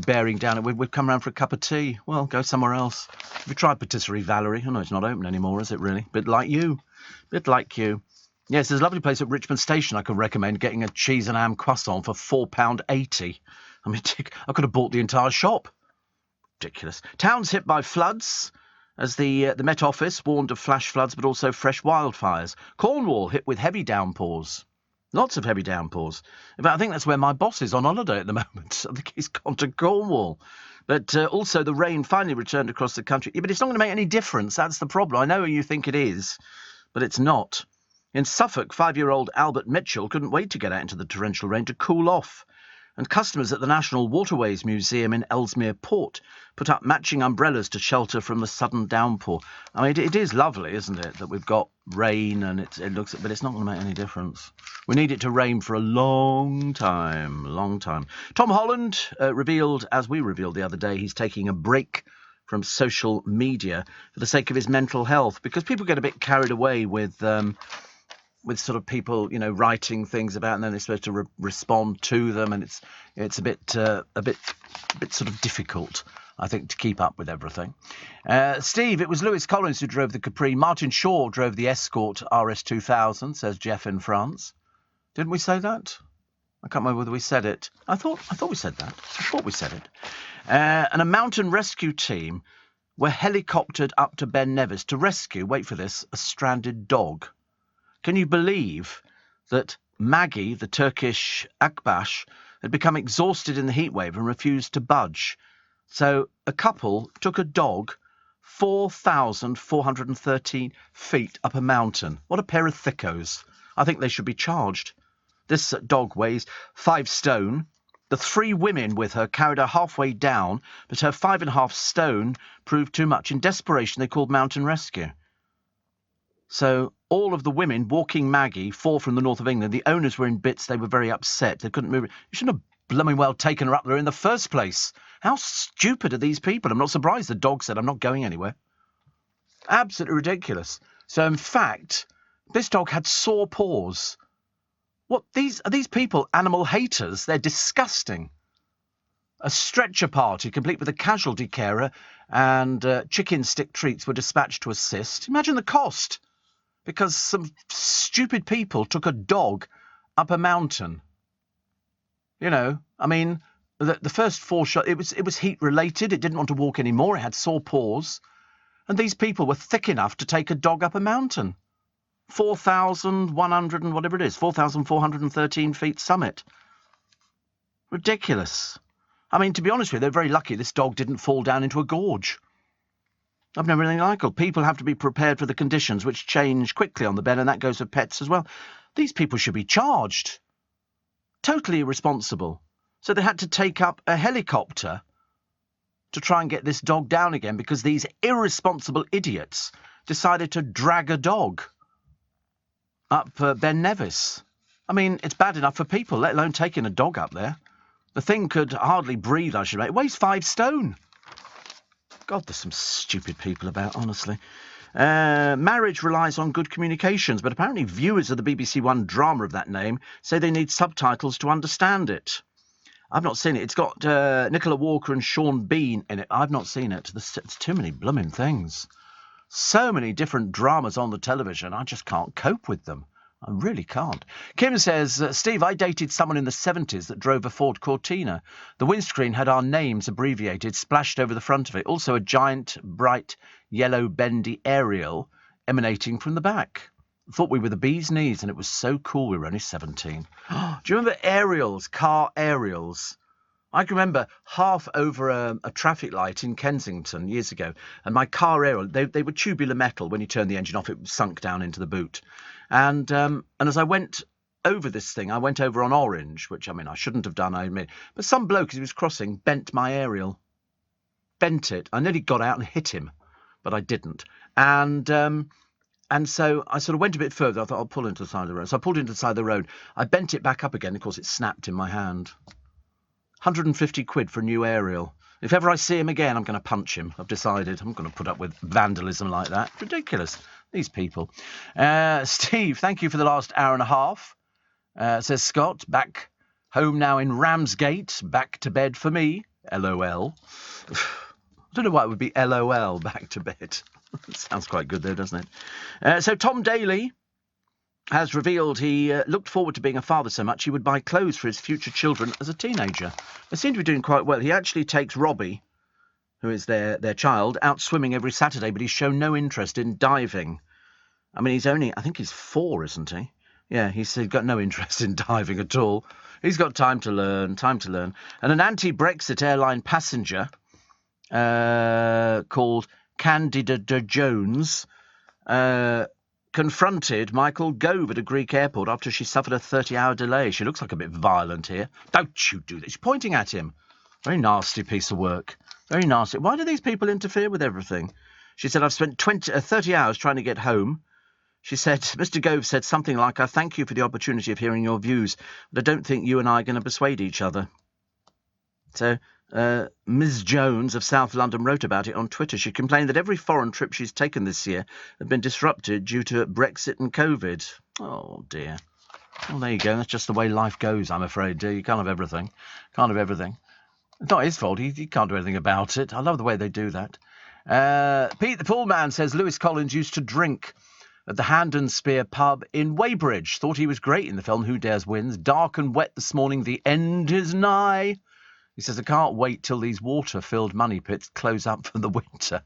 bearing down? We've come round for a cup of tea. Well, go somewhere else. Have you tried Patisserie Valerie? Oh, no, it's not open anymore, is it really? Bit like you. Yes, there's a lovely place at Richmond Station I could recommend getting a cheese and ham croissant for £4.80. I mean, I could have bought the entire shop. Ridiculous. Towns hit by floods, as the Met Office warned of flash floods but also fresh wildfires. Cornwall hit with heavy downpours. Lots of heavy downpours. In fact, I think that's where my boss is on holiday at the moment. I think he's gone to Cornwall. But also the rain finally returned across the country. Yeah, but it's not going to make any difference. That's the problem. I know you think it is, but it's not. In Suffolk, 5-year-old Albert Mitchell couldn't wait to get out into the torrential rain to cool off. And customers at the National Waterways Museum in Ellesmere Port put up matching umbrellas to shelter from the sudden downpour. I mean, it is lovely, isn't it, that we've got rain and it looks, but it's not going to make any difference. We need it to rain for a long time. Tom Holland revealed, as we revealed the other day, he's taking a break from social media for the sake of his mental health, because people get a bit carried away with sort of people, writing things about, and then they're supposed to respond to them, and it's a bit sort of difficult, I think, to keep up with everything. Steve, it was Lewis Collins who drove the Capri. Martin Shaw drove the Escort RS2000, says Jeff in France. Didn't we say that? I can't remember whether we said it. I thought we said that. I thought we said it. And a mountain rescue team were helicoptered up to Ben Nevis to rescue, wait for this, a stranded dog. Can you believe that Maggie, the Turkish Akbaş, had become exhausted in the heatwave and refused to budge? So a couple took a dog 4,413 feet up a mountain. What a pair of thickos. I think they should be charged. This dog weighs 5 stone. The 3 women with her carried her halfway down, but her 5.5 stone proved too much. In desperation, they called mountain rescue. So all of the women walking Maggie, 4 from the north of England, the owners were in bits. They were very upset. They couldn't move. You shouldn't have blooming well taken her up there in the first place. How stupid are these people? I'm not surprised the dog said, I'm not going anywhere. Absolutely ridiculous. So, in fact, this dog had sore paws. What, are these people animal haters? They're disgusting. A stretcher party, complete with a casualty carer, and chicken stick treats were dispatched to assist. Imagine the cost. Because some stupid people took a dog up a mountain. I mean, the first 4 shots, it was heat related. It didn't want to walk anymore. It had sore paws. And these people were thick enough to take a dog up a mountain. 4,100 and whatever it is, 4,413 feet summit. Ridiculous. I mean, to be honest with you, they're very lucky this dog didn't fall down into a gorge. I've never anything like it. People have to be prepared for the conditions, which change quickly on the bed, and that goes for pets as well. These people should be charged. Totally irresponsible. So they had to take up a helicopter to try and get this dog down again because these irresponsible idiots decided to drag a dog up Ben Nevis. I mean, it's bad enough for people, let alone taking a dog up there. The thing could hardly breathe, I should say. It weighs 5 stone. God, there's some stupid people about, honestly. Marriage relies on good communications, but apparently viewers of the BBC One drama of that name say they need subtitles to understand it. I've not seen it. It's got Nicola Walker and Sean Bean in it. I've not seen it. There's too many blooming things. So many different dramas on the television. I just can't cope with them. I really can't. Kim says, Steve, I dated someone in the 70s that drove a Ford Cortina. The windscreen had our names abbreviated, splashed over the front of it. Also a giant, bright, yellow, bendy aerial emanating from the back. I thought we were the bee's knees, and it was so cool. We were only 17. Do you remember aerials, car aerials? I can remember half over a traffic light in Kensington years ago, and my car aerial, they were tubular metal. When you turned the engine off, it sunk down into the boot. And as I went over this thing, I went over on orange, which, I mean, I shouldn't have done, I admit. But some bloke, as he was crossing, bent my aerial. Bent it. I nearly got out and hit him, but I didn't. And so I sort of went a bit further. I thought, I'll pull into the side of the road. So I pulled into the side of the road. I bent it back up again. Of course, it snapped in my hand. 150 quid for a new aerial. If ever I see him again, I'm going to punch him. I've decided. I'm going to put up with vandalism like that. Ridiculous. These people. Steve, thank you for the last hour and a half. Says Scott, back home now in Ramsgate. Back to bed for me. LOL. I don't know why it would be LOL, back to bed. Sounds quite good though, doesn't it? So Tom Daly has revealed he looked forward to being a father so much he would buy clothes for his future children as a teenager. They seem to be doing quite well. He actually takes Robbie, who is their child, out swimming every Saturday, but he's shown no interest in diving. I mean, I think he's 4, isn't he? Yeah, he's got no interest in diving at all. He's got time to learn. And an anti-Brexit airline passenger called Candida Jones confronted Michael Gove at a Greek airport after she suffered a 30-hour delay. She looks like a bit violent here. Don't you do this. She's pointing at him. Very nasty piece of work. Very nasty. Why do these people interfere with everything? She said, I've spent 30 hours trying to get home. She said, Mr. Gove said something like, I thank you for the opportunity of hearing your views, but I don't think you and I are going to persuade each other. So Ms. Jones of South London wrote about it on Twitter. She complained that every foreign trip she's taken this year had been disrupted due to Brexit and COVID. Oh, dear. Well, there you go. That's just the way life goes, I'm afraid, dear. You can't have everything. Can't have everything. It's not his fault. He can't do anything about it. I love the way they do that. Pete the Pool Man says Lewis Collins used to drink at the Hand and Spear pub in Weybridge. Thought he was great in the film Who Dares Wins. Dark and wet this morning. The end is nigh. He says, I can't wait till these water-filled money pits close up for the winter.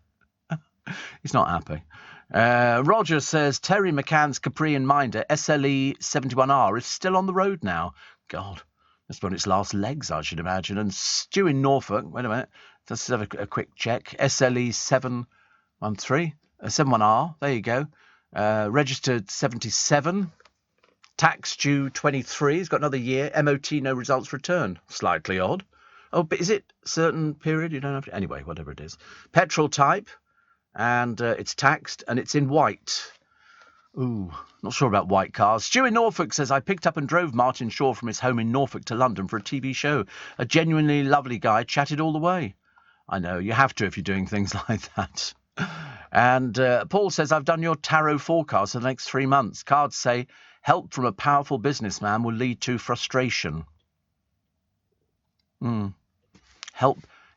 He's not happy. Roger says, Terry McCann's Capri and Minder SLE 71R is still on the road now. God, that's on its last legs, I should imagine. And Stu in Norfolk, wait a minute, let's have a quick check. SLE 71R, there you go. Registered 77. Tax due 23. He's got another year. MOT, no results return. Slightly odd. Oh, but is it certain period? You don't have to... Anyway, whatever it is. Petrol type, and it's taxed, and it's in white. Ooh, not sure about white cars. Stu in Norfolk says, I picked up and drove Martin Shaw from his home in Norfolk to London for a TV show. A genuinely lovely guy, chatted all the way. I know, you have to if you're doing things like that. And Paul says, I've done your tarot forecast for the next 3 months. Cards say, help from a powerful businessman will lead to frustration.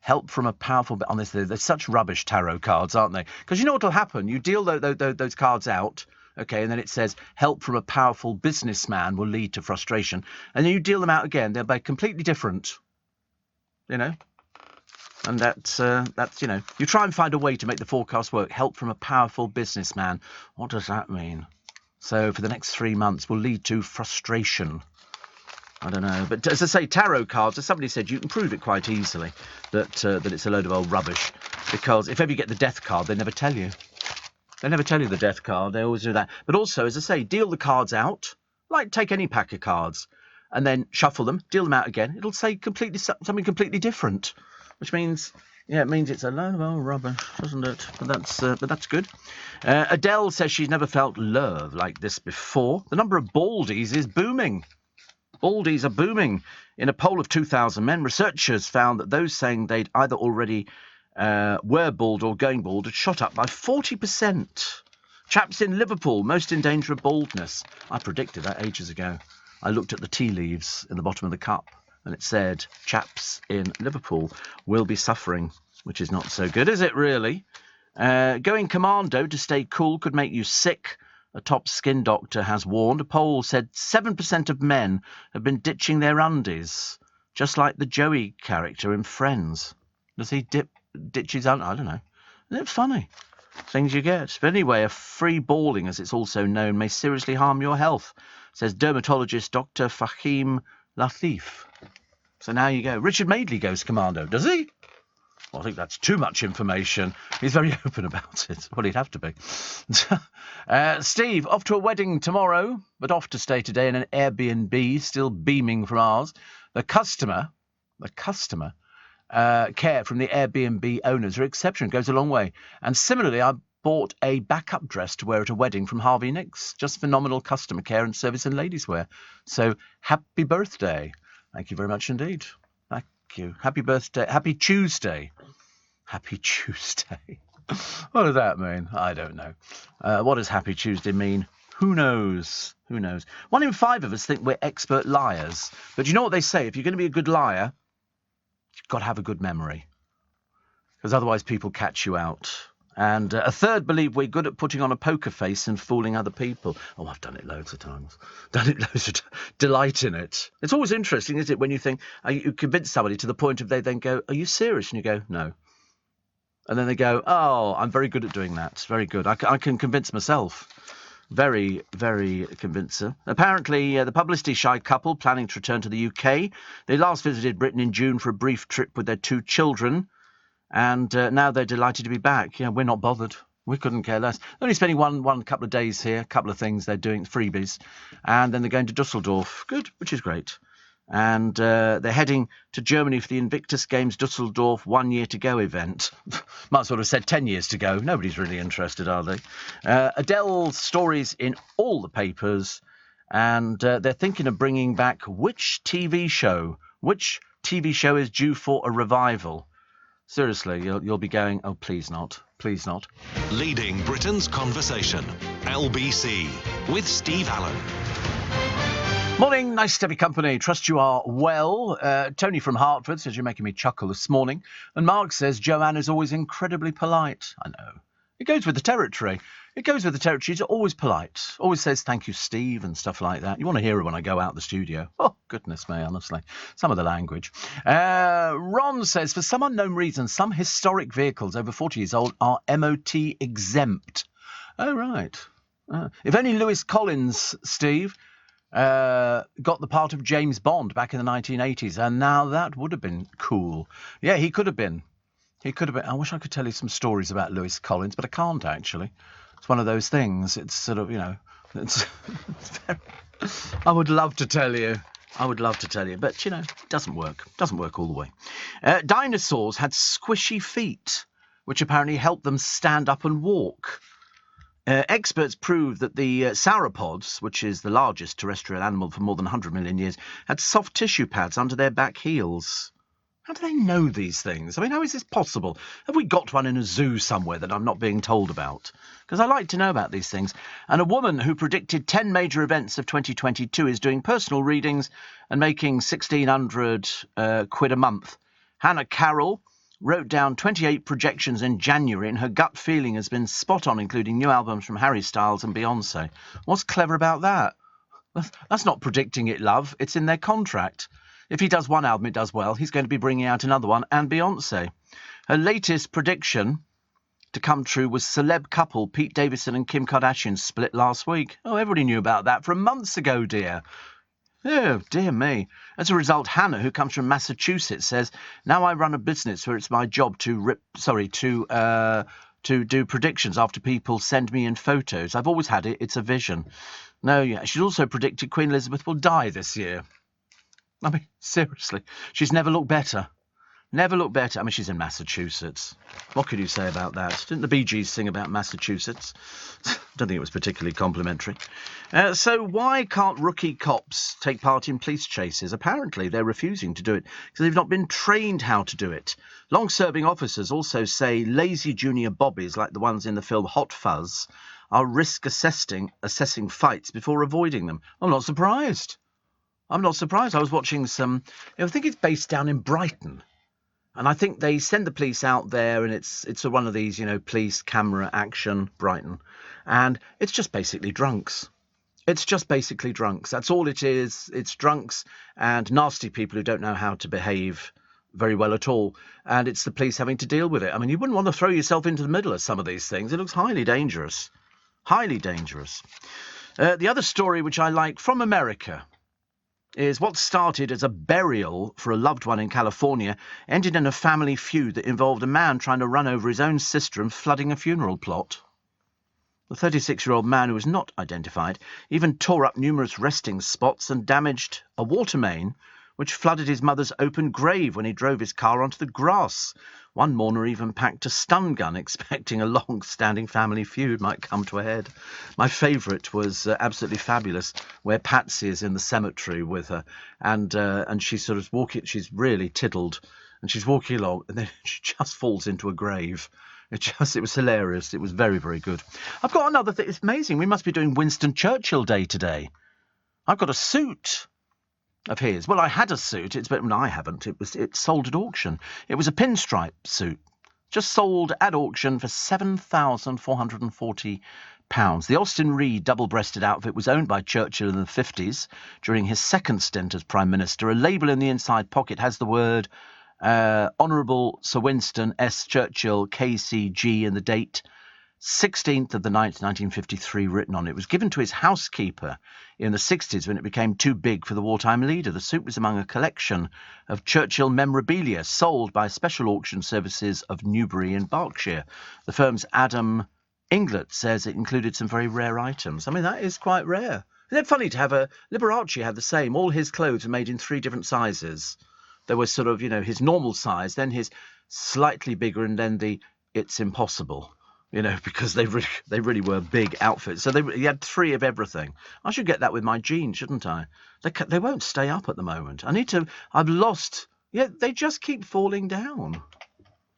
Help from a powerful... Honestly, they're such rubbish tarot cards, aren't they? Because you know what will happen? You deal those cards out, okay, and then it says, help from a powerful businessman will lead to frustration. And then you deal them out again. They'll be completely different, you know? And that's, you know, you try and find a way to make the forecast work. Help from a powerful businessman. What does that mean? So for the next 3 months will lead to frustration. I don't know. But as I say, tarot cards, as somebody said, you can prove it quite easily that it's a load of old rubbish. Because if ever you get the death card, they never tell you. They never tell you the death card. They always do that. But also, as I say, deal the cards out. Like take any pack of cards and then shuffle them, deal them out again. It'll say something completely different. Which means, yeah, it means it's a load of old rubbish, doesn't it? But that's good. Adele says she's never felt love like this before. The number of baldies is booming. Baldies are booming. In a poll of 2,000 men, researchers found that those saying they'd either already were bald or going bald had shot up by 40%. Chaps in Liverpool, most in danger of baldness. I predicted that ages ago. I looked at the tea leaves in the bottom of the cup. And it said, chaps in Liverpool will be suffering, which is not so good, is it really? Going commando to stay cool could make you sick, A top skin doctor has warned. A poll said 7% of men have been ditching their undies, just like the Joey character in Friends. Does he ditch his undies? I don't know. Isn't it funny? Things you get. But anyway, a free balling, as it's also known, may seriously harm your health, says dermatologist Dr. Fahim Latif. So now you go. Richard Madeley goes commando, does he? Well, I think that's too much information. He's very open about it. Well, he'd have to be. Steve, off to a wedding tomorrow, but off to stay today in an Airbnb, still beaming from ours. The customer care from the Airbnb owners are exceptional. Goes a long way. And similarly, I bought a backup dress to wear at a wedding from Harvey Nicks. Just phenomenal customer care and service in ladies' wear. So happy birthday. Thank you very much indeed. Thank you. Happy birthday. Happy Tuesday. Happy Tuesday. What does that mean? I don't know. What does Happy Tuesday mean? Who knows? Who knows? 1 in 5 of us think we're expert liars. But you know what they say? If you're going to be a good liar, you've got to have a good memory. Because otherwise people catch you out. And a third believe we're good at putting on a poker face and fooling other people. Oh, I've done it loads of times. Delight in it. It's always interesting, isn't it, when you think, you convince somebody to the point of they then go, are you serious? And you go, no. And then they go, oh, I'm very good at doing that. Very good. I can convince myself. Very, very convincing. Apparently, the publicity-shy couple planning to return to the UK. They last visited Britain in June for a brief trip with their 2 children. And now they're delighted to be back. Yeah, we're not bothered. We couldn't care less. Only spending one couple of days here, a couple of things they're doing, freebies. And then they're going to Dusseldorf. Good, which is great. And they're heading to Germany for the Invictus Games Dusseldorf 1 year to go event. Might as well have said 10 years to go. Nobody's really interested, are they? Adele's stories in all the papers. And they're thinking of bringing back which TV show? Which TV show is due for a revival? Seriously, you'll be going, oh, please not. Please not. Leading Britain's conversation. LBC with Steve Allen. Morning, nice to have your company. Trust you are well. Tony from Hertford says you're making me chuckle this morning. And Mark says Joanne is always incredibly polite. I know. It goes with the territory. She's always polite. Always says thank you, Steve, and stuff like that. You want to hear her when I go out the studio. Oh, goodness me, honestly. Some of the language. Ron says, for some unknown reason, some historic vehicles over 40 years old are MOT exempt. Oh, right. If only Lewis Collins, Steve, got the part of James Bond back in the 1980s, and now that would have been cool. Yeah, he could have been. I wish I could tell you some stories about Lewis Collins, but I can't, actually. It's one of those things. It's sort of, it's very... I would love to tell you, but, it doesn't work. Doesn't work all the way. Dinosaurs had squishy feet, which apparently helped them stand up and walk. Experts proved that the sauropods, which is the largest terrestrial animal for more than 100 million years, had soft tissue pads under their back heels. How do they know these things? I mean, how is this possible? Have we got one in a zoo somewhere that I'm not being told about? Because I like to know about these things. And a woman who predicted 10 major events of 2022 is doing personal readings and making 1,600 quid a month. Hannah Carroll wrote down 28 projections in January, and her gut feeling has been spot on, including new albums from Harry Styles and Beyonce. What's clever about that? That's not predicting it, love. It's in their contract. If he does one album, it does well. He's going to be bringing out another one, and Beyonce. Her latest prediction to come true was celeb couple Pete Davidson and Kim Kardashian split last week. Oh, everybody knew about that from months ago, dear. Oh, dear me. As a result, Hannah, who comes from Massachusetts, says, now I run a business where it's my job to do predictions after people send me in photos. I've always had it. It's a vision. No, yeah. She's also predicted Queen Elizabeth will die this year. I mean, seriously, she's never looked better. Never looked better. I mean, she's in Massachusetts. What could you say about that? Didn't the Bee Gees sing about Massachusetts? Don't think it was particularly complimentary. So why can't rookie cops take part in police chases? Apparently, they're refusing to do it because they've not been trained how to do it. Long-serving officers also say lazy junior bobbies, like the ones in the film Hot Fuzz, are risk assessing fights before avoiding them. I'm not surprised. I was watching some... I think it's based down in Brighton. And I think they send the police out there, and it's one of these, police camera action, Brighton. And it's just basically drunks. It's just basically drunks. That's all it is. It's drunks and nasty people who don't know how to behave very well at all. And it's the police having to deal with it. I mean, you wouldn't want to throw yourself into the middle of some of these things. It looks highly dangerous. Highly dangerous. The other story which I like from America is what started as a burial for a loved one in California ended in a family feud that involved a man trying to run over his own sister and flooding a funeral plot. The 36-year-old man, who was not identified, even tore up numerous resting spots and damaged a water main, which flooded his mother's open grave when he drove his car onto the grass. One mourner even packed a stun gun, expecting a long-standing family feud might come to a head. My favourite was absolutely fabulous, where Patsy is in the cemetery with her, and she's sort of walking. She's really tiddled, and she's walking along, and then she just falls into a grave. It was hilarious. It was very, very good. I've got another thing. It's amazing. We must be doing Winston Churchill Day today. I've got a suit of his. Well, I had a suit. No, I haven't. It sold at auction. It was a pinstripe suit, just sold at auction for £7,440. The Austin Reed double-breasted outfit was owned by Churchill in the 50s during his second stint as Prime Minister. A label in the inside pocket has the word Honourable Sir Winston S. Churchill, KCG, and the date 16th of the 9th, 1953 written on it. It was given to his housekeeper in the 60s when it became too big for the wartime leader. The suit was among a collection of Churchill memorabilia sold by Special Auction Services of Newbury in Berkshire. The firm's Adam Inglet says it included some very rare items. I mean, that is quite rare. Isn't it funny to have Liberace had the same. All his clothes were made in 3 different sizes. There was sort of, his normal size, then his slightly bigger, and then the it's impossible, because they really were big outfits. So he had 3 of everything. I should get that with my jeans, shouldn't I? They won't stay up at the moment. I've lost. Yeah, they just keep falling down.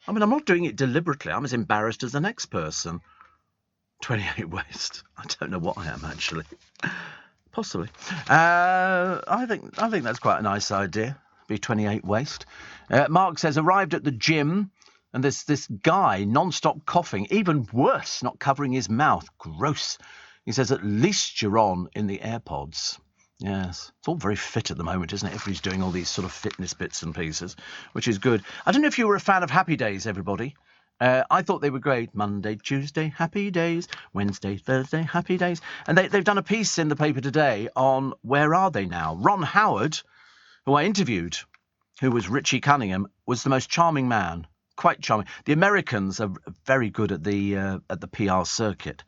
I mean, I'm not doing it deliberately. I'm as embarrassed as the next person. 28 waist. I don't know what I am, actually. Possibly. I think that's quite a nice idea. Be 28 waist. Mark says, arrived at the gym, and this guy non-stop coughing, even worse, not covering his mouth. Gross. He says, at least you're on in the AirPods. Yes, it's all very fit at the moment, isn't it? Everybody's doing all these sort of fitness bits and pieces, which is good. I don't know if you were a fan of Happy Days, everybody. I thought they were great. Monday, Tuesday, Happy Days. Wednesday, Thursday, Happy Days. And they've done a piece in the paper today on Where Are They Now? Ron Howard, who I interviewed, who was Richie Cunningham, was the most charming man, quite charming. The Americans are very good at the PR circuit.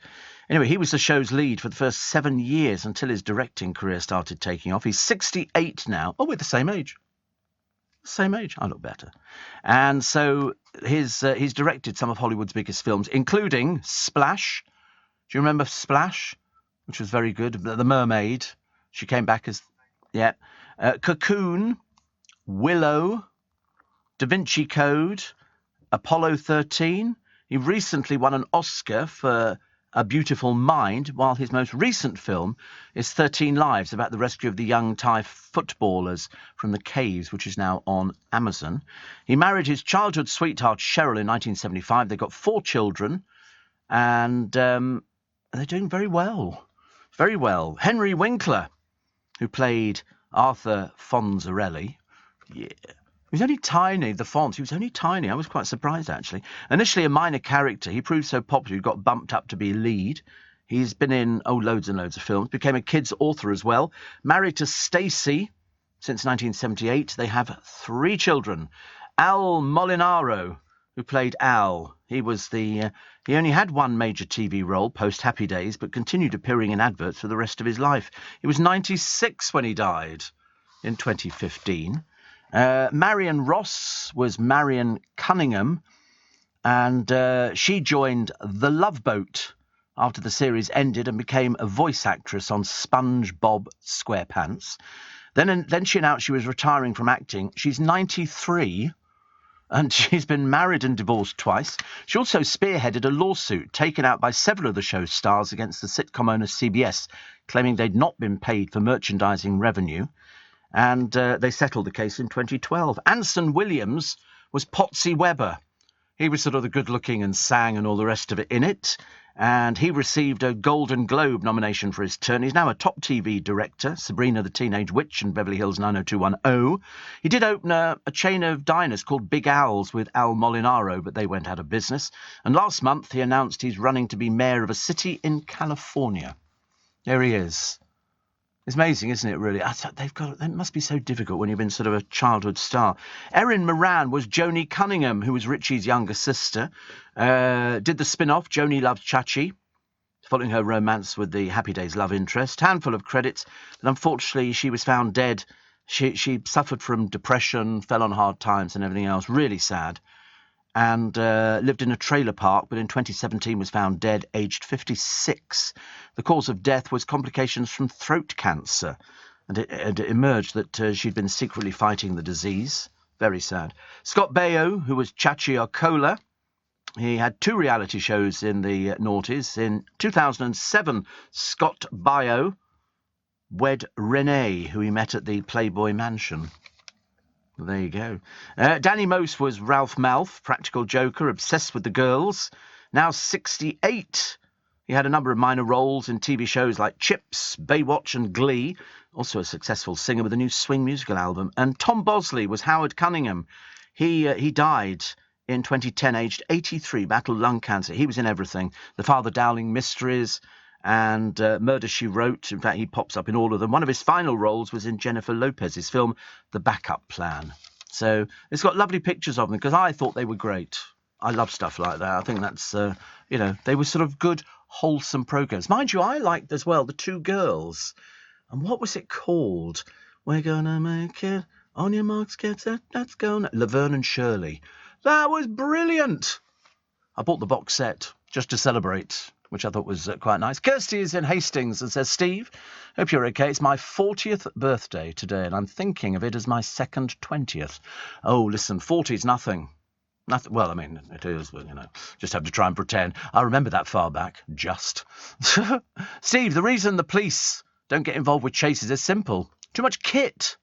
Anyway, he was the show's lead for the first 7 years until his directing career started taking off. He's 68 now. Oh, we're the same age. Same age. I look better. And so he's directed some of Hollywood's biggest films, including Splash. Do you remember Splash? Which was very good. The Mermaid. She came back as... Yeah. Cocoon. Willow, Da Vinci Code, Apollo 13. He recently won an Oscar for A Beautiful Mind, while his most recent film is 13 Lives, about the rescue of the young Thai footballers from the caves, which is now on Amazon. He married his childhood sweetheart Cheryl in 1975. They got 4 children, and they're doing very well. Very well. Henry Winkler, who played Arthur Fonzarelli. Yeah. He was only tiny, the Fonz. He was only tiny. I was quite surprised, actually. Initially a minor character, he proved so popular he got bumped up to be lead. He's been in, loads and loads of films. Became a kids' author as well. Married to Stacey since 1978. They have 3 children. Al Molinaro, who played Al. He only had 1 major TV role post Happy Days, but continued appearing in adverts for the rest of his life. He was 96 when he died in 2015. Marion Ross was Marion Cunningham, and she joined The Love Boat after the series ended and became a voice actress on SpongeBob SquarePants. Then she announced she was retiring from acting. She's 93, and she's been married and divorced twice. She also spearheaded a lawsuit taken out by several of the show's stars against the sitcom owner CBS, claiming they'd not been paid for merchandising revenue. And they settled the case in 2012. Anson Williams was Potsy Weber. He was sort of the good-looking and sang and all the rest of it in it. And he received a Golden Globe nomination for his turn. He's now a top TV director, Sabrina the Teenage Witch and Beverly Hills 90210. He did open a chain of diners called Big Al's with Al Molinaro, but they went out of business. And last month he announced he's running to be mayor of a city in California. There he is. It's amazing, isn't it, really? It must be so difficult when you've been sort of a childhood star. Erin Moran was Joni Cunningham, who was Richie's younger sister. Did the spin-off, Joni Loves Chachi, following her romance with the Happy Days love interest. Handful of credits, but unfortunately she was found dead. She suffered from depression, fell on hard times and everything else. Really sad. And lived in a trailer park, but in 2017 was found dead, aged 56. The cause of death was complications from throat cancer, and it emerged that she'd been secretly fighting the disease. Very sad. Scott Baio, who was Chachi Okola, he had 2 reality shows in the noughties. In 2007, Scott Baio wed Renee, who he met at the Playboy Mansion. There you go. Danny Mose was Ralph Malph, practical joker, obsessed with the girls. Now 68. He had a number of minor roles in TV shows like Chips, Baywatch and Glee. Also a successful singer with a new swing musical album. And Tom Bosley was Howard Cunningham. He died in 2010, aged 83, battled lung cancer. He was in everything. The Father Dowling Mysteries and Murder, She Wrote. In fact, he pops up in all of them. One of his final roles was in Jennifer Lopez's film The Backup Plan. So it's got lovely pictures of them because I thought they were great. I love stuff like that. I think that's, they were sort of good, wholesome programmes. Mind you, I liked as well The Two Girls. And what was it called? We're gonna make it. On your marks, get set, let's go. Laverne and Shirley. That was brilliant. I bought the box set just to celebrate, which I thought was quite nice. Kirsty is in Hastings and says, Steve, hope you're okay. It's my 40th birthday today, and I'm thinking of it as my second 20th. Oh, listen, 40's nothing. Nothing. Well, I mean, it is, but, just have to try and pretend. I remember that far back. Just. Steve, the reason the police don't get involved with chases is simple. Too much kit.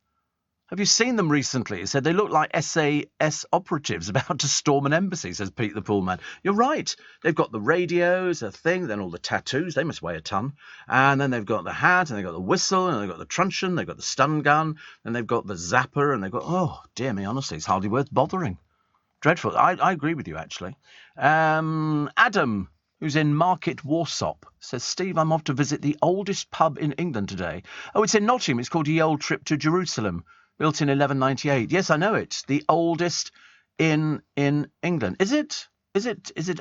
Have you seen them recently? He said they look like SAS operatives about to storm an embassy, says Pete the Pool Man. You're right. They've got the radios, a thing, then all the tattoos. They must weigh a ton. And then they've got the hat, and they've got the whistle, and they've got the truncheon, they've got the stun gun, and they've got the zapper, and they've got... Oh, dear me, honestly, it's hardly worth bothering. Dreadful. I agree with you, actually. Adam, who's in Market Warsop, says, Steve, I'm off to visit the oldest pub in England today. Oh, it's in Nottingham. It's called Ye Old Trip to Jerusalem. Built in 1198. Yes, I know it. The oldest in England. Is it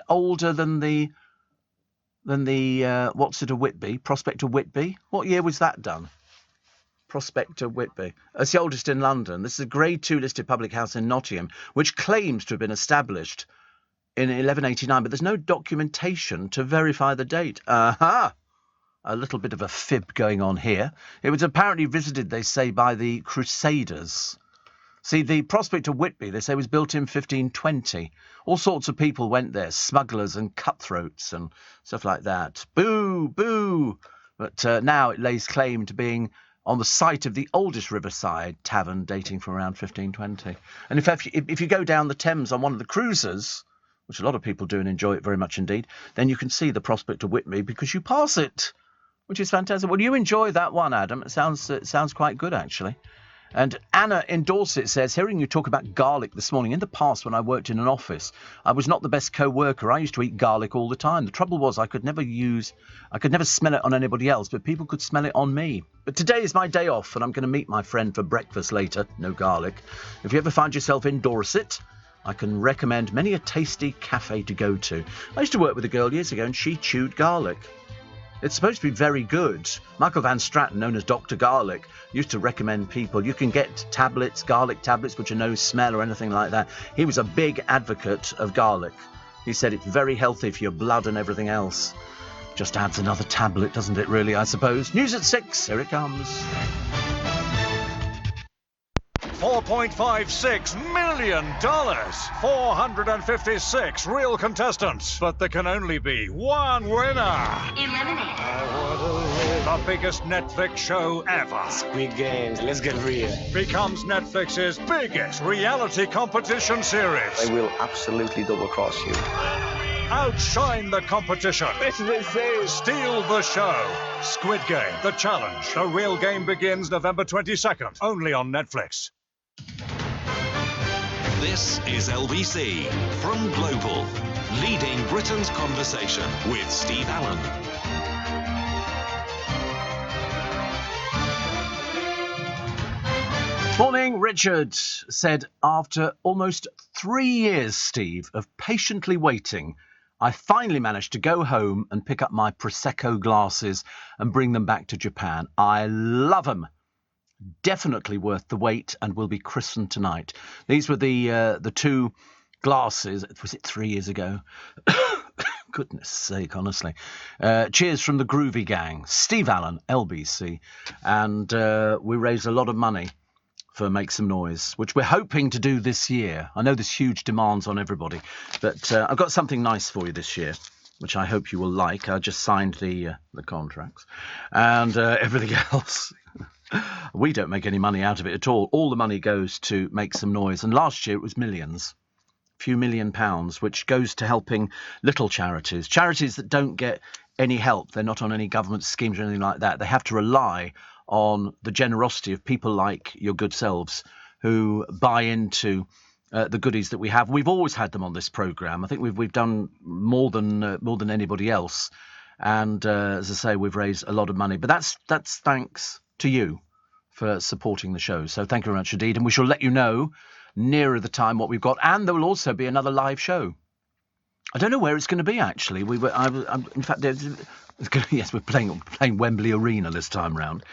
older than the what's it, a Whitby? Prospect of Whitby? What year was that done? Prospect of Whitby. It's the oldest in London. This is a Grade 2 listed public house in Nottingham, which claims to have been established in 1189, but there's no documentation to verify the date. Aha! A little bit of a fib going on here. It was apparently visited, they say, by the Crusaders. See, the Prospect of Whitby, they say, was built in 1520. All sorts of people went there, smugglers and cutthroats and stuff like that. Boo, boo! But now it lays claim to being on the site of the oldest riverside tavern dating from around 1520. And in fact, if you go down the Thames on one of the cruisers, which a lot of people do and enjoy it very much indeed, then you can see the Prospect of Whitby because you pass it, which is fantastic. Well, you enjoy that one, Adam. It sounds quite good, actually. And Anna in Dorset says, hearing you talk about garlic this morning, in the past when I worked in an office, I was not the best co-worker. I used to eat garlic all the time. The trouble was I could never smell it on anybody else, but people could smell it on me. But today is my day off, and I'm going to meet my friend for breakfast later. No garlic. If you ever find yourself in Dorset, I can recommend many a tasty cafe to go to. I used to work with a girl years ago, and she chewed garlic. It's supposed to be very good. Michael Van Stratton, known as Dr. Garlic, used to recommend people. You can get tablets, garlic tablets, which are no smell or anything like that. He was a big advocate of garlic. He said it's very healthy for your blood and everything else. Just adds another tablet, doesn't it, really, I suppose? News at 6, here it comes. $4.56 million. 456 real contestants. But there can only be one winner. Eliminate. I want to live The biggest Netflix show ever. Squid Games, let's get real. Becomes Netflix's biggest reality competition series. They will absolutely double-cross you. Outshine the competition. This is insane. Steal the show. Squid Game, The Challenge. The real game begins November 22nd, only on Netflix. This is LBC from Global, leading Britain's conversation with Steve Allen. Morning, Richard said, after almost 3 years, Steve, of patiently waiting, I finally managed to go home and pick up my Prosecco glasses and bring them back to Japan. I love them. Definitely worth the wait and will be christened tonight. These were the two glasses. Was it 3 years ago? Goodness sake, honestly. Cheers from the Groovy Gang. Steve Allen, LBC. And we raised a lot of money for Make Some Noise, which we're hoping to do this year. I know there's huge demands on everybody, but I've got something nice for you this year, which I hope you will like. I just signed the contracts and everything else. We don't make any money out of it at all. All the money goes to Make Some Noise. And last year it was millions, a few £1 million, which goes to helping little charities that don't get any help. They're not on any government schemes or anything like that. They have to rely on the generosity of people like your good selves who buy into the goodies that we have. We've always had them on this programme. I think we've done more than anybody else. And as I say, we've raised a lot of money. But that's thanks to you for supporting the show. So thank you very much indeed. And we shall let you know nearer the time what we've got. And there will also be another live show. I don't know where it's going to be, actually. In fact, yes, we're playing Wembley Arena this time round,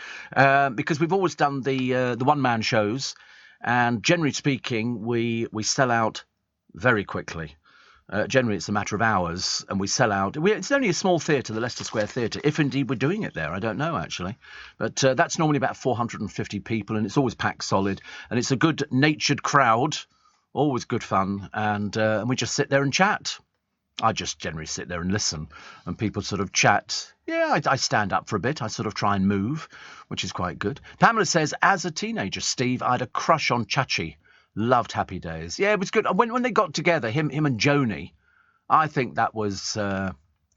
because we've always done the one-man shows, and generally speaking, we sell out very quickly. Generally, it's a matter of hours, and we sell out. It's only a small theatre, the Leicester Square Theatre, if indeed we're doing it there. I don't know, actually. But that's normally about 450 people, and it's always packed solid, and it's a good-natured crowd, always good fun, and we just sit there and chat. I just generally sit there and listen, and people sort of chat. Yeah, I stand up for a bit. I sort of try and move, which is quite good. Pamela says, as a teenager, Steve, I had a crush on Chachi. Loved Happy Days. Yeah, it was good. When they got together, him and Joni, I think that was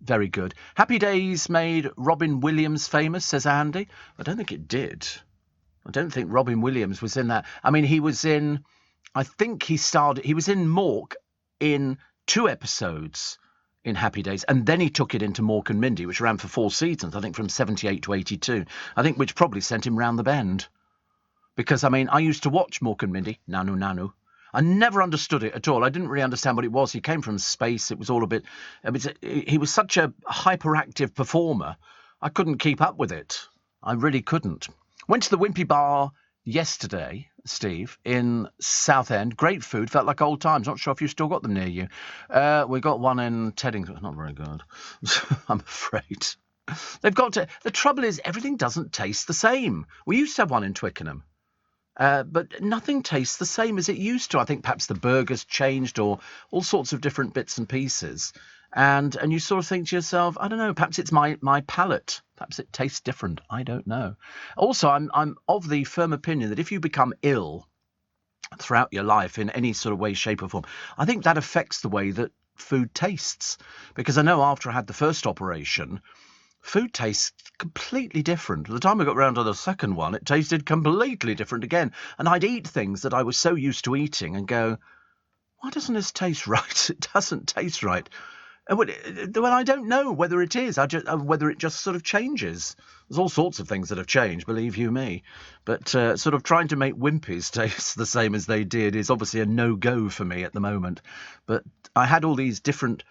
very good. Happy Days made Robin Williams famous, says Andy. I don't think it did. I don't think Robin Williams was in that. I mean, he was in, I think he was in Mork in 2 episodes in Happy Days, and then he took it into Mork and Mindy, which ran for 4 seasons, I think from 78 to 82, I think, which probably sent him round the bend. Because, I mean, I used to watch Mork and Mindy, Nanu. I never understood it at all. I didn't really understand what it was. He came from space. It was all a bit... he was such a hyperactive performer. I couldn't keep up with it. I really couldn't. Went to the Wimpy Bar yesterday, Steve, in Southend. Great food. Felt like old times. Not sure if you still got them near you. We got one in Teddington. Not very good, I'm afraid. They've got to... The trouble is, everything doesn't taste the same. We used to have one in Twickenham. But nothing tastes the same as it used to. I think perhaps the burgers changed, or all sorts of different bits and pieces. And you sort of think to yourself, I don't know, perhaps it's my palate. Perhaps it tastes different. I don't know. Also, I'm of the firm opinion that if you become ill throughout your life in any sort of way, shape or form, I think that affects the way that food tastes. Because I know after I had the first operation, food tastes completely different. By the time I got round to the second one, it tasted completely different again. And I'd eat things that I was so used to eating and go, why doesn't this taste right? It doesn't taste right. Well, I don't know whether it is. Whether it just sort of changes. There's all sorts of things that have changed, believe you me. But sort of trying to make Wimpy's taste the same as they did is obviously a no-go for me at the moment. But I had all these different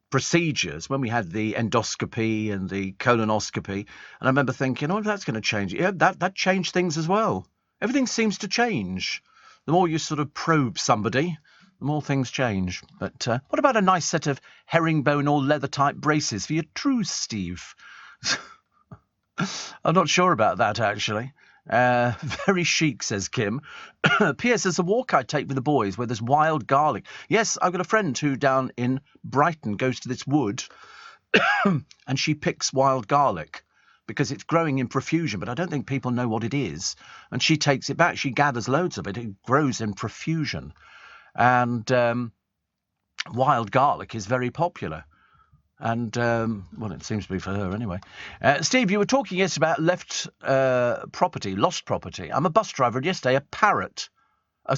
procedures when we had the endoscopy and the colonoscopy, and I remember thinking, oh, that's going to change. Yeah, that changed things as well. Everything seems to change. The more you sort of probe somebody, the more things change. But what about a nice set of herringbone or leather type braces for your truth, Steve? I'm not sure about that, actually. Very chic, says Kim. P.S. There's a walk I take with the boys where there's wild garlic. Yes, I've got a friend who down in Brighton goes to this wood and she picks wild garlic. because it's growing in profusion, but I don't think people know what it is. And she takes it back. She gathers loads of it. It grows in profusion. And wild garlic is very popular. And, well, it seems to be for her anyway. Steve, you were talking yesterday about lost property. I'm a bus driver, and yesterday a parrot a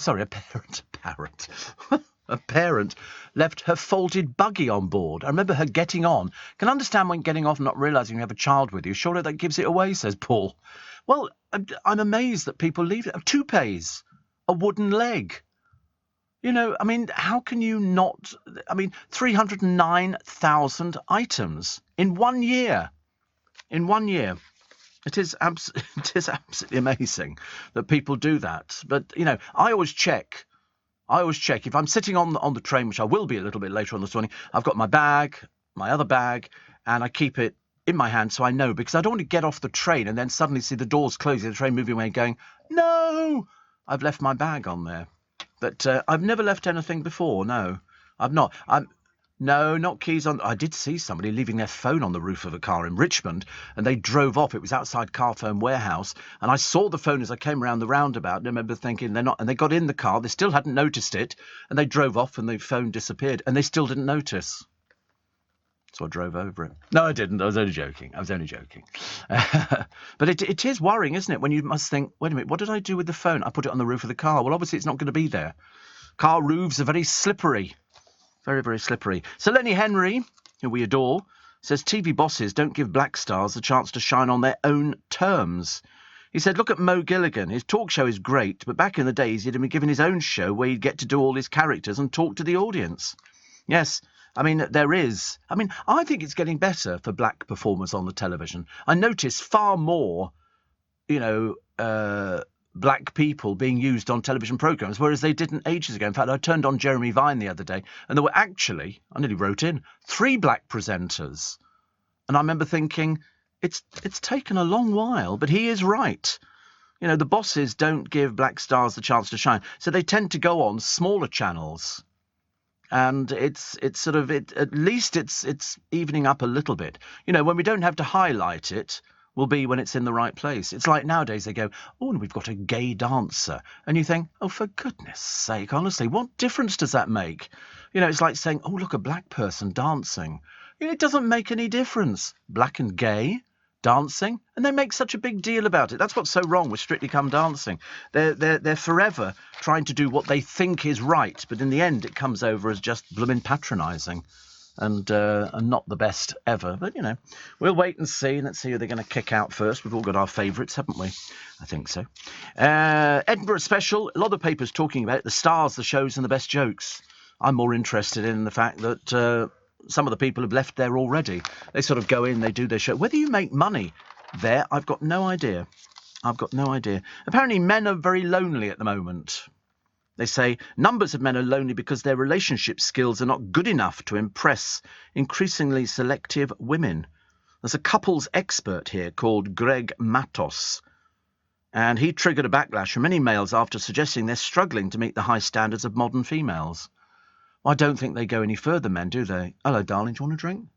parent left her folded buggy on board. I remember her getting on. Can understand when getting off and not realising you have a child with you. Surely that gives it away, says Paul. Well, I'm amazed that people leave it. Toupees, a wooden leg. You know, I mean, how can you not... I mean, 309,000 items in 1 year. In 1 year. It is absolutely amazing that people do that. But, you know, I always check. If I'm sitting on the train, which I will be a little bit later on this morning, I've got my bag, my other bag, and I keep it in my hand so I know, because I don't want to get off the train and then suddenly see the doors closing, the train moving away and going, no, I've left my bag on there. But I've never left anything before, no. I've not. No, not keys on... I did see somebody leaving their phone on the roof of a car in Richmond, and they drove off. It was outside Carphone Warehouse, and I saw the phone as I came around the roundabout, and I remember thinking they're not... And they got in the car, they still hadn't noticed it, and they drove off, and the phone disappeared, and they still didn't notice. So I drove over it. No, I didn't. I was only joking. But it is worrying, isn't it, when you must think, wait a minute, what did I do with the phone? I put it on the roof of the car. Well, obviously it's not going to be there. Car roofs are very slippery. Very, very slippery. So Lenny Henry, who we adore, says TV bosses don't give black stars a chance to shine on their own terms. He said, look at Mo Gilligan. His talk show is great, but back in the days he'd have been given his own show where he'd get to do all his characters and talk to the audience. Yes, I mean, there is. I mean, I think it's getting better for black performers on the television. I notice far more, black people being used on television programmes, whereas they didn't ages ago. In fact, I turned on Jeremy Vine the other day, and there were actually, I nearly wrote in, 3 black presenters. And I remember thinking, it's taken a long while, but he is right. You know, the bosses don't give black stars the chance to shine, so they tend to go on smaller channels. And it's sort of, at least it's evening up a little bit. You know, when we don't have to highlight it, will be when it's in the right place. It's like nowadays they go, oh, and we've got a gay dancer. And you think, oh, for goodness sake, honestly, what difference does that make? You know, it's like saying, oh, look, a black person dancing. You know, it doesn't make any difference. Black and gay dancing, and they make such a big deal about it. That's what's so wrong with Strictly Come Dancing. They're forever trying to do what they think is right, but in the end it comes over as just blooming patronising. And not the best ever. But, you know, we'll wait and see. Let's see who they're going to kick out first. We've all got our favourites, haven't we? I think so. Edinburgh Special, a lot of papers talking about it, the stars, the shows and the best jokes. I'm more interested in the fact that some of the people have left there already. They sort of go in, they do their show. Whether you make money there, I've got no idea. Apparently men are very lonely at the moment. They say numbers of men are lonely because their relationship skills are not good enough to impress increasingly selective women. There's a couples expert here called Greg Matos, and he triggered a backlash from many males after suggesting they're struggling to meet the high standards of modern females. Well, I don't think they go any further, men, do they? Hello, darling, do you want a drink?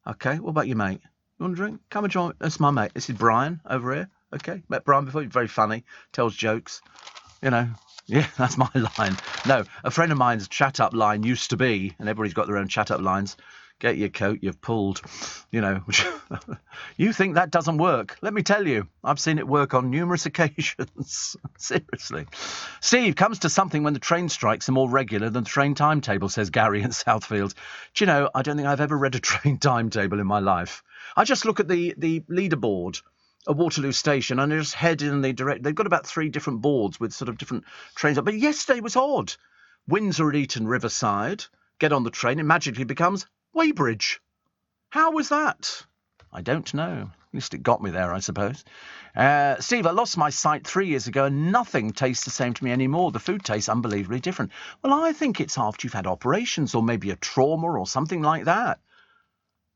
OK, what about you, mate? You want a drink? Come and join. That's my mate. This is Brian over here. OK, met Brian before. He's very funny, tells jokes, you know. Yeah, that's my line. No, a friend of mine's chat-up line used to be, and everybody's got their own chat-up lines, get your coat, you've pulled, you know. You think that doesn't work? Let me tell you, I've seen it work on numerous occasions. Seriously. Steve, comes to something when the train strikes are more regular than the train timetable, says Gary in Southfield. Do you know, I don't think I've ever read a train timetable in my life. I just look at the leaderboard at Waterloo Station, and I just head in the direct... They've got about 3 different boards with sort of different trains. But yesterday was odd. Windsor at Eton Riverside. Get on the train, it magically becomes Weybridge. How was that? I don't know. At least it got me there, I suppose. Steve, I lost my sight 3 years ago, and nothing tastes the same to me anymore. The food tastes unbelievably different. Well, I think it's after you've had operations, or maybe a trauma or something like that.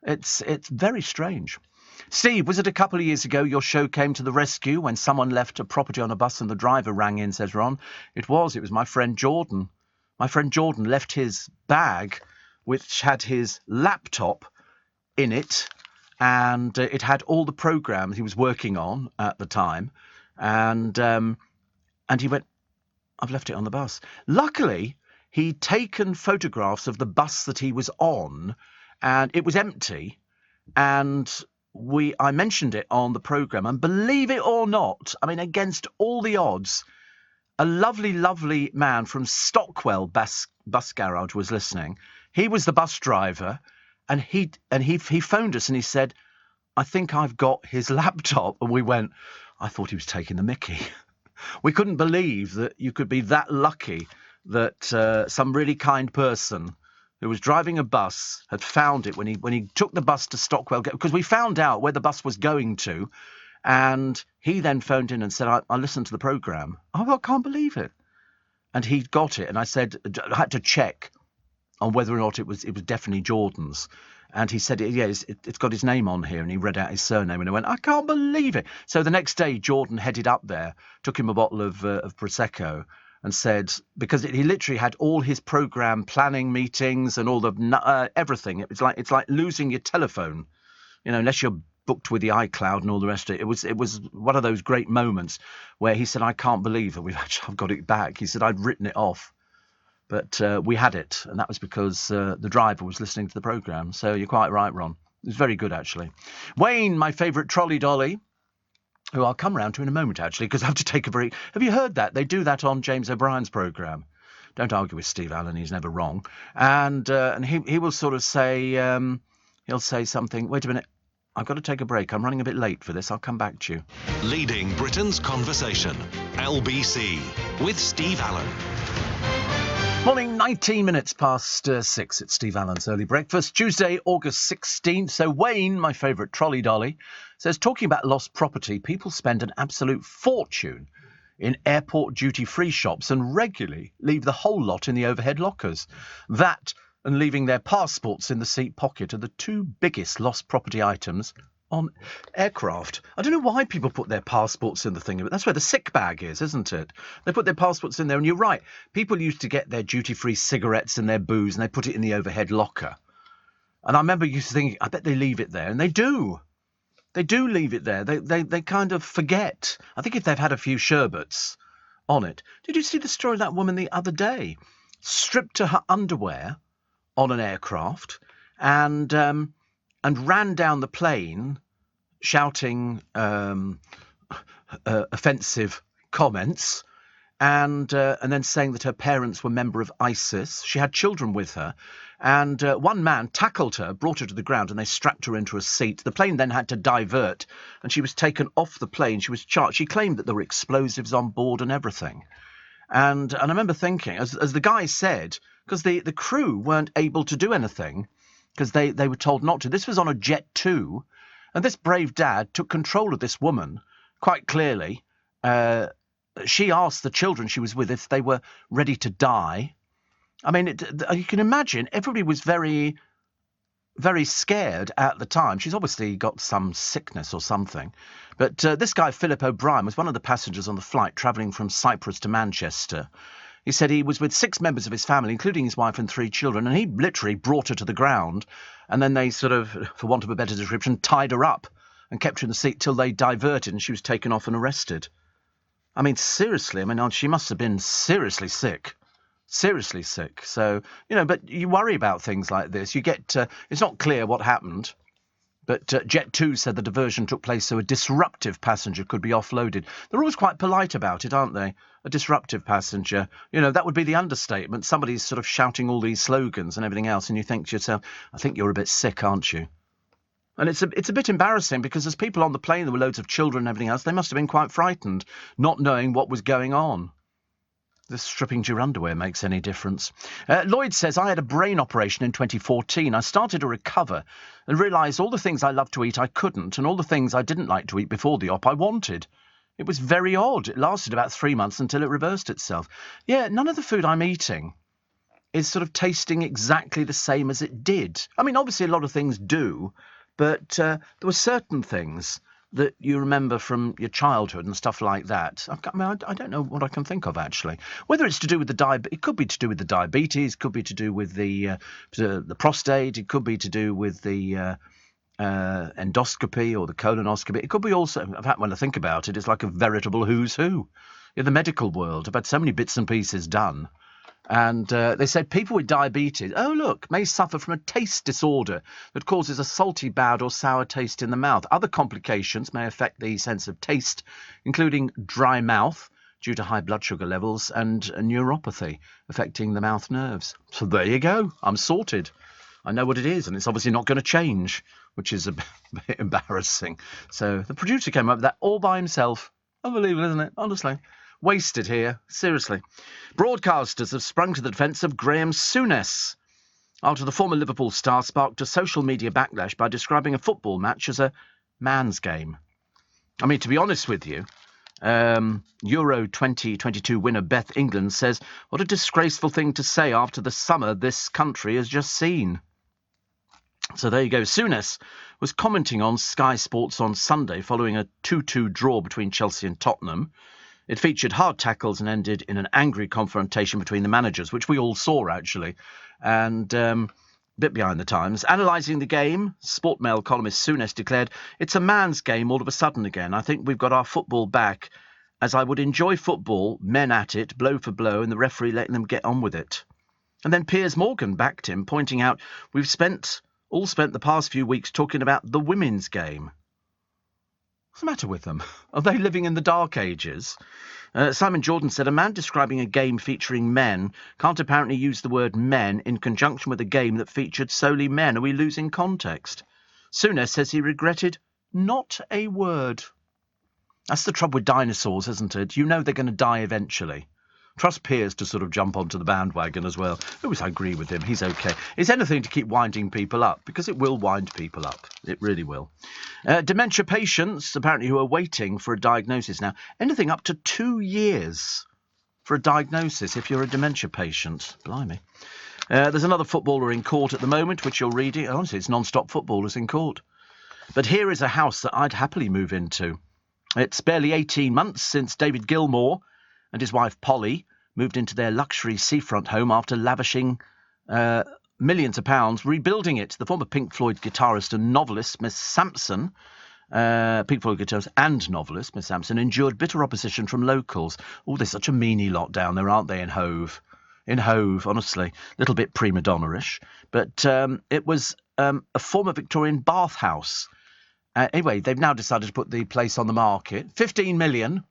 It's very strange. Steve, was it a couple of years ago your show came to the rescue when someone left a property on a bus and the driver rang in, says Ron? It was my friend Jordan. My friend Jordan left his bag, which had his laptop in it, and it had all the programmes he was working on at the time, and he went, I've left it on the bus. Luckily, he'd taken photographs of the bus that he was on, and it was empty, and I mentioned it on the programme, and believe it or not, I mean, against all the odds, a lovely, lovely man from Stockwell bus garage was listening. He was the bus driver, and he phoned us and he said, I think I've got his laptop. And we went, I thought he was taking the mickey. We couldn't believe that you could be that lucky that some really kind person who was driving a bus had found it when he took the bus to Stockwell, because we found out where the bus was going to, and he then phoned in and said, I listened to the programme. Oh, I can't believe it. And he got it, and I said, I had to check on whether or not it was definitely Jordan's. And he said, yeah, it's got his name on here, and he read out his surname, and I went, I can't believe it. So the next day, Jordan headed up there, took him a bottle of Prosecco, and said, because he literally had all his programme planning meetings and all the everything. It's like losing your telephone, unless you're booked with the iCloud and all the rest of it. It was one of those great moments where he said, I can't believe that I've got it back. He said, I'd written it off, but we had it, and that was because the driver was listening to the programme. So you're quite right, Ron. It was very good, actually. Wayne, my favourite trolley dolly, who I'll come round to in a moment, actually, because I have to take a break. Have you heard that? They do that on James O'Brien's programme. Don't argue with Steve Allen, he's never wrong. And he will sort of say, he'll say something, wait a minute, I've got to take a break. I'm running a bit late for this. I'll come back to you. Leading Britain's conversation, LBC, with Steve Allen. Morning, 19 minutes past 6. It's Steve Allen's Early Breakfast, Tuesday, August 16th. So Wayne, my favourite trolley dolly, says, talking about lost property, people spend an absolute fortune in airport duty-free shops and regularly leave the whole lot in the overhead lockers. That and leaving their passports in the seat pocket are the two biggest lost property items on aircraft. I don't know why people put their passports in the thing, but that's where the sick bag is, isn't it? They put their passports in there, and you're right. People used to get their duty-free cigarettes and their booze, and they put it in the overhead locker. And I remember used to think, I bet they leave it there, and they do. They do leave it there. They kind of forget. I think if they've had a few sherbets on it. Did you see the story of that woman the other day? Stripped to her underwear on an aircraft, and ran down the plane shouting offensive comments, and then saying that her parents were member of ISIS. She had children with her, and one man tackled her, brought her to the ground, and they strapped her into a seat. The plane then had to divert, and she was taken off the plane. She was charged. She claimed that there were explosives on board and everything. And I remember thinking, as the guy said, because the crew weren't able to do anything, because they were told not to. This was on a Jet 2, and this brave dad took control of this woman quite clearly. She asked the children she was with if they were ready to die. I mean, you can imagine everybody was very, very scared at the time. She's obviously got some sickness or something. But this guy, Philip O'Brien, was one of the passengers on the flight travelling from Cyprus to Manchester. He said he was with 6 members of his family, including his wife and 3 children, and he literally brought her to the ground, and then they sort of, for want of a better description, tied her up and kept her in the seat till they diverted and she was taken off and arrested. I mean, seriously, she must have been seriously sick. Seriously sick. So, but you worry about things like this. You get, it's not clear what happened. But Jet 2 said the diversion took place so a disruptive passenger could be offloaded. They're always quite polite about it, aren't they? A disruptive passenger. That would be the understatement. Somebody's sort of shouting all these slogans and everything else, and you think to yourself, I think you're a bit sick, aren't you? And it's a bit embarrassing, because there's people on the plane, there were loads of children and everything else. They must have been quite frightened, not knowing what was going on. The stripping to your underwear makes any difference. Lloyd says, I had a brain operation in 2014. I started to recover and realised all the things I loved to eat I couldn't, and all the things I didn't like to eat before the op I wanted. It was very odd. It lasted about 3 months until it reversed itself. Yeah, none of the food I'm eating is sort of tasting exactly the same as it did. I mean, obviously a lot of things do, but there were certain things that you remember from your childhood and stuff like that. I don't know what I can think of, actually. Whether it's to do with the it could be to do with the diabetes, could be to do with the prostate, it could be to do with the endoscopy or the colonoscopy. It could be also, in fact, when I think about it, it's like a veritable who's who in the medical world. I've had so many bits and pieces done. And they said people with diabetes, oh, look, may suffer from a taste disorder that causes a salty, bad or sour taste in the mouth. Other complications may affect the sense of taste, including dry mouth due to high blood sugar levels and a neuropathy affecting the mouth nerves. So there you go. I'm sorted. I know what it is, and it's obviously not going to change, which is a bit embarrassing. So the producer came up with that all by himself. Unbelievable, isn't it? Honestly. Wasted here. Seriously. Broadcasters have sprung to the defence of Graham Souness after the former Liverpool star sparked a social media backlash by describing a football match as a man's game. I mean, to be honest with you, Euro 2022 winner Beth England says, what a disgraceful thing to say after the summer this country has just seen. So there you go. Souness was commenting on Sky Sports on Sunday following a 2-2 draw between Chelsea and Tottenham. It featured hard tackles and ended in an angry confrontation between the managers, which we all saw, actually. And a bit behind the times. Analysing the game, Sportmail columnist Souness declared, it's a man's game all of a sudden again. I think we've got our football back, as I would enjoy football, men at it, blow for blow, and the referee letting them get on with it. And then Piers Morgan backed him, pointing out, we've all spent the past few weeks talking about the women's game. What's the matter with them? Are they living in the dark ages? Simon Jordan said, a man describing a game featuring men can't apparently use the word men in conjunction with a game that featured solely men. Are we losing context? Souness says he regretted not a word. That's the trouble with dinosaurs, isn't it? You know they're going to die eventually. Trust Piers to sort of jump onto the bandwagon as well. Oh, I agree with him. He's okay. It's anything to keep winding people up, because it will wind people up. It really will. Dementia patients, apparently, who are waiting for a diagnosis now. Anything up to 2 years for a diagnosis if you're a dementia patient. Blimey. There's another footballer in court at the moment, which you're reading. Honestly, it's non-stop footballers in court. But here is a house that I'd happily move into. It's barely 18 months since David Gilmour and his wife Polly moved into their luxury seafront home after lavishing millions of pounds rebuilding it. The former Pink Floyd guitarist and novelist Miss Sampson, Pink Floyd guitarist and novelist Miss Sampson, endured bitter opposition from locals. Oh, there's such a meanie lot down there, aren't they, in Hove? In Hove, honestly. A little bit prima donna-ish. But it was a former Victorian bathhouse. Anyway, they've now decided to put the place on the market. 15 million.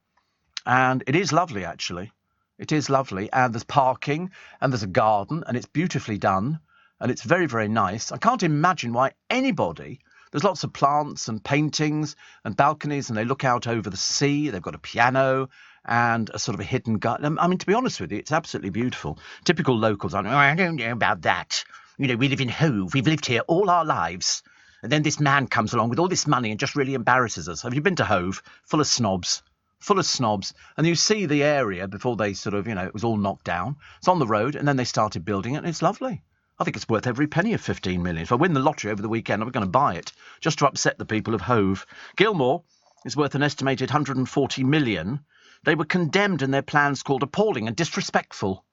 And it is lovely, actually. It is lovely. And there's parking and there's a garden and it's beautifully done. And it's very, very nice. I can't imagine why anybody... There's lots of plants and paintings and balconies and they look out over the sea. They've got a piano and a sort of a hidden garden. I mean, to be honest with you, it's absolutely beautiful. Typical locals aren't, I don't know about that. You know, we live in Hove. We've lived here all our lives. And then this man comes along with all this money and just really embarrasses us. Have you been to Hove? Full of snobs. Full of snobs. And you see the area before they sort of, you know, it was all knocked down. It's on the road and then they started building it and it's lovely. I think it's worth every penny of 15 million. If I win the lottery over the weekend, I'm going to buy it just to upset the people of Hove. Gilmour is worth an estimated 140 million. They were condemned and their plans called appalling and disrespectful.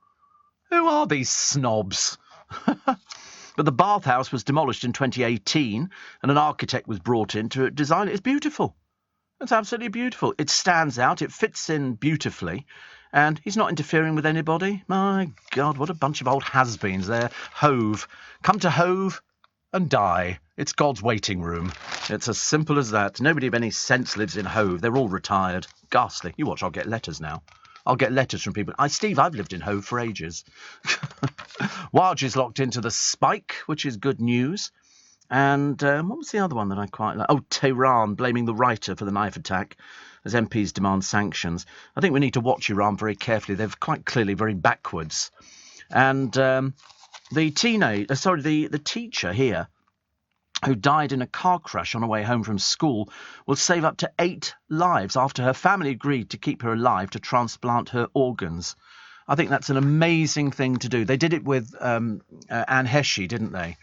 Who are these snobs? But the bathhouse was demolished in 2018 and an architect was brought in to design it. It's beautiful. It's absolutely beautiful. It stands out. It fits in beautifully. And he's not interfering with anybody. My God, what a bunch of old has-beens there. Hove. Come to Hove and die. It's God's waiting room. It's as simple as that. Nobody of any sense lives in Hove. They're all retired. Ghastly. You watch, I'll get letters now. I'll get letters from people. Steve, I've lived in Hove for ages. Waj is locked into the spike, which is good news. And what was the other one that I quite like? Oh, Tehran blaming the writer for the knife attack as MPs demand sanctions. I think we need to watch Iran very carefully. They're quite clearly very backwards. And the teacher here who died in a car crash on her way home from school will save up to 8 lives after her family agreed to keep her alive to transplant her organs. I think that's an amazing thing to do. They did it with Anne Heshi, didn't they?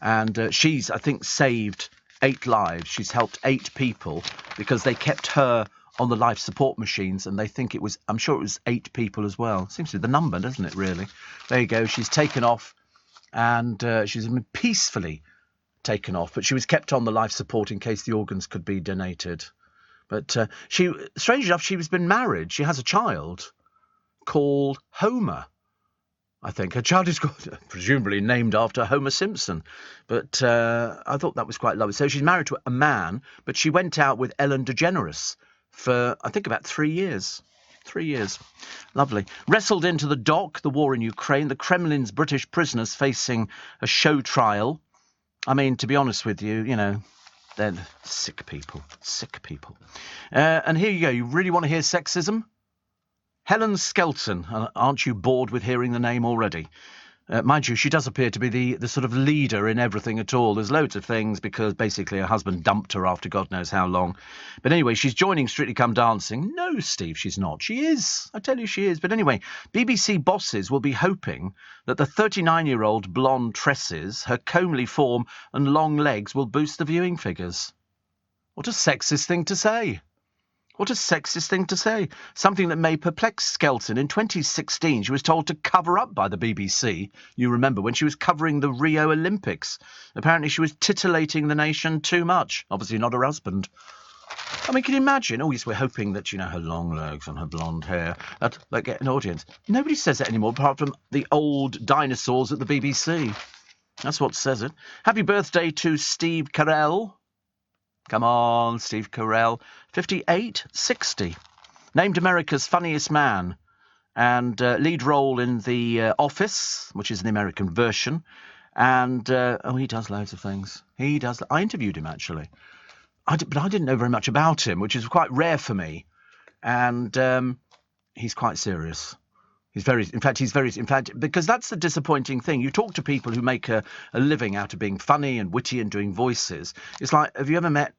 And she's, I think, saved 8 lives. She's helped 8 people because they kept her on the life support machines and they think it was, I'm sure it was 8 people as well. Seems to be the number, doesn't it, really? There you go. She's taken off and she's been peacefully taken off, but she was kept on the life support in case the organs could be donated. But strange enough, she's been married. She has a child called Homer, I think. Her child is presumably named after Homer Simpson. But I thought that was quite lovely. So she's married to a man, but she went out with Ellen DeGeneres for, I think, about 3 years. 3 years. Lovely. Wrestled into the dock, the war in Ukraine, the Kremlin's British prisoners facing a show trial. I mean, to be honest with you, you know, they're sick people. Sick people. And here you go. You really want to hear sexism? Helen Skelton. Aren't you bored with hearing the name already? Mind you, she does appear to be the sort of leader in everything at all. There's loads of things because basically her husband dumped her after God knows how long. But anyway, she's joining Strictly Come Dancing. No, Steve, she's not. She is. I tell you she is. But anyway, BBC bosses will be hoping that the 39-year-old blonde tresses, her comely form and long legs will boost the viewing figures. What a sexist thing to say. What a sexist thing to say. Something that may perplex Skelton. In 2016, she was told to cover up by the BBC, you remember, when she was covering the Rio Olympics. Apparently she was titillating the nation too much. Obviously not her husband. I mean, can you imagine? Oh, yes, we're hoping that, you know, her long legs and her blonde hair, that get an audience. Nobody says that anymore, apart from the old dinosaurs at the BBC. That's what says it. Happy birthday to Steve Carell. Come on, Steve Carell. 58, 60. Named America's Funniest Man. And lead role in The Office, which is an American version. And, he does loads of things. He does. I interviewed him, actually. But I didn't know very much about him, which is quite rare for me. And he's quite serious. He's very, because that's the disappointing thing. You talk to people who make a living out of being funny and witty and doing voices. It's like, have you ever met,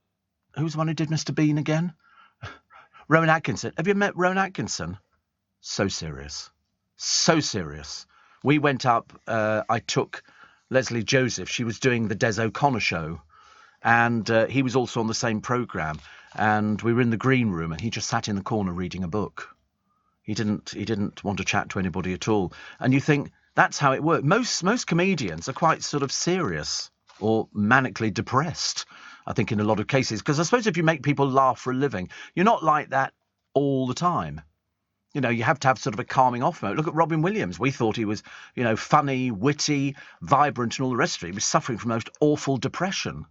who's the one who did Mr. Bean again? Rowan Atkinson. Have you met Rowan Atkinson? So serious. So serious. We went up, I took Leslie Joseph. She was doing the Des O'Connor show. And he was also on the same programme. And we were in the green room and he just sat in the corner reading a book. He didn't want to chat to anybody at all. And you think, that's how it works. Most comedians are quite sort of serious or manically depressed, I think, in a lot of cases. Because I suppose if you make people laugh for a living, you're not like that all the time. You know, you have to have sort of a calming off mode. Look at Robin Williams. We thought he was, you know, funny, witty, vibrant and all the rest of it. He was suffering from most awful depression.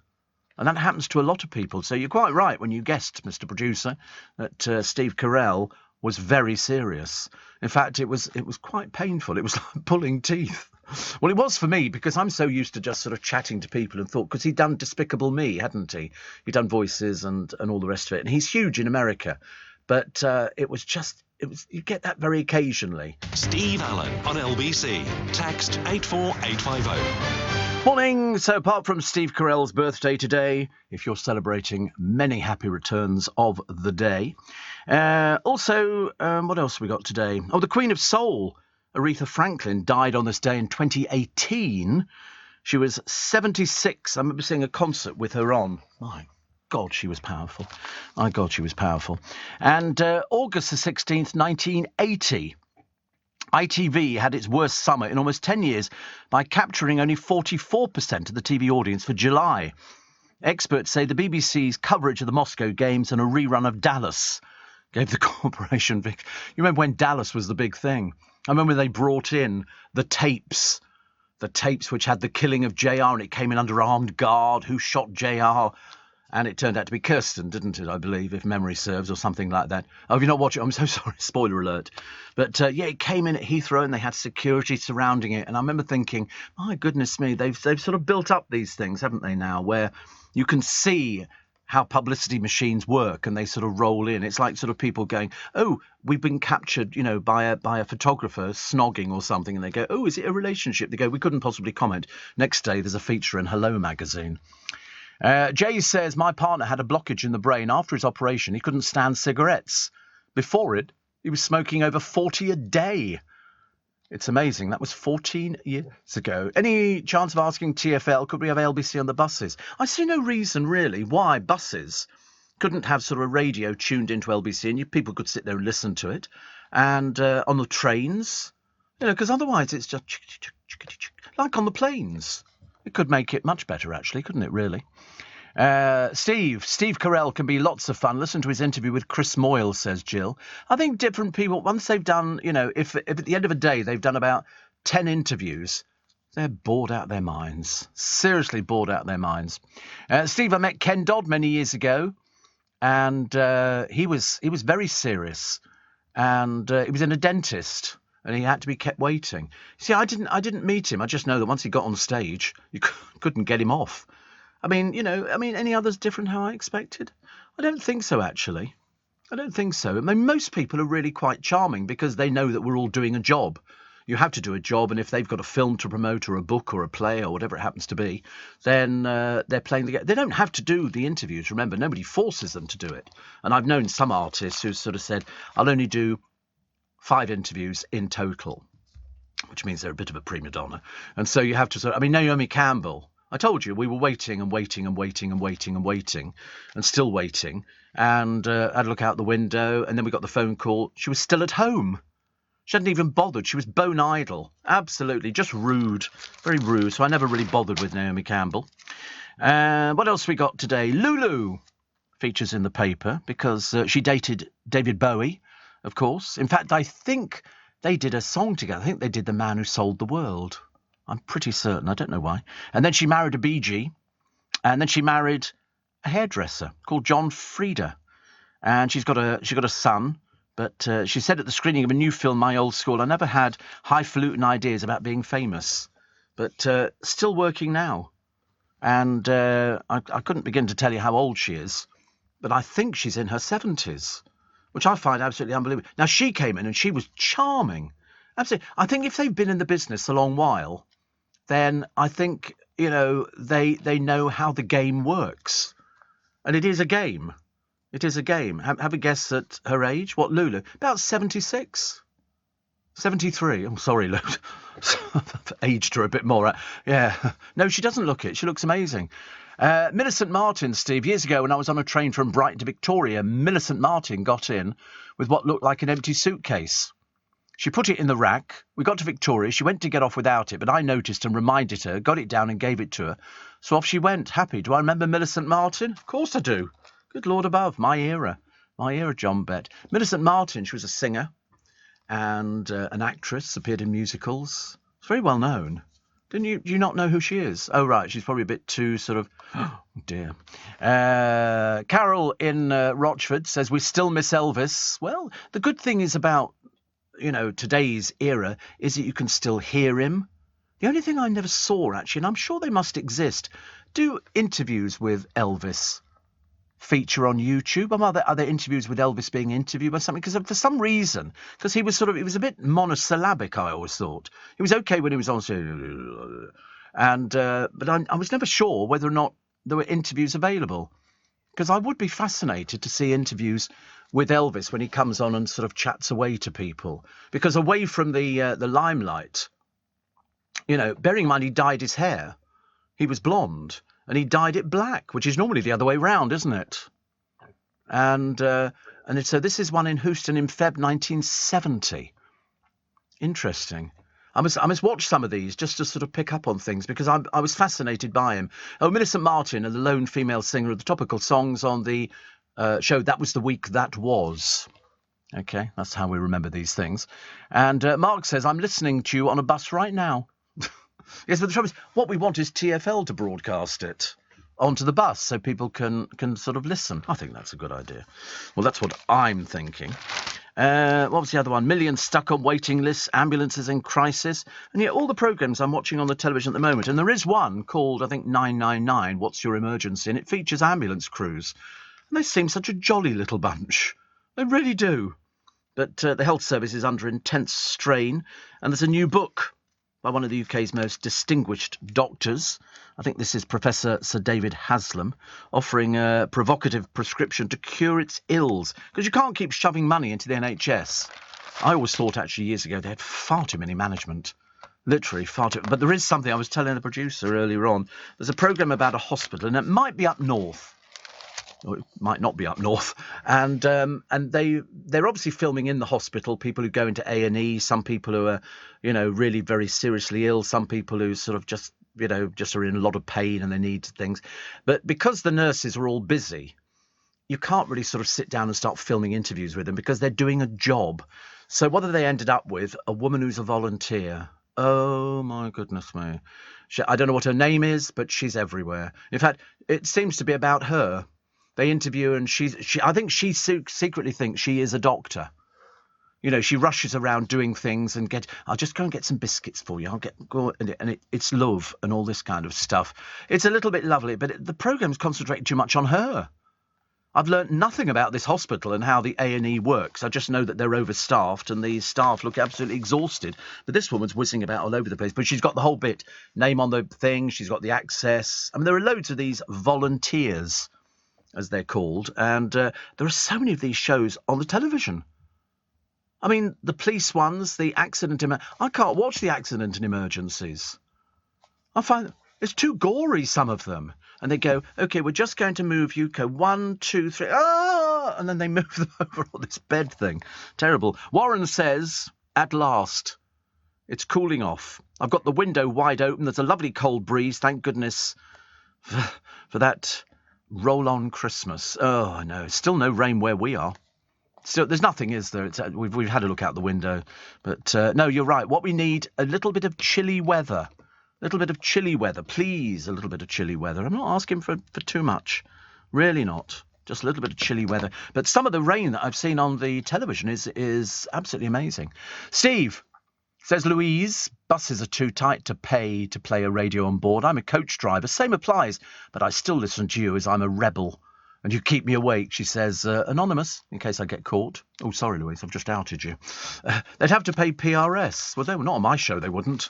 And that happens to a lot of people. So you're quite right when you guessed, Mr. Producer, that Steve Carell was very serious. In fact, it was quite painful. It was like pulling teeth. Well, it was for me, because I'm so used to just sort of chatting to people and thought, because he'd done Despicable Me, hadn't he? He'd done voices and all the rest of it. And he's huge in America. But you get that very occasionally. Steve Allen on LBC. Text 84850. Morning. So apart from Steve Carell's birthday today, if you're celebrating, many happy returns of the day. Also, what else have we got today? Oh, the Queen of Soul, Aretha Franklin, died on this day in 2018. She was 76. I remember seeing a concert with her on. My God, she was powerful. My God, she was powerful. And August the 16th, 1980. ITV had its worst summer in almost 10 years by capturing only 44% of the TV audience for July. Experts say the BBC's coverage of the Moscow Games and a rerun of Dallas gave the corporation victory. You remember when Dallas was the big thing? I remember they brought in the tapes which had the killing of JR, and it came in under armed guard. Who shot JR? And it turned out to be Kirsten, didn't it, I believe, if memory serves, or something like that. Oh, if you're not watching, I'm so sorry, spoiler alert. But, it came in at Heathrow and they had security surrounding it. And I remember thinking, my goodness me, they've sort of built up these things, haven't they, now, where you can see how publicity machines work and they sort of roll in. It's like sort of people going, oh, we've been captured, by a photographer snogging or something. And they go, oh, is it a relationship? They go, we couldn't possibly comment. Next day, there's a feature in Hello magazine. Jay says, my partner had a blockage in the brain. After his operation, he couldn't stand cigarettes. Before it, he was smoking over 40 a day. It's amazing. That was 14 years ago. Any chance of asking TfL, could we have LBC on the buses? I see no reason, really, why buses couldn't have sort of a radio tuned into LBC and people could sit there and listen to it. And on the trains, because otherwise it's just like on the planes. It could make it much better, actually, couldn't it, really? Steve Carell can be lots of fun. Listen to his interview with Chris Moyle, says Jill. I think different people, once they've done, if at the end of a day they've done about 10 interviews, they're bored out of their minds. Seriously bored out of their minds. Steve, I met Ken Dodd many years ago, and he was very serious, and he was in a dentist, and he had to be kept waiting. See, I didn't meet him. I just know that once he got on stage, you couldn't get him off. I mean, any others different how I expected? I don't think so, actually. I don't think so. I mean, most people are really quite charming because they know that we're all doing a job. You have to do a job, and if they've got a film to promote or a book or a play or whatever it happens to be, then they're playing the game. They don't have to do the interviews, remember. Nobody forces them to do it. And I've known some artists who sort of said, I'll only do 5 interviews in total, which means they're a bit of a prima donna. And so you have to Naomi Campbell, I told you, we were waiting and waiting and waiting and waiting and waiting and still waiting. And I had to look out the window, and then we got the phone call. She was still at home. She hadn't even bothered. She was bone idle. Absolutely. Just rude. Very rude. So I never really bothered with Naomi Campbell. What else we got today? Lulu features in the paper because she dated David Bowie, of course. In fact, I think they did a song together. I think they did The Man Who Sold the World. I'm pretty certain. I don't know why. And then she married a Bee Gee. And then she married a hairdresser called John Frieda. And she's got a son. But she said at the screening of a new film, My Old School, I never had highfalutin ideas about being famous. But still working now. And I couldn't begin to tell you how old she is. But I think she's in her 70s, which I find absolutely unbelievable. Now, she came in and she was charming. Absolutely. I think if they've been in the business a long while, then I think, they know how the game works. And it is a game. It is a game. Have a guess at her age. What, Lulu? About 76? 73. I'm sorry, Lulu. Aged her a bit more. Yeah. No, she doesn't look it. She looks amazing. Millicent Martin, Steve. Years ago when I was on a train from Brighton to Victoria, Millicent Martin got in with what looked like an empty suitcase. She put it in the rack. We got to Victoria. She went to get off without it, but I noticed and reminded her, got it down and gave it to her. So off she went, happy. Do I remember Millicent Martin? Of course I do. Good Lord above, my era, John Bett. Millicent Martin, she was a singer and an actress, appeared in musicals. It's very well known. Do you not know who she is? Oh, right, she's probably a bit too sort of, oh, dear. Carol in Rochford says, we still miss Elvis. Well, the good thing is about, today's era is that you can still hear him. The only thing I never saw, actually, and I'm sure they must exist, do interviews with Elvis feature on YouTube? Are there interviews with Elvis being interviewed by something? Because for some reason, because he was a bit monosyllabic, I always thought. He was okay when he was on, and but I was never sure whether or not there were interviews available. Because I would be fascinated to see interviews with Elvis when he comes on and sort of chats away to people. Because away from the limelight, bearing in mind he dyed his hair, he was blonde. And he dyed it black, which is normally the other way round, isn't it? And so this is one in Houston in Feb 1970. Interesting. I must watch some of these just to sort of pick up on things because I was fascinated by him. Oh, Millicent Martin, the lone female singer of the topical songs on the show That Was the Week That Was. Okay, that's how we remember these things. And Mark says, I'm listening to you on a bus right now. Yes, but the trouble is, what we want is TfL to broadcast it onto the bus so people can sort of listen. I think that's a good idea. Well, that's what I'm thinking. What was the other one? Millions stuck on waiting lists, ambulances in crisis. And yet all the programmes I'm watching on the television at the moment, and there is one called, I think, 999, What's Your Emergency? And it features ambulance crews. And they seem such a jolly little bunch. They really do. But the health service is under intense strain. And there's a new book by one of the UK's most distinguished doctors. I think this is Professor Sir David Haslam, offering a provocative prescription to cure its ills. Because you can't keep shoving money into the NHS. I always thought, actually, years ago, they had far too many management. Literally far too. But there is something, I was telling the producer earlier on, there's a programme about a hospital, and it might be up north. Or it might not be up north, and they're obviously filming in the hospital. People who go into A&E, some people who are, really very seriously ill, some people who sort of just just are in a lot of pain and they need things. But because the nurses are all busy, you can't really sort of sit down and start filming interviews with them because they're doing a job. So what have they ended up with? A woman who's a volunteer. Oh, my goodness me. I don't know what her name is, but she's everywhere. In fact, it seems to be about her. They interview and I think she secretly thinks she is a doctor. She rushes around doing things and I'll just go and get some biscuits for you. It's love and all this kind of stuff. It's a little bit lovely, but the programme's concentrating too much on her. I've learnt nothing about this hospital and how the A&E works. I just know that they're overstaffed and the staff look absolutely exhausted. But this woman's whizzing about all over the place. But she's got the whole bit. Name on the thing. She's got the access. I mean, there are loads of these volunteers, as they're called. And there are so many of these shows on the television. I mean, the police ones, the accident... I can't watch the accident and emergencies. I find it's too gory, some of them. And they go, OK, we're just going to move you. Go 1, 2, 3. Ah! And then they move them over on this bed thing. Terrible. Warren says, at last, it's cooling off. I've got the window wide open. There's a lovely cold breeze. Thank goodness for that roll-on Christmas. Oh, I know. Still no rain where we are. Still, there's nothing, is there? We've had a look out the window. But no, you're right. What we need, a little bit of chilly weather. Little bit of chilly weather, please. A little bit of chilly weather. I'm not asking for too much. Really not. Just a little bit of chilly weather. But some of the rain that I've seen on the television is absolutely amazing. Steve says, Louise, buses are too tight to pay to play a radio on board. I'm a coach driver. Same applies. But I still listen to you as I'm a rebel. And you keep me awake, she says. Anonymous, in case I get caught. Oh, sorry, Louise, I've just outed you. They'd have to pay PRS. Well, they were not on my show, they wouldn't.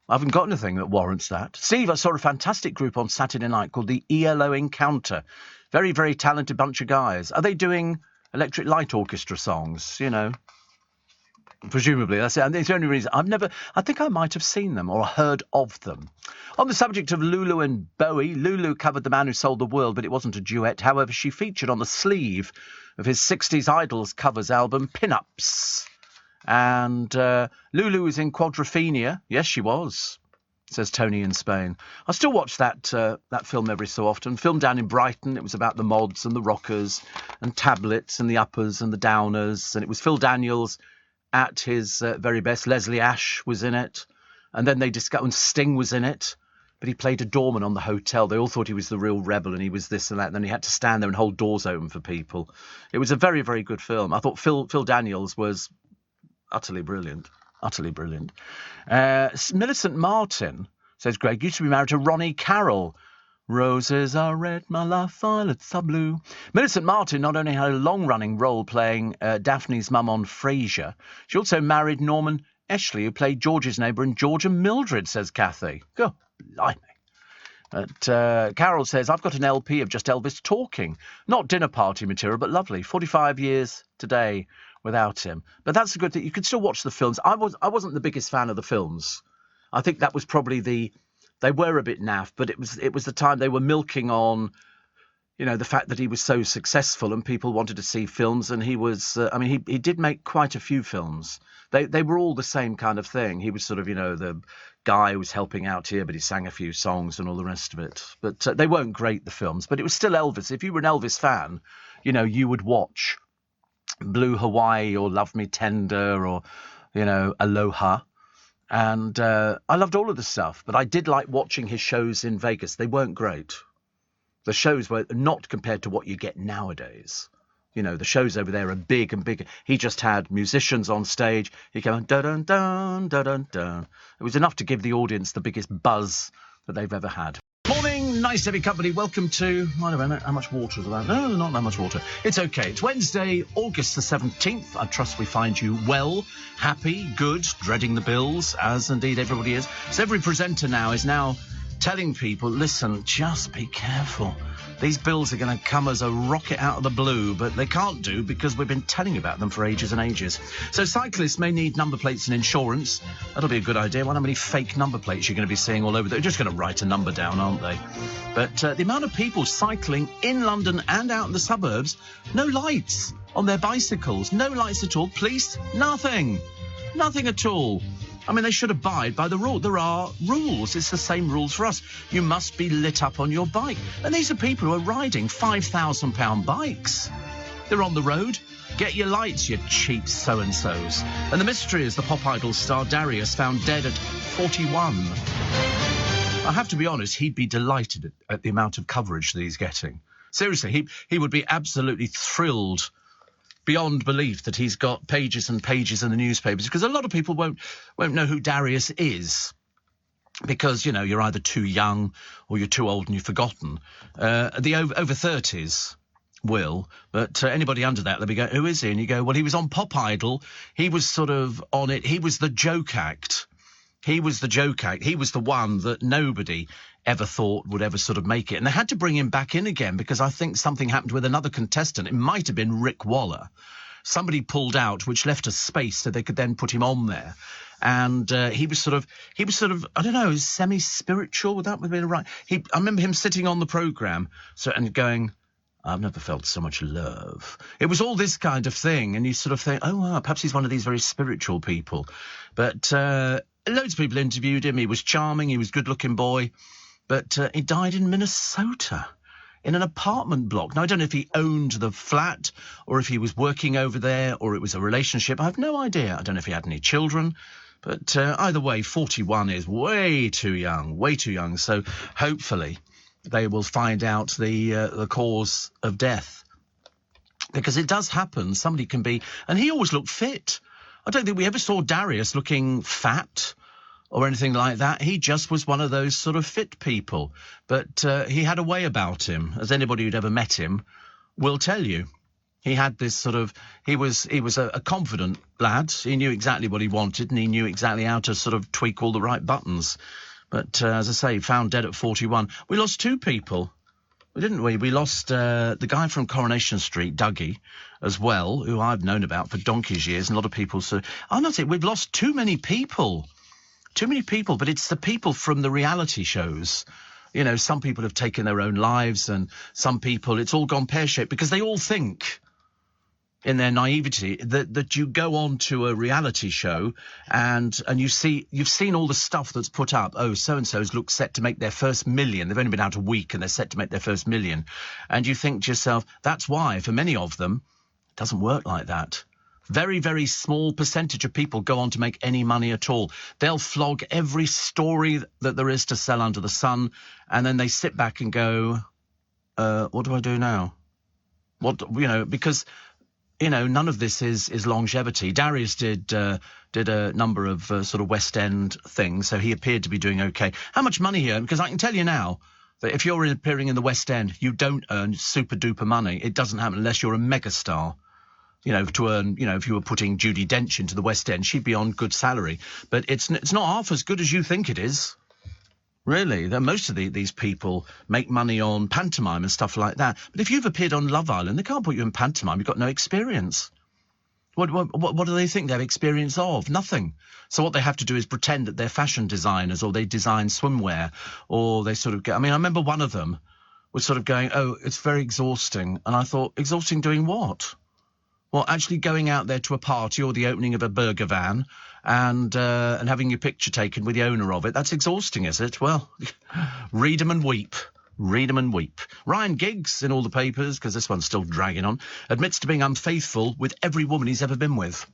I haven't got anything that warrants that. Steve, I saw a fantastic group on Saturday night called the ELO Encounter. Very, very talented bunch of guys. Are they doing Electric Light Orchestra songs, Presumably, that's it. And it's the only reason I think I might have seen them or heard of them. On the subject of Lulu and Bowie, Lulu covered The Man Who Sold the World, but it wasn't a duet. However, she featured on the sleeve of his 60s Idols covers album, Pin-Ups. And Lulu was in Quadrophenia. Yes, she was, says Tony in Spain. I still watch that film every so often. Filmed down in Brighton. It was about the mods and the rockers and tablets and the uppers and the downers. And it was Phil Daniels at his very best. Leslie Ash was in it. And then they discovered, and Sting was in it. But he played a doorman on the hotel. They all thought he was the real rebel and he was this and that. And then he had to stand there and hold doors open for people. It was a very, very good film. I thought Phil Daniels was... utterly brilliant. Utterly brilliant. Millicent Martin says, Greg used to be married to Ronnie Carroll. Roses are red, my love, violets are blue. Millicent Martin not only had a long-running role playing Daphne's mum on Frasier, she also married Norman Eshley, who played George's neighbour in George and Mildred, says Kathy. Go, blimey. But Carol says, I've got an LP of just Elvis talking. Not dinner party material, but lovely. 45 years today without him. But that's a good thing. You can still watch the films. I wasn't the biggest fan of the films. I think that was probably they were a bit naff, but it was the time they were milking on, the fact that he was so successful and people wanted to see films. And he was, he did make quite a few films. They were all the same kind of thing. He was sort of, the guy who was helping out here, but he sang a few songs and all the rest of it. But they weren't great, the films. But it was still Elvis. If you were an Elvis fan, you would watch Blue Hawaii or Love Me Tender or, Aloha. And I loved all of the stuff, but I did like watching his shows in Vegas. They weren't great. The shows were not compared to what you get nowadays. The shows over there are big and bigger. He just had musicians on stage. He came, dun dun dun dun dun. It was enough to give the audience the biggest buzz that they've ever had. Morning, nice to be company. Welcome to, I don't know, how much water is that? No, not that much water. It's okay. It's Wednesday, August the 17th. I trust we find you well, happy, good, dreading the bills, as indeed everybody is. So every presenter now is telling people, listen, just be careful. These bills are going to come as a rocket out of the blue, but they can't do because we've been telling you about them for ages and ages. So cyclists may need number plates and insurance. That'll be a good idea. I wonder how many fake number plates you're going to be seeing all over. They're just going to write a number down, aren't they? But the amount of people cycling in London and out in the suburbs, no lights on their bicycles, no lights at all. Police, nothing at all. I mean, they should abide by the rule. There are rules. It's the same rules for us. You must be lit up on your bike. And these are people who are riding £5,000 bikes. They're on the road. Get your lights, you cheap so-and-sos. And the mystery is the Pop Idol star Darius found dead at 41. I have to be honest, he'd be delighted at the amount of coverage that he's getting. Seriously, he would be absolutely thrilled beyond belief that he's got pages and pages in the newspapers, because a lot of people won't know who Darius is, because, you know, you're either too young or you're too old and you've forgotten. The over 30s will, but anybody under that, they'll be going, who is he? And you go, well, he was on Pop Idol. He was sort of on it. He was the joke act. He was the joke act. He was the one that nobody ever thought would ever sort of make it. And they had to bring him back in again because I think something happened with another contestant. It might have been Rick Waller. Somebody pulled out, which left a space so they could then put him on there. And he was sort of, I don't know, semi-spiritual. Would that have been right? I remember him sitting on the programme and going, I've never felt so much love. It was all this kind of thing. And you sort of think, oh, wow, perhaps he's one of these very spiritual people. But loads of people interviewed him. He was charming. He was a good-looking boy. But he died in Minnesota in an apartment block. Now, I don't know if he owned the flat or if he was working over there or it was a relationship. I have no idea. I don't know if he had any children. But either way, 41 is way too young. So hopefully they will find out the cause of death. Because it does happen. Somebody can be... And he always looked fit. I don't think we ever saw Darius looking fat or anything like that. He just was one of those sort of fit people. But he had a way about him, as anybody who'd ever met him will tell you. He had this sort of... He was a confident lad. He knew exactly what he wanted, and he knew exactly how to sort of tweak all the right buttons. But, as I say, found dead at 41. We lost two people, didn't we? We lost the guy from Coronation Street, Dougie, as well, who I've known about for donkey's years, and a lot of people say, I'm not saying we've lost too many people. Too many people, but it's the people from the reality shows. You know, some people have taken their own lives, and some people, it's all gone pear-shaped, because they all think, in their naivety, that you go on to a reality show and you've seen all the stuff that's put up. Oh, so-and-so's look set to make their first million. They've only been out a week and they're set to make their first million. And you think to yourself, that's why, for many of them, it doesn't work like that. Very, very small percentage of people go on to make any money at all. They'll flog every story that there is to sell under the sun, and then they sit back and go, what do I do now? Because... none of this is longevity. Darius did a number of sort of West End things, so he appeared to be doing okay. How much money he earned? Because I can tell you now that if you're appearing in the West End, you don't earn super-duper money. It doesn't happen unless you're a megastar. To earn, if you were putting Judi Dench into the West End, she'd be on good salary. But it's not half as good as you think it is. Really, most of these people make money on pantomime and stuff like that. But if you've appeared on Love Island, they can't put you in pantomime. You've got no experience. What do they think they have experience of? Nothing. So what they have to do is pretend that they're fashion designers, or they design swimwear, or they sort of get... I mean, I remember one of them was sort of going, oh, it's very exhausting. And I thought, exhausting doing what? Well, actually going out there to a party or the opening of a burger van and having your picture taken with the owner of it, that's exhausting, is it? Well, read 'em and weep. Read 'em and weep. Ryan Giggs, in all the papers, because this one's still dragging on, admits to being unfaithful with every woman he's ever been with.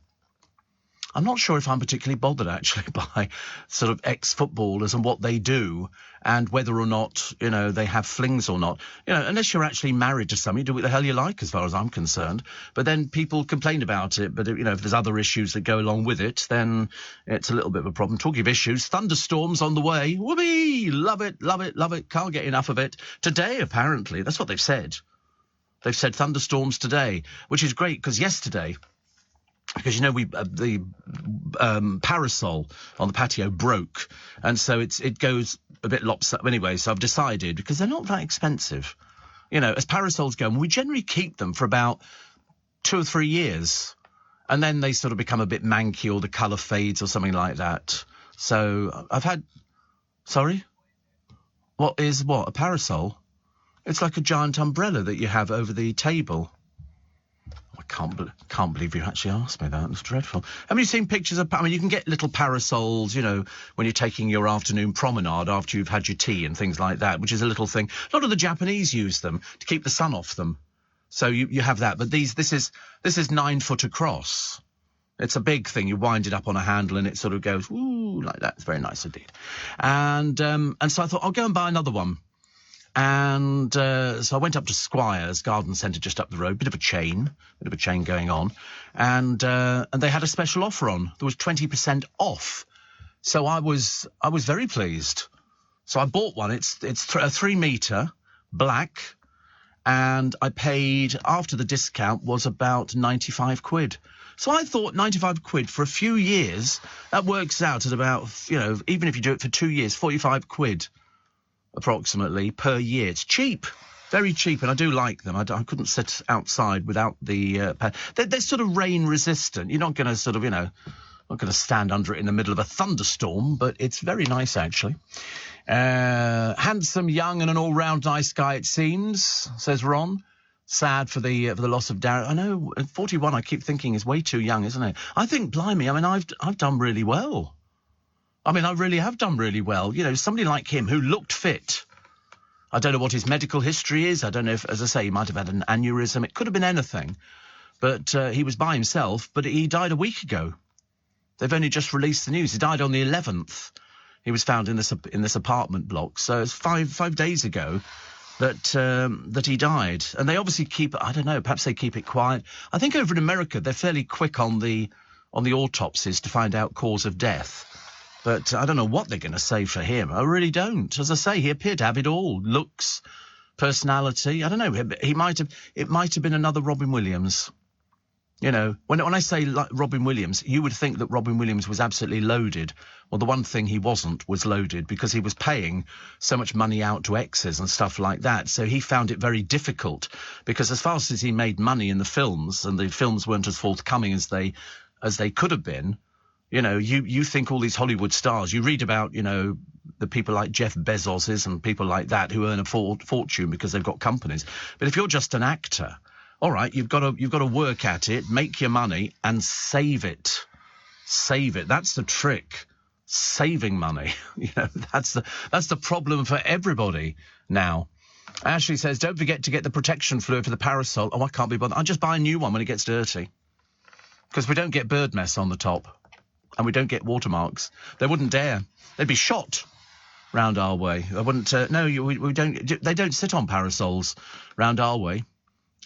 I'm not sure if I'm particularly bothered, actually, by sort of ex-footballers and what they do and whether or not, they have flings or not. Unless you're actually married to somebody, do what the hell you like, as far as I'm concerned. But then people complain about it. But, if there's other issues that go along with it, then it's a little bit of a problem. Talking of issues, thunderstorms on the way. Whoopee! Love it, love it, love it. Can't get enough of it. Today, apparently, that's what they've said. They've said thunderstorms today, which is great, because yesterday... Because, the parasol on the patio broke, and so it goes a bit lopsided. Anyway, so I've decided, because they're not that expensive, as parasols go, we generally keep them for about 2 or 3 years, and then they sort of become a bit manky or the colour fades or something like that. So I've had... Sorry? What? A parasol? It's like a giant umbrella that you have over the table. I can't believe you actually asked me that. It's dreadful. Have you seen pictures of... I mean, you can get little parasols, you know, when you're taking your afternoon promenade after you've had your tea and things like that, which is a little thing. A lot of the Japanese use them to keep the sun off them. So you have that. But this is 9 foot across. It's a big thing. You wind it up on a handle and it sort of goes, woo, like that. It's very nice indeed. And so I thought, I'll go and buy another one. And so I went up to Squires Garden Centre just up the road, bit of a chain going on, and they had a special offer on. There was 20% off, so I was very pleased. So I bought one. It's a 3 metre black, and I paid after the discount was about 95 quid. So I thought 95 quid for a few years, that works out at about, you know, even if you do it for 2 years, 45 quid. Approximately per year. It's cheap, very cheap, and I do like them. I couldn't sit outside without the... they're sort of rain resistant. You're not going to sort of, you know, not going to stand under it in the middle of a thunderstorm, but it's very nice, actually. Handsome, young, and an all-round nice guy, it seems, says Ron. Sad for the loss of Darren. I know, at 41, I keep thinking is way too young, isn't it? I think, blimey, I mean, I've done really well. I mean, I really have done really well. You know, somebody like him who looked fit. I don't know what his medical history is. I don't know if, as I say, he might have had an aneurysm. It could have been anything. But he was by himself, but he died a week ago. They've only just released the news. He died on the 11th. He was found in this apartment block. So it's five days ago that he died. And they obviously keep, I don't know, perhaps they keep it quiet. I think over in America, they're fairly quick on the autopsies to find out cause of death. But I don't know what they're going to say for him. I really don't. As I say, he appeared to have it all. Looks, personality. I don't know. It might have been another Robin Williams. You know, when I say like Robin Williams, you would think that Robin Williams was absolutely loaded. Well, the one thing he wasn't was loaded because he was paying so much money out to exes and stuff like that. So he found it very difficult because as fast as he made money in the films, and the films weren't as forthcoming as they could have been, you know, you think all these Hollywood stars, you read about, you know, the people like Jeff Bezos and people like that who earn a fortune because they've got companies. But if you're just an actor, all right, you've got to work at it, make your money and save it. Save it. That's the trick. Saving money. You know, that's the problem for everybody now. Ashley says, don't forget to get the protection fluid for the parasol. Oh, I can't be bothered. I'll just buy a new one when it gets dirty. Because we don't get bird mess on the top. And we don't get watermarks. They wouldn't dare. They'd be shot round our way. They wouldn't. We don't. They don't sit on parasols round our way.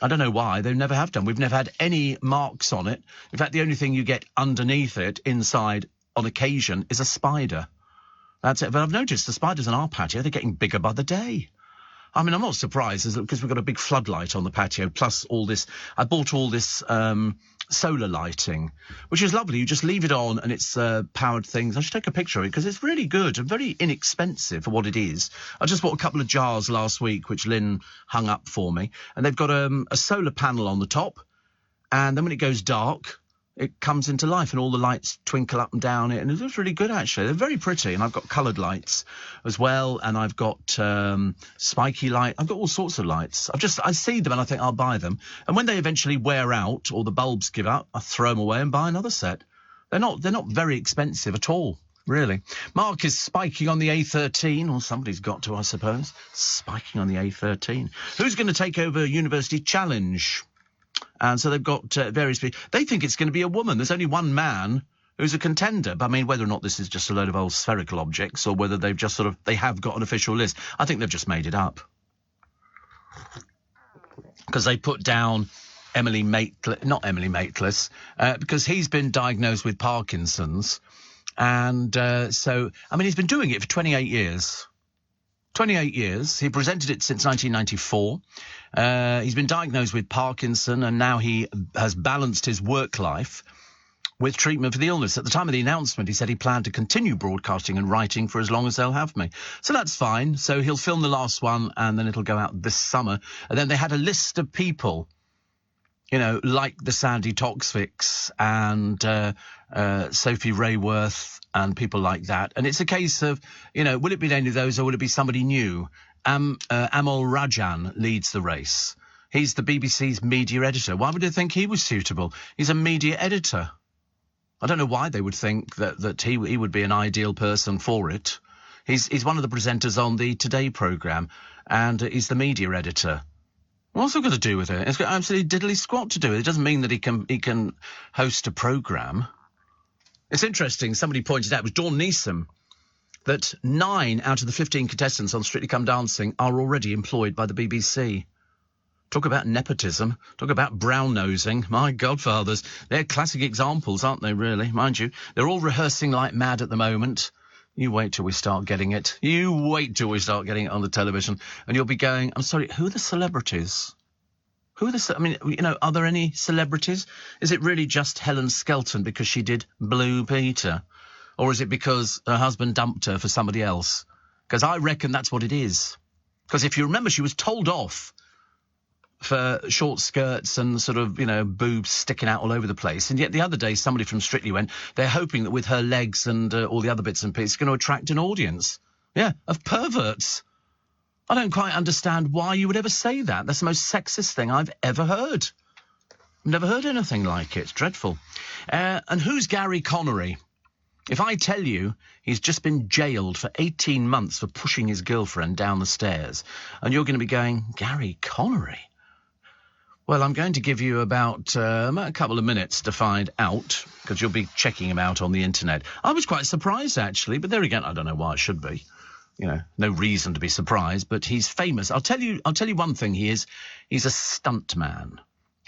I don't know why. They never have done. We've never had any marks on it. In fact, the only thing you get underneath it, inside, on occasion, is a spider. That's it. But I've noticed the spiders on our patio, they're getting bigger by the day. I mean, I'm not surprised because we've got a big floodlight on the patio, plus all this. I bought all this solar lighting, which is lovely. You just leave it on and it's powered things. I should take a picture of it because it's really good and very inexpensive for what it is. I just bought a couple of jars last week, which Lynn hung up for me. And they've got a solar panel on the top. And then when it goes dark, it comes into life and all the lights twinkle up and down it. And it looks really good, actually. They're very pretty. And I've got coloured lights as well. And I've got spiky light. I've got all sorts of lights. I see them and I think I'll buy them. And when they eventually wear out or the bulbs give up, I throw them away and buy another set. They're not very expensive at all, really. Mark is spiking on the A13. Or somebody's got to, I suppose. Spiking on the A13. Who's going to take over University Challenge? And so they've got various people. They think it's going to be a woman. There's only one man who's a contender. But I mean, whether or not this is just a load of old spherical objects or whether they've just they have got an official list. I think they've just made it up. Because they put down not Emily Maitlis, because he's been diagnosed with Parkinson's. And so, I mean, he's been doing it for 28 years. 28 years. He presented it since 1994. He's been diagnosed with Parkinson, and now he has balanced his work life with treatment for the illness. At the time of the announcement, he said he planned to continue broadcasting and writing for as long as they'll have me. So that's fine. So he'll film the last one, and then it'll go out this summer. And then they had a list of people, you know, like the Sandy Toksviks and Sophie Rayworth and people like that. And it's a case of, you know, will it be any of those or will it be somebody new? Amol Rajan leads the race. He's the BBC's media editor. Why would they think he was suitable? He's a media editor. I don't know why they would think that he would be an ideal person for it. He's one of the presenters on the Today programme, and he's the media editor. What's that got to do with it? It's got absolutely diddly squat to do with it. It doesn't mean that he can host a programme. It's interesting, somebody pointed out, it was Dawn Neeson, that 9 out of the 15 contestants on Strictly Come Dancing are already employed by the BBC. Talk about nepotism. Talk about brown-nosing. My godfathers. They're classic examples, aren't they, really? Mind you, they're all rehearsing like mad at the moment. You wait till we start getting it. You wait till we start getting it on the television. And you'll be going, I'm sorry, who are the celebrities? Are there any celebrities? Is it really just Helen Skelton because she did Blue Peter? Or is it because her husband dumped her for somebody else? Because I reckon that's what it is. Because if you remember, she was told off for short skirts and sort of, boobs sticking out all over the place. And yet the other day, somebody from Strictly went, they're hoping that with her legs and all the other bits and pieces, it's going to attract an audience. Yeah, of perverts. I don't quite understand why you would ever say that. That's the most sexist thing I've ever heard. I've never heard anything like it. It's dreadful. And who's Gary Connery? If I tell you he's just been jailed for 18 months for pushing his girlfriend down the stairs, and you're going to be going, Gary Connery? Well, I'm going to give you about a couple of minutes to find out, because you'll be checking him out on the internet. I was quite surprised, actually, but there again, I don't know why I should be. No reason to be surprised, but he's famous. I'll tell you one thing he is. He's a stunt man,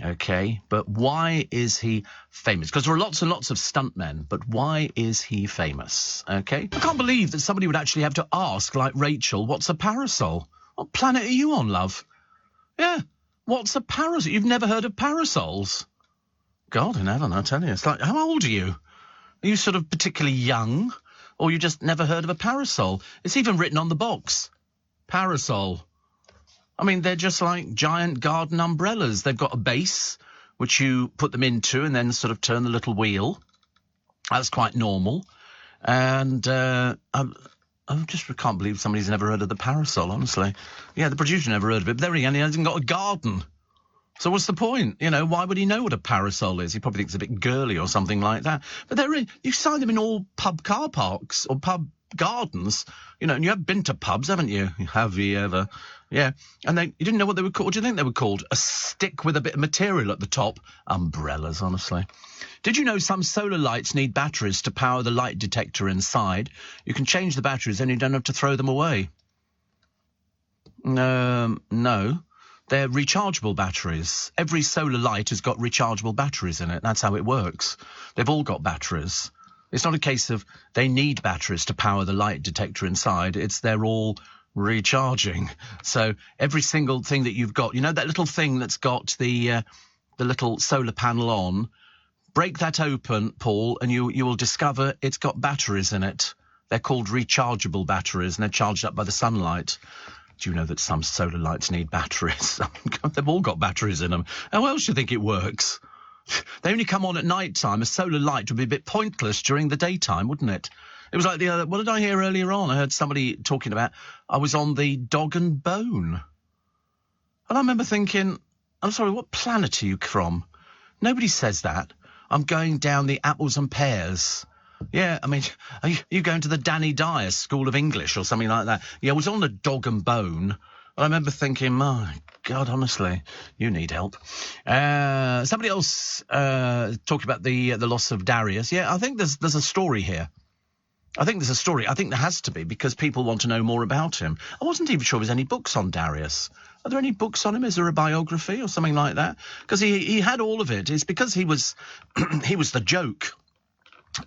okay? But why is he famous? Because there are lots and lots of stunt men, but why is he famous, okay? I can't believe that somebody would actually have to ask, like Rachel, what's a parasol? What planet are you on, love? Yeah. What's a parasol? You've never heard of parasols? God in heaven, I tell you. It's like, how old are you? Are you sort of particularly young? Or you just never heard of a parasol? It's even written on the box. Parasol. I mean, they're just like giant garden umbrellas. They've got a base, which you put them into and then sort of turn the little wheel. That's quite normal. And I just can't believe somebody's never heard of the parasol, honestly. Yeah, the producer never heard of it, but there again, he hasn't got a garden. So what's the point? Why would he know what a parasol is? He probably thinks it's a bit girly or something like that. But you find them in all pub car parks or pub gardens, and you have been to pubs, haven't you? Have you ever? Yeah. And you didn't know what they were called. What do you think they were called? A stick with a bit of material at the top. Umbrellas, honestly. Did you know some solar lights need batteries to power the light detector inside? You can change the batteries and you don't have to throw them away. No. They're rechargeable batteries. Every solar light has got rechargeable batteries in it. That's how it works. They've all got batteries. It's not a case of they need batteries to power the light detector inside. They're all recharging. So every single thing that you've got, that little thing that's got the little solar panel on, break that open, Paul, and you will discover it's got batteries in it. They're called rechargeable batteries, and they're charged up by the sunlight. Do you know that some solar lights need batteries? They've all got batteries in them. How else do you think it works? They only come on at night time. A solar light would be a bit pointless during the daytime, wouldn't it? It was like what did I hear earlier on? I heard somebody talking about, I was on the Dog and Bone. And I remember thinking, I'm sorry, what planet are you from? Nobody says that. I'm going down the Apples and Pears. Yeah, I mean, are you going to the Danny Dyer School of English or something like that? Yeah, I was on the Dog and Bone. And I remember thinking, my God, honestly, you need help. Somebody else talking about the loss of Darius. Yeah, I think there's a story here. I think there has to be, because people want to know more about him. I wasn't even sure there's any books on Darius. Are there any books on him? Is there a biography or something like that? Because he had all of it. It's because he was he was the joke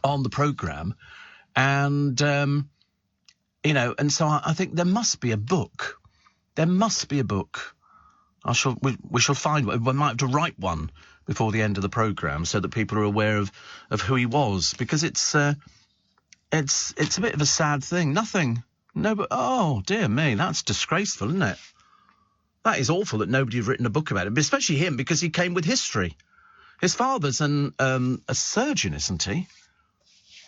on the programme. And, and so I think there must be a book. There must be a book. We shall find one. We might have to write one before the end of the programme so that people are aware of who he was, because it's a bit of a sad thing. Nothing. No, but oh dear me, that's disgraceful, isn't it? That is awful that nobody has written a book about it, but especially him, because he came with history. His father's a surgeon, isn't he?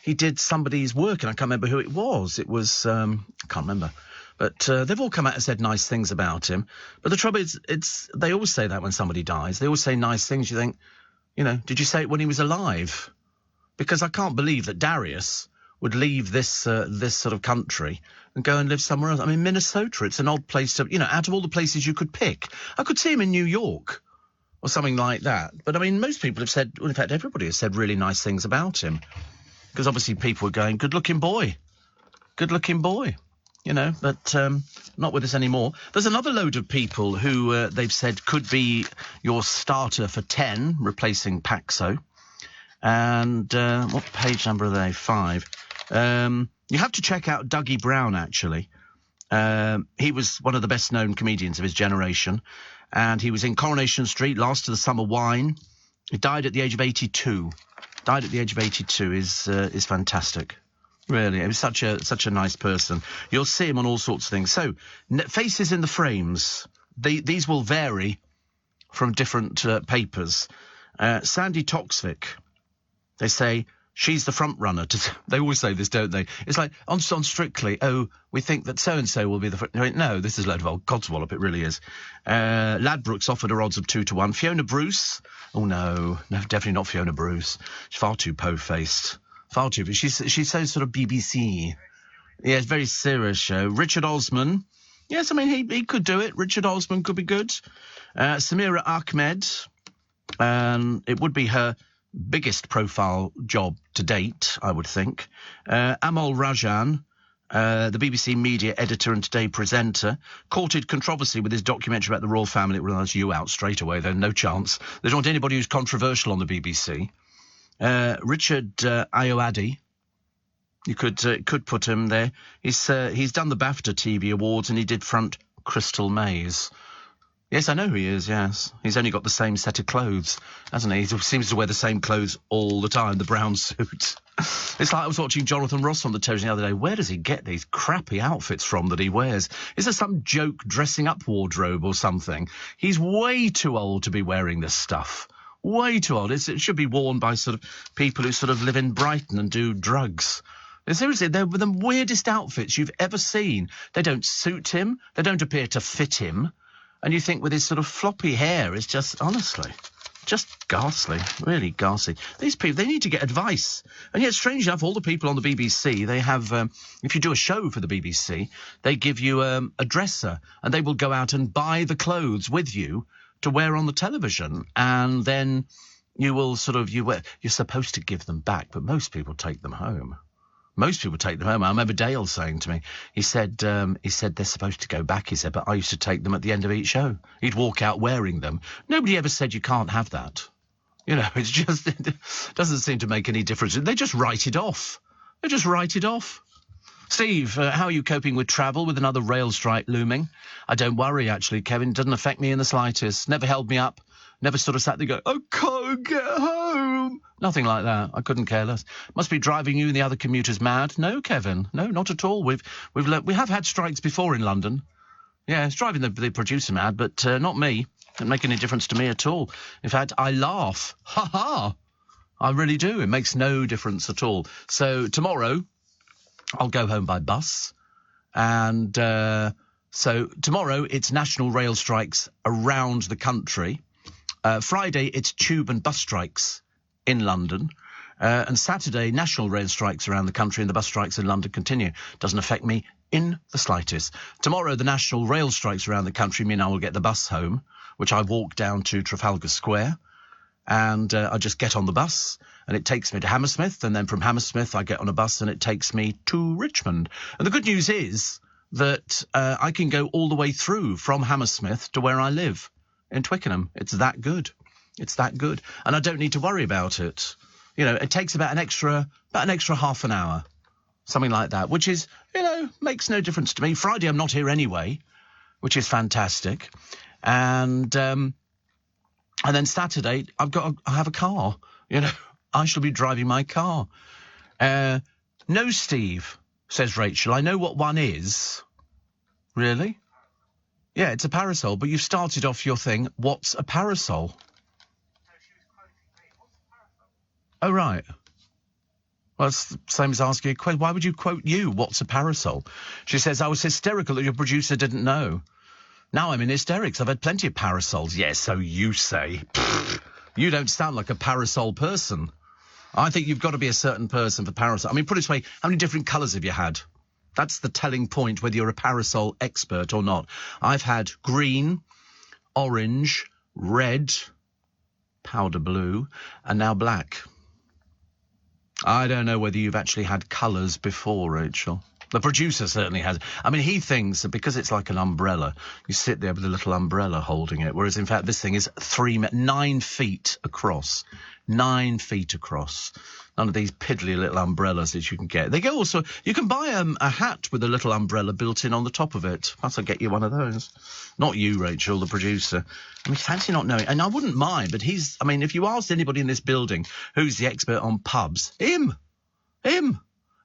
He did somebody's work, and I can't remember who it was. It was I can't remember. But they've all come out and said nice things about him. But the trouble is, they always say that when somebody dies. They always say nice things. You think, did you say it when he was alive? Because I can't believe that Darius would leave this sort of country and go and live somewhere else. I mean, Minnesota, it's an odd place to, out of all the places you could pick. I could see him in New York or something like that. But, I mean, most people have said, well, in fact, everybody has said really nice things about him. Because obviously people were going, good-looking boy. Good-looking boy. But not with us anymore. There's another load of people who they've said could be your starter for 10, replacing Paxo. And what page number are they? 5. You have to check out Dougie Brown, actually. He was one of the best-known comedians of his generation. And he was in Coronation Street, Last of the Summer Wine. He died at the age of 82. Died at the age of 82 is fantastic. Really, he was such a nice person. You'll see him on all sorts of things. So, faces in the frames. These will vary from different papers. Sandy Toksvik, they say she's the front runner. They always say this, don't they? It's like on Strictly. Oh, we think that so and so will be the front. No, this is a load of old codswallop. It really is. Ladbrokes offered her odds of 2-1. Fiona Bruce. Oh no, definitely not Fiona Bruce. She's far too po-faced. Far too. She's so sort of BBC. Yeah, it's a very serious show. Richard Osman. Yes, I mean, he could do it. Richard Osman could be good. Samira Ahmed. It would be her biggest profile job to date, I would think. Amol Rajan, the BBC media editor and Today presenter, courted controversy with his documentary about the royal family. It runs you out straight away, then, no chance. They don't want anybody who's controversial on the BBC. Richard Ayoade, you could put him there. He's done the BAFTA TV Awards and he did front Crystal Maze. Yes, I know who he is, yes. He's only got the same set of clothes, hasn't he? He seems to wear the same clothes all the time, the brown suit. It's like I was watching Jonathan Ross on the television the other day. Where does he get these crappy outfits from that he wears? Is there some joke dressing up wardrobe or something? He's way too old to be wearing this stuff. Way too old. It should be worn by sort of people who sort of live in Brighton and do drugs. Seriously, they're the weirdest outfits you've ever seen. They don't suit him. They don't appear to fit him. And you think with his sort of floppy hair, it's just, honestly, just ghastly, really ghastly. These people, they need to get advice. And yet, strange enough, all the people on the BBC, they have, if you do a show for the BBC, they give you a dresser and they will go out and buy the clothes with you to wear on the television. And then you will you're supposed to give them back, but most people take them home. Most people take them home. I remember Dale saying to me, he said they're supposed to go back, he said, but I used to take them at the end of each show. He'd walk out wearing them. Nobody ever said you can't have that. It's just, it doesn't seem to make any difference. They just write it off. Steve, how are you coping with travel with another rail strike looming? I don't worry, actually, Kevin. It doesn't affect me in the slightest. Never held me up. Never sort of sat there going, I can't get home. Nothing like that. I couldn't care less. Must be driving you and the other commuters mad. No, Kevin. No, not at all. We have had strikes before in London. Yeah, it's driving the producer mad, but not me. Doesn't make any difference to me at all. In fact, I laugh. Ha ha. I really do. It makes no difference at all. So tomorrow, I'll go home by bus. And so tomorrow, it's national rail strikes around the country. Friday, it's tube and bus strikes in London. And Saturday, national rail strikes around the country and the bus strikes in London continue. Doesn't affect me in the slightest. Tomorrow, the national rail strikes around the country mean I will get the bus home, which I walk down to Trafalgar Square. And I just get on the bus and it takes me to Hammersmith. And then from Hammersmith, I get on a bus and it takes me to Richmond. And the good news is that I can go all the way through from Hammersmith to where I live. In Twickenham. It's that good. And I don't need to worry about it. It takes about an extra half an hour, something like that, which is, makes no difference to me. Friday, I'm not here anyway, which is fantastic. And then Saturday, I have a car. I shall be driving my car. No, Steve, says Rachel. I know what one is. Really? Yeah, it's a parasol, but you've started off your thing. What's a parasol? Oh, right. Well, it's the same as asking a question. Why would you quote you? What's a parasol? She says, I was hysterical that your producer didn't know. Now I'm in hysterics. I've had plenty of parasols. Yes, so you say. You don't sound like a parasol person. I think you've got to be a certain person for parasol. I mean, put it this way, how many different colours have you had? That's the telling point whether you're a parasol expert or not. I've had green, orange, red, powder blue, and now black. I don't know whether you've actually had colours before, Rachel. The producer certainly has. I mean, he thinks that because it's like an umbrella, you sit there with a little umbrella holding it, whereas in fact this thing is 9 feet across. 9 feet across. None of these piddly little umbrellas that you can get. They go also, you can buy a hat with a little umbrella built in on the top of it. Perhaps I'll get you one of those. Not you, Rachel, the producer. I mean, fancy not knowing. And I wouldn't mind, but I mean, if you asked anybody in this building who's the expert on pubs, him.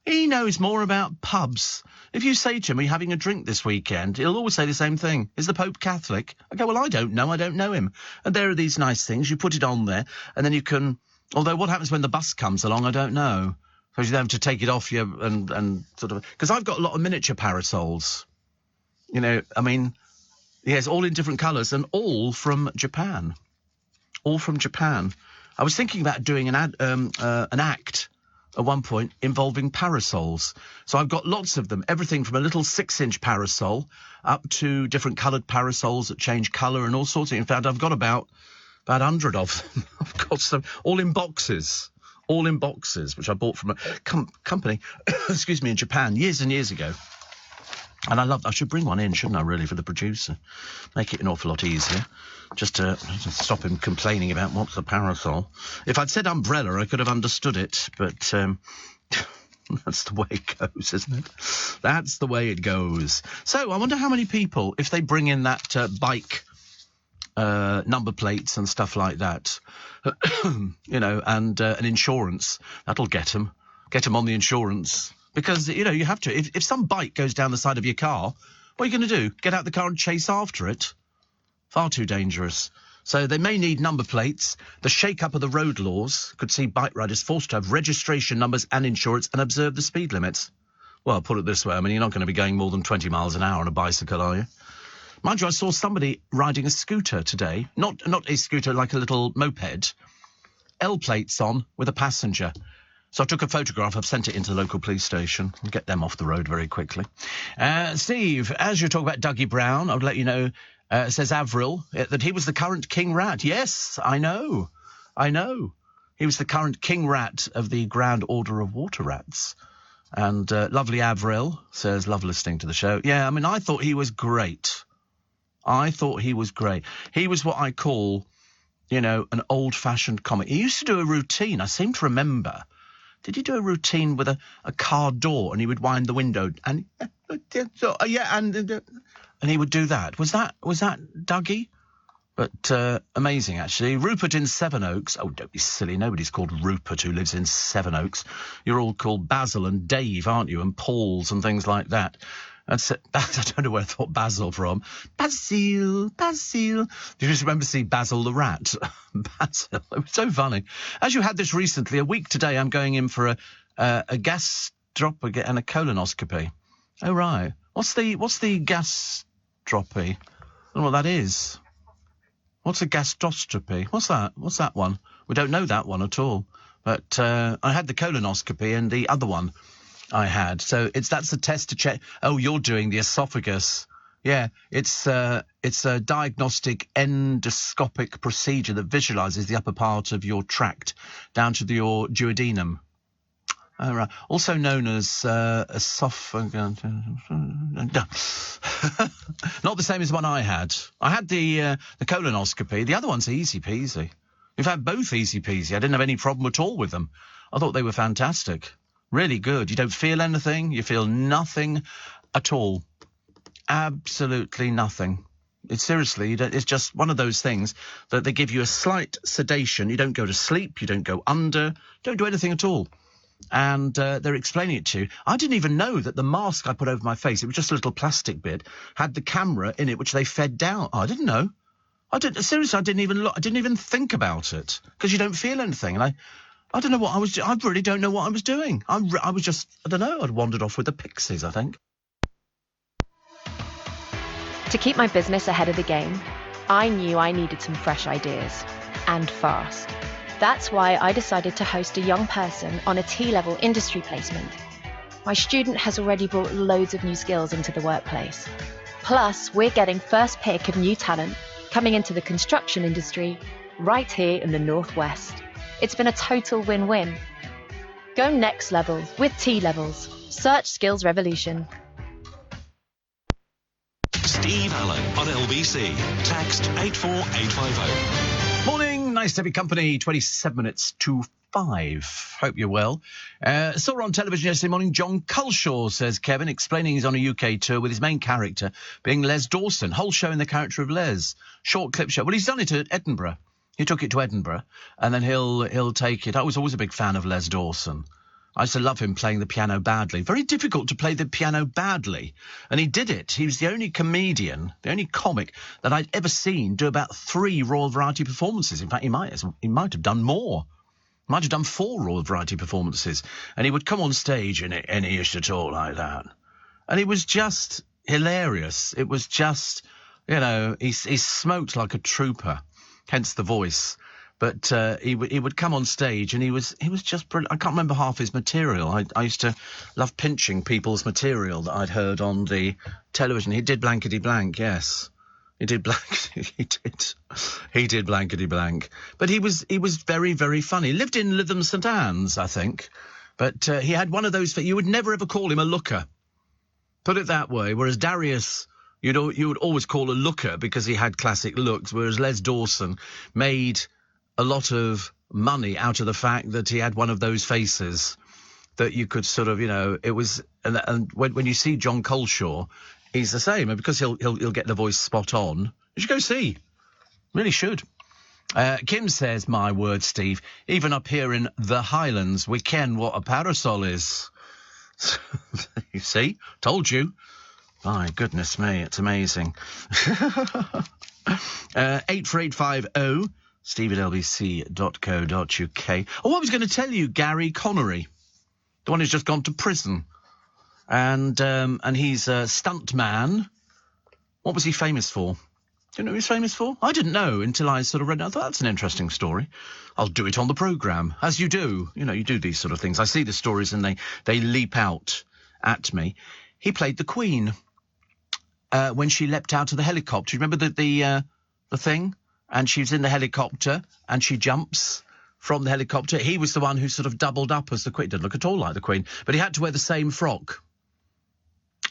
He knows more about pubs. If you say to him, are you having a drink this weekend? He'll always say the same thing. Is the Pope Catholic? I go, well, I don't know him. And there are these nice things. You put it on there, and then you can... Although what happens when the bus comes along, I don't know. Because you have to take it off you and sort of... Because I've got a lot of miniature parasols. You know, I mean, yes, all in different colours and all from Japan. All from Japan. I was thinking about doing an act at one point involving parasols. So I've got lots of them, everything from a little 6-inch parasol up to different coloured parasols that change colour and all sorts of... In fact, I've got about 100 of them. I've got some, all in boxes, which I bought from a company, excuse me, in Japan years and years ago. And I should bring one in, shouldn't I, really, for the producer? Make it an awful lot easier. Just to stop him complaining about what's a parasol. If I'd said umbrella, I could have understood it, but that's the way it goes, isn't it? That's the way it goes. So I wonder how many people, if they bring in that bike number plates and stuff like that, you know, and an insurance, that'll get them on the insurance. Because, you know, you have to. If some bike goes down the side of your car, what are you going to do? Get out the car and chase after it? Far too dangerous. So they may need number plates. The shake-up of the road laws could see bike riders forced to have registration numbers and insurance and observe the speed limits. Well, put it this way. I mean, you're not going to be going more than 20 miles an hour on a bicycle, are you? Mind you, I saw somebody riding a scooter today. Not a scooter, like a little moped. L plates on with a passenger. So I took a photograph. I've sent it into the local police station. We'll get them off the road very quickly. Steve, as you talk about Dougie Brown, I would let you know, says Avril, that he was the current king rat. Yes, I know. He was the current king rat of the Grand Order of Water Rats. And lovely Avril says, love listening to the show. Yeah, I mean, I thought he was great. He was what I call, you know, an old-fashioned comic. He used to do a routine. I seem to remember... Did he do a routine with a car door and he would wind the window and and he would do that? Was that Dougie? But amazing, actually. Rupert in Sevenoaks. Oh, don't be silly. Nobody's called Rupert who lives in Sevenoaks. You're all called Basil and Dave, aren't you? And Pauls and things like that. I don't know where I thought Basil from. Basil. Did you just remember seeing Basil the rat? Basil. It was so funny. As you had this recently, a week today, I'm going in for a gas drop and a colonoscopy. Oh, right. What's the gastropy? I don't know what that is. What's a gastroscopy? What's that one? We don't know that one at all. But I had the colonoscopy and the other one I had. So that's a test to check. Oh, you're doing the esophagus. Yeah, it's a diagnostic endoscopic procedure that visualizes the upper part of your tract down to your duodenum. Right. Also known as esophagus. Not the same as one I had. I had the colonoscopy. The other one's easy peasy. In fact, both easy peasy. I didn't have any problem at all with them. I thought they were fantastic. Really good. You don't feel anything. You feel nothing at all. Absolutely nothing. It's seriously, it's just one of those things that they give you a slight sedation. You don't go to sleep. You don't go under. Don't do anything at all. And they're explaining it to you. I didn't even know that the mask I put over my face, it was just a little plastic bit, had the camera in it, which they fed down. Oh, I didn't know. Seriously, I didn't even look. I didn't even think about it because you don't feel anything. And I don't know what I was doing. I really don't know what I was doing. I was just, I don't know, I'd wandered off with the Pixies, I think. To keep my business ahead of the game, I knew I needed some fresh ideas, and fast. That's why I decided to host a young person on a T-level industry placement. My student has already brought loads of new skills into the workplace. Plus, we're getting first pick of new talent coming into the construction industry right here in the Northwest. It's been a total win-win. Go next level with T-Levels. Search Skills Revolution. Steve Allen on LBC. Text 84850. Morning, nice to have your company. 27 minutes to 5. Hope you're well. Saw on television yesterday morning, John Culshaw, says Kevin, explaining he's on a UK tour with his main character being Les Dawson. Whole show in the character of Les. Short clip show. Well, he's done it at Edinburgh. He took it to Edinburgh, and then he'll take it. I was always a big fan of Les Dawson. I used to love him playing the piano badly. Very difficult to play the piano badly. And he did it. He was the only comedian, the only comic that I'd ever seen do about 3 Royal Variety performances. In fact, he might have done more. Might have done 4 Royal Variety performances. And he would come on stage and he used to talk like that. And it was just hilarious. It was just, he smoked like a trooper, hence the voice. But he would come on stage and he was just brilliant. I can't remember half his material. I used to love pinching people's material that I'd heard on the television. He did Blankety Blank, yes. He did Blankety Blank. But he was very, very funny. He lived in Lytham St Anne's, I think. But he had one of those, you would never ever call him a looker. Put it that way. Whereas Darius, you would always call a looker because he had classic looks. Whereas Les Dawson made a lot of money out of the fact that he had one of those faces that you could sort of, it was, and when you see John Culshaw, he's the same, and because he'll get the voice spot on. You should go see, really should. Kim says, my word, Steve, even up here in the Highlands, we ken what a parasol is. You see, told you. My goodness me, it's amazing. 84850. steve@lbc.co.uk. Oh, I was going to tell you, Gary Connery, the one who's just gone to prison. And he's a stunt man. What was he famous for? Do you know what he was famous for? I didn't know until I sort of read it. I thought, that's an interesting story. I'll do it on the programme, as you do. You do these sort of things. I see the stories and they leap out at me. He played the Queen when she leapt out of the helicopter. You remember the thing? And she's in the helicopter, and she jumps from the helicopter. He was the one who sort of doubled up as the Queen. Didn't look at all like the Queen, but he had to wear the same frock.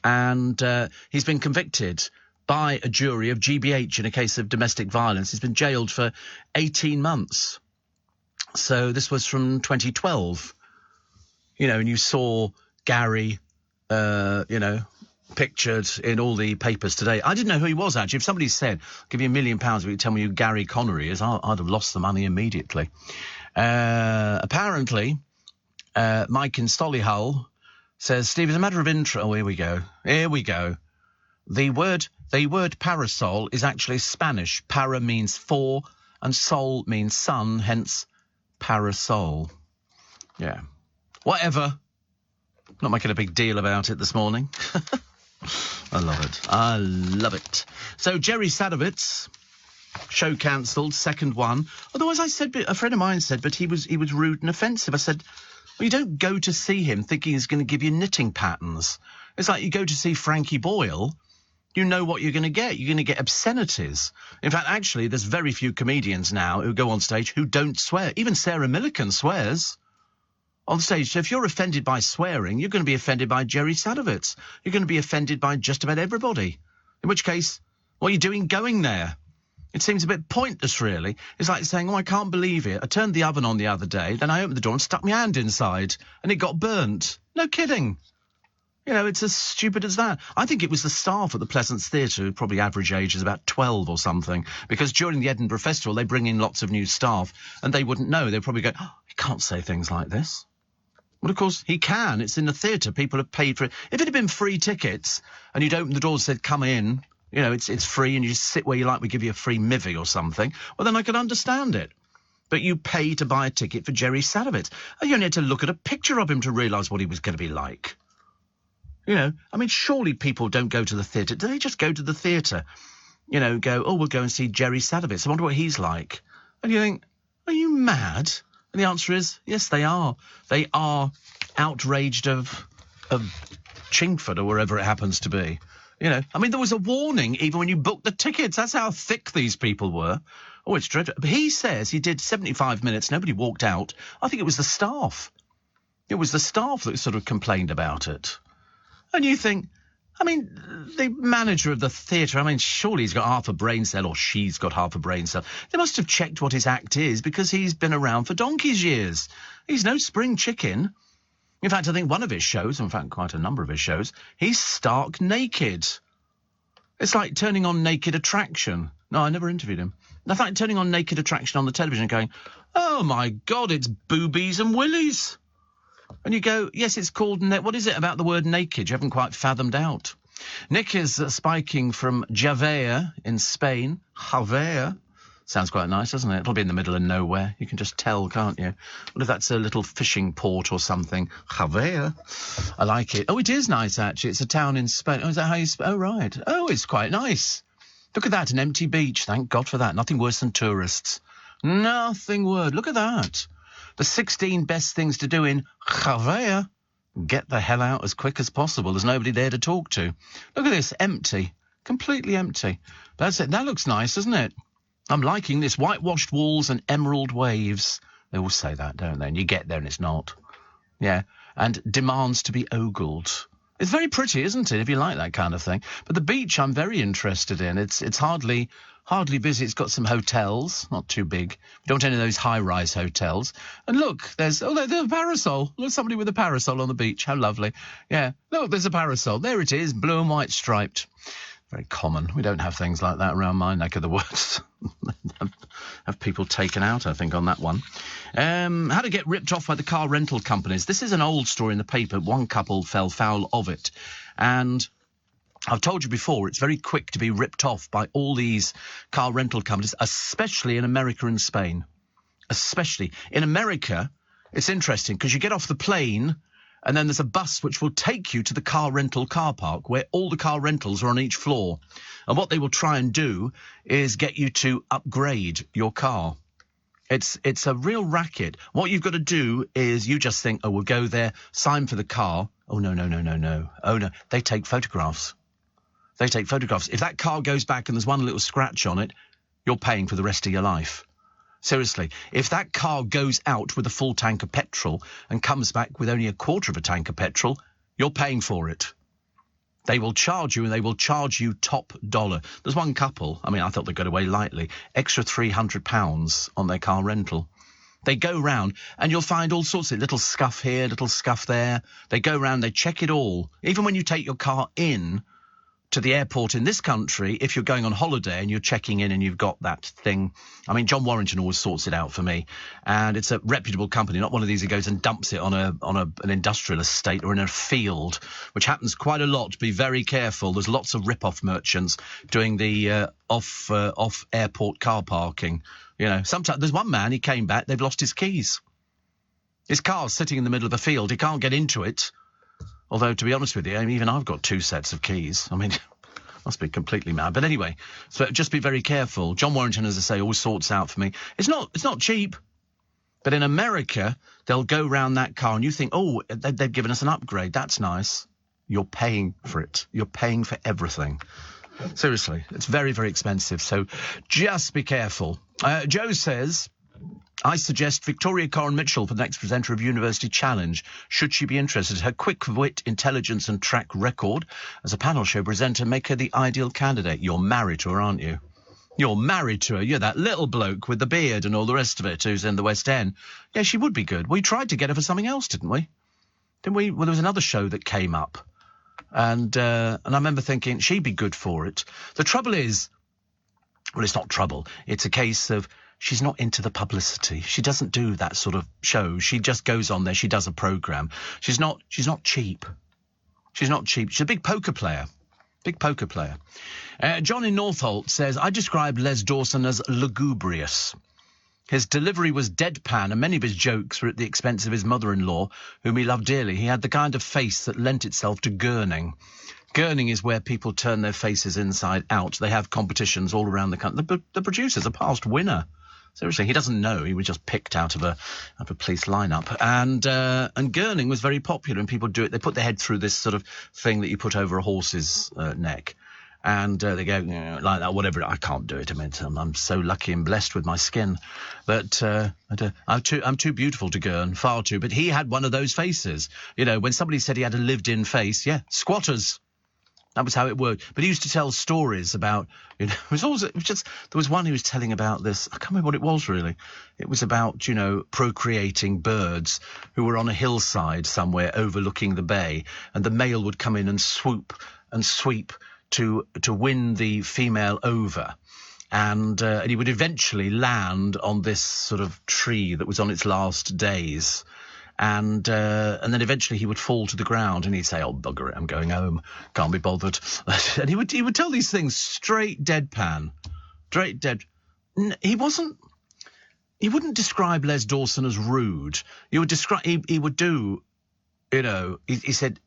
And he's been convicted by a jury of GBH in a case of domestic violence. He's been jailed for 18 months. So this was from 2012. And you saw Gary, pictured in all the papers today. I didn't know who he was, actually. If somebody said, I'll give you £1 million if you tell me who Gary Connery is, I'd have lost the money immediately. Apparently, Mike in Solihull says, Steve, as a matter of interest... Oh, here we go. The word parasol is actually Spanish. Para means for, and sol means sun, hence parasol. Yeah. Whatever. Not making a big deal about it this morning. I love it. So Jerry Sadowitz, show cancelled, second one. Otherwise, I said, a friend of mine said, but he was rude and offensive. I said, well, you don't go to see him thinking he's going to give you knitting patterns. It's like you go to see Frankie Boyle, you know what you're going to get. You're going to get obscenities. In fact, actually, there's very few comedians now who go on stage who don't swear. Even Sarah Millican swears on stage. So if you're offended by swearing, you're going to be offended by Jerry Sadowitz. You're going to be offended by just about everybody. In which case, what are you doing going there? It seems a bit pointless, really. It's like saying, I can't believe it. I turned the oven on the other day, then I opened the door and stuck my hand inside, and it got burnt. No kidding. It's as stupid as that. I think it was the staff at the Pleasance Theatre, who probably average age is about 12 or something, because during the Edinburgh Festival, they bring in lots of new staff, and they wouldn't know. They'd probably go, you can't say things like this. Well, of course, he can. It's in the theatre. People have paid for it. If it had been free tickets and you'd opened the doors and said, come in, it's free and you just sit where you like, we give you a free mivvy or something, well, then I could understand it. but you pay to buy a ticket for Jerry Sadowitz. And you only had to look at a picture of him to realise what he was going to be like. You know, I mean, surely people don't go to the theatre. Do they just go to the theatre? You know, go, oh, we'll go and see Jerry Sadowitz. I wonder what he's like. And you think, are you mad? And the answer is, yes, they are. They are outraged of Chingford or wherever it happens to be. You know, I mean, there was a warning even when you booked the tickets. That's how thick these people were. Oh, it's dreadful. But he says he did 75 minutes. Nobody walked out. I think it was the staff. It was the staff that sort of complained about it. And you think, I mean, the manager of the theatre, I mean, surely he's got half a brain cell, or she's got half a brain cell. They must have checked what his act is, because he's been around for donkey's years. He's no spring chicken. In fact, I think one of his shows, in fact, quite a number of his shows, he's stark naked. It's like turning on Naked Attraction. No, I never interviewed him. It's like turning on Naked Attraction on the television and going, oh, my God, it's boobies and willies. And you go, yes, it's called... What is it about the word naked you haven't quite fathomed out? Nick is spiking from Javea in Spain. Javea. Sounds quite nice, doesn't it? It'll be in the middle of nowhere. You can just tell, can't you? What if that's a little fishing port or something? Javea. I like it. Oh, it is nice, actually. It's a town in Spain. Oh, is that how you... Oh, right. Oh, it's quite nice. Look at that, an empty beach. Thank God for that. Nothing worse than tourists. Nothing worse. Look at that. The 16 best things to do in Javea. Get the hell out as quick as possible. There's nobody there to talk to. Look at this, empty. Completely empty. That's it. That looks nice, doesn't it? I'm liking this. Whitewashed walls and emerald waves. They all say that, don't they? And you get there and it's not. Yeah. And demands to be ogled. It's very pretty, isn't it, if you like that kind of thing? But the beach I'm very interested in. It's hardly busy. It's got some hotels, not too big. We don't want any of those high-rise hotels. And look, there's a parasol. Look, somebody with a parasol on the beach. How lovely. Yeah, look, there's a parasol. There it is, blue and white striped. Very common. We don't have things like that around my neck of the woods. Have people taken out, I think, on that one. How to get ripped off by the car rental companies. This is an old story in the paper. One couple fell foul of it. And I've told you before, it's very quick to be ripped off by all these car rental companies, especially in America and Spain. Especially. In America, it's interesting because you get off the plane and then there's a bus which will take you to the car rental car park where all the car rentals are on each floor. And what they will try and do is get you to upgrade your car. It's a real racket. What you've got to do is you just think, oh, we'll go there, sign for the car. Oh, no. Oh, no. They take photographs. They take photographs. If that car goes back and there's one little scratch on it, you're paying for the rest of your life. Seriously, if that car goes out with a full tank of petrol and comes back with only a quarter of a tank of petrol, you're paying for it. They will charge you, and they will charge you top dollar. There's one couple, I mean, I thought they got away lightly, extra £300 on their car rental. They go round, and you'll find all sorts of little scuff here, little scuff there. They go round, they check it all. Even when you take your car in to the airport in this country, if you're going on holiday and you're checking in and you've got that thing. I mean, John Warrington always sorts it out for me. And it's a reputable company, not one of these who goes and dumps it on an industrial estate or in a field, which happens quite a lot. Be very careful. There's lots of rip-off merchants doing the off-airport car parking. You know, sometimes there's one man, he came back, they've lost his keys. His car's sitting in the middle of a field. He can't get into it. Although, to be honest with you, even I've got 2 sets of keys. I mean, must be completely mad. But anyway, so just be very careful. John Warrington, as I say, always sorts out for me. It's not cheap. But in America, they'll go round that car and you think, oh, they've given us an upgrade. That's nice. You're paying for it. You're paying for everything. Seriously, it's very, very expensive. So just be careful. Joe says, I suggest Victoria Coren Mitchell for the next presenter of University Challenge, should she be interested. Her quick wit, intelligence and track record as a panel show presenter make her the ideal candidate. You're married to her, aren't you? You're married to her. You're that little bloke with the beard and all the rest of it who's in the West End. Yeah, she would be good. We tried to get her for something else, didn't we? Didn't we? Well, there was another show that came up. And I remember thinking she'd be good for it. The trouble is, well, it's not trouble. It's a case of she's not into the publicity. She doesn't do that sort of show. She just goes on there. She does a programme. She's not cheap. She's not cheap. She's a big poker player. Big poker player. John in Northolt says, I describe Les Dawson as lugubrious. His delivery was deadpan, and many of his jokes were at the expense of his mother-in-law, whom he loved dearly. He had the kind of face that lent itself to gurning. Gurning is where people turn their faces inside out. They have competitions all around the country. The producer's a past winner. Seriously, he doesn't know. He was just picked out of a police lineup. And gurning was very popular, and people do it. They put their head through this sort of thing that you put over a horse's neck. And they go like that, whatever. I can't do it. I mean, I'm so lucky and blessed with my skin. But I'm too beautiful to gurn, far too. But he had one of those faces. You know, when somebody said he had a lived-in face, yeah, squatters. That was how it worked. But he used to tell stories about, you know, there was one he was telling about this. I can't remember what it was, really. It was about, you know, procreating birds who were on a hillside somewhere overlooking the bay, and the male would come in and swoop and sweep to win the female over. And he would eventually land on this sort of tree that was on its last days. And then eventually he would fall to the ground, and he'd say, "Oh, bugger it, I'm going home. Can't be bothered." And he would tell these things straight deadpan. Straight dead. He wouldn't describe Les Dawson as rude. He would do, you know, he said,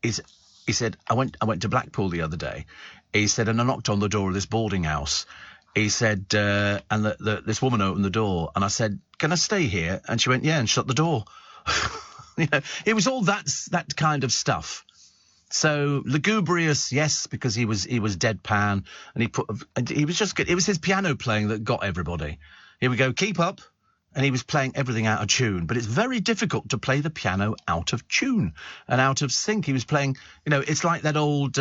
I went to Blackpool the other day. He said, and I knocked on the door of this boarding house. He said, and this woman opened the door, and I said, "Can I stay here?" And she went, "Yeah," and shut the door. You know, it was all that kind of stuff. So lugubrious, yes, because he was deadpan, and he was just good. It was his piano playing that got everybody. He would go, "Keep up," and he was playing everything out of tune. But it's very difficult to play the piano out of tune and out of sync. He was playing, you know, it's like that old,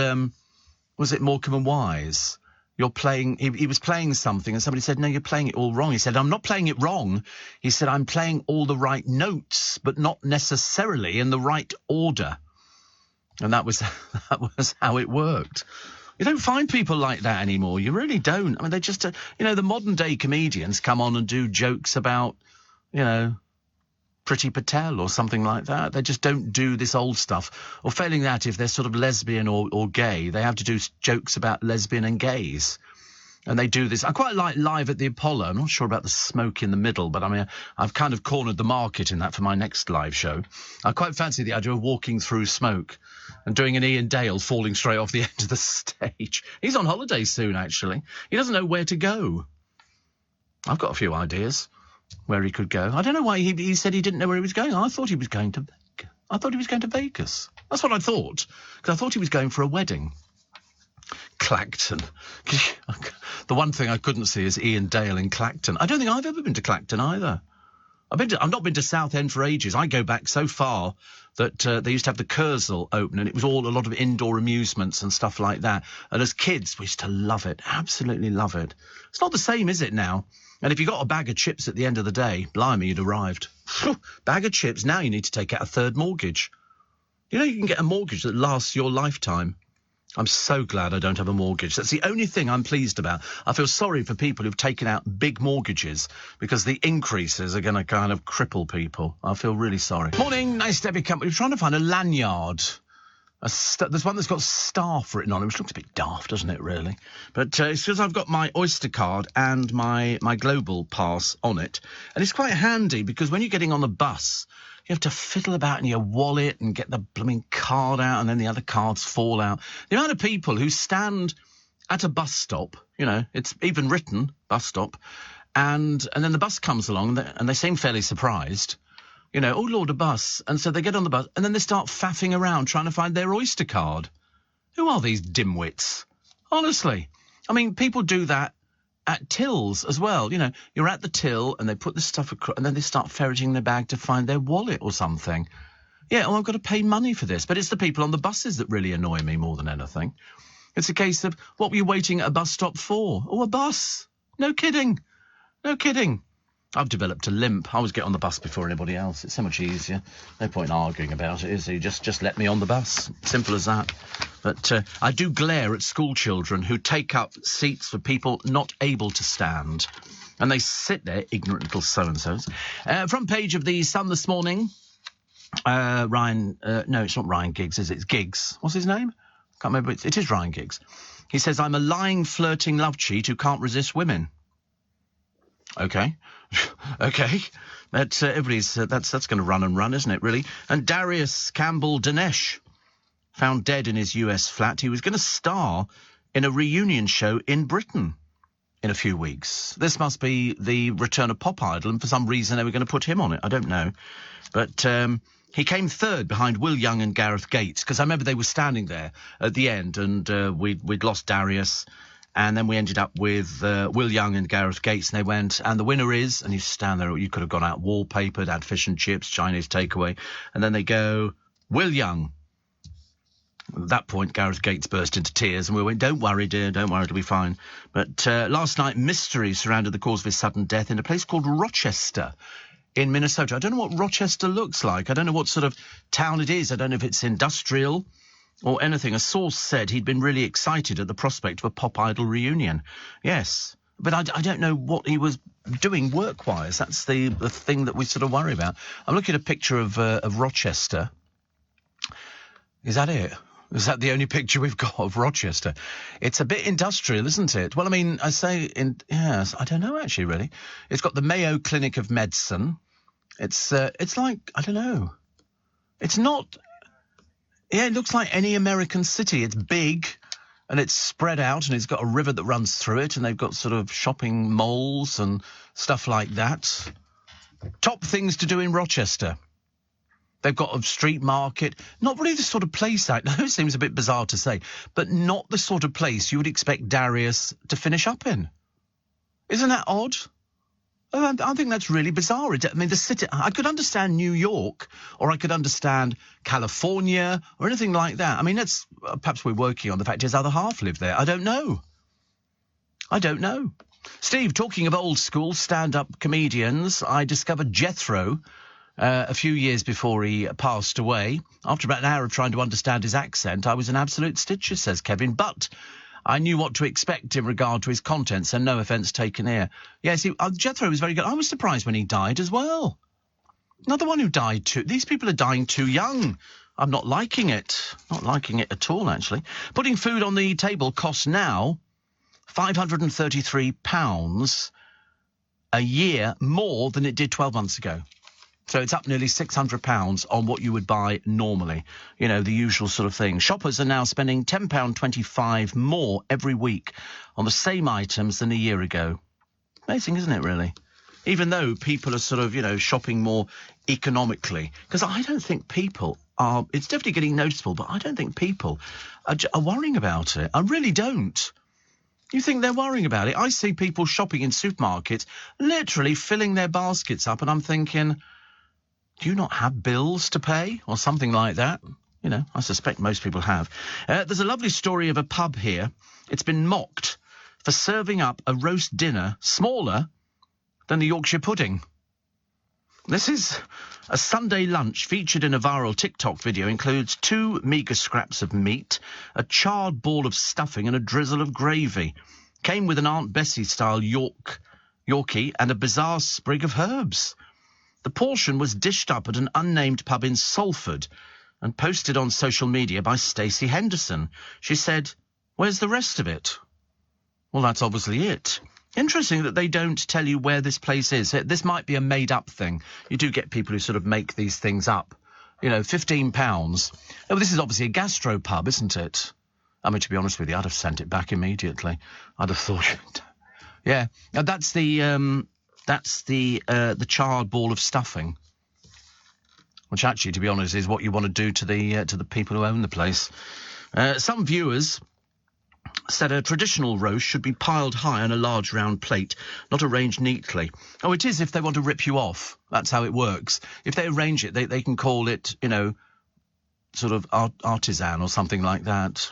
was it Morecambe and Wise? You're playing, he was playing something, and somebody said, "No, you're playing it all wrong." He said, "I'm not playing it wrong." He said, "I'm playing all the right notes, but not necessarily in the right order." And that was how it worked. You don't find people like that anymore. You really don't. I mean, they just, you know, the modern day comedians come on and do jokes about, you know, Priti Patel or something like that. They just don't do this old stuff. Or failing that, if they're sort of lesbian or gay, they have to do jokes about lesbian and gays. And they do this. I quite like Live at the Apollo. I'm not sure about the smoke in the middle, but I mean, I've kind of cornered the market in that for my next live show. I quite fancy the idea of walking through smoke and doing an Ian Dale falling straight off the end of the stage. He's on holiday soon, actually. He doesn't know where to go. I've got a few ideas where he could go. I don't know why he said he didn't know where he was going. I thought he was going to Vegas. That's what I thought, because I thought he was going for a wedding. Clacton. The one thing I couldn't see is Ian Dale in Clacton. I don't think I've ever been to Clacton either. I've not been to Southend for ages. I go back so far that they used to have the Kursaal open, and it was all a lot of indoor amusements and stuff like that. And as kids, we used to love it, absolutely love it. It's not the same, is it, now? And if you got a bag of chips at the end of the day, blimey, you'd arrived. Bag of chips, now you need to take out a third mortgage. You know, you can get a mortgage that lasts your lifetime. I'm so glad I don't have a mortgage. That's the only thing I'm pleased about. I feel sorry for people who've taken out big mortgages because the increases are going to kind of cripple people. I feel really sorry. Morning, nice to have your company. We're trying to find a lanyard. There's one that's got staff written on it, which looks a bit daft, doesn't it, really? But it's because I've got my Oyster card and my Global Pass on it. And it's quite handy because when you're getting on the bus, you have to fiddle about in your wallet and get the blooming card out, and then the other cards fall out. The amount of people who stand at a bus stop, you know, it's even written, bus stop, and then the bus comes along and they seem fairly surprised. You know, "Oh, Lord, a bus." And so they get on the bus and then they start faffing around trying to find their Oyster card. Who are these dimwits? Honestly. I mean, people do that at tills as well. You know, you're at the till and they put the stuff across and then they start ferreting their bag to find their wallet or something. Yeah, I've got to pay money for this. But it's the people on the buses that really annoy me more than anything. It's a case of, what were you waiting at a bus stop for? Oh, a bus. No kidding. No kidding. I've developed a limp. I always get on the bus before anybody else. It's so much easier. No point arguing about it, is there? Just let me on the bus. Simple as that. But I do glare at school children who take up seats for people not able to stand. And they sit there, ignorant little so-and-sos. Front page of the Sun this morning. Ryan, no, it's not Ryan Giggs, is it? It's Giggs. What's his name? Can't remember. It is Ryan Giggs. He says, "I'm a lying, flirting love cheat who can't resist women." Okay. Okay. That's everybody's. That's going to run and run, isn't it? Really. And Darius Campbell Dinesh, found dead in his US flat. He was going to star in a reunion show in Britain in a few weeks. This must be the return of Pop Idol, and for some reason they were going to put him on it. I don't know, but he came third behind Will Young and Gareth Gates, because I remember they were standing there at the end, and we'd lost Darius. And then we ended up with Will Young and Gareth Gates, and they went, and the winner is, and you stand there, you could have gone out wallpapered, had fish and chips, Chinese takeaway, and then they go, Will Young. At that point, Gareth Gates burst into tears, and we went, don't worry, dear, don't worry, it'll be fine. But last night, mystery surrounded the cause of his sudden death in a place called Rochester in Minnesota. I don't know what Rochester looks like. I don't know what sort of town it is. I don't know if it's industrial or anything. A source said he'd been really excited at the prospect of a Pop Idol reunion. Yes, but I don't know what he was doing work-wise. That's the thing that we sort of worry about. I'm looking at a picture of Rochester. Is that it? Is that the only picture we've got of Rochester? It's a bit industrial, isn't it? Well, I mean, yes, I don't know, actually, really. It's got the Mayo Clinic of Medicine. It's like, I don't know. It's not... Yeah, it looks like any American city. It's big, and it's spread out, and it's got a river that runs through it, and they've got sort of shopping malls and stuff like that. Top things to do in Rochester. They've got a street market. Not really the sort of place that... No, it seems a bit bizarre to say, but not the sort of place you would expect Darius to finish up in. Isn't that odd? I think that's really bizarre. I mean, the city... I could understand New York, or I could understand California, or anything like that. I mean, that's... perhaps we're working on the fact his other half lived there. I don't know. Steve, talking of old school stand-up comedians, I discovered Jethro a few years before he passed away. After about an hour of trying to understand his accent, I was in absolute stitches, says Kevin, but I knew what to expect in regard to his content, so no offence taken here. Yes, Jethro was very good. I was surprised when he died as well. Another one who died too. These people are dying too young. I'm not liking it. Not liking it at all, actually. Putting food on the table costs now £533 a year more than it did 12 months ago. So it's up nearly £600 on what you would buy normally. You know, the usual sort of thing. Shoppers are now spending £10.25 more every week on the same items than a year ago. Amazing, isn't it, really? Even though people are sort of, shopping more economically. Because I don't think people are... It's definitely getting noticeable, but I don't think people are worrying about it. I really don't. You think they're worrying about it? I see people shopping in supermarkets, literally filling their baskets up, and I'm thinking... Do you not have bills to pay or something like that? I suspect most people have. There's a lovely story of a pub here. It's been mocked for serving up a roast dinner smaller than the Yorkshire pudding. This is a Sunday lunch featured in a viral TikTok video. Includes 2 meagre scraps of meat, a charred ball of stuffing and a drizzle of gravy. Came with an Aunt Bessie-style Yorkie and a bizarre sprig of herbs. The portion was dished up at an unnamed pub in Salford and posted on social media by Stacey Henderson. She said, "Where's the rest of it?" Well, that's obviously it. Interesting that they don't tell you where this place is. This might be a made-up thing. You do get people who sort of make these things up. £15. Oh, this is obviously a gastro pub, isn't it? I mean, to be honest with you, I'd have sent it back immediately. I'd have thought... Yeah, that's the charred ball of stuffing, which actually, to be honest, is what you want to do to the people who own the place. Some viewers said a traditional roast should be piled high on a large round plate, not arranged neatly. Oh, it is if they want to rip you off. That's how it works. If they arrange it, they can call it, sort of artisan or something like that.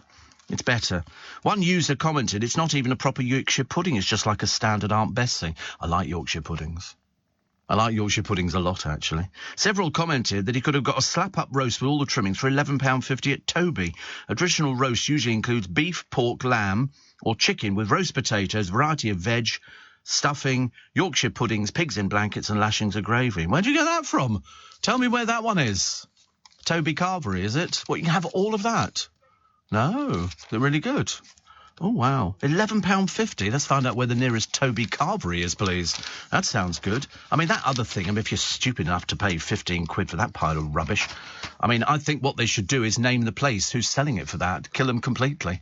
It's better. One user commented, "It's not even a proper Yorkshire pudding, it's just like a standard Aunt Bessie." I like Yorkshire puddings. I like Yorkshire puddings a lot, actually. Several commented that he could have got a slap-up roast with all the trimmings for £11.50 at Toby. A traditional roast usually includes beef, pork, lamb or chicken with roast potatoes, variety of veg, stuffing, Yorkshire puddings, pigs in blankets and lashings of gravy. Where'd you get that from? Tell me where that one is. Toby Carvery, is it? What, you can have all of that? No, they're really good. Oh, wow. £11.50. Let's find out where the nearest Toby Carvery is, please. That sounds good. I mean, that other thing, if you're stupid enough to pay 15 quid for that pile of rubbish, I mean, I think what they should do is name the place who's selling it for that. Kill them completely.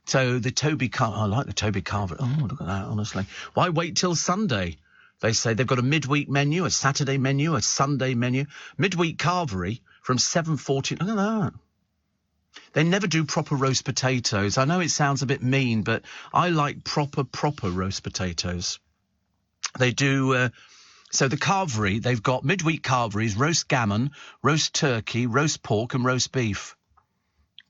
So the Toby Carvery... I like the Toby Carvery. Oh, look at that, honestly. Why wait till Sunday? They say they've got a midweek menu, a Saturday menu, a Sunday menu. Midweek Carvery from 7:40... Look at that. They never do proper roast potatoes. I know it sounds a bit mean, but I like proper roast potatoes. They do... so the Carvery, they've got midweek Carveries, roast gammon, roast turkey, roast pork and roast beef.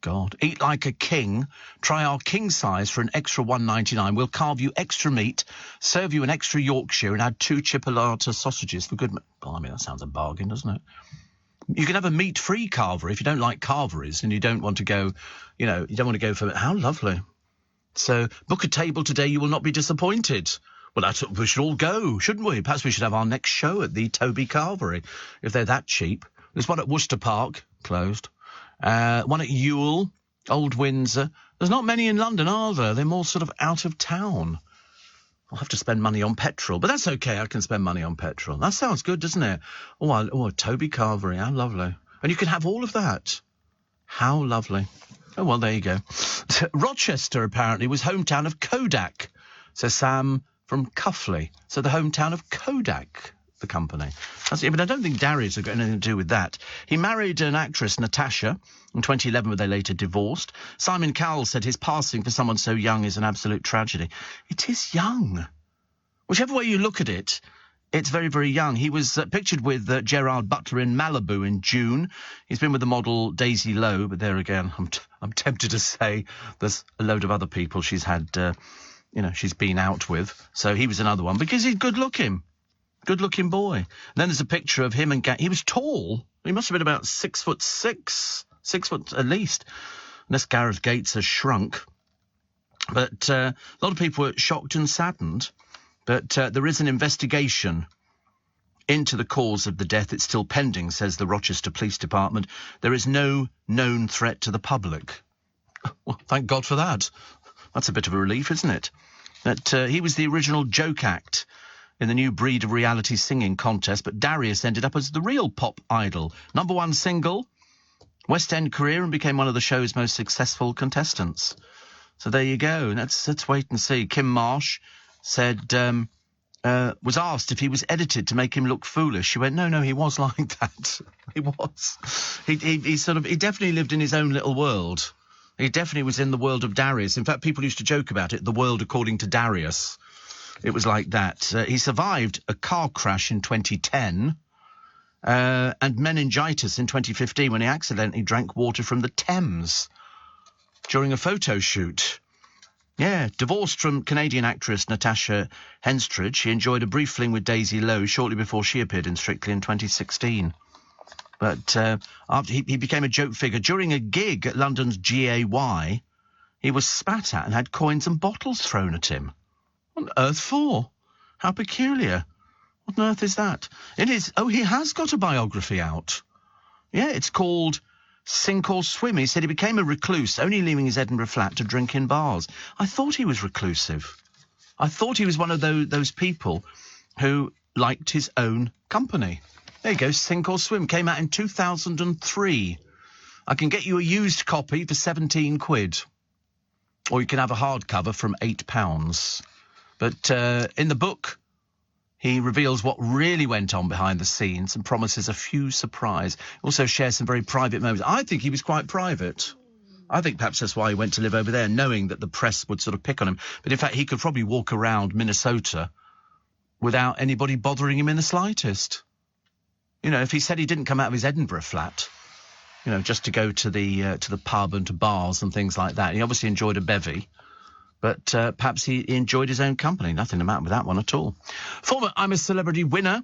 God. Eat like a king. Try our king size for an extra $1.99. We'll carve you extra meat, serve you an extra Yorkshire and add 2 chipolata sausages for good... Well, I mean, that sounds a bargain, doesn't it? You can have a meat-free carvery if you don't like carveries and you don't want to go, you don't want to go for... How lovely. So, book a table today, you will not be disappointed. Well, we should all go, shouldn't we? Perhaps we should have our next show at the Toby Carvery, if they're that cheap. There's one at Worcester Park, closed. One at Ewell, Old Windsor. There's not many in London, are there? They're more sort of out of town. I'll have to spend money on petrol, but that's okay. I can spend money on petrol. That sounds good, doesn't it? Oh, Toby Carvery, how lovely. And you can have all of that. How lovely. Oh, well, there you go. Rochester, apparently, was hometown of Kodak, says Sam from Cuffley. So the hometown of Kodak, the company. But I don't think Darius had got anything to do with that. He married an actress, Natasha. In 2011, they later divorced. Simon Cowell said his passing for someone so young is an absolute tragedy. It is young. Whichever way you look at it, it's very, very young. He was pictured with Gerard Butler in Malibu in June. He's been with the model Daisy Lowe, but there again, I'm tempted to say there's a load of other people she's had, she's been out with. So he was another one because he's good-looking. Good-looking boy. And then there's a picture of him and he was tall. He must have been about 6'6", 6 foot at least, unless Gareth Gates has shrunk. But a lot of people were shocked and saddened. But there is an investigation into the cause of the death. It's still pending, says the Rochester Police Department. There is no known threat to the public. Well, thank God for that. That's a bit of a relief, isn't it? That he was the original joke act in the new breed of reality singing contest, but Darius ended up as the real pop idol. #1 single, West End career, and became one of the show's most successful contestants. So there you go. Let's wait and see. Kim Marsh said, was asked if he was edited to make him look foolish. She went, no, he was like that. He was. He definitely lived in his own little world. He definitely was in the world of Darius. In fact, people used to joke about it, the world according to Darius. It was like that. He survived a car crash in 2010 and meningitis in 2015 when he accidentally drank water from the Thames during a photo shoot. Yeah, divorced from Canadian actress Natasha Henstridge. She enjoyed a brief fling with Daisy Lowe shortly before she appeared in Strictly in 2016. But after he became a joke figure. During a gig at London's GAY, he was spat at and had coins and bottles thrown at him. What on earth for? How peculiar. What on earth is that? It is... Oh, he has got a biography out. Yeah, it's called Sink or Swim. He said he became a recluse, only leaving his Edinburgh flat to drink in bars. I thought he was reclusive. I thought he was one of those people who liked his own company. There you go, Sink or Swim. Came out in 2003. I can get you a used copy for 17 quid. Or you can have a hardcover from £8. But in the book, he reveals what really went on behind the scenes and promises a few surprises. Also shares some very private moments. I think he was quite private. I think perhaps that's why he went to live over there, knowing that the press would sort of pick on him. But in fact, he could probably walk around Minnesota without anybody bothering him in the slightest. You know, if he said he didn't come out of his Edinburgh flat, you know, just to go to the pub and to bars and things like that. He obviously enjoyed a bevy. But perhaps he enjoyed his own company. Nothing the matter with that one at all. Former I'm a Celebrity winner,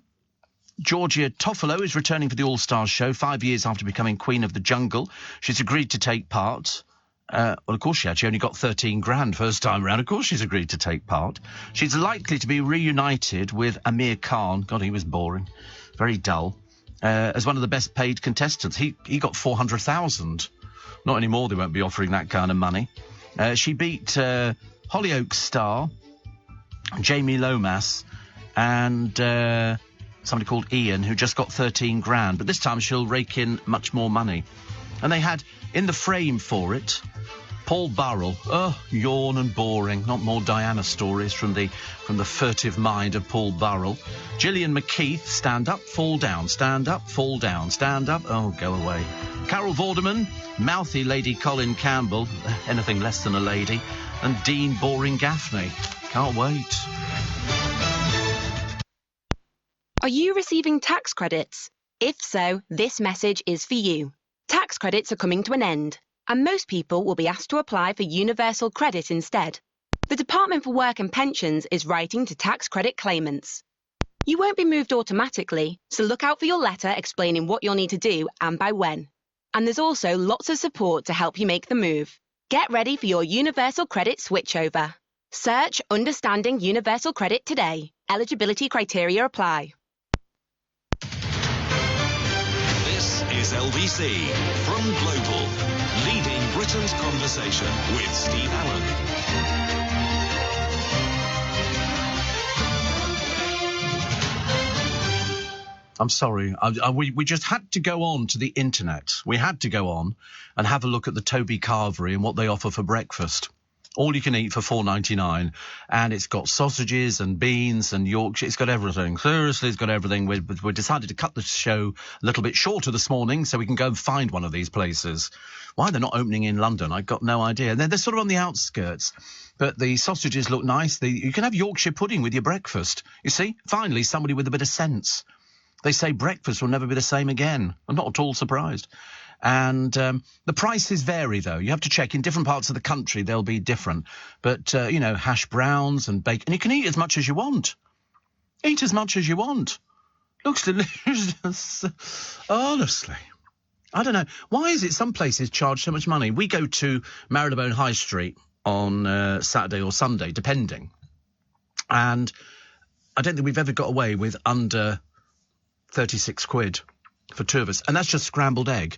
Georgia Toffolo, is returning for the All-Stars show 5 years after becoming Queen of the Jungle. She's agreed to take part. Well, of course she had. She only got 13 grand first time round. Of course she's agreed to take part. She's likely to be reunited with Amir Khan. God, he was boring. Very dull. As one of the best paid contestants. He got 400,000. Not anymore, they won't be offering that kind of money. She beat Hollyoaks star Jamie Lomas and somebody called Ian, who just got 13 grand. But this time she'll rake in much more money. And they had in the frame for it Paul Burrell. Oh, yawn and boring. Not more Diana stories from the furtive mind of Paul Burrell. Gillian McKeith, stand up, fall down, stand up, fall down, stand up. Oh, go away. Carol Vorderman, mouthy Lady Colin Campbell, anything less than a lady, and Dean Boring Gaffney. Can't wait. Are you receiving tax credits? If so, this message is for you. Tax credits are coming to an end, and most people will be asked to apply for universal credit instead. The Department for Work and Pensions is writing to tax credit claimants. You won't be moved automatically, so look out for your letter explaining what you'll need to do and by when. And there's also lots of support to help you make the move. Get ready for your universal credit switchover. Search Understanding Universal Credit today. Eligibility criteria apply. This is LBC from Global, leading Britain's conversation with Steve Allen. I'm sorry. We just had to go on to the internet. We had to go on and have a look at the Toby Carvery and what they offer for breakfast. All you can eat for $4.99, and it's got sausages and beans and Yorkshire. It's got everything. Seriously, it's got everything. We decided to cut the show a little bit shorter this morning so we can go and find one of these places. Why they're not opening in London, I've got no idea. They're sort of on the outskirts, but the sausages look nice. You can have Yorkshire pudding with your breakfast. You see, finally, somebody with a bit of sense. They say breakfast will never be the same again. I'm not at all surprised. And the prices vary, though. You have to check. In different parts of the country, they'll be different. But, hash browns and bacon. And you can eat as much as you want. Eat as much as you want. Looks delicious. Honestly. I don't know. Why is it some places charge so much money? We go to Marylebone High Street on Saturday or Sunday, depending. And I don't think we've ever got away with under 36 quid for two of us. And that's just scrambled egg.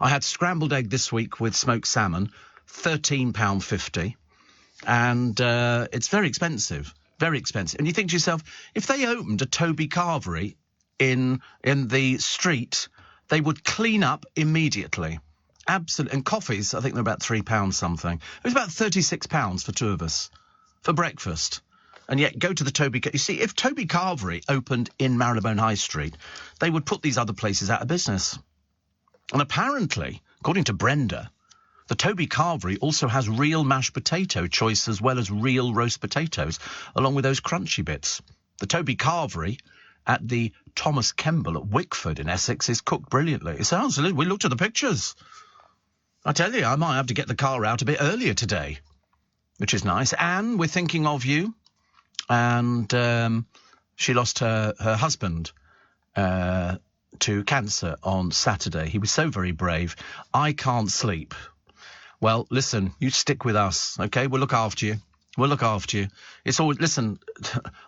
I had scrambled egg this week with smoked salmon, £13.50. And it's very expensive, very expensive. And you think to yourself, if they opened a Toby Carvery in the street, they would clean up immediately. Absolutely. And coffees, I think they're about £3 something. It was about £36 for two of us for breakfast. And yet go to the Toby... You see, if Toby Carvery opened in Marylebone High Street, they would put these other places out of business. And apparently, according to Brenda, the Toby Carvery also has real mashed potato choice as well as real roast potatoes, along with those crunchy bits. The Toby Carvery at the Thomas Kemble at Wickford in Essex is cooked brilliantly. It sounds... We looked at the pictures. I tell you, I might have to get the car out a bit earlier today, which is nice. Anne, we're thinking of you. And she lost her husband to cancer on Saturday. He was so very brave. I can't sleep. Well, listen, you stick with us, OK? We'll look after you. We'll look after you. It's always... Listen,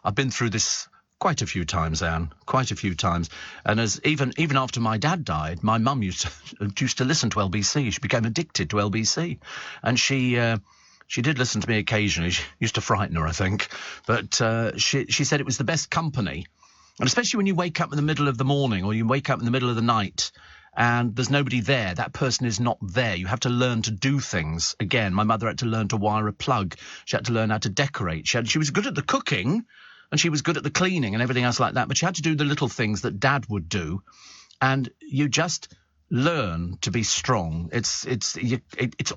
I've been through this quite a few times, Anne, quite a few times. And as even after my dad died, my mum used to listen to LBC. She became addicted to LBC. And she did listen to me occasionally. She used to frighten her, I think. But she said it was the best company. And especially when you wake up in the middle of the morning or you wake up in the middle of the night and there's nobody there, that person is not there. You have to learn to do things. Again, my mother had to learn to wire a plug. She had to learn how to decorate. She was good at the cooking and she was good at the cleaning and everything else like that. But she had to do the little things that Dad would do. And you just... learn to be strong. It's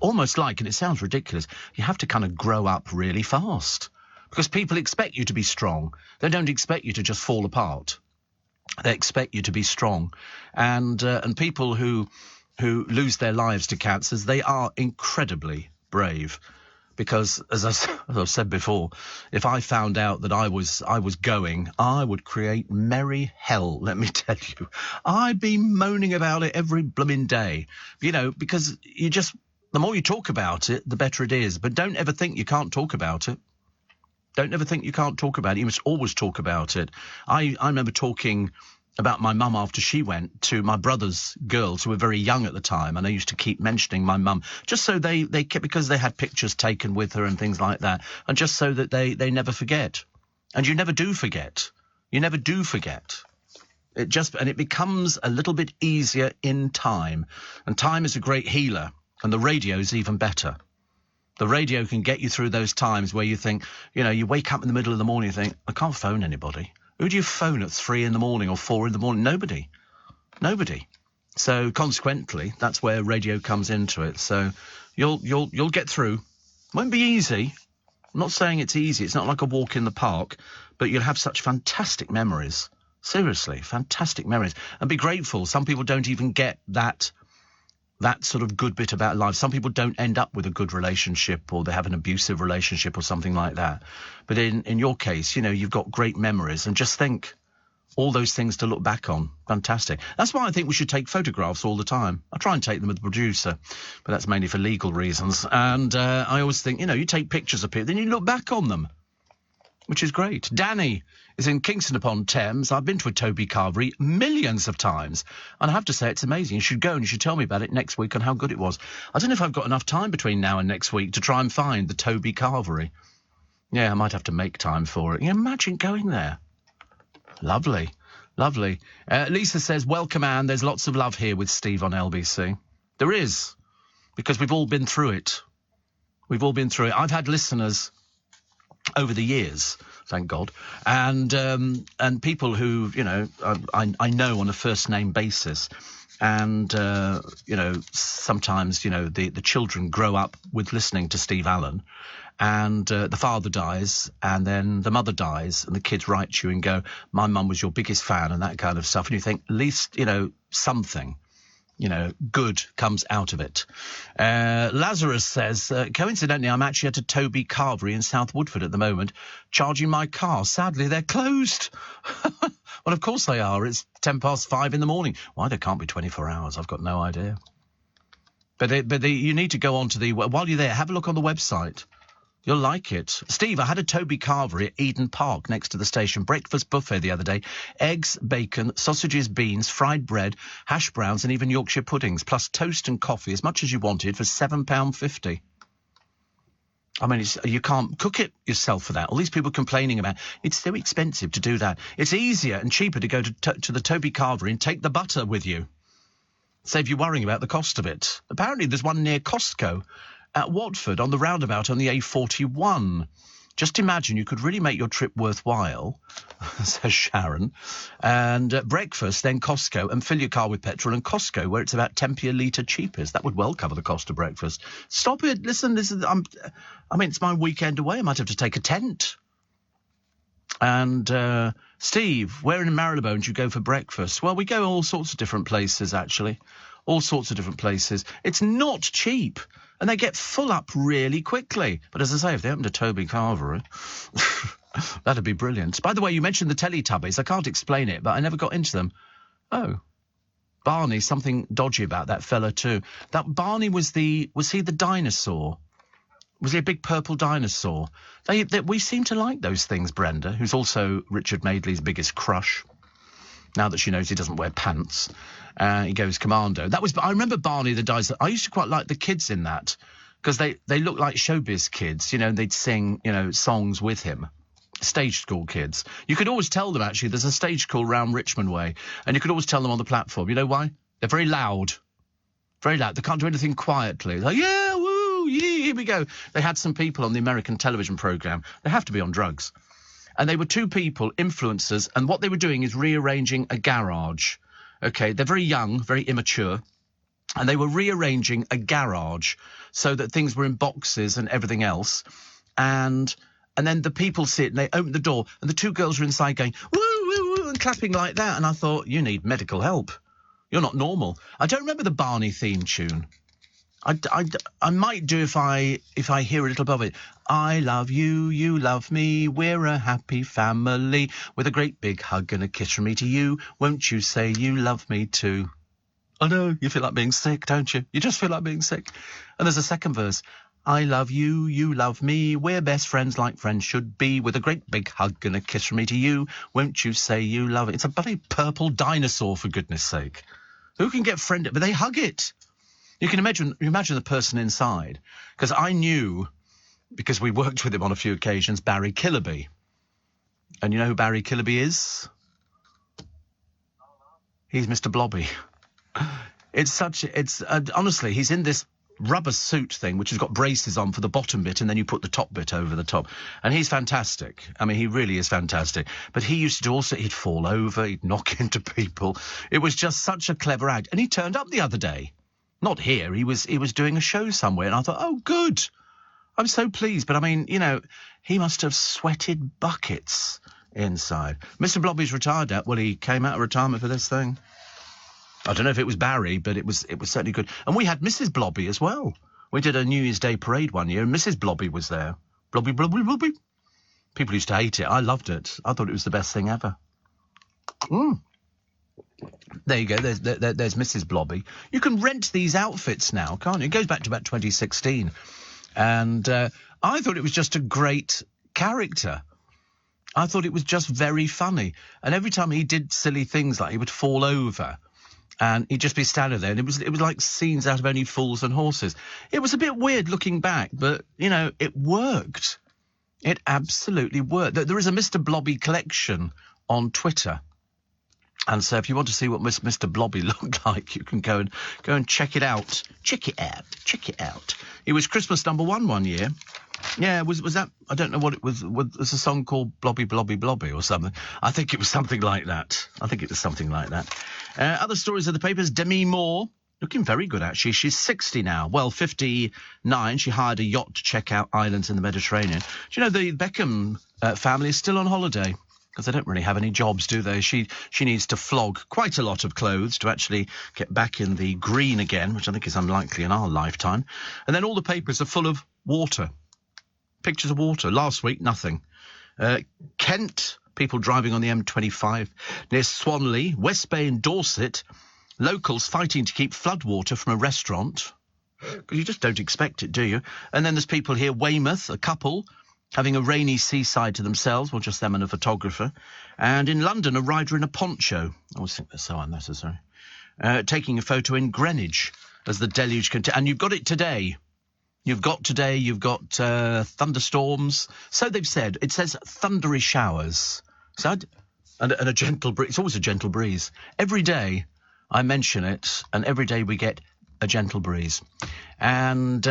almost like, and it sounds ridiculous, you have to kind of grow up really fast because people expect you to be strong. They don't expect you to just fall apart. They expect you to be strong. And people who lose their lives to cancers, they are incredibly brave. Because, as I've said before, if I found out that I was going, I would create merry hell, let me tell you. I'd be moaning about it every blooming day. Because the more you talk about it, the better it is. But don't ever think you can't talk about it. Don't ever think you can't talk about it. You must always talk about it. I remember talking about my mum after she went to my brother's girls who were very young at the time, and I used to keep mentioning my mum just so they kept, because they had pictures taken with her and things like that, and just so that they never forget. And you never do forget. You never do forget. And it becomes a little bit easier in time. And time is a great healer, and the radio's even better. The radio can get you through those times where you think, you wake up in the middle of the morning and think, I can't phone anybody. Who do you phone at 3 in the morning or 4 in the morning? Nobody. So consequently, that's where radio comes into it. So you'll get through. Won't be easy. I'm not saying it's easy. It's not like a walk in the park, but you'll have such fantastic memories. Seriously, fantastic memories. And be grateful. Some people don't even get that sort of good bit about life. Some people don't end up with a good relationship, or they have an abusive relationship or something like that. But in your case, you've got great memories, and just think, all those things to look back on. Fantastic. That's why I think we should take photographs all the time. I try and take them with the producer, but that's mainly for legal reasons. And I always think, you take pictures of people, then you look back on them, which is great. Danny is in Kingston upon Thames. I've been to a Toby Carvery millions of times, and I have to say it's amazing. You should go and you should tell me about it next week and how good it was. I don't know if I've got enough time between now and next week to try and find the Toby Carvery. Yeah, I might have to make time for it. Imagine going there. Lovely. Lisa says, welcome, Anne. There's lots of love here with Steve on LBC. There is, because we've all been through it. I've had listeners over the years, thank God, and people who I know on a first name basis, and sometimes the children grow up with listening to Steve Allen, and the father dies, and then the mother dies, and the kids write to you and go, my mum was your biggest fan, and that kind of stuff, and you think, at least something good comes out of it. Lazarus says, coincidentally, I'm actually at a Toby Carvery in South Woodford at the moment, charging my car. Sadly, they're closed. Well, of course they are. It's 5:10 in the morning. Why they can't be 24 hours, I've got no idea. But you need to go on to while you're there, have a look on the website. You'll like it. Steve, I had a Toby Carvery at Eden Park next to the station. Breakfast buffet the other day. Eggs, bacon, sausages, beans, fried bread, hash browns and even Yorkshire puddings, plus toast and coffee, as much as you wanted, for £7.50. I mean, you can't cook it yourself for that. All these people complaining about it's so expensive to do that. It's easier and cheaper to go to the Toby Carvery and take the butter with you. Save you worrying about the cost of it. Apparently there's one near Costco at Watford on the roundabout on the A41. Just imagine, you could really make your trip worthwhile, says Sharon. And breakfast, then Costco, and fill your car with petrol, and Costco, where it's about 10p a litre cheapest. That would well cover the cost of breakfast. Stop it. Listen, it's my weekend away. I might have to take a tent. And Steve, where in Marylebone do you go for breakfast? Well, we go all sorts of different places, actually. All sorts of different places. It's not cheap. And they get full up really quickly. But as I say, if they opened a Toby Carvery, that'd be brilliant. By the way, you mentioned the Teletubbies. I can't explain it, but I never got into them. Oh. Barney, something dodgy about that fella too. That Barney was he the dinosaur? Was he a big purple dinosaur? We seem to like those things, Brenda, who's also Richard Madeley's biggest crush. Now that she knows he doesn't wear pants, he goes commando. I remember Barney the dinosaur. I used to quite like the kids in that, because they looked like showbiz kids, and they'd sing, songs with him. Stage school kids. You could always tell them, actually, there's a stage school round Richmond Way, and you could always tell them on the platform. You know why? They're very loud. Very loud. They can't do anything quietly. Like, yeah, woo, yeah, here we go. They had some people on the American television programme. They have to be on drugs. And they were two people, influencers, and what they were doing is rearranging a garage. Okay, they're very young, very immature, and they were rearranging a garage so that things were in boxes and everything else. And then the people sit and they open the door, and the two girls are inside going, woo, woo, woo, and clapping like that. And I thought, you need medical help. You're not normal. I don't remember the Barney theme tune. I might do if I hear a little above it. I love you, you love me, we're a happy family, with a great big hug and a kiss from me to you. Won't you say you love me too? I know, you feel like being sick, don't you? You just feel like being sick. And there's a second verse. I love you, you love me, we're best friends like friends should be, with a great big hug and a kiss from me to you. Won't you say you love it? It's a bloody purple dinosaur, for goodness sake. Who can get friendly? But they hug it. You can imagine the person inside. Because I knew, because we worked with him on a few occasions, Barry Killerby. And you know who Barry Killerby is? He's Mr. Blobby. Honestly, he's in this rubber suit thing, which has got braces on for the bottom bit, and then you put the top bit over the top. And he's fantastic. I mean, he really is fantastic. But he used to he'd fall over, he'd knock into people. It was just such a clever act. And he turned up the other day. Not here. He was doing a show somewhere, and I thought, oh, good. I'm so pleased. But I mean, he must have sweated buckets inside. Mr. Blobby's retired now. Well, he came out of retirement for this thing. I don't know if it was Barry, but it was certainly good. And we had Mrs. Blobby as well. We did a New Year's Day parade one year, and Mrs. Blobby was there. Blobby, Blobby, Blobby. People used to hate it. I loved it. I thought it was the best thing ever. There you go. There's Mrs. Blobby. You can rent these outfits now, can't you? It goes back to about 2016. And I thought it was just a great character. I thought it was just very funny. And every time he did silly things, like he would fall over and he'd just be standing there, and it was like scenes out of Only Fools and Horses. It was a bit weird looking back, but, it worked. It absolutely worked. There is a Mr. Blobby collection on Twitter. And so if you want to see what Mr. Blobby looked like, you can go and check it out. Check it out. It was Christmas #1 one year. Yeah, was that? I don't know what it was. Was a song called Blobby, Blobby, Blobby or something? I think it was something like that. Other stories of the papers. Demi Moore, looking very good, actually. She's 60 now. Well, 59. She hired a yacht to check out islands in the Mediterranean. Do you know the Beckham family is still on holiday? Because they don't really have any jobs, do they? She needs to flog quite a lot of clothes to actually get back in the green again, which I think is unlikely in our lifetime. And then all the papers are full of water. Pictures of water. Last week, nothing. Kent, people driving on the M25 near Swanley, West Bay and Dorset, locals fighting to keep floodwater from a restaurant. Because you just don't expect it, do you? And then there's people here, Weymouth, a couple having a rainy seaside to themselves, well, just them and a photographer. And in London, a rider in a poncho. I always think that's so unnecessary. Taking a photo in Greenwich as the deluge continues. And you've got it today. You've got thunderstorms. So they've said. It says thundery showers. And a gentle breeze. It's always a gentle breeze. Every day I mention it, and every day we get a gentle breeze. And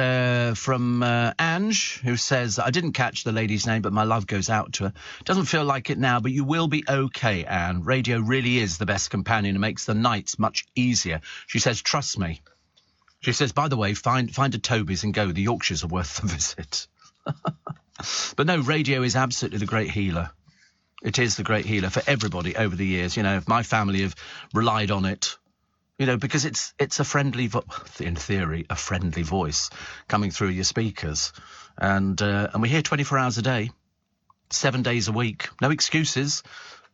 from Ange, who says, I didn't catch the lady's name, but my love goes out to her. Doesn't feel like it now, but you will be okay, Anne. Radio really is the best companion and makes the nights much easier. She says, trust me. She says, by the way, find a Toby's and go. The Yorkshires are worth the visit. But no, radio is absolutely the great healer. It is the great healer for everybody over the years. My family have relied on it. Because it's a friendly, in theory, a friendly voice coming through your speakers. And we hear 24 hours a day, 7 days a week. No excuses.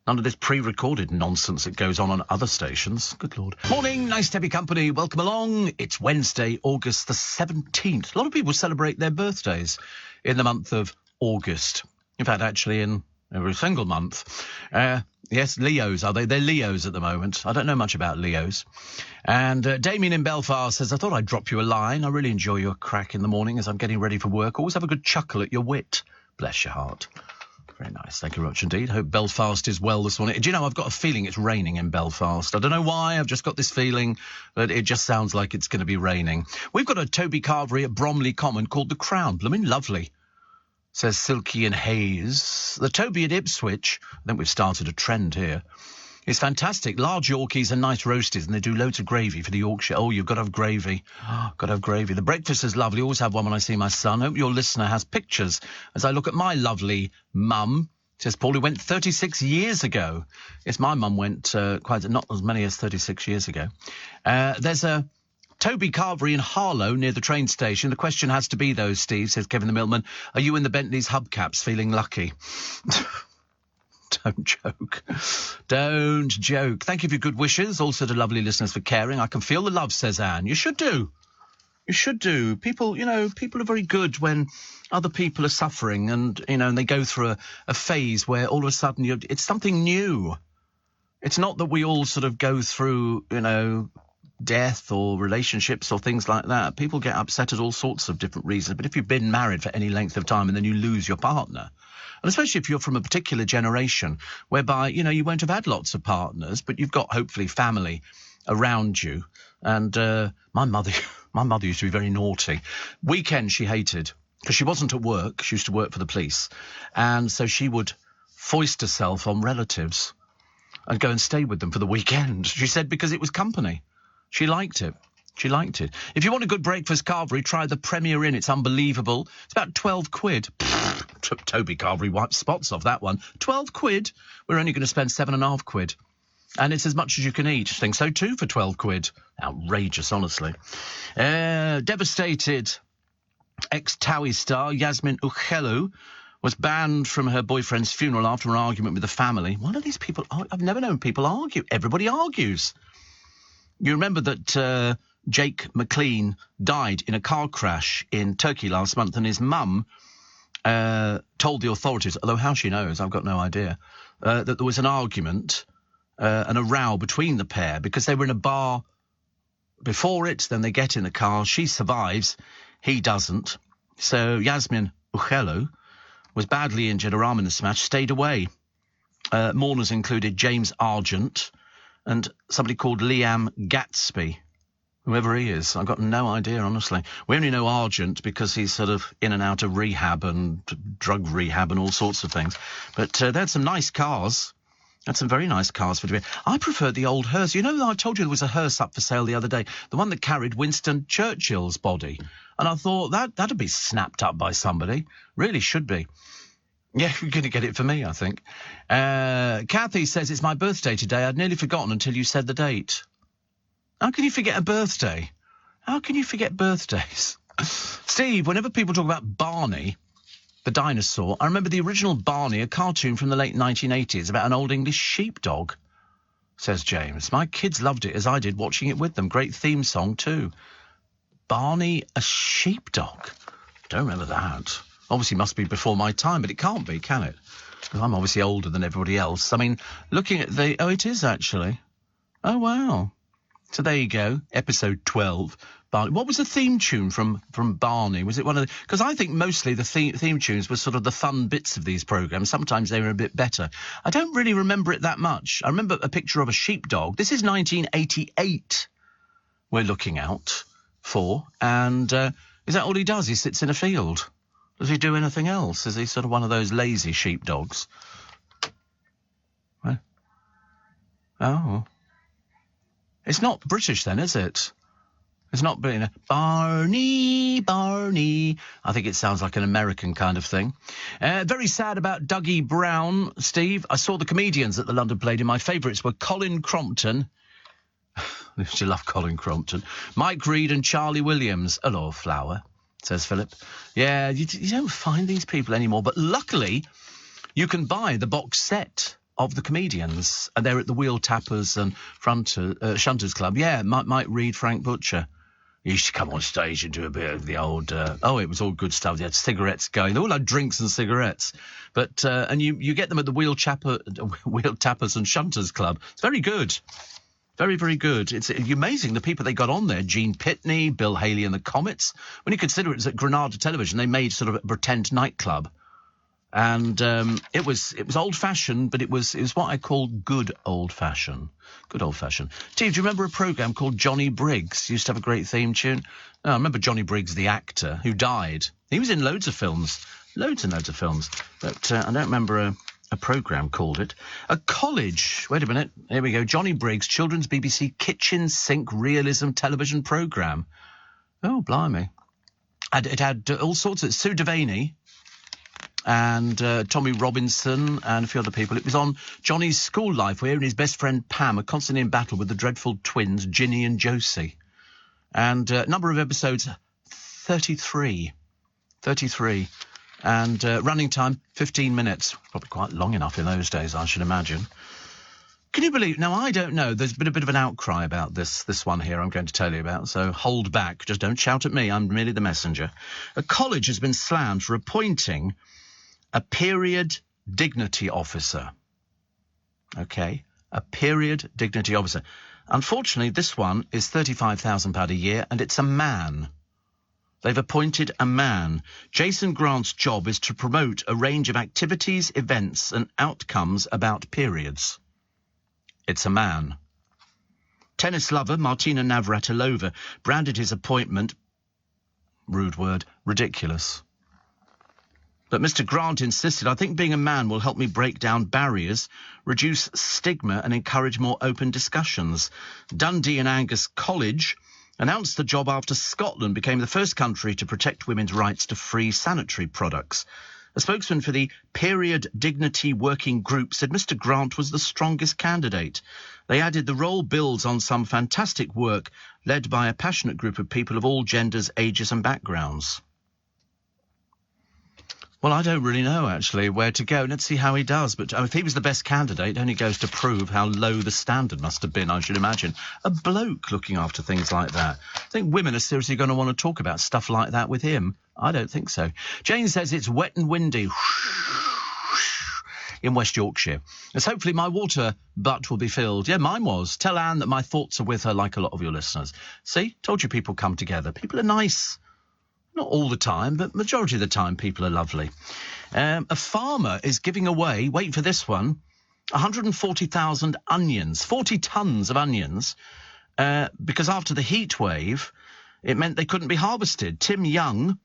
None of this pre-recorded nonsense that goes on other stations. Good Lord. Morning, nice to have your company. Welcome along. It's Wednesday, August the 17th. A lot of people celebrate their birthdays in the month of August. In fact, actually, in every single month. Yes, Leos, are they? They're Leos at the moment. I don't know much about Leos. And Damien in Belfast says, I thought I'd drop you a line. I really enjoy your crack in the morning as I'm getting ready for work. Always have a good chuckle at your wit. Bless your heart. Very nice. Thank you very much indeed. Hope Belfast is well this morning. Do you know, I've got a feeling it's raining in Belfast. I don't know why. I've just got this feeling, but it just sounds like it's going to be raining. We've got a Toby Carvery at Bromley Common called The Crown. Blooming lovely, says Silky and Hayes. The Toby at Ipswich, I think we've started a trend here, is fantastic. Large Yorkies and nice roasties, and they do loads of gravy for the Yorkshire. Oh, you've got to have gravy. Got to have gravy. The breakfast is lovely. Always have one when I see my son. Hope your listener has pictures as I look at my lovely mum. Says Paul, who went 36 years ago. Yes, my mum went not as many as 36 years ago. There's a Toby Carvery in Harlow near the train station. The question has to be, though, Steve, says Kevin the Milkman, are you in the Bentley's hubcaps feeling lucky? Don't joke. Don't joke. Thank you for your good wishes. Also to lovely listeners for caring. I can feel the love, says Anne. You should do. You should do. People are very good when other people are suffering and they go through a phase where all of a sudden it's something new. It's not that we all sort of go through, death or relationships or things like that. People get upset at all sorts of different reasons. But if you've been married for any length of time and then you lose your partner, and especially if you're from a particular generation whereby, you won't have had lots of partners, but you've got hopefully family around you. And my mother used to be very naughty. Weekends she hated because she wasn't at work. She used to work for the police. And so she would foist herself on relatives and go and stay with them for the weekend. She said because it was company. She liked it. She liked it. If you want a good breakfast carvery, try the Premier Inn. It's unbelievable. It's about 12 quid. Toby Carvery wiped spots off that one. 12 quid. We're only going to spend 7.5 quid. And it's as much as you can eat. I think so too for 12 quid. Outrageous, honestly. Devastated ex-Towie star Yasmin Ukhelu was banned from her boyfriend's funeral after an argument with the family. What are these people? I've never known people argue. Everybody argues. You remember that Jake McLean died in a car crash in Turkey last month, and his mum told the authorities, although how she knows, I've got no idea, that there was an argument and a row between the pair because they were in a bar before it. Then they get in the car. She survives. He doesn't. So Yasmin Ukhelu was badly injured. Her arm in the smash, stayed away. Mourners included James Argent and somebody called Liam Gatsby, whoever he is. I've got no idea, honestly. We only know Argent because he's sort of in and out of rehab and drug rehab and all sorts of things. But they had some nice cars. Had some very nice cars for today. I prefer the old hearse. I told you there was a hearse up for sale the other day, the one that carried Winston Churchill's body. And I thought that'd be snapped up by somebody. Really should be. Yeah, you're going to get it for me, I think. Kathy says, it's my birthday today. I'd nearly forgotten until you said the date. How can you forget a birthday? How can you forget birthdays? Steve, whenever people talk about Barney, the dinosaur, I remember the original Barney, a cartoon from the late 1980s about an old English sheepdog, says James. My kids loved it, as I did, watching it with them. Great theme song, too. Barney, a sheepdog. Don't remember that. Obviously must be before my time, but it can't be, can it? Because I'm obviously older than everybody else. I mean, looking at the... Oh, it is, actually. Oh, wow. So there you go. Episode 12. Barney. What was the theme tune from Barney? Was it one of the... Because I think mostly the theme tunes were sort of the fun bits of these programmes. Sometimes they were a bit better. I don't really remember it that much. I remember a picture of a sheepdog. This is 1988 we're looking out for. And is that all he does? He sits in a field. Does he do anything else? Is he sort of one of those lazy sheepdogs? What? Oh. It's not British then, is it? It's not being Barney, Barney. I think it sounds like an American kind of thing. Very sad about Dougie Brown, Steve. I saw the comedians at the London Palladium. My favourites were Colin Crompton. Used to love Colin Crompton. Mike Reid and Charlie Williams. Hello, Flower, says Philip. Yeah, you don't find these people anymore. But luckily, you can buy the box set of the comedians. And they're at the Wheel Tappers and Shunters Club. Yeah, Mike Reid, Frank Butcher. He used to come on stage and do a bit of the old... it was all good stuff. They had cigarettes going. They all had drinks and cigarettes. But and you get them at the Wheel Tappers and Shunters Club. It's very good. Very, very good. It's amazing the people they got on there. Gene Pitney, Bill Haley and the Comets. When you consider it was at Granada Television, they made sort of a pretend nightclub. And it was old-fashioned, but it was what I call good old-fashioned. Good old-fashioned. Steve, do you remember a programme called Johnny Briggs? Used to have a great theme tune. No, I remember Johnny Briggs, the actor, who died. He was in loads of films. Loads and loads of films. But I don't remember a programme called it. A college. Wait a minute. Here we go. Johnny Briggs, children's BBC kitchen sink realism television programme. Oh, blimey. It had all sorts of... Sue Devaney and Tommy Robinson and a few other people. It was on Johnny's school life, where he and his best friend Pam are constantly in battle with the dreadful twins, Ginny and Josie. And number of episodes, 33. 33. And running time, 15 minutes. Probably quite long enough in those days, I should imagine. Can you believe? Now, I don't know. There's been a bit of an outcry about this one here I'm going to tell you about, so hold back. Just don't shout at me. I'm merely the messenger. A college has been slammed for appointing a period dignity officer. Okay, a period dignity officer. Unfortunately, this one is £35,000 a year, and it's a man. They've appointed a man. Jason Grant's job is to promote a range of activities, events, and outcomes about periods. It's a man. Tennis lover Martina Navratilova branded his appointment, rude word, ridiculous. But Mr. Grant insisted, I think being a man will help me break down barriers, reduce stigma and encourage more open discussions. Dundee and Angus College announced the job after Scotland became the first country to protect women's rights to free sanitary products. A spokesman for the Period Dignity Working Group said Mr. Grant was the strongest candidate. They added the role builds on some fantastic work led by a passionate group of people of all genders, ages and backgrounds. Well, I don't really know, actually, where to go. Let's see how he does. But if he was the best candidate, it only goes to prove how low the standard must have been, I should imagine. A bloke looking after things like that. I think women are seriously going to want to talk about stuff like that with him. I don't think so. Jane says it's wet and windy in West Yorkshire. As hopefully my water butt will be filled. Yeah, mine was. Tell Anne that my thoughts are with her like a lot of your listeners. See? Told you people come together. People are nice. Not all the time, but majority of the time people are lovely. A farmer is giving away, wait for this one, 140,000 onions, 40 tonnes of onions, because after the heat wave, it meant they couldn't be harvested. Tim Young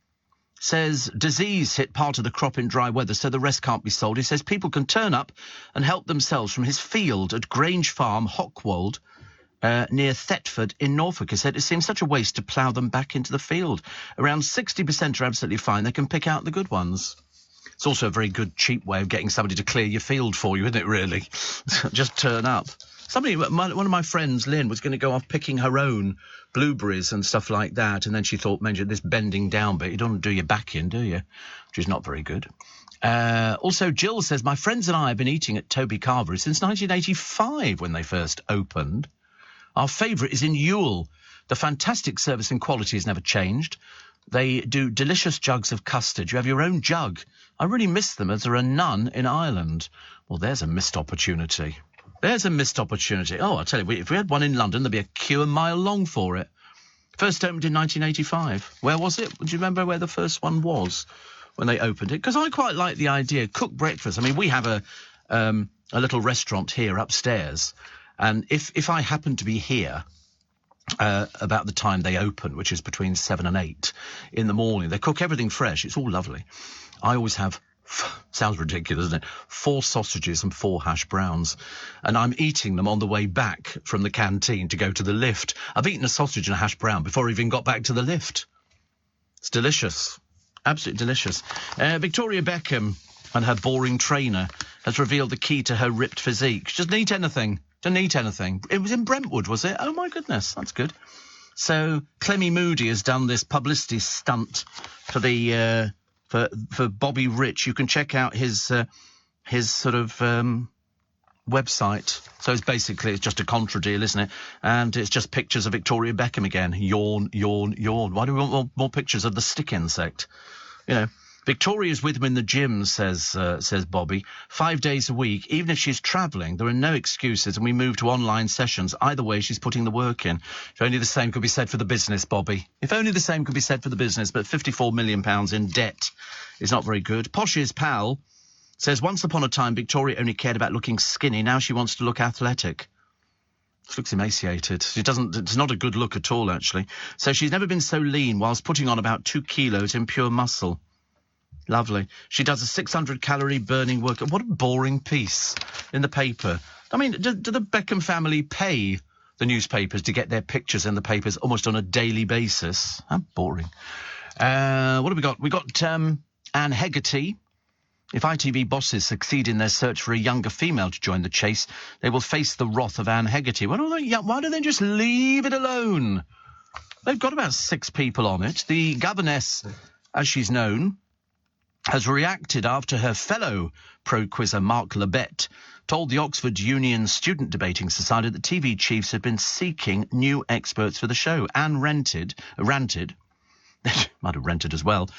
says disease hit part of the crop in dry weather, so the rest can't be sold. He says people can turn up and help themselves from his field at Grange Farm, Hockwold, near Thetford in Norfolk. He said it seems such a waste to plough them back into the field. Around 60% are absolutely fine. They can pick out the good ones. It's also a very good, cheap way of getting somebody to clear your field for you, isn't it, really? Just turn up. One of my friends, Lynn, was going to go off picking her own blueberries and stuff like that, and then she thought, man, this bending down bit, you don't want to do your back in, do you? Which is not very good. Also, Jill says, my friends and I have been eating at Toby Carvery since 1985 when they first opened. Our favourite is in Ewell. The fantastic service and quality has never changed. They do delicious jugs of custard. You have your own jug. I really miss them as there are none in Ireland. Well, there's a missed opportunity. There's a missed opportunity. Oh, I tell you, if we had one in London, there'd be a queue a mile long for it. First opened in 1985. Where was it? Do you remember where the first one was when they opened it? Because I quite like the idea. Cook breakfast. I mean, we have a little restaurant here upstairs. And if I happen to be here about the time they open, which is between 7 and 8 in the morning, they cook everything fresh. It's all lovely. I always have, sounds ridiculous, isn't it, 4 sausages and 4 hash browns. And I'm eating them on the way back from the canteen to go to the lift. I've eaten a sausage and a hash brown before I even got back to the lift. It's delicious. Absolutely delicious. Victoria Beckham and her boring trainer has revealed the key to her ripped physique. She doesn't eat anything. Don't eat anything. It was in Brentwood, was it? Oh, my goodness. That's good. So Clemmy Moody has done this publicity stunt for the for Bobby Rich. You can check out his sort of website. So it's just a contra deal, isn't it? And it's just pictures of Victoria Beckham again. Yawn, yawn, yawn. Why do we want more pictures of the stick insect? You know. Victoria's with him in the gym, says Bobby, 5 days a week. Even if she's travelling, there are no excuses, and we move to online sessions. Either way, she's putting the work in. If only the same could be said for the business, Bobby. If only the same could be said for the business, but £54 million in debt is not very good. Posh's pal says, once upon a time, Victoria only cared about looking skinny. Now she wants to look athletic. She looks emaciated. It's not a good look at all, actually. So she's never been so lean whilst putting on about 2 kilos in pure muscle. Lovely. She does a 600-calorie burning workout. What a boring piece in the paper. I mean, do the Beckham family pay the newspapers to get their pictures in the papers almost on a daily basis? How boring. What have we got? We got Anne Hegarty. If ITV bosses succeed in their search for a younger female to join the chase, they will face the wrath of Anne Hegarty. Why don't they just leave it alone? They've got about 6 people on it. The governess, as she's known, has reacted after her fellow pro-quizzer Mark Labette told the Oxford Union Student Debating Society that TV chiefs had been seeking new experts for the show. Anne ranted, might have rented as well.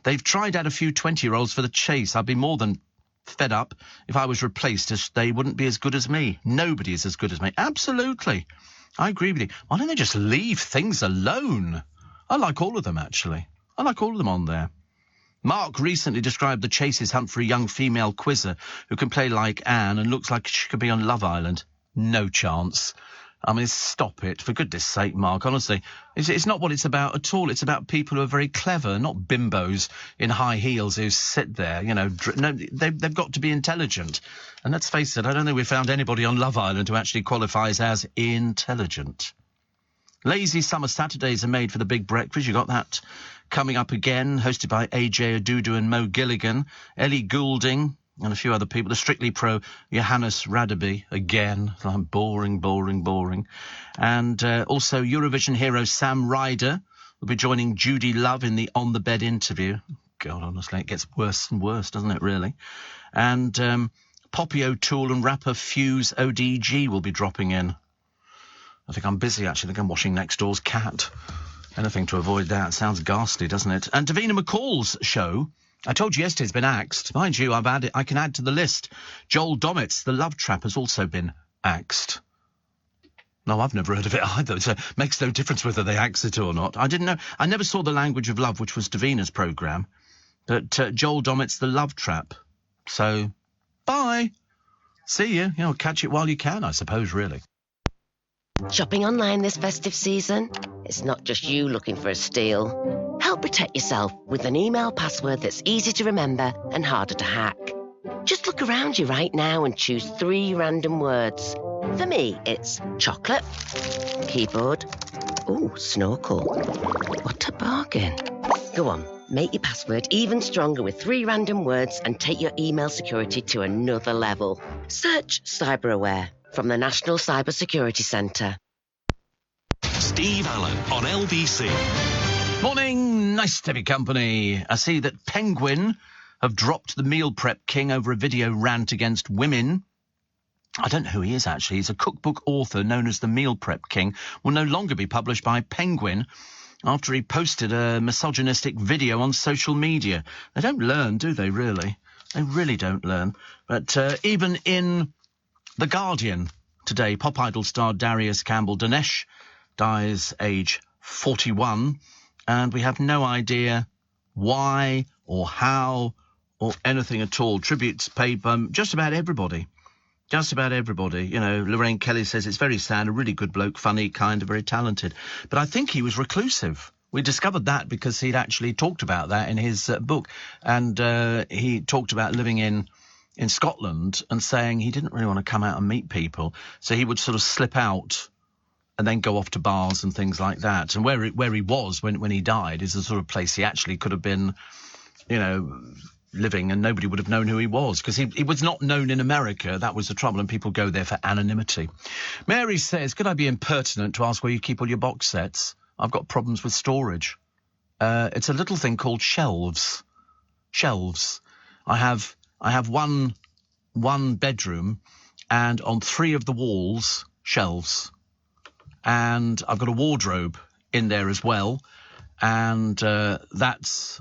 They've tried out a few 20-year-olds for the chase. I'd be more than fed up if I was replaced, as they wouldn't be as good as me. Nobody is as good as me. Absolutely. I agree with you. Why don't they just leave things alone? I like all of them, actually. I like all of them on there. Mark recently described the Chase's hunt for a young female quizzer who can play like Anne and looks like she could be on Love Island. No chance. I mean, stop it. For goodness sake, Mark, honestly. It's not what it's about at all. It's about people who are very clever, not bimbos in high heels who sit there, you know. No, they've got to be intelligent. And let's face it, I don't think we found anybody on Love Island who actually qualifies as intelligent. Lazy Summer Saturdays are made for the Big Breakfast. You got that coming up again, hosted by AJ Adudu and Mo Gilligan, Ellie Goulding, and a few other people. The Strictly Pro Johannes Radaby, again. Boring. And also Eurovision hero Sam Ryder will be joining Judy Love in the On the Bed interview. God, honestly, it gets worse and worse, doesn't it, really? And Poppy O'Toole and rapper Fuse ODG will be dropping in. I think I'm busy, actually. I think I'm washing next door's cat. Anything to avoid that. Sounds ghastly, doesn't it? And Davina McCall's show, I told you yesterday, has been axed. Mind you, I can add to the list. Joel Dommett's The Love Trap has also been axed. No, I've never heard of it either, so it makes no difference whether they axe it or not. I didn't know. I never saw The Language of Love, which was Davina's programme. But Joel Dommett's The Love Trap. So, bye. See you. You know, catch it while you can, I suppose, really. Shopping online this festive season? It's not just you looking for a steal. Help protect yourself with an email password that's easy to remember and harder to hack. Just look around you right now and choose 3 random words. For me, it's chocolate, keyboard, snorkel. What a bargain. Go on, make your password even stronger with 3 random words and take your email security to another level. Search CyberAware from the National Cyber Security Centre. Steve Allen on LBC. Morning, nice to be company. I see that Penguin have dropped the meal prep king over a video rant against women. I don't know who he is, actually. He's a cookbook author known as the Meal Prep King. Will no longer be published by Penguin after he posted a misogynistic video on social media. They don't learn, do they, really? They really don't learn. But even in The Guardian today, pop idol star Darius Campbell-Dinesh dies age 41, and we have no idea why or how or anything at all. Tributes paid by just about everybody. Just about everybody. You know, Lorraine Kelly says it's very sad, a really good bloke, funny, kind, very talented. But I think he was reclusive. We discovered that because he'd actually talked about that in his book. And he talked about living in Scotland and saying he didn't really want to come out and meet people. So he would sort of slip out and then go off to bars and things like that. And where he was when he died is the sort of place he actually could have been, you know, living, and nobody would have known who he was, because he was not known in America. That was the trouble, and people go there for anonymity. Mary says, could I be impertinent to ask where you keep all your box sets? I've got problems with storage. It's a little thing called shelves. Shelves. I have one bedroom, and on 3 of the walls, shelves. And I've got a wardrobe in there as well, and that's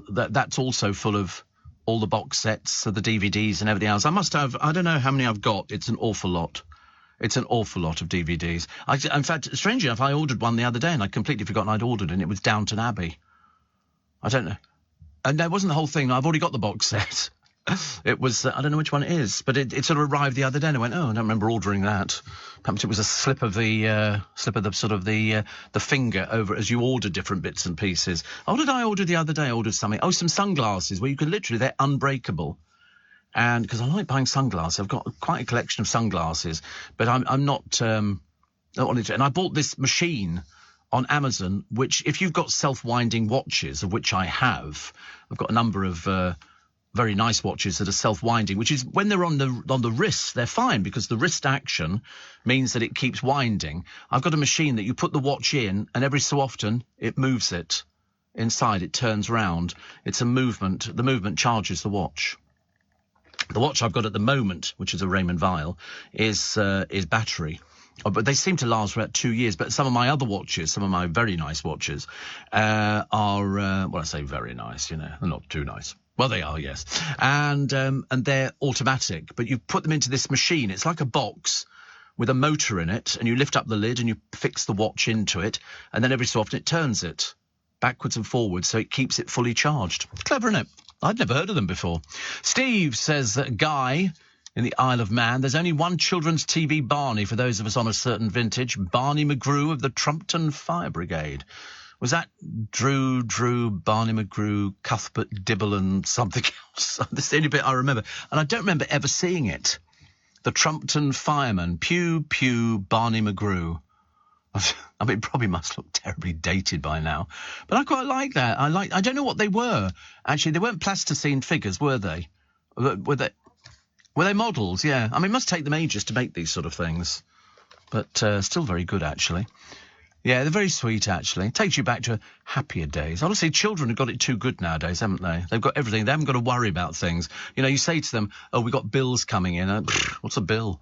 also full of all the box sets of the DVDs and everything else. I must have, I don't know how many I've got. It's an awful lot. It's an awful lot of DVDs. In fact, strangely enough, I ordered one the other day and I'd completely forgotten I'd ordered it, and it was Downton Abbey. I don't know. And that wasn't the whole thing. I've already got the box set. It was, I don't know which one it is, but it sort of arrived the other day and I went, oh, I don't remember ordering that. Perhaps it was a slip of the finger over as you order different bits and pieces. Oh, what did I order the other day? I ordered something. Oh, some sunglasses where you can literally, they're unbreakable. And because I like buying sunglasses, I've got quite a collection of sunglasses, but I'm not, and I bought this machine on Amazon, which if you've got self-winding watches, of which I have, I've got a number of, very nice watches that are self-winding, which is when they're on the wrist, they're fine because the wrist action means that it keeps winding. I've got a machine that you put the watch in and every so often it moves it. inside, it turns round. It's a movement. The movement charges the watch. The watch I've got at the moment, which is a Raymond Weil, is battery. Oh, but they seem to last for about 2 years. But some of my other watches, some of my very nice watches, are, well, I say very nice, you know, they're not too nice. Well, they are, yes. And they're automatic, but you put them into this machine. It's like a box with a motor in it, and you lift up the lid and you fix the watch into it, and then every so often it turns it backwards and forwards, so it keeps it fully charged. Clever, isn't it? I'd never heard of them before. Steve says that Guy in the Isle of Man, there's only one children's TV Barney for those of us on a certain vintage. Barney McGrew of the Trumpton Fire Brigade. Was that Drew, Barney McGrew, Cuthbert Dibble and something else? That's the only bit I remember. And I don't remember ever seeing it. The Trumpton Fireman, Pew, Barney McGrew. I mean, it probably must look terribly dated by now. But I quite like that. I don't know what they were. Actually, they weren't plasticine figures, were they? Were they models? Yeah. I mean, it must take them ages to make these sort of things. But still very good, actually. Yeah, they're very sweet, actually. Takes you back to happier days. Honestly, children have got it too good nowadays, haven't they? They've got everything. They haven't got to worry about things. You know, you say to them, oh, we've got bills coming in. What's a bill?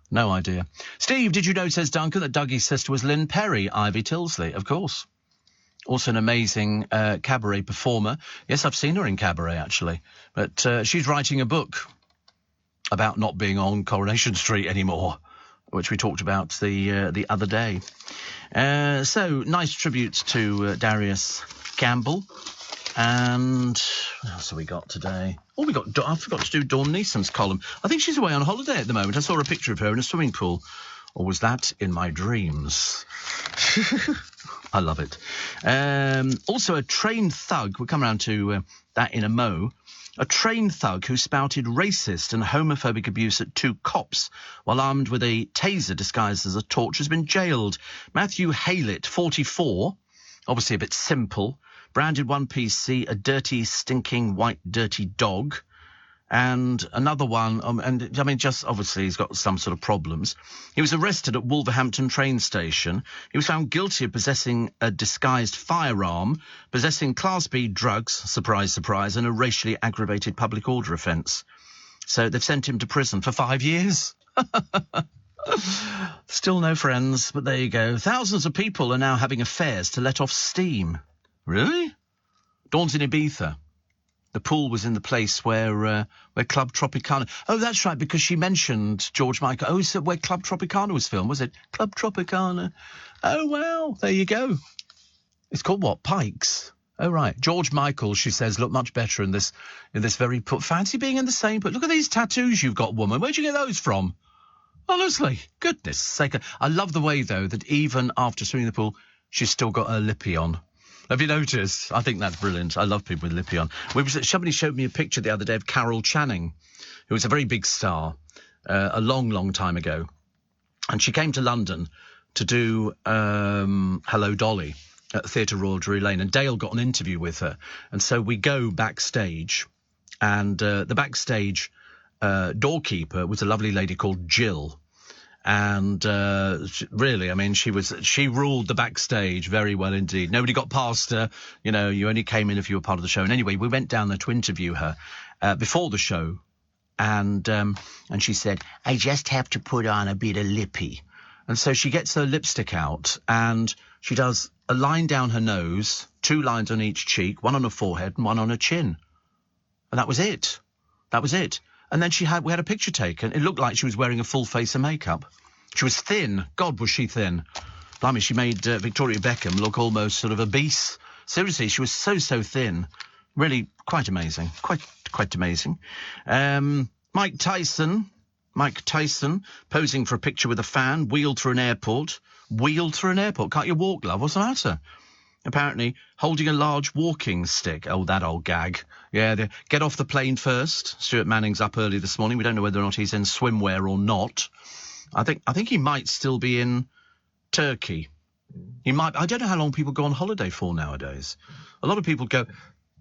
No idea. Steve, did you know, says Duncan, that Dougie's sister was Lynn Perry, Ivy Tilsley? Of course. Also an amazing cabaret performer. Yes, I've seen her in cabaret, actually. But she's writing a book about not being on Coronation Street anymore, which we talked about the other day. So, nice tributes to Darius Campbell. And what else have we got today? Oh, I forgot to do Dawn Neeson's column. I think she's away on holiday at the moment. I saw a picture of her in a swimming pool. Or was that in my dreams? I love it. Also, a trained thug. We'll come around to that in a mo. A trained thug who spouted racist and homophobic abuse at 2 cops while armed with a taser disguised as a torch has been jailed. Matthew Haylett, 44, obviously a bit simple, branded one PC a dirty, stinking, white, dirty dog. And another one, and I mean, just obviously he's got some sort of problems. He was arrested at Wolverhampton train station. He was found guilty of possessing a disguised firearm, possessing Class B drugs, surprise, surprise, and a racially aggravated public order offence. So they've sent him to prison for 5 years. Still no friends, but there you go. Thousands of people are now having affairs to let off steam. Really? Dawn's in Ibiza. The pool was in the place where Club Tropicana... Oh, that's right, because she mentioned George Michael. Oh, so where Club Tropicana was filmed, was it? Club Tropicana. Oh, well, there you go. It's called what? Pikes. Oh, right. George Michael, she says, look much better in this very... Fancy being in the same... But look at these tattoos you've got, woman. Where'd you get those from? Honestly, goodness sake. I love the way, though, that even after swimming in the pool, she's still got her lippy on. Have you noticed? I think that's brilliant. I love people with lippy on. Somebody showed me a picture the other day of Carol Channing, who was a very big star a long, long time ago. And she came to London to do Hello, Dolly at the Theatre Royal Drury Lane. And Dale got an interview with her. And so we go backstage. And the backstage doorkeeper was a lovely lady called Jill. And really, I mean, she ruled the backstage very well indeed. Nobody got past her. You know, you only came in if you were part of the show. And anyway, we went down there to interview her before the show. And she said, I just have to put on a bit of lippy. And so she gets her lipstick out and she does a line down her nose, 2 lines on each cheek, 1 on her forehead and 1 on her chin. And that was it. That was it. And then we had a picture taken. It looked like she was wearing a full face of makeup. She was thin. God, was she thin. Blimey, she made Victoria Beckham look almost sort of obese. Seriously, she was so thin. Really quite amazing. Quite amazing. Mike Tyson, posing for a picture with a fan, wheeled through an airport. Can't you walk, love? What's the matter? Apparently holding a large walking stick. Oh, that old gag. Yeah, get off the plane first. Stuart Manning's up early this morning. We don't know whether or not he's in swimwear or not. I think he might still be in Turkey. He might. I don't know how long people go on holiday for nowadays. A lot of people go.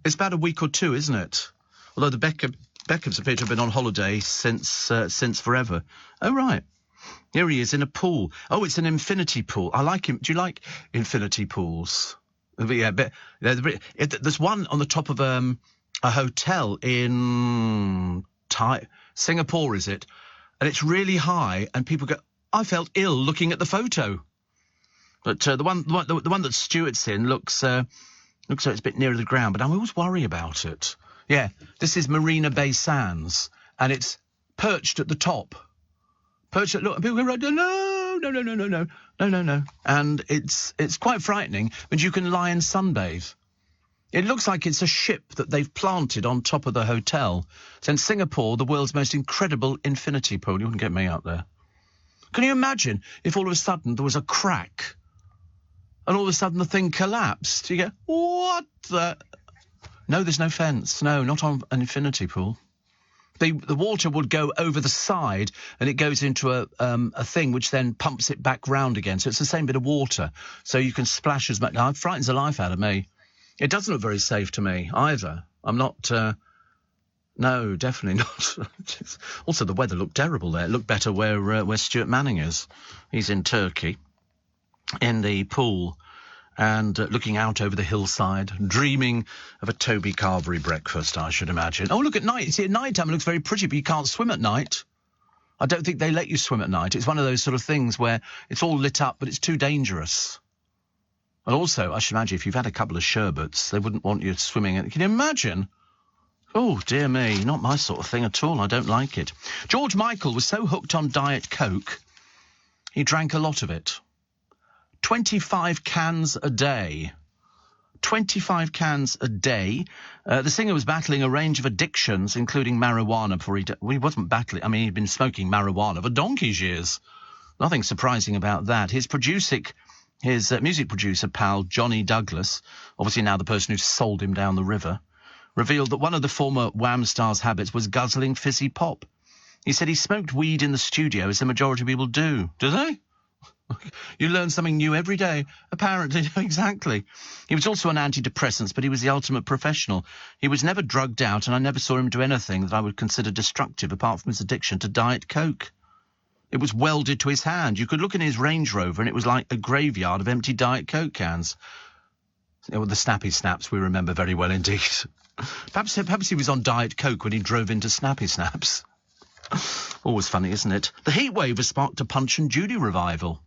It's about a week or 2, isn't it? Although the Beckhams appear to have been on holiday since forever. Oh, right. Here he is in a pool. Oh, it's an infinity pool. I like him. Do you like infinity pools? There's one on the top of a hotel in Singapore, is it? And it's really high, and people go, I felt ill looking at the photo. But the one that Stuart's in looks like it's a bit nearer the ground, but I always worry about it. Yeah, this is Marina Bay Sands, and it's perched at the top. Look, and people go, right, no. And it's quite frightening, but you can lie and sunbathe. It looks like it's a ship that they've planted on top of the hotel. It's in Singapore, the world's most incredible infinity pool. You wouldn't get me out there. Can you imagine if all of a sudden there was a crack and all of a sudden the thing collapsed? You go, what the... No, there's no fence. No, not on an infinity pool. The water would go over the side and it goes into a thing which then pumps it back round again. So it's the same bit of water. So you can splash as much. Now, it frightens the life out of me. It doesn't look very safe to me either. I'm not... no, definitely not. Also, the weather looked terrible there. It looked better where Stuart Manning is. He's in Turkey, in the pool, and looking out over the hillside, dreaming of a Toby Carvery breakfast, I should imagine. Oh, look, at night. See, at night time it looks very pretty, but you can't swim at night. I don't think they let you swim at night. It's one of those sort of things where it's all lit up, but it's too dangerous. And also, I should imagine, if you've had a couple of sherbets, they wouldn't want you swimming in. Can you imagine? Oh, dear me, not my sort of thing at all. I don't like it. George Michael was so hooked on Diet Coke, he drank a lot of it. 25 cans a day. 25 cans a day. The singer was battling a range of addictions, including marijuana, before he wasn't battling. I mean, he'd been smoking marijuana for donkey's years. Nothing surprising about that. His music producer pal, Johnny Douglas, obviously now the person who sold him down the river, revealed that one of the former Wham star's habits was guzzling fizzy pop. He said he smoked weed in the studio, as the majority of people do. Do they? You learn something new every day. Apparently, exactly. He was also on antidepressants, but he was the ultimate professional. He was never drugged out, and I never saw him do anything that I would consider destructive, apart from his addiction to Diet Coke. It was welded to his hand. You could look in his Range Rover, and it was like a graveyard of empty Diet Coke cans. The Snappy Snaps we remember very well indeed. Perhaps he was on Diet Coke when he drove into Snappy Snaps. Always funny, isn't it? The heatwave has sparked a Punch and Judy revival.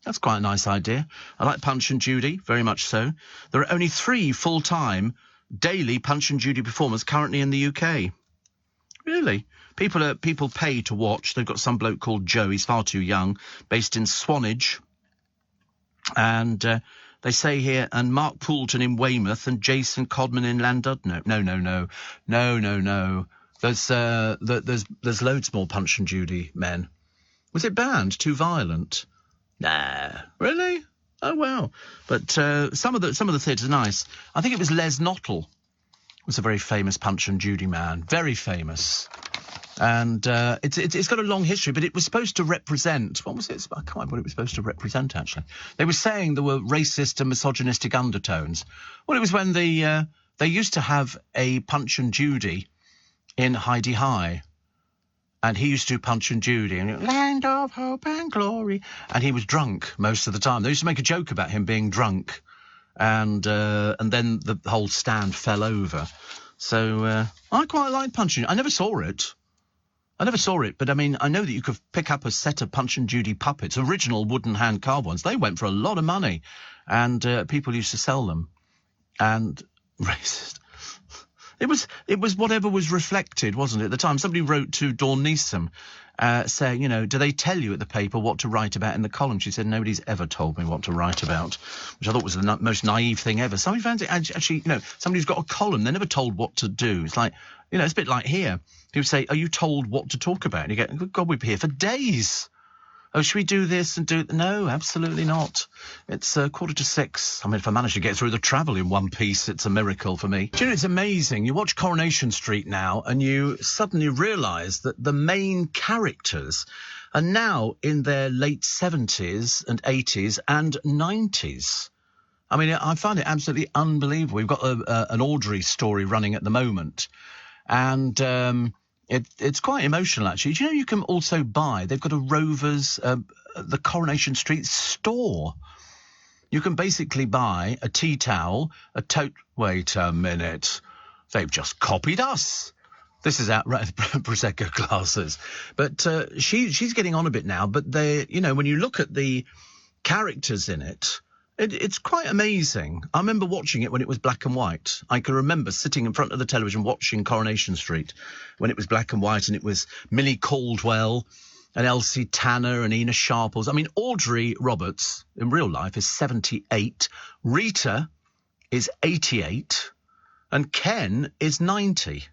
That's quite a nice idea. I like Punch and Judy, very much so. There are only 3 full-time daily Punch and Judy performers currently in the UK. Really? People pay to watch. They've got some bloke called Joe, he's far too young, based in Swanage. And they say here, and Mark Poulton in Weymouth and Jason Codman in Llandudno. No. There's loads more Punch and Judy men. Was it banned? Too violent? Nah. Really? Oh, wow. But some of the theatres are nice. I think it was Les Nottle was a very famous Punch and Judy man. Very famous. And it's got a long history, but it was supposed to represent... What was it? I can't remember what it was supposed to represent, actually. They were saying there were racist and misogynistic undertones. Well, it was when they used to have a Punch and Judy in Heidi High. And he used to Punch and Judy, and Land of Hope and Glory. And he was drunk most of the time. They used to make a joke about him being drunk. And then the whole stand fell over. So I quite like Punch and Judy. I never saw it, but I mean, I know that you could pick up a set of Punch and Judy puppets, original wooden hand-carved ones. They went for a lot of money, and people used to sell them. And racist. It was whatever was reflected, wasn't it, at the time? Somebody wrote to Dawn Neeson saying, do they tell you at the paper what to write about in the column? She said, nobody's ever told me what to write about, which I thought was the most naive thing ever. Somebody found it, actually, somebody's got a column, they're never told what to do. It's like, it's a bit like here. People say, are you told what to talk about? And you go, God, we'd be here for days. Oh, should we do this and do... No, absolutely not. It's 6:15. I mean, if I manage to get through the travel in one piece, it's a miracle for me. Do you know, it's amazing. You watch Coronation Street now and you suddenly realise that the main characters are now in their late 70s and 80s and 90s. I mean, I find it absolutely unbelievable. We've got an Audrey story running at the moment. And... It's quite emotional, actually. Do you know you can also buy... They've got a Rovers, the Coronation Street store. You can basically buy a tea towel, a tote... Wait a minute. They've just copied us. This is outright Prosecco glasses. But she's getting on a bit now. But when you look at the characters in it, it's quite amazing. I remember watching it when it was black and white. I can remember sitting in front of the television watching Coronation Street when it was black and white, and it was Millie Caldwell and Elsie Tanner and Ina Sharples. I mean, Audrey Roberts in real life is 78. Rita is 88. And Ken is 90.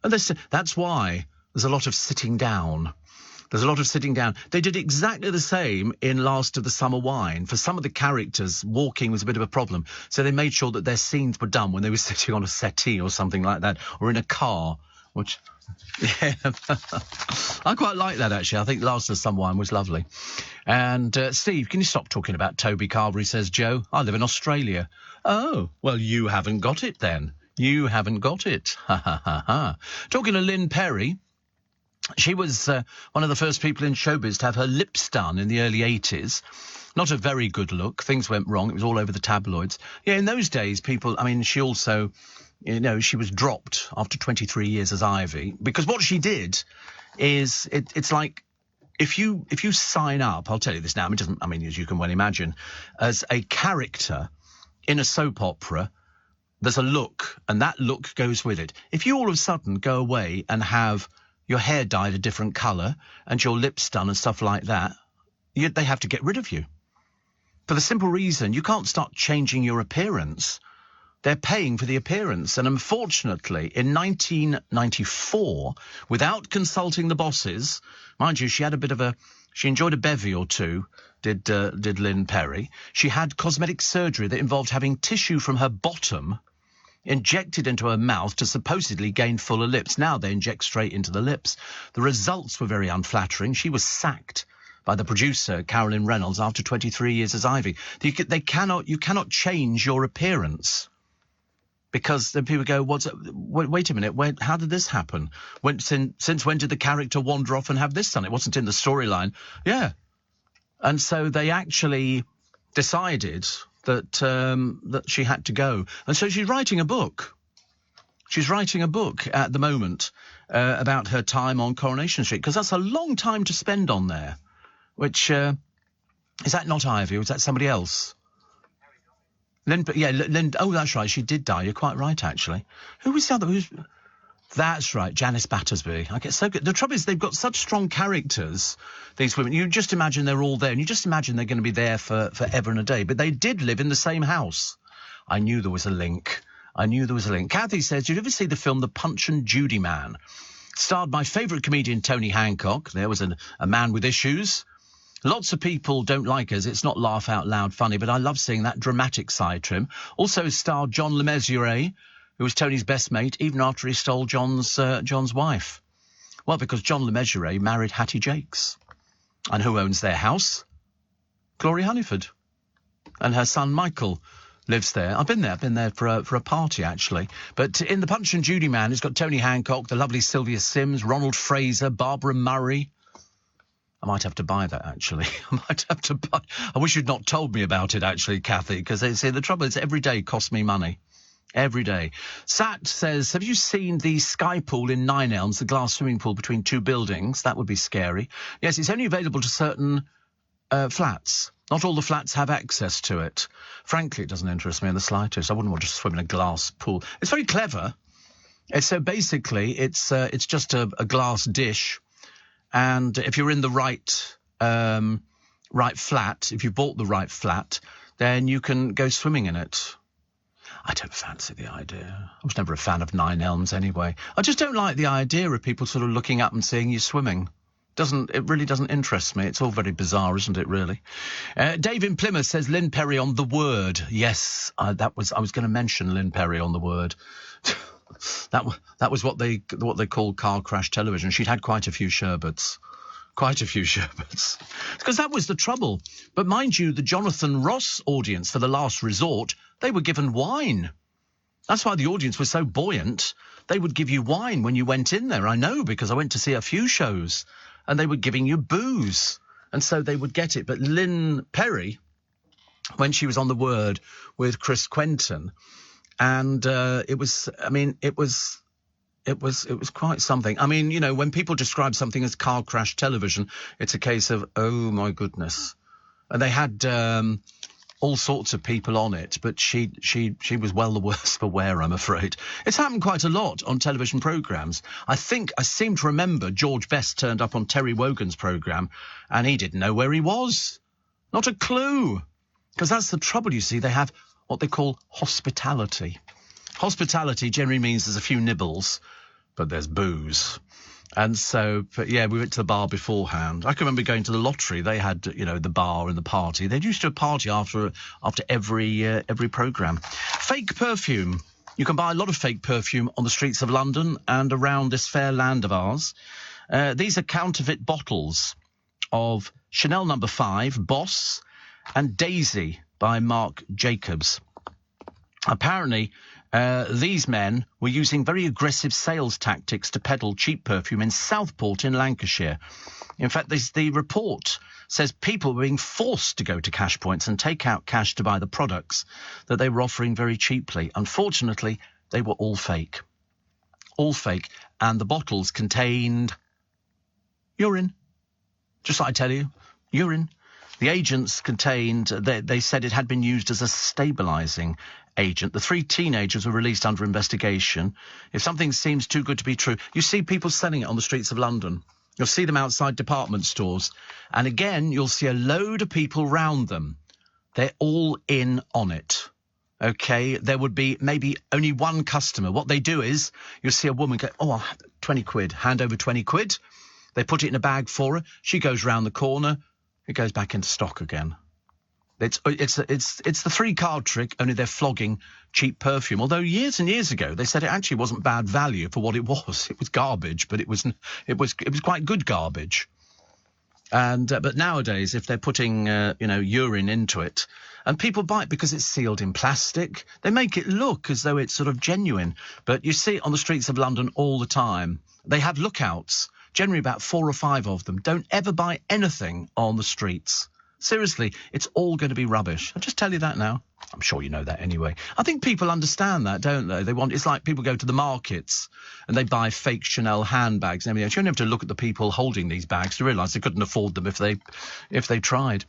And that's why there's a lot of sitting down. There's a lot of sitting down. They did exactly the same in Last of the Summer Wine. For some of the characters, walking was a bit of a problem. So they made sure that their scenes were done when they were sitting on a settee or something like that, or in a car, which... Yeah, I quite like that, actually. I think Last of the Summer Wine was lovely. And, Steve, can you stop talking about Toby Carvery, says Joe. I live in Australia. Oh, well, you haven't got it, then. You haven't got it. Ha, ha, ha, ha. Talking to Lynn Perry, she was one of the first people in showbiz to have her lips done in the early 80s. Not a very good look. Things went wrong. It was all over the tabloids. Yeah, in those days, she also... she was dropped after 23 years as Ivy, because what she did is it's like if you sign up, I'll tell you this now, as you can well imagine, as a character in a soap opera, there's a look, and that look goes with it. If you all of a sudden go away and have your hair dyed a different colour and your lips done and stuff like that, they have to get rid of you. For the simple reason, you can't start changing your appearance. They're paying for the appearance. And unfortunately, in 1994, without consulting the bosses, mind you, she enjoyed a bevy or two, did Lynn Perry. She had cosmetic surgery that involved having tissue from her bottom injected into her mouth to supposedly gain fuller lips. Now they inject straight into the lips. The results were very unflattering. She was sacked by the producer, Carolyn Reynolds, after 23 years as Ivy. You cannot change your appearance. Because then people go, wait a minute, how did this happen? Since when did the character wander off and have this done? It wasn't in the storyline. Yeah. And so they actually decided that she had to go. And so she's writing a book. She's writing a book at the moment about her time on Coronation Street, because that's a long time to spend on there. Which, is that not Ivy, or is that somebody else? Lynn, oh, that's right, she did die. You're quite right, actually. Who was the other? That's right, Janice Battersby. I get so good. The trouble is they've got such strong characters, these women. You just imagine they're all there, and you just imagine they're going to be there for forever and a day. But they did live in the same house. I knew there was a link. Kathy says, did you ever see the film The Punch and Judy Man? Starred my favourite comedian, Tony Hancock. There was a man with issues. Lots of people don't like us. It's not laugh out loud funny, but I love seeing that dramatic side to him. Also starred John Le Mesurier, who was Tony's best mate, even after he stole John's wife. Well, because John Le Mesurier married Hattie Jakes. And who owns their house? Gloria Hunniford. And her son Michael lives there. I've been there for a party, actually. But in The Punch and Judy Man, it's got Tony Hancock, the lovely Sylvia Sims, Ronald Fraser, Barbara Murray. I might have to buy that, actually. I wish you'd not told me about it, actually, Kathy, because the trouble is every day costs me money. Every day. Sat says, have you seen the Sky Pool in Nine Elms, the glass swimming pool between two buildings? That would be scary. Yes, it's only available to certain flats. Not all the flats have access to it. Frankly, it doesn't interest me in the slightest. I wouldn't want to swim in a glass pool. It's very clever. So basically, it's just a glass dish. And if you're in the right flat, if you bought the right flat, then you can go swimming in it. I don't fancy the idea. I was never a fan of Nine Elms anyway. I just don't like the idea of people sort of looking up and seeing you swimming. It really doesn't interest me. It's all very bizarre, isn't it, really? Dave in Plymouth says Lynn Perry on The Word. Yes, I was going to mention Lynn Perry on The Word. That was what they call car crash television. She'd had quite a few sherbets. Because that was the trouble. But mind you, the Jonathan Ross audience for The Last Resort, they were given wine. That's why the audience was so buoyant. They would give you wine when you went in there. I know, because I went to see a few shows, and they were giving you booze. And so they would get it. But Lynn Perry, when she was on The Word with Chris Quentin, and it was quite something. I mean, you know, when people describe something as car crash television, it's a case of, oh my goodness. And they had all sorts of people on it, but she was well the worse for wear, I'm afraid. It's happened quite a lot on television programmes. I seem to remember George Best turned up on Terry Wogan's programme, and he didn't know where he was. Not a clue. Because that's the trouble, you see. They have what they call hospitality. Hospitality generally means there's a few nibbles, but there's booze. And so, but yeah, we went to the bar beforehand. I can remember going to the lottery. They had, you know, the bar and the party. They used to have a party after every programme. Fake perfume. You can buy a lot of fake perfume on the streets of London and around this fair land of ours. These are counterfeit bottles of Chanel No. 5, Boss, and Daisy by Marc Jacobs. Apparently, these men were using very aggressive sales tactics to peddle cheap perfume in Southport in Lancashire. In fact, the report says people were being forced to go to cash points and take out cash to buy the products that they were offering very cheaply. Unfortunately, they were all fake. All fake. And the bottles contained urine. Just like I tell you, urine. The agents contained, they said it had been used as a stabilising agent. The 3 teenagers were released under investigation. If something seems too good to be true, you see people selling it on the streets of London. You'll see them outside department stores. And again, you'll see a load of people round them. They're all in on it. OK, there would be maybe only one customer. What they do is you'll see a woman go, oh, 20 quid, hand over 20 quid. They put it in a bag for her. She goes round the corner. It goes back into stock again. It's the 3-card trick, only they're flogging cheap perfume. Although years and years ago they said it actually wasn't bad value for what it was. It was garbage, but it was quite good garbage. And but nowadays, if they're putting urine into it, and people buy it because it's sealed in plastic, they make it look as though it's sort of genuine. But you see it on the streets of London all the time. They have lookouts. Generally about 4 or 5 of them. Don't ever buy anything on the streets. Seriously, it's all going to be rubbish. I'll just tell you that now. I'm sure you know that anyway. I think people understand that, don't they? It's like people go to the markets and they buy fake Chanel handbags and everything. You don't have to look at the people holding these bags to realise they couldn't afford them if they tried.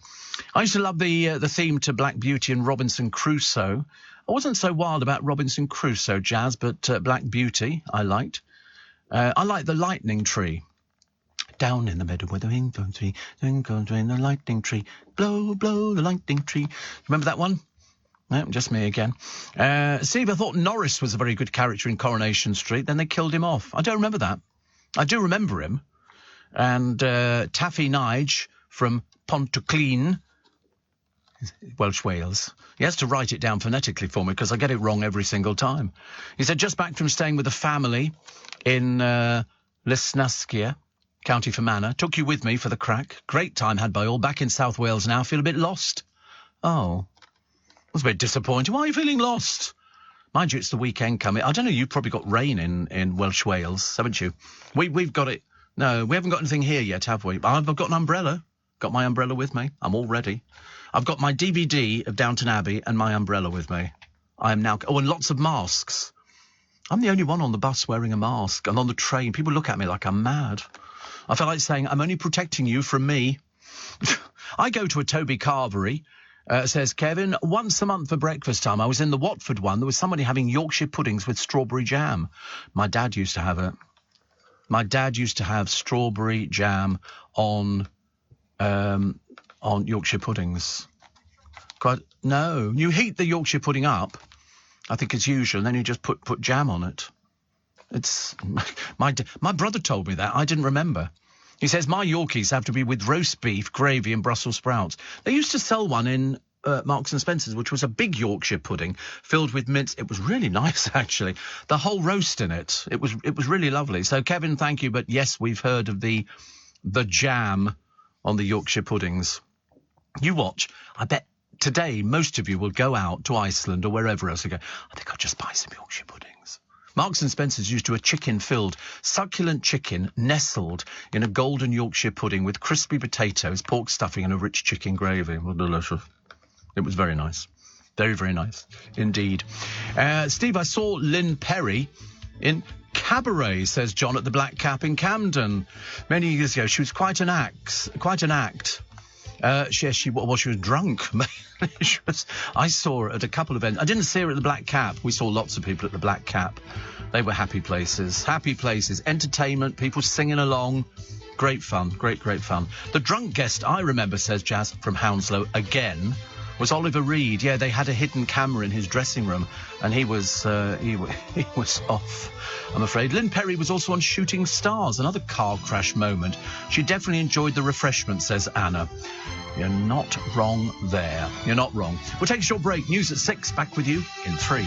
I used to love the theme to Black Beauty and Robinson Crusoe. I wasn't so wild about Robinson Crusoe, Jazz, but Black Beauty I liked. I like the lightning tree. Down in the meadow where the wind goes tree, then goes in the lightning tree. Blow, blow, the lightning tree. Remember that one? No, just me again. Steve, I thought Norris was a very good character in Coronation Street. Then they killed him off. I don't remember that. I do remember him. And Taffy Nige from Pontyclun, Welsh Wales. He has to write it down phonetically for me because I get it wrong every single time. He said, just back from staying with a family in Lisnaskia, County Fermanagh. Took you with me for the crack. Great time had by all. Back in South Wales now. Feel a bit lost. Oh. That's a bit disappointing. Why are you feeling lost? Mind you, it's the weekend coming. I don't know, you've probably got rain in Welsh Wales, haven't you? We've got it. No, we haven't got anything here yet, have we? I've got an umbrella. Got my umbrella with me. I'm all ready. I've got my DVD of Downton Abbey and my umbrella with me. I am now... Oh, and lots of masks. I'm the only one on the bus wearing a mask. And on the train, people look at me like I'm mad. I feel like saying, I'm only protecting you from me. I go to a Toby Carvery, says Kevin, once a month for breakfast time. I was in the Watford one. There was somebody having Yorkshire puddings with strawberry jam. My dad used to have it. My dad used to have strawberry jam on Yorkshire puddings. No, you heat the Yorkshire pudding up, I think as usual, and then you just put jam on it. It's my brother told me that. I didn't remember. He says my Yorkies have to be with roast beef, gravy and Brussels sprouts. They used to sell one in Marks and Spencer's, which was a big Yorkshire pudding filled with mince. It was really nice, actually. The whole roast in it. It was really lovely. So, Kevin, thank you. But yes, we've heard of the jam on the Yorkshire puddings. You watch. I bet today most of you will go out to Iceland or wherever else and go, I think I'll just buy some Yorkshire puddings. Marks and Spencer's used to a chicken-filled, succulent chicken nestled in a golden Yorkshire pudding with crispy potatoes, pork stuffing and a rich chicken gravy. Well, delicious. It was very nice. Very, very nice indeed. Steve, I saw Lynn Perry in Cabaret, says John, at the Black Cap in Camden many years ago. She was quite an act. She was drunk. I saw her at a couple of events. I didn't see her at the Black Cap. We saw lots of people at the Black Cap. They were happy places. Entertainment, people singing along. Great fun. Great fun. The drunk guest I remember, says Jazz from Hounslow again, was Oliver Reed. Yeah, they had a hidden camera in his dressing room, and he was off, I'm afraid. Lynn Perry was also on Shooting Stars, another car crash moment. She definitely enjoyed the refreshment, says Anna. You're not wrong there. You're not wrong. We'll take a short break. News at 6. Back with you in 3.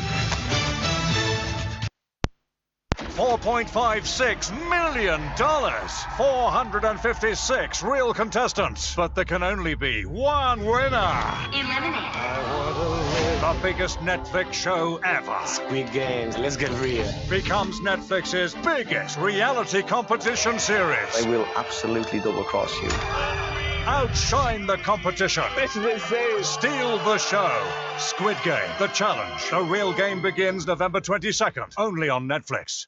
$4.56 million. 456 real contestants. But there can only be one winner. Eliminated. The biggest Netflix show ever. Squid Games, let's get real. Becomes Netflix's biggest reality competition series. I will absolutely double-cross you. Outshine the competition. This is insane. Steal the show. Squid Game, The Challenge. The real game begins November 22nd. Only on Netflix.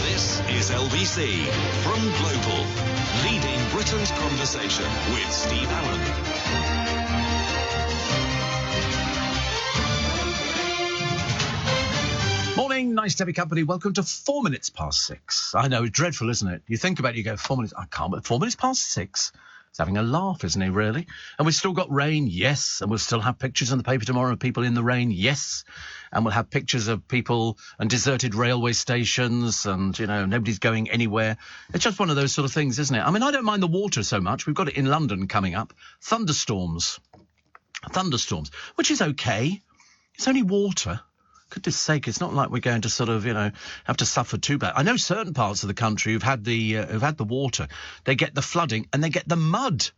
This is LBC from Global, leading Britain's conversation with Steve Allen. Morning, nice to have your company. Welcome to 4 minutes past 6. I know, it's dreadful, isn't it? You think about it, you go, 4 minutes, I can't, but 4 minutes past 6. He's having a laugh, isn't he, really? And we've still got rain, yes. And we'll still have pictures in the paper tomorrow of people in the rain, yes. And we'll have pictures of people and deserted railway stations and, you know, nobody's going anywhere. It's just one of those sort of things, isn't it? I mean, I don't mind the water so much. We've got it in London coming up. Thunderstorms, which is okay. It's only water. Goodness sake, it's not like we're going to sort of, you know, have to suffer too bad. I know certain parts of the country who've had the water, they get the flooding and they get the mud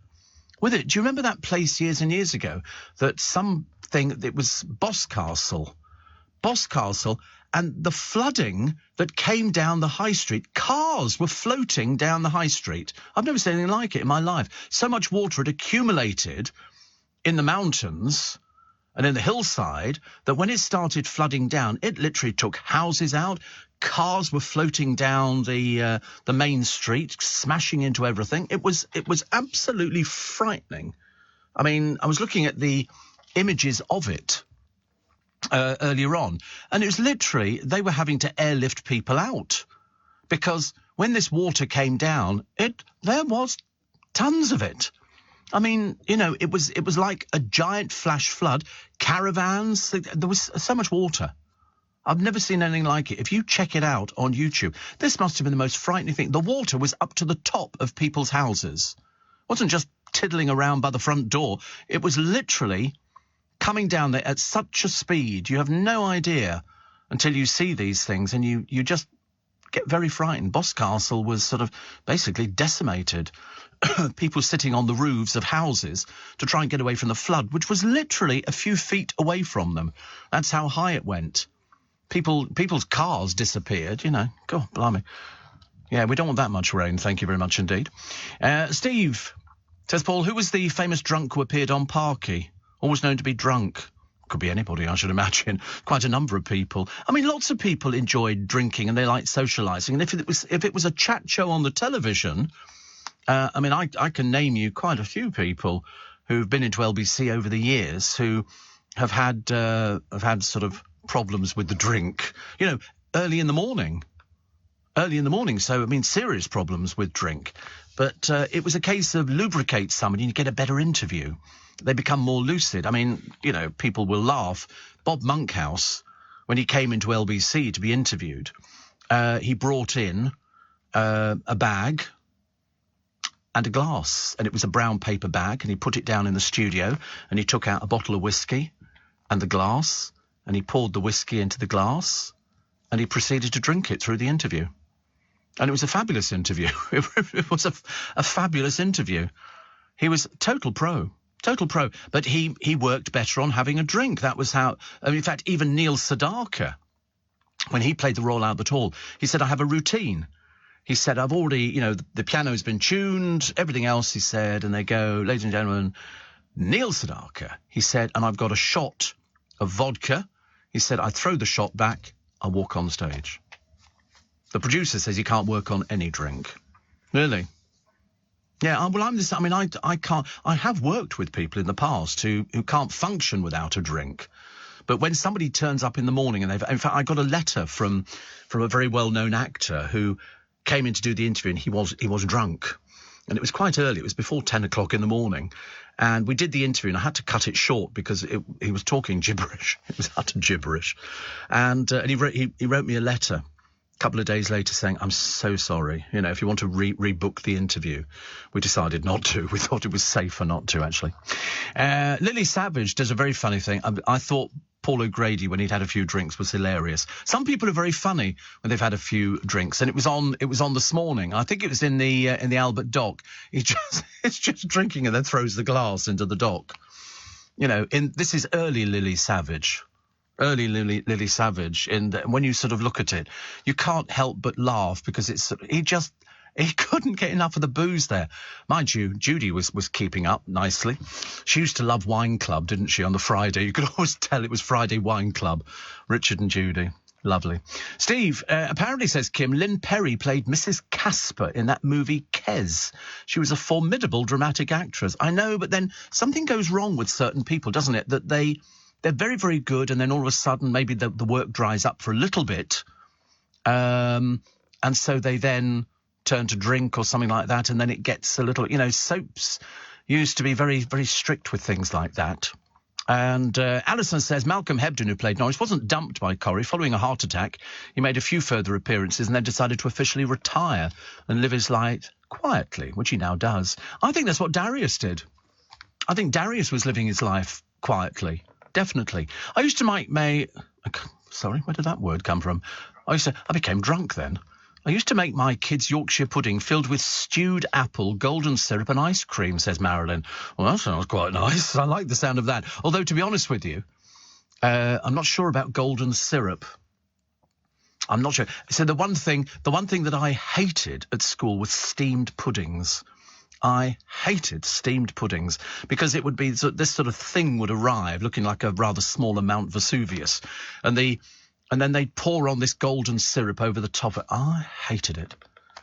with it. Do you remember that place years and years ago that it was Boscastle, and the flooding that came down the high street, cars were floating down the high street. I've never seen anything like it in my life. So much water had accumulated in the mountains and in the hillside that when it started flooding down, it literally took houses out. Cars were floating down the main street, smashing into everything. It was absolutely frightening. I mean, I was looking at the images of it earlier on, and it was literally they were having to airlift people out because when this water came down, there was tons of it. I mean, you know, it was like a giant flash flood. Caravans, there was so much water. I've never seen anything like it. If you check it out on YouTube, this must have been the most frightening thing. The water was up to the top of people's houses. It wasn't just tiddling around by the front door. It was literally coming down there at such a speed. You have no idea until you see these things, and you just get very frightened. Boscastle was sort of basically decimated. People sitting on the roofs of houses to try and get away from the flood, which was literally a few feet away from them. That's how high it went. People's cars disappeared, you know. God, blimey. Yeah, we don't want that much rain. Thank you very much indeed. Steve, says Paul, who was the famous drunk who appeared on Parky? Always known to be drunk. Could be anybody, I should imagine. Quite a number of people. I mean, lots of people enjoyed drinking and they liked socialising. And if it was a chat show on the television... I mean, I can name you quite a few people who've been into LBC over the years who have had sort of problems with the drink, you know, early in the morning. So, I mean, serious problems with drink. But it was a case of lubricate somebody and you get a better interview. They become more lucid. I mean, you know, people will laugh. Bob Monkhouse, when he came into LBC to be interviewed, he brought in a bag and a glass, and it was a brown paper bag, and he put it down in the studio, and he took out a bottle of whiskey and the glass, and he poured the whiskey into the glass, and he proceeded to drink it through the interview. And it was a fabulous interview. It was a fabulous interview. He was total pro. But he worked better on having a drink. That was how... in fact, even Neil Sedaka, when he played the Royal Albert Hall, he said, I have a routine. he said, I've already, the piano's been tuned, everything else, he said, and they go, ladies and gentlemen, Neil Sedaka, he said, and I've got a shot of vodka. He said, I throw the shot back, I walk on stage. The producer says he can't work on any drink. Really? Yeah, well, I can't, I have worked with people in the past who can't function without a drink. But when somebody turns up in the morning and in fact, I got a letter from a very well-known actor who came in to do the interview and he was drunk. And it was quite early. It was before 10 o'clock in the morning. And we did the interview and I had to cut it short because he was talking gibberish. It was utter gibberish. And he wrote me a letter a couple of days later saying, I'm so sorry. If you want to rebook the interview. We decided not to. We thought it was safer not to, actually. Lily Savage does a very funny thing. I thought Paul O'Grady, when he'd had a few drinks, was hilarious. Some people are very funny when they've had a few drinks, and it was on this morning. I think it was in the Albert Dock. It's just drinking and then throws the glass into the dock. This is early Lily Savage. Early Lily Savage. When you sort of look at it, you can't help but laugh because he couldn't get enough of the booze there. Mind you, Judy was keeping up nicely. She used to love Wine Club, didn't she, on the Friday? You could always tell it was Friday Wine Club. Richard and Judy. Lovely. Steve, apparently, says Kim, Lynn Perry played Mrs. Casper in that movie Kes. She was a formidable dramatic actress. I know, but then something goes wrong with certain people, doesn't it? That they're very, very good, and then all of a sudden maybe the work dries up for a little bit. And so they then turn to drink or something like that, and then it gets a little, soaps used to be very, very strict with things like that. And Alison says Malcolm Hebden, who played Norris, wasn't dumped by Corrie following a heart attack. He made a few further appearances and then decided to officially retire and live his life quietly, which he now does. I think that's what Darius did. I think Darius was living his life quietly, definitely. I used to sorry, where did that word come from? I became drunk then. I used to make my kids Yorkshire pudding filled with stewed apple, golden syrup and ice cream, says Marilyn. Well, that sounds quite nice. I like the sound of that. Although, to be honest with you, I'm not sure about golden syrup. I'm not sure. So the one thing that I hated at school was steamed puddings. I hated steamed puddings because it would be this sort of thing would arrive looking like a rather smaller Mount Vesuvius. And then they'd pour on this golden syrup over the top. I hated it.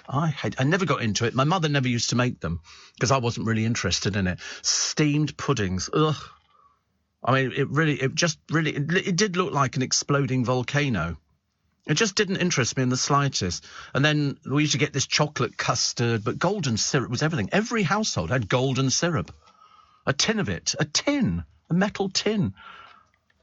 I never got into it. My mother never used to make them because I wasn't really interested in it. Steamed puddings. Ugh. I mean, it did look like an exploding volcano. It just didn't interest me in the slightest. And then we used to get this chocolate custard, but golden syrup was everything. Every household had golden syrup. A tin of it. A metal tin.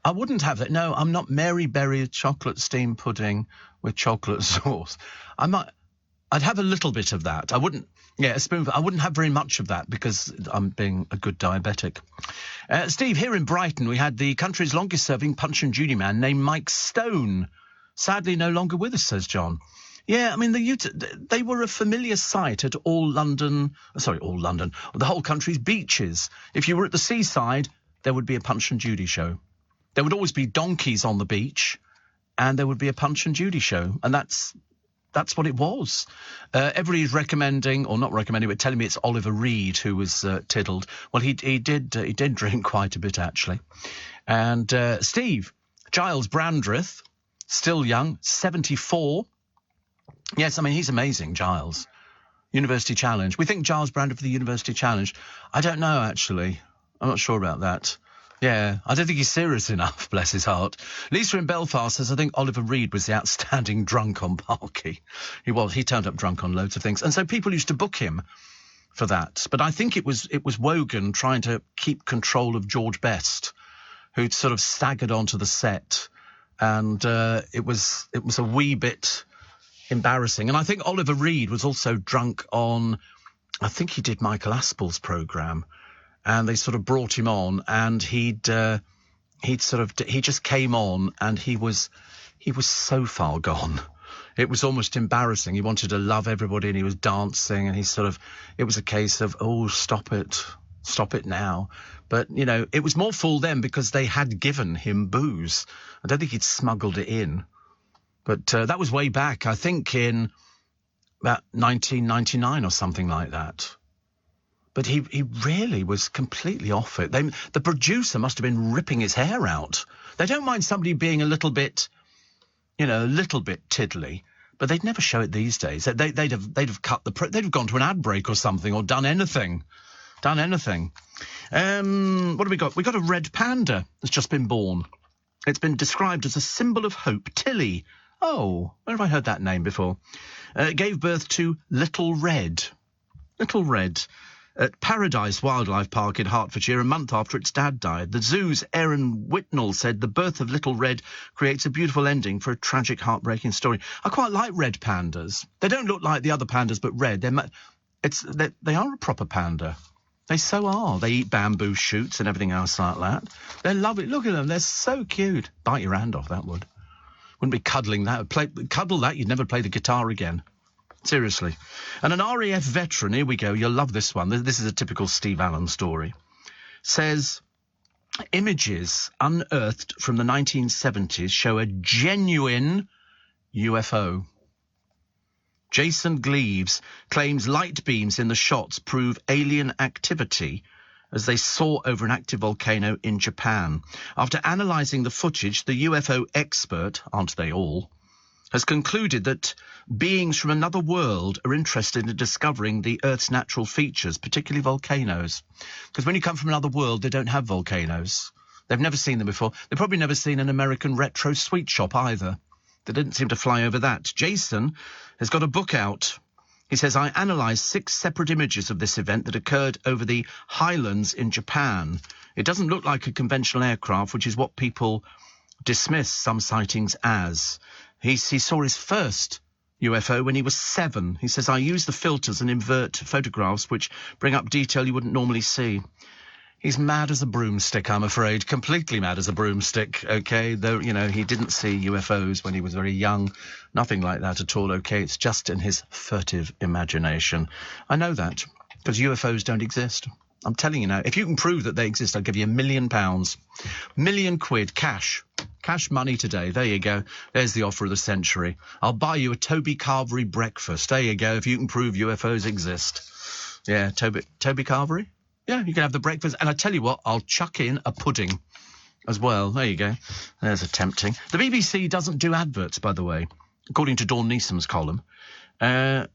I wouldn't have it. No, I'm not Mary Berry chocolate steamed pudding with chocolate sauce. I'd have a little bit of that. I wouldn't have very much of that because I'm being a good diabetic. Steve, here in Brighton, we had the country's longest-serving Punch and Judy man named Mike Stone. Sadly, no longer with us, says John. Yeah, I mean, they were a familiar sight at the whole country's beaches. If you were at the seaside, there would be a Punch and Judy show. There would always be donkeys on the beach, and there would be a Punch and Judy show, and that's what it was. Everybody's recommending, or not recommending, but telling me it's Oliver Reed who was tiddled. Well, he did drink quite a bit, actually. And Steve, Giles Brandreth, still young, 74. Yes, I mean, he's amazing, Giles. University Challenge. We think Giles Brandreth for the University Challenge. I don't know, actually. I'm not sure about that. Yeah, I don't think he's serious enough, bless his heart. Lisa in Belfast says, I think Oliver Reed was the outstanding drunk on Parky. He turned up drunk on loads of things. And so people used to book him for that. But I think it was Wogan trying to keep control of George Best, who'd sort of staggered onto the set. And it was a wee bit embarrassing. And I think Oliver Reed was also drunk on, I think he did Michael Aspel's programme. And they sort of brought him on, and he just came on, and he was so far gone. It was almost embarrassing. He wanted to love everybody, and he was dancing, and it was a case of, oh, stop it now. But, it was more full then because they had given him booze. I don't think he'd smuggled it in. But that was way back, I think in about 1999 or something like that. But he really was completely off it. The producer must have been ripping his hair out. They don't mind somebody being a little bit tiddly, but they'd never show it these days. They'd have cut they'd have gone to an ad break or something, or done anything. What have we got? We got a red panda that's just been born. It's been described as a symbol of hope. Tilly. Oh, where have I heard that name before? Gave birth to Little Red. Little Red. At Paradise Wildlife Park in Hertfordshire, a month after its dad died. The zoo's Erin Whitnell said the birth of Little Red creates a beautiful ending for a tragic, heartbreaking story. I quite like red pandas. They don't look like the other pandas, but red. They are a proper panda. They so are. They eat bamboo shoots and everything else like that. They're lovely. Look at them. They're so cute. Bite your hand off, that would. Wouldn't be cuddling that. Cuddle that, you'd never play the guitar again. Seriously. And an RAF veteran, here we go, you'll love this one. This is a typical Steve Allen story. Says, images unearthed from the 1970s show a genuine UFO. Jason Gleaves claims light beams in the shots prove alien activity as they soar over an active volcano in Japan. After analysing the footage, the UFO expert, aren't they all, has concluded that beings from another world are interested in discovering the Earth's natural features, particularly volcanoes. Because when you come from another world, they don't have volcanoes. They've never seen them before. They've probably never seen an American retro sweet shop either. They didn't seem to fly over that. Jason has got a book out. He says, I analysed 6 separate images of this event that occurred over the highlands in Japan. It doesn't look like a conventional aircraft, which is what people dismiss some sightings as. He saw his first UFO when he was 7. He says, I use the filters and invert photographs which bring up detail you wouldn't normally see. He's mad as a broomstick, I'm afraid. Completely mad as a broomstick, OK? Though, he didn't see UFOs when he was very young. Nothing like that at all, OK? It's just in his furtive imagination. I know that, because UFOs don't exist. I'm telling you now, if you can prove that they exist, I'll give you £1 million. £1 million cash. Cash money today. There you go. There's the offer of the century. I'll buy you a Toby Carvery breakfast. There you go, if you can prove UFOs exist. Yeah, Toby Carvery? Yeah, you can have the breakfast. And I tell you what, I'll chuck in a pudding as well. There you go. There's a tempting. The BBC doesn't do adverts, by the way, according to Dawn Neeson's column.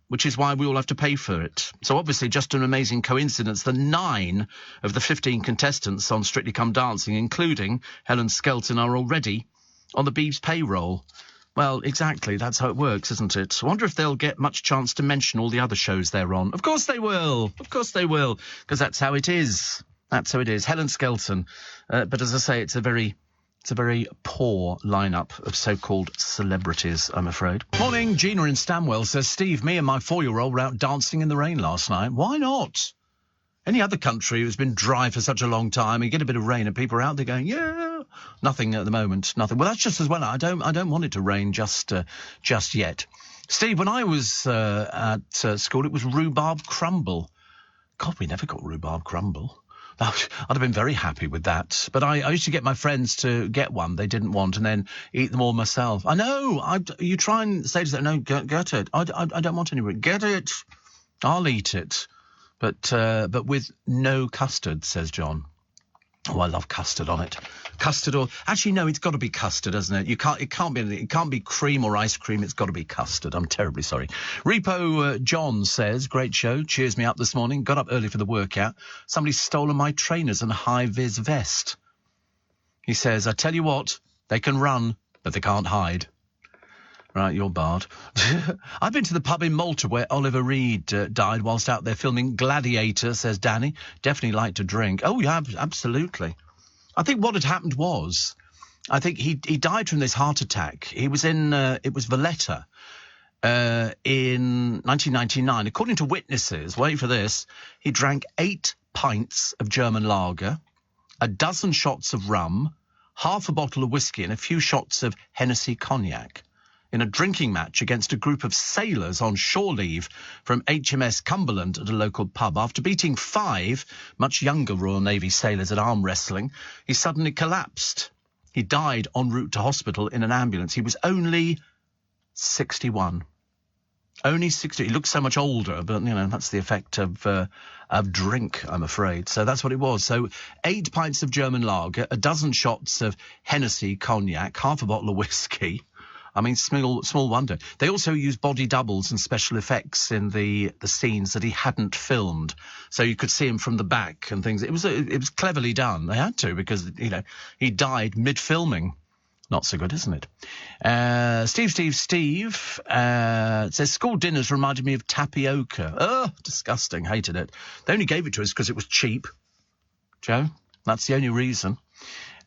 Which is why we all have to pay for it. So obviously just an amazing coincidence that 9 of the 15 contestants on Strictly Come Dancing, including Helen Skelton, are already on the Beebs payroll. Well, exactly. That's how it works, isn't it? I wonder if they'll get much chance to mention all the other shows they're on. Of course they will. Of course they will. Because that's how it is. That's how it is. Helen Skelton. But as I say, it's a very poor lineup of so-called celebrities, I'm afraid. Morning, Gina in Stanwell says, Steve, me and my 4-year-old were out dancing in the rain last night. Why not? Any other country who's been dry for such a long time, you get a bit of rain and people are out there going, yeah. Nothing at the moment, nothing. Well, that's just as well. I don't want it to rain just yet. Steve, when I was at school, it was rhubarb crumble. God, we never got rhubarb crumble. I'd have been very happy with that. But I used to get my friends to get one they didn't want and then eat them all myself. I know. You try and say to them, no, get it. I don't want any. Get it. I'll eat it. But with no custard, says John. Oh, I love custard on it. Custard or... Actually, no, it's got to be custard, hasn't it? It can't be cream or ice cream. It's got to be custard. I'm terribly sorry. Repo John says, great show. Cheers me up this morning. Got up early for the workout. Somebody's stolen my trainers and high-vis vest. He says, I tell you what, they can run, but they can't hide. Right, you're barred. I've been to the pub in Malta where Oliver Reed died whilst out there filming Gladiator, says Danny. Definitely like to drink. Oh, yeah, absolutely. I think what had happened was, I think he died from this heart attack. He was in, it was Valletta in 1999. According to witnesses, wait for this, he drank 8 pints of German lager, a dozen shots of rum, half a bottle of whiskey and a few shots of Hennessy cognac in a drinking match against a group of sailors on shore leave from HMS Cumberland at a local pub. After beating 5 much younger Royal Navy sailors at arm wrestling, he suddenly collapsed. He died en route to hospital in an ambulance. He was only 61. Only 60. He looks so much older, but, you know, that's the effect of drink, I'm afraid. So that's what it was. So 8 pints of German lager, a dozen shots of Hennessy cognac, half a bottle of whiskey. I mean, small wonder. They also used body doubles and special effects in the scenes that he hadn't filmed. So you could see him from the back and things. It was cleverly done. They had to, because, you know, he died mid-filming. Not so good, isn't it? Steve says, school dinners reminded me of tapioca. Oh, disgusting. Hated it. They only gave it to us because it was cheap. Joe, that's the only reason.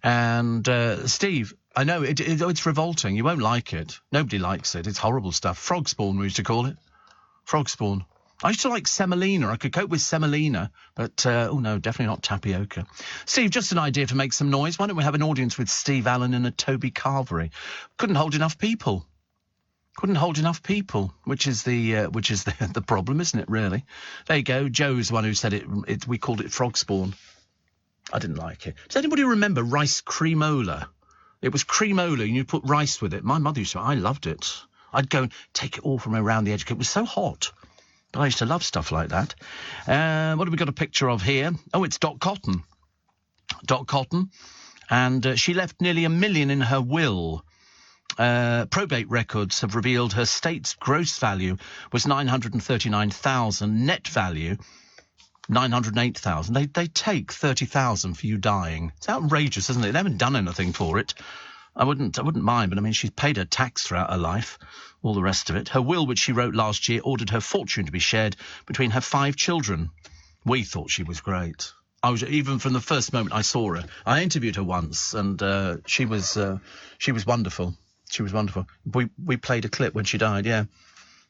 And Steve, I know, it's revolting. You won't like it. Nobody likes it. It's horrible stuff. Frog spawn, we used to call it. Frog spawn. I used to like semolina. I could cope with semolina, but, oh no, definitely not tapioca. Steve, just an idea to make some noise. Why don't we have an audience with Steve Allen and a Toby Carvery? Couldn't hold enough people. Which is the problem, isn't it, really? There you go. Joe's the one who said it. We called it frog spawn. I didn't like it. Does anybody remember rice creamola? It was creamola, and you put rice with it. My mother used to. I loved it. I'd go and take it all from around the edge. It was so hot. But I used to love stuff like that. What have we got a picture of here? Oh, it's Dot Cotton. Dot Cotton. And she left nearly $1 million in her will. Probate records have revealed her state's gross value was $939,000. Net value, $908,000. They take $30,000 for you dying. It's outrageous, isn't it? They haven't done anything for it. I wouldn't mind, but I mean, she's paid her tax throughout her life, all the rest of it. Her will, which she wrote last year, ordered her fortune to be shared between her 5 children. We thought she was great. Even from the first moment I saw her. I interviewed her once, and she was wonderful. She was wonderful. We played a clip when she died. Yeah,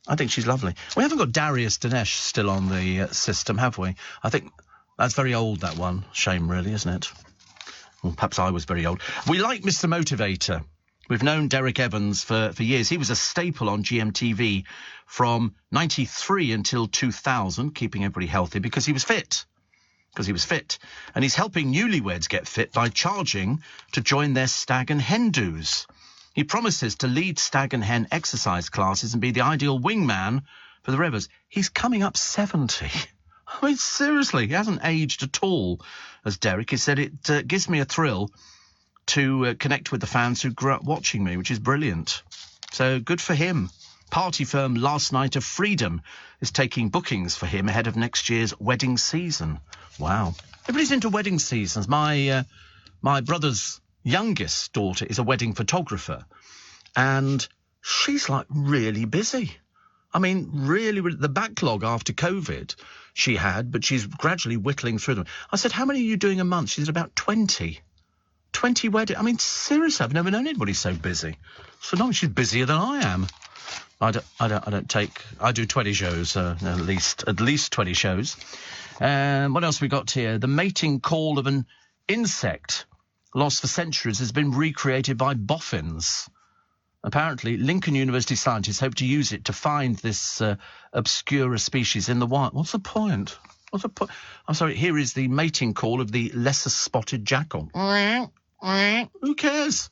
I think she's lovely. We haven't got Darius Dinesh still on the system, have we? I think that's very old. That one. Shame, really, isn't it? Well, perhaps I was very old. We like Mr. Motivator. We've known Derek Evans for years. He was a staple on GMTV from 93 until 2000, keeping everybody healthy because he was fit. And he's helping newlyweds get fit by charging to join their stag and hen do's. He promises to lead stag and hen exercise classes and be the ideal wingman for the rivers. He's coming up 70. I mean, seriously, he hasn't aged at all, as Derek. He said, it gives me a thrill to connect with the fans who grew up watching me, which is brilliant. So good for him. Party firm Last Night of Freedom is taking bookings for him ahead of next year's wedding season. Wow. Everybody's into wedding seasons. My brother's youngest daughter is a wedding photographer, and she's, like, really busy. I mean, really, the backlog after COVID she had, but she's gradually whittling through them. I said, how many are you doing a month? She said, about 20. 20 weddings. I mean, seriously, I've never known anybody so busy. So no, she's busier than I am. I do 20 shows, at least 20 shows. What else we got here? The mating call of an insect lost for centuries has been recreated by boffins. Apparently, Lincoln University scientists hope to use it to find this obscure species in the wild. What's the point? I'm sorry, here is the mating call of the lesser spotted jackal. Who cares?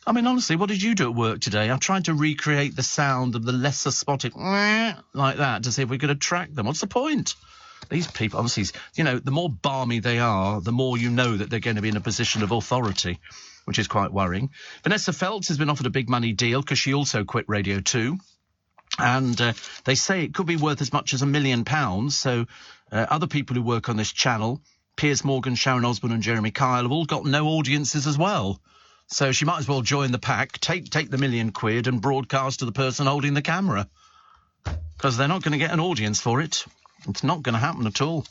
I mean, honestly, what did you do at work today? I tried to recreate the sound of the lesser spotted like that to see if we could attract them. What's the point? These people, honestly, you know, the more balmy they are, the more you know that they're going to be in a position of authority, which is quite worrying. Vanessa Feltz has been offered a big money deal because she also quit Radio 2. And they say it could be worth as much as £1 million. So other people who work on this channel, Piers Morgan, Sharon Osbourne and Jeremy Kyle, have all got no audiences as well. So she might as well join the pack, take the £1 million and broadcast to the person holding the camera. Because they're not going to get an audience for it. It's not going to happen at all.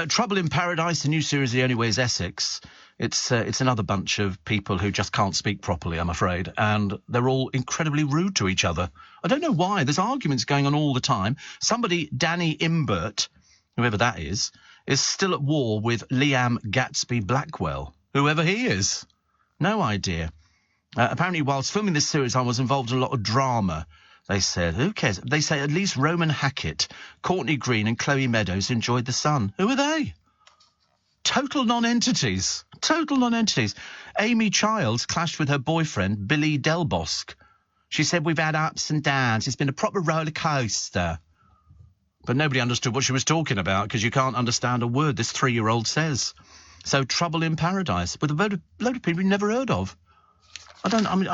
Trouble in Paradise, the new series The Only Way is Essex. It's another bunch of people who just can't speak properly, I'm afraid, and they're all incredibly rude to each other. I don't know why. There's arguments going on all the time. Somebody, Danny Imbert, whoever that is still at war with Liam Gatsby Blackwell, whoever he is. No idea. Apparently, whilst filming this series, I was involved in a lot of drama. They said, who cares? They say at least Roman Hackett, Courtney Green and Chloe Meadows enjoyed The Sun. Who are they? Total non-entities. Amy Childs clashed with her boyfriend, Billy Delbosque. She said we've had ups and downs. It's been a proper roller coaster. But nobody understood what she was talking about because you can't understand a word this 3-year-old says. So Trouble in Paradise with a load of people you've never heard of.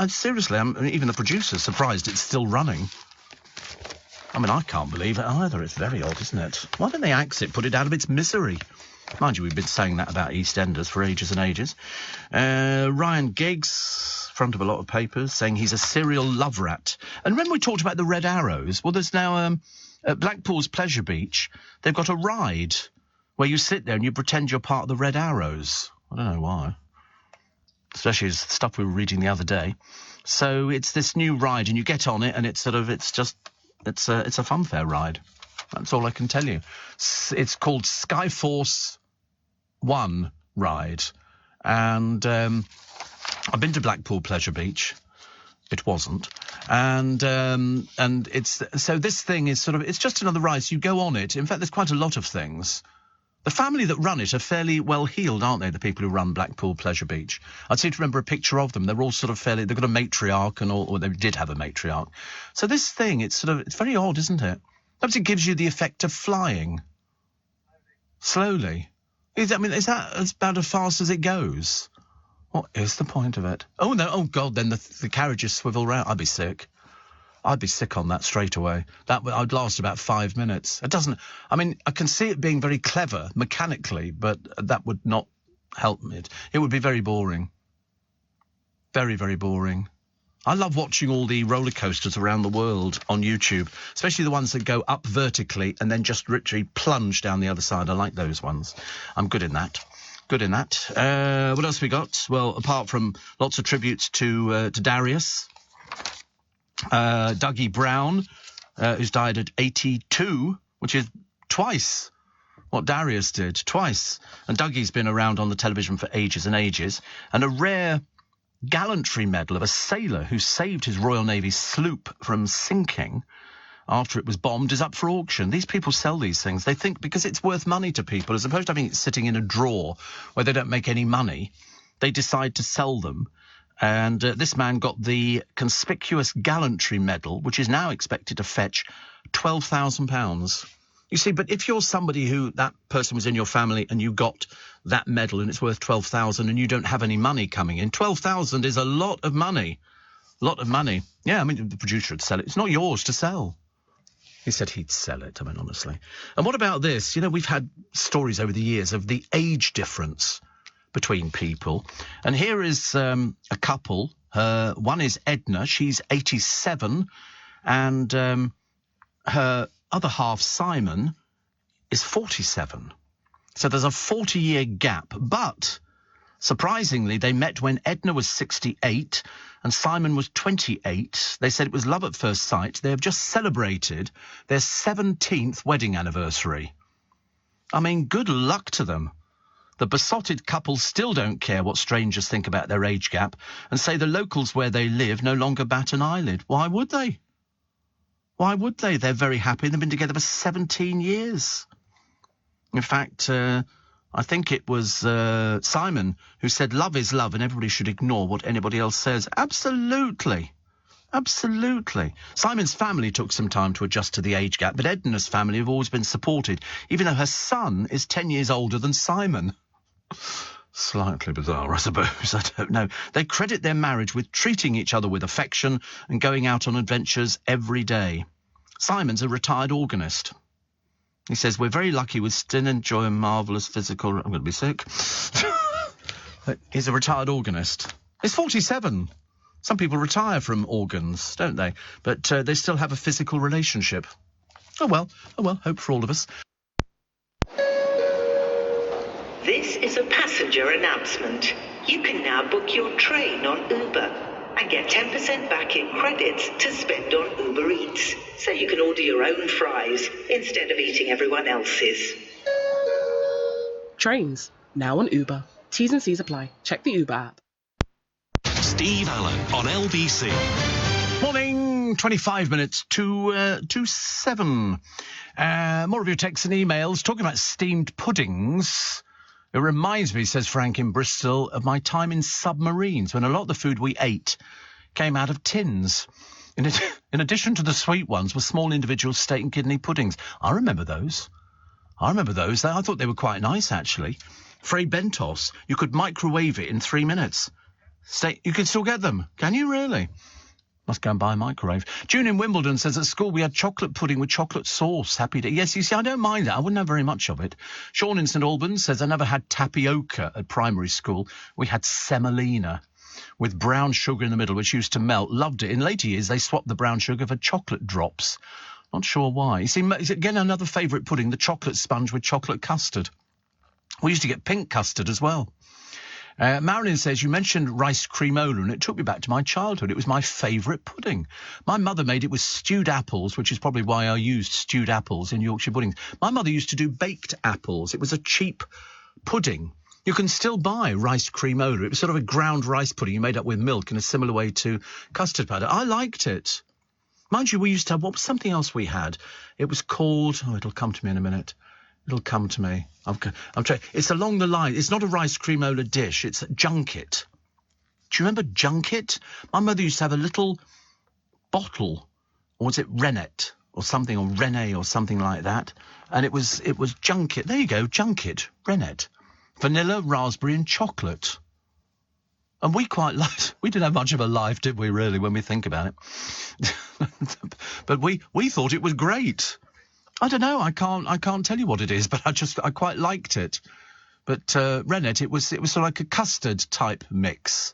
Seriously, even the producer's surprised it's still running. I mean, I can't believe it either. It's very odd, isn't it? Why don't they axe it, put it out of its misery? Mind you, we've been saying that about EastEnders for ages and ages. Ryan Giggs, front of a lot of papers, saying he's a serial love rat. And when we talked about the Red Arrows, well, there's now, at Blackpool's Pleasure Beach, they've got a ride where you sit there and you pretend you're part of the Red Arrows. I don't know why. Especially as stuff we were reading the other day. So it's this new ride and you get on it and it's a funfair ride. That's all I can tell you. It's called Skyforce 1 ride. And I've been to Blackpool Pleasure Beach. It wasn't. And it's... So this thing is it's just another ride. So you go on it. In fact, there's quite a lot of things. The family that run it are fairly well-heeled, aren't they, the people who run Blackpool Pleasure Beach? I seem to remember a picture of them. They're all they've got a matriarch and all, or they did have a matriarch. So this thing, it's very odd, isn't it? Perhaps it gives you the effect of flying. Slowly. Is that about as fast as it goes? What is the point of it? Oh, no, oh, God, then the carriages swivel round. I'd be sick. I'd be sick on that straight away. I'd last about 5 minutes. It doesn't... I mean, I can see it being very clever mechanically, but that would not help me. It would be very boring. Very, very boring. I love watching all the roller coasters around the world on YouTube, especially the ones that go up vertically and then just literally plunge down the other side. I like those ones. I'm good in that. Good in that. What else we got? Well, apart from lots of tributes to Darius... Dougie Brown, who's died at 82, which is twice what Darius did, twice. And Dougie's been around on the television for ages and ages. And a rare gallantry medal of a sailor who saved his Royal Navy sloop from sinking after it was bombed is up for auction. These people sell these things. They think because it's worth money to people, as opposed to having it sitting in a drawer where they don't make any money, they decide to sell them. And this man got the Conspicuous Gallantry Medal, which is now expected to fetch £12,000. You see, but if you're somebody who that person was in your family and you got that medal and it's worth £12,000 and you don't have any money coming in, £12,000 is a lot of money. A lot of money. Yeah, I mean, the producer would sell it. It's not yours to sell. He said he'd sell it, I mean, honestly. And what about this? You know, we've had stories over the years of the age difference between people. And here is a couple. One is Edna. She's 87. And her other half, Simon, is 47. So there's a 40-year gap. But, surprisingly, they met when Edna was 68 and Simon was 28. They said it was love at first sight. They have just celebrated their 17th wedding anniversary. I mean, good luck to them. The besotted couple still don't care what strangers think about their age gap and say the locals where they live no longer bat an eyelid. Why would they? Why would they? They're very happy. They've been together for 17 years. In fact, I think it was Simon who said love is love and everybody should ignore what anybody else says. Absolutely. Absolutely. Simon's family took some time to adjust to the age gap, but Edna's family have always been supported, even though her son is 10 years older than Simon. Slightly bizarre, I suppose. I don't know. They credit their marriage with treating each other with affection and going out on adventures every day. Simon's a retired organist. He says, we're very lucky we still enjoy a marvellous physical... I'm going to be sick. He's a retired organist. He's 47. Some people retire from organs, don't they? But they still have a physical relationship. Oh well, hope for all of us. This is a passenger announcement. You can now book your train on Uber and get 10% back in credits to spend on Uber Eats, so you can order your own fries instead of eating everyone else's. Trains, now on Uber. T's and C's apply. Check the Uber app. Steve Allen on LBC. Morning, 25 minutes to 7. More of your texts and emails talking about steamed puddings. It reminds me, says Frank in Bristol, of my time in submarines when a lot of the food we ate came out of tins. In addition to the sweet ones were small individual steak and kidney puddings. I remember those. I thought they were quite nice, actually. Fray Bentos, you could microwave it in 3 minutes. You can still get them. Can you really? Must go and buy a microwave. June in Wimbledon says, at school we had chocolate pudding with chocolate sauce. Happy day. Yes, you see, I don't mind that. I wouldn't have very much of it. Sean in St Albans says, I never had tapioca at primary school. We had semolina with brown sugar in the middle, which used to melt. Loved it. In later years, they swapped the brown sugar for chocolate drops. Not sure why. You see, again, another favourite pudding, the chocolate sponge with chocolate custard. We used to get pink custard as well. Marilyn says, you mentioned rice cremola, and it took me back to my childhood. It was my favourite pudding. My mother made it with stewed apples, which is probably why I used stewed apples in Yorkshire puddings. My mother used to do baked apples. It was a cheap pudding. You can still buy rice cremola. It was sort of a ground rice pudding you made up with milk in a similar way to custard powder. I liked it. Mind you, we used to have, what was something else we had? It was called, it'll come to me in a minute. It'll come to me. I'm trying. It's along the line. It's not a rice cremola dish. It's junket. Do you remember junket? My mother used to have a little bottle, or was it rennet or something, or Rene or something like that? And it was junket. There you go, junket, rennet, vanilla, raspberry, and chocolate. And we quite liked. We didn't have much of a life, did we? Really, when we think about it. But we thought it was great. I don't know. I can't tell you what it is, but I quite liked it. But rennet, it was sort of like a custard type mix.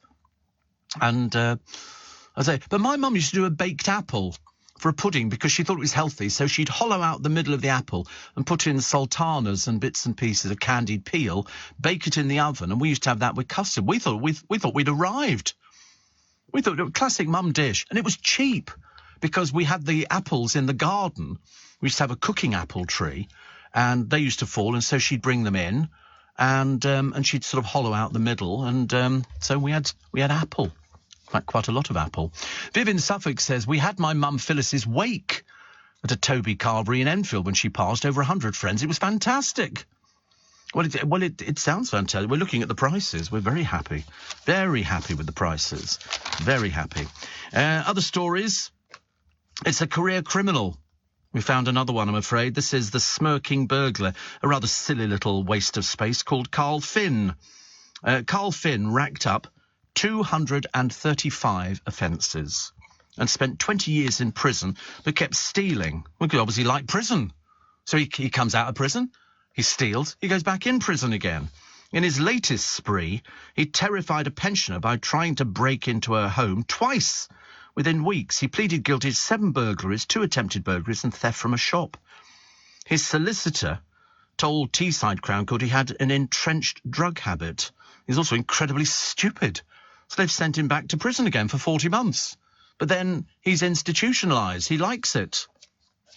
And but my mum used to do a baked apple for a pudding because she thought it was healthy. So she'd hollow out the middle of the apple and put in sultanas and bits and pieces of candied peel, bake it in the oven, and we used to have that with custard. We thought we'd arrived. We thought it was a classic mum dish, and it was cheap because we had the apples in the garden. We used to have a cooking apple tree, and they used to fall, and so she'd bring them in, and she'd sort of hollow out the middle, and so we had apple, quite a lot of apple. Viv in Suffolk says, we had my mum Phyllis's wake at a Toby Carvery in Enfield when she passed, over 100 friends. It was fantastic. Well, it sounds fantastic. We're looking at the prices. We're very happy with the prices. Very happy. Other stories. It's a career criminal. We found another one, I'm afraid. This is the smirking burglar, a rather silly little waste of space called Carl Finn. Carl Finn racked up 235 offences and spent 20 years in prison, but kept stealing. Well, he obviously liked prison. So he comes out of prison, he steals, he goes back in prison again. In his latest spree, he terrified a pensioner by trying to break into her home twice. Within weeks, he pleaded guilty to 7 burglaries, 2 attempted burglaries and theft from a shop. His solicitor told Teesside Crown Court he had an entrenched drug habit. He's also incredibly stupid. So they've sent him back to prison again for 40 months. But then he's institutionalised. He likes it.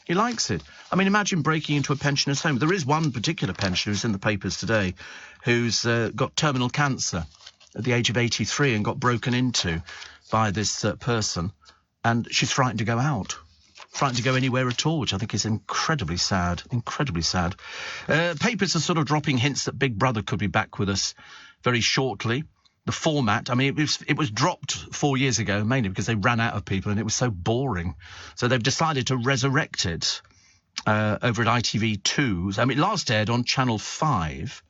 He likes it. I mean, imagine breaking into a pensioner's home. There is one particular pensioner who's in the papers today who's got terminal cancer at the age of 83 and got broken into by this person, and she's frightened to go out, frightened to go anywhere at all, which I think is incredibly sad, Papers are sort of dropping hints that Big Brother could be back with us very shortly. The format, I mean, it was dropped 4 years ago, mainly because they ran out of people and it was so boring. So they've decided to resurrect it over at ITV2. I mean, it last aired on Channel 5.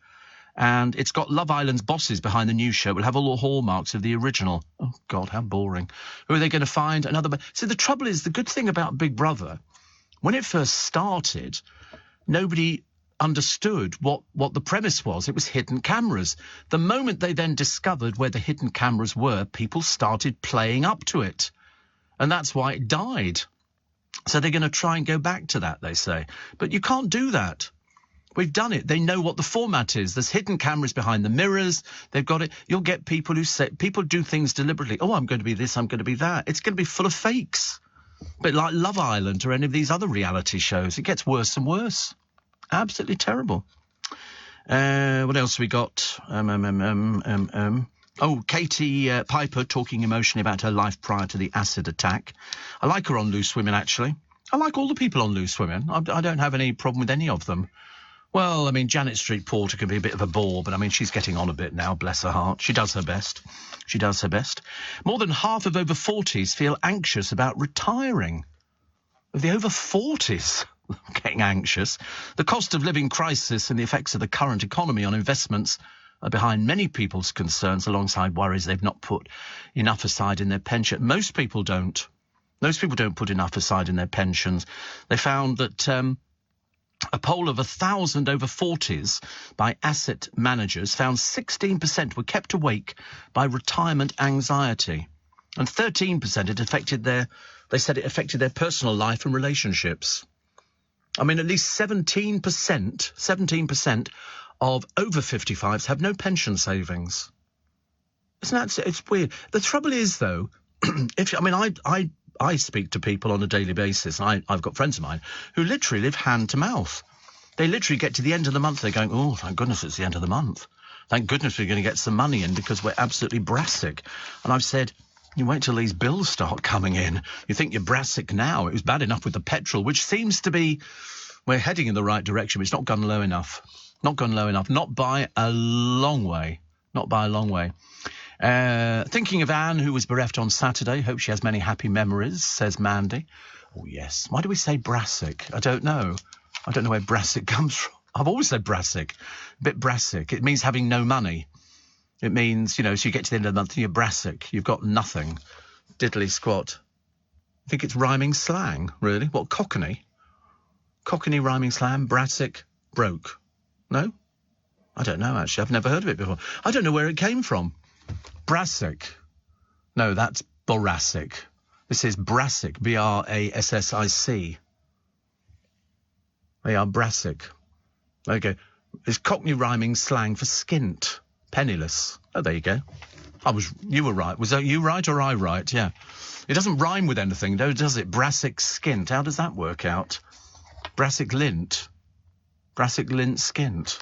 And it's got Love Island's bosses behind the new show. We'll have all the hallmarks of the original. Oh, God, how boring. Who are they going to find? Another... So the trouble is, the good thing about Big Brother, when it first started, nobody understood what the premise was. It was hidden cameras. The moment they then discovered where the hidden cameras were, people started playing up to it. And that's why it died. So they're going to try and go back to that, they say. But you can't do that. We've done it. They know what the format is. There's hidden cameras behind the mirrors. They've got it. You'll get people who say, people do things deliberately. Oh, I'm going to be this, I'm going to be that. It's going to be full of fakes. But like Love Island or any of these other reality shows, it gets worse and worse. Absolutely terrible. What else we got? Oh, Katie Piper talking emotionally about her life prior to the acid attack. I like her on Loose Women, actually. I like all the people on Loose Women. I don't have any problem with any of them. Well, I mean, Janet Street Porter can be a bit of a bore, but I mean, she's getting on a bit now, bless her heart. She does her best. She does her best. More than half of over 40s feel anxious about retiring. Of the over 40s getting anxious. The cost of living crisis and the effects of the current economy on investments are behind many people's concerns, alongside worries they've not put enough aside in their pension. Most people don't. Most people don't put enough aside in their pensions. They found that a poll of 1,000 over 40s by asset managers found 16% were kept awake by retirement anxiety, and 13% they said it affected their personal life and relationships. I mean, at least 17% of over 55s have no pension savings. Isn't that, it's weird. The trouble is, though, I speak to people on a daily basis, and I've got friends of mine who literally live hand to mouth. They literally get to the end of the month, they're going, oh, thank goodness it's the end of the month. Thank goodness we're going to get some money in because we're absolutely brassic. And I've said, you wait till these bills start coming in. You think you're brassic now. It was bad enough with the petrol, which seems to be, we're heading in the right direction, but it's not gone low enough. Not gone low enough. Not by a long way. Not by a long way. Thinking of Anne, who was bereft on Saturday. Hope she has many happy memories, says Mandy. Oh, yes. Why do we say brassic? I don't know. I don't know where brassic comes from. I've always said brassic. A bit brassic. It means having no money. It means, so you get to the end of the month and you're brassic. You've got nothing. Diddly squat. I think it's rhyming slang, really. What, Cockney? Cockney rhyming slang, brassic, broke. No? I don't know, actually. I've never heard of it before. I don't know where it came from. Brassic. No, that's boracic. This is brassic, B-R-A-S-S-I-C. They are brassic. Okay. It's Cockney rhyming slang for skint. Penniless. Oh, there you go. You were right. Was that you right or I right? Yeah. It doesn't rhyme with anything, though, does it? Brassic skint. How does that work out? Brassic lint. Brassic lint skint.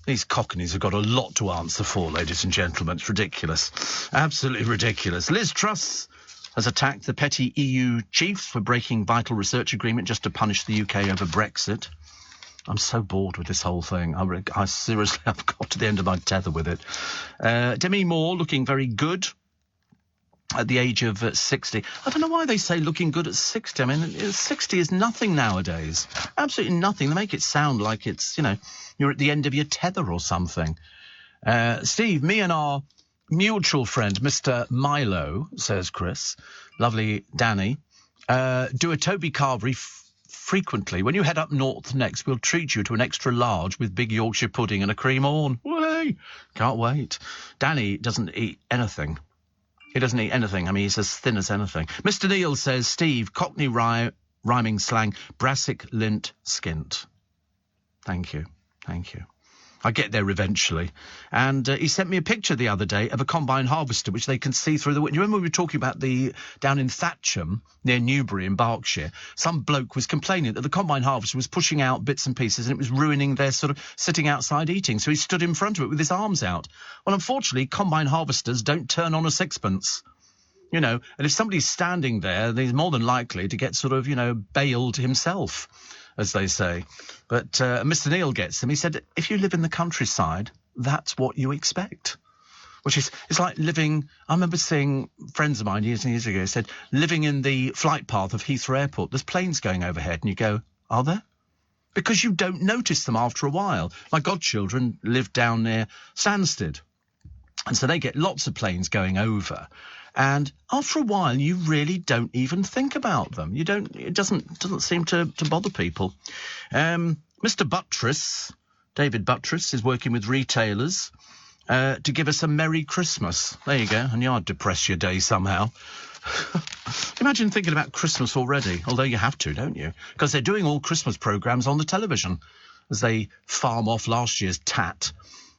These Cockneys have got a lot to answer for, ladies and gentlemen. It's ridiculous. Absolutely ridiculous. Liz Truss has attacked the petty EU chiefs for breaking vital research agreement just to punish the UK over Brexit. I'm so bored with this whole thing. I seriously have got to the end of my tether with it. Demi Moore looking very good at the age of 60. I don't know why they say looking good at 60. I mean, 60 is nothing nowadays. Absolutely nothing. They make it sound like it's, you're at the end of your tether or something. Steve, me and our mutual friend, Mr. Milo, says Chris, lovely Danny, do a Toby Carvery frequently. When you head up north next, we'll treat you to an extra large with big Yorkshire pudding and a cream horn. Way! Can't wait. Danny doesn't eat anything. He doesn't eat anything. I mean, he's as thin as anything. Mr. Neil says, Steve, Cockney rhyming slang, brassic lint skint. Thank you. Thank you. I get there eventually. And he sent me a picture the other day of a combine harvester, which they can see through the window. You remember we were talking about down in Thatcham, near Newbury in Berkshire, some bloke was complaining that the combine harvester was pushing out bits and pieces and it was ruining their sort of sitting outside eating. So he stood in front of it with his arms out. Well, unfortunately, combine harvesters don't turn on a sixpence. And if somebody's standing there, he's more than likely to get sort of, bailed himself, as they say. But Mr. Neil gets them. He said, if you live in the countryside, that's what you expect. Which is, it's like living, I remember seeing friends of mine years and years ago said, living in the flight path of Heathrow Airport, there's planes going overhead, and you go, are there? Because you don't notice them after a while. My godchildren live down near Stansted, and so they get lots of planes going over. And after a while, you really don't even think about them. It doesn't seem to bother people. Mr. Buttress, David Buttress, is working with retailers to give us a Merry Christmas. There you go. And you'd depress your day somehow. Imagine thinking about Christmas already, although you have to, don't you? Because they're doing all Christmas programmes on the television as they farm off last year's tat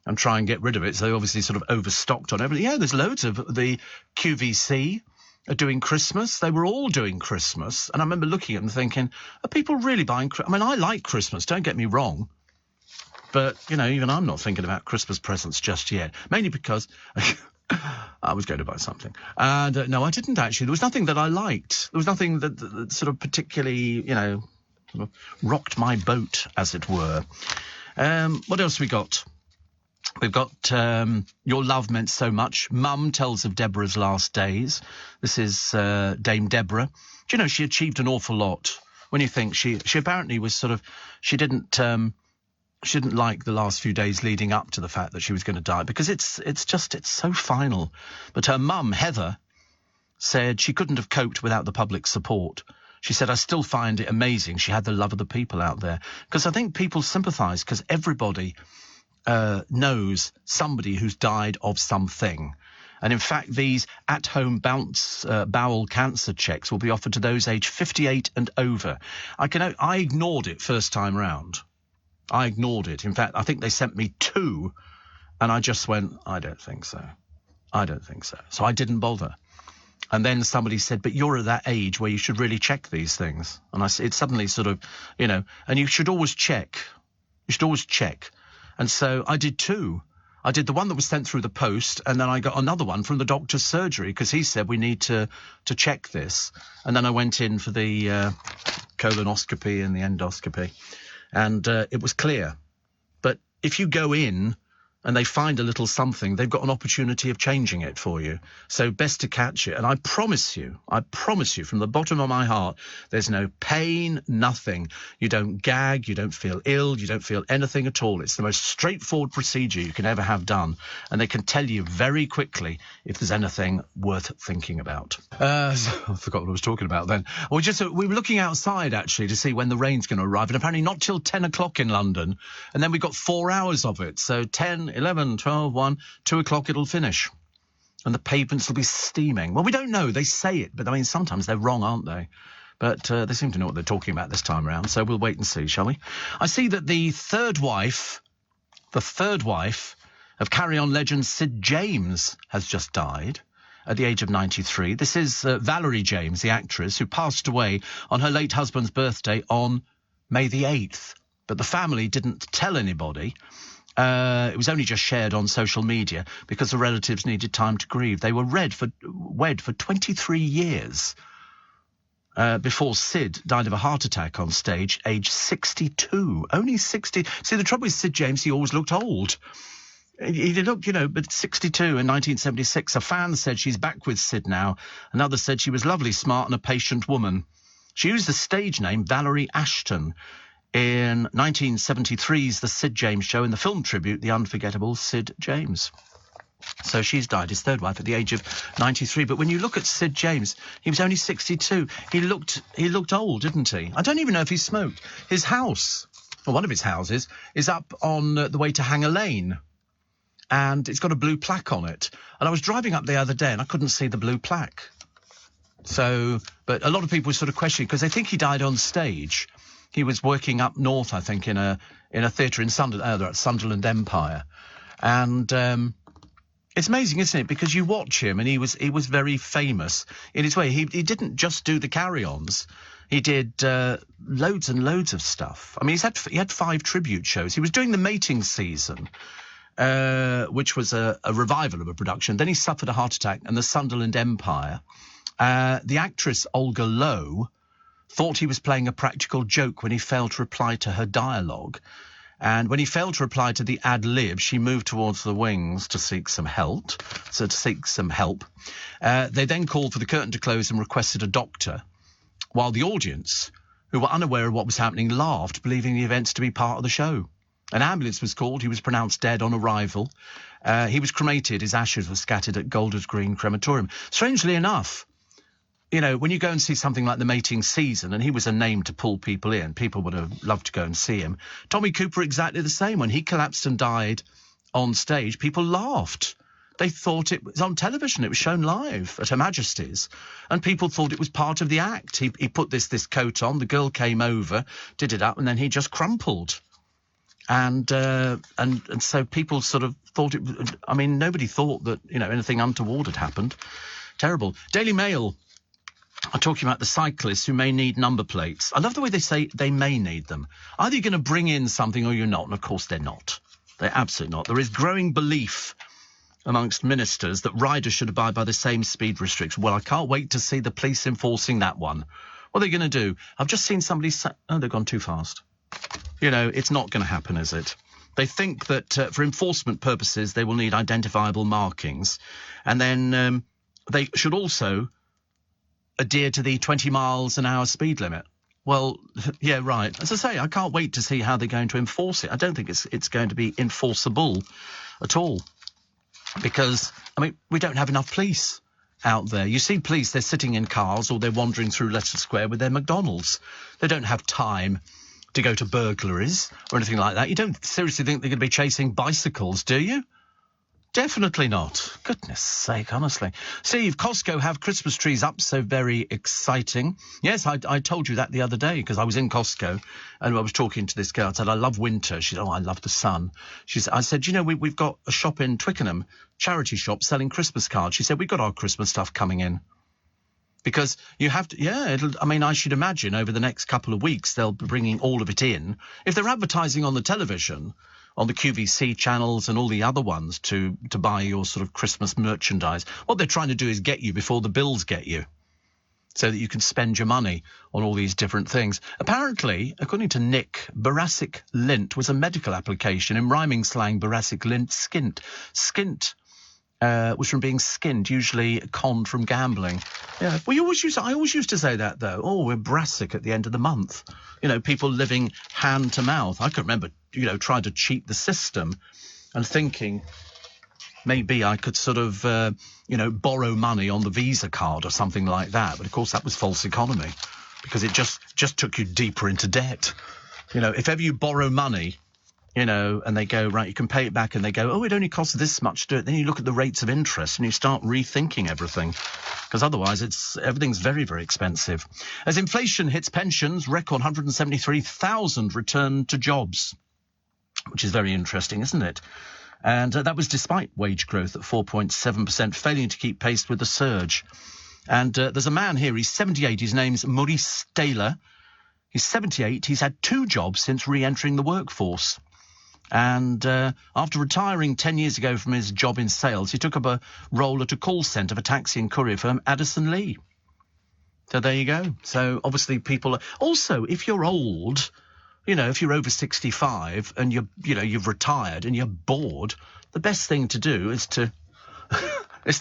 and try and get rid of it. So they obviously sort of overstocked on everything. Yeah, there's loads of the QVC are doing Christmas. They were all doing Christmas. And I remember looking at them thinking, are people really buying Christmas? I mean, I like Christmas, don't get me wrong. But, even I'm not thinking about Christmas presents just yet. Mainly because I was going to buy something. And no, I didn't actually. There was nothing that I liked. There was nothing that sort of particularly, Sort of rocked my boat, as it were. What else we got? We've got Your Love Meant So Much. Mum tells of Deborah's last days. This is Dame Deborah. Do you know, she achieved an awful lot. When you think she apparently was sort of... She didn't like the last few days leading up to the fact that she was going to die, because it's so final. But her mum, Heather, said she couldn't have coped without the public support. She said, I still find it amazing she had the love of the people out there. Because I think people sympathise, because everybody knows somebody who's died of something. And in fact, these at-home bowel cancer checks will be offered to those aged 58 and over. I ignored it first time round. I ignored it. In fact, I think they sent me 2, and I just went, I don't think so. I don't think so. So I didn't bother. And then somebody said, but you're at that age where you should really check these things. And it suddenly sort of, you know, and you should always check. You should always check. And so I did 2. I did the one that was sent through the post, and then I got another one from the doctor's surgery, because he said we need to check this. And then I went in for the colonoscopy and the endoscopy, and it was clear. But if you go in and they find a little something, they've got an opportunity of changing it for you. So best to catch it. And I promise you from the bottom of my heart, there's no pain, nothing. You don't gag, you don't feel ill, you don't feel anything at all. It's the most straightforward procedure you can ever have done. And they can tell you very quickly if there's anything worth thinking about. I forgot what I was talking about then. We were looking outside, actually, to see when the rain's going to arrive. And apparently not till 10 o'clock in London. And then we've got 4 hours of it. So 10, 11, 12, 1, 2 o'clock it'll finish. And the pavements will be steaming. Well, we don't know. They say it, but I mean, sometimes they're wrong, aren't they? But they seem to know what they're talking about this time around, so we'll wait and see, shall we? I see that the third wife of Carry On legend Sid James has just died at the age of 93. This is Valerie James, the actress, who passed away on her late husband's birthday on May the 8th. But the family didn't tell anybody. It was only just shared on social media because the relatives needed time to grieve. They were wed for 23 years before Sid died of a heart attack on stage, aged 62. Only 60. See, the trouble with Sid James, he always looked old. He looked, you know, but 62 in 1976. A fan said she's back with Sid now. Another said she was lovely, smart and a patient woman. She used the stage name Valerie Ashton in 1973's The Sid James Show, in the film tribute, The Unforgettable Sid James. So she's died, his third wife, at the age of 93. But when you look at Sid James, he was only 62. He looked old, didn't he? I don't even know if he smoked. His house, or one of his houses, is up on the way to Hanger Lane. And it's got a blue plaque on it. And I was driving up the other day and I couldn't see the blue plaque. So, but a lot of people were sort of questioning, because they think he died on stage. He was working up north, I think, in a theatre in Sunderland, Sunderland Empire. And it's amazing, isn't it? Because you watch him and he was very famous in his way. He didn't just do the carry-ons. He did loads and loads of stuff. I mean, he had 5 tribute shows. He was doing the mating season, which was a revival of a production. Then he suffered a heart attack, and the Sunderland Empire. The actress Olga Lowe thought he was playing a practical joke when he failed to reply to her dialogue. And when he failed to reply to the ad-lib, she moved towards the wings to seek some help. They then called for the curtain to close and requested a doctor, while the audience, who were unaware of what was happening, laughed, believing the events to be part of the show. An ambulance was called. He was pronounced dead on arrival. He was cremated. His ashes were scattered at Golders Green Crematorium. Strangely enough, you know, when you go and see something like The Mating Season, and he was a name to pull people in, people would have loved to go and see him. Tommy Cooper, exactly the same. When he collapsed and died on stage, people laughed. They thought it was on television. It was shown live at Her Majesty's, and people thought it was part of the act. He put this coat on, the girl came over, did it up, and then he just crumpled. And so people sort of thought it. I mean, nobody thought that, you know, anything untoward had happened. Terrible. Daily Mail are talking about the cyclists who may need number plates. I love the way they say they may need them. Either you're going to bring in something or you're not, and of course they're not. They're absolutely not. There is growing belief amongst ministers that riders should abide by the same speed restrictions. Well, I can't wait to see the police enforcing that one. What are they going to do? I've just seen somebody say... Oh, they've gone too fast. You know, it's not going to happen, is it? They think that for enforcement purposes, they will need identifiable markings. And then they should also adhere to the 20 miles an hour speed limit. Well, yeah, right. As I say, I can't wait to see how they're going to enforce it. I don't think it's going to be enforceable at all. Because, I mean, we don't have enough police out there. You see police, they're sitting in cars or they're wandering through Leicester Square with their McDonald's. They don't have time to go to burglaries or anything like that. You don't seriously think they're going to be chasing bicycles, do you? Definitely not. Goodness sake, honestly. Steve, Costco have Christmas trees up, so very exciting. Yes, I told you that the other day because I was in Costco and I was talking to this girl. I said, I love winter. She said, oh, I love the sun. I said, you know, we've got a shop in Twickenham, charity shop, selling Christmas cards. She said, we've got our Christmas stuff coming in. Because you have to, I should imagine over the next couple of weeks they'll be bringing all of it in. If they're advertising on the television, on the QVC channels and all the other ones to buy your sort of Christmas merchandise, what they're trying to do is get you before the bills get you, so that you can spend your money on all these different things. Apparently, according to Nick, boracic lint was a medical application. In rhyming slang, boracic lint, skint. Skint was from being skinned, usually conned from gambling. Yeah. Well, I always used to say that, though. Oh, we're brassic at the end of the month. You know, people living hand to mouth. I can remember, trying to cheat the system and thinking maybe I could sort of, borrow money on the Visa card or something like that. But, of course, that was false economy because it just took you deeper into debt. You know, if ever you borrow money, and they go, right, you can pay it back, and they go, oh, it only costs this much to do it. Then you look at the rates of interest and you start rethinking everything, because otherwise everything's very, very expensive. As inflation hits pensions, record 173,000 return to jobs, which is very interesting, isn't it? And that was despite wage growth at 4.7%, failing to keep pace with the surge. And there's a man here, he's 78, his name's Maurice Taylor. He's 78, he's had 2 jobs since re-entering the workforce. And after retiring 10 years ago from his job in sales, he took up a role at a call centre for taxi and courier firm Addison Lee. So there you go. So obviously people also, if you're old, if you're over 65 and you've retired and you're bored, the best thing to do is to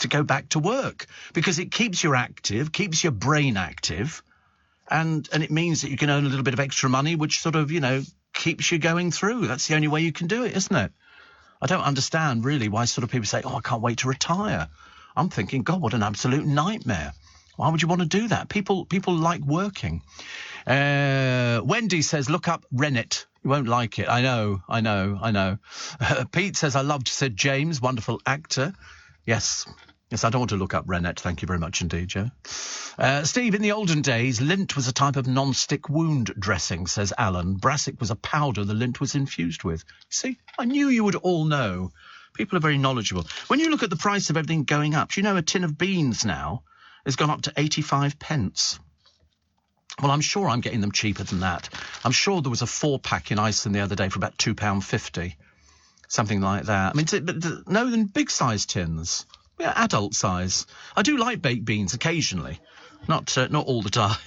go back to work, because it keeps you active, keeps your brain active, and it means that you can earn a little bit of extra money, which sort of, keeps you going through. That's the only way you can do it, isn't it? I don't understand really why sort of people say, oh, I can't wait to retire. I'm thinking, God, what an absolute nightmare. Why would you want to do that? People like working. Wendy says, look up Rennet. You won't like it. I know. Pete says, I loved Sid James, wonderful actor. Yes, I don't want to look up Rennet. Thank you very much indeed, Joe. Steve, in the olden days, lint was a type of non-stick wound dressing, says Alan. Brassic was a powder the lint was infused with. See, I knew you would all know. People are very knowledgeable. When you look at the price of everything going up, do you know a tin of beans now has gone up to 85 pence? Well, I'm sure I'm getting them cheaper than that. I'm sure there was a 4-pack in Iceland the other day for about £2.50. Something like that. I mean, no, than big-size tins. Yeah, adult size. I do like baked beans occasionally, not all the time.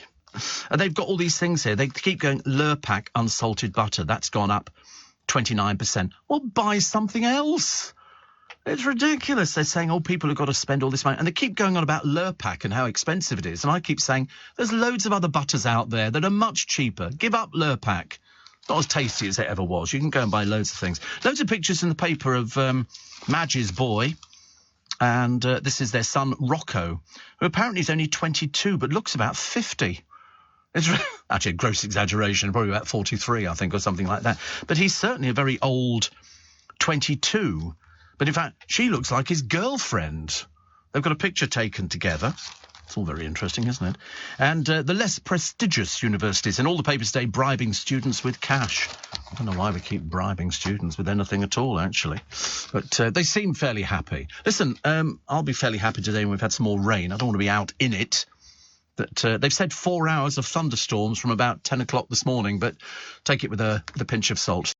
And they've got all these things here. They keep going, Lurpak unsalted butter. That's gone up 29%. Well, buy something else. It's ridiculous. They're saying, oh, people have got to spend all this money. And they keep going on about Lurpak and how expensive it is. And I keep saying, there's loads of other butters out there that are much cheaper. Give up Lurpak. Not as tasty as it ever was. You can go and buy loads of things. Loads of pictures in the paper of Madge's boy. And this is their son, Rocco, who apparently is only 22, but looks about 50. It's actually a gross exaggeration, probably about 43, I think, or something like that. But he's certainly a very old 22. But in fact, she looks like his girlfriend. They've got a picture taken together. It's all very interesting, isn't it? And the less prestigious universities in all the papers today bribing students with cash. I don't know why we keep bribing students with anything at all, actually. But they seem fairly happy. Listen, I'll be fairly happy today when we've had some more rain. I don't want to be out in it. That they've said 4 hours of thunderstorms from about 10 o'clock this morning, but take it with a pinch of salt.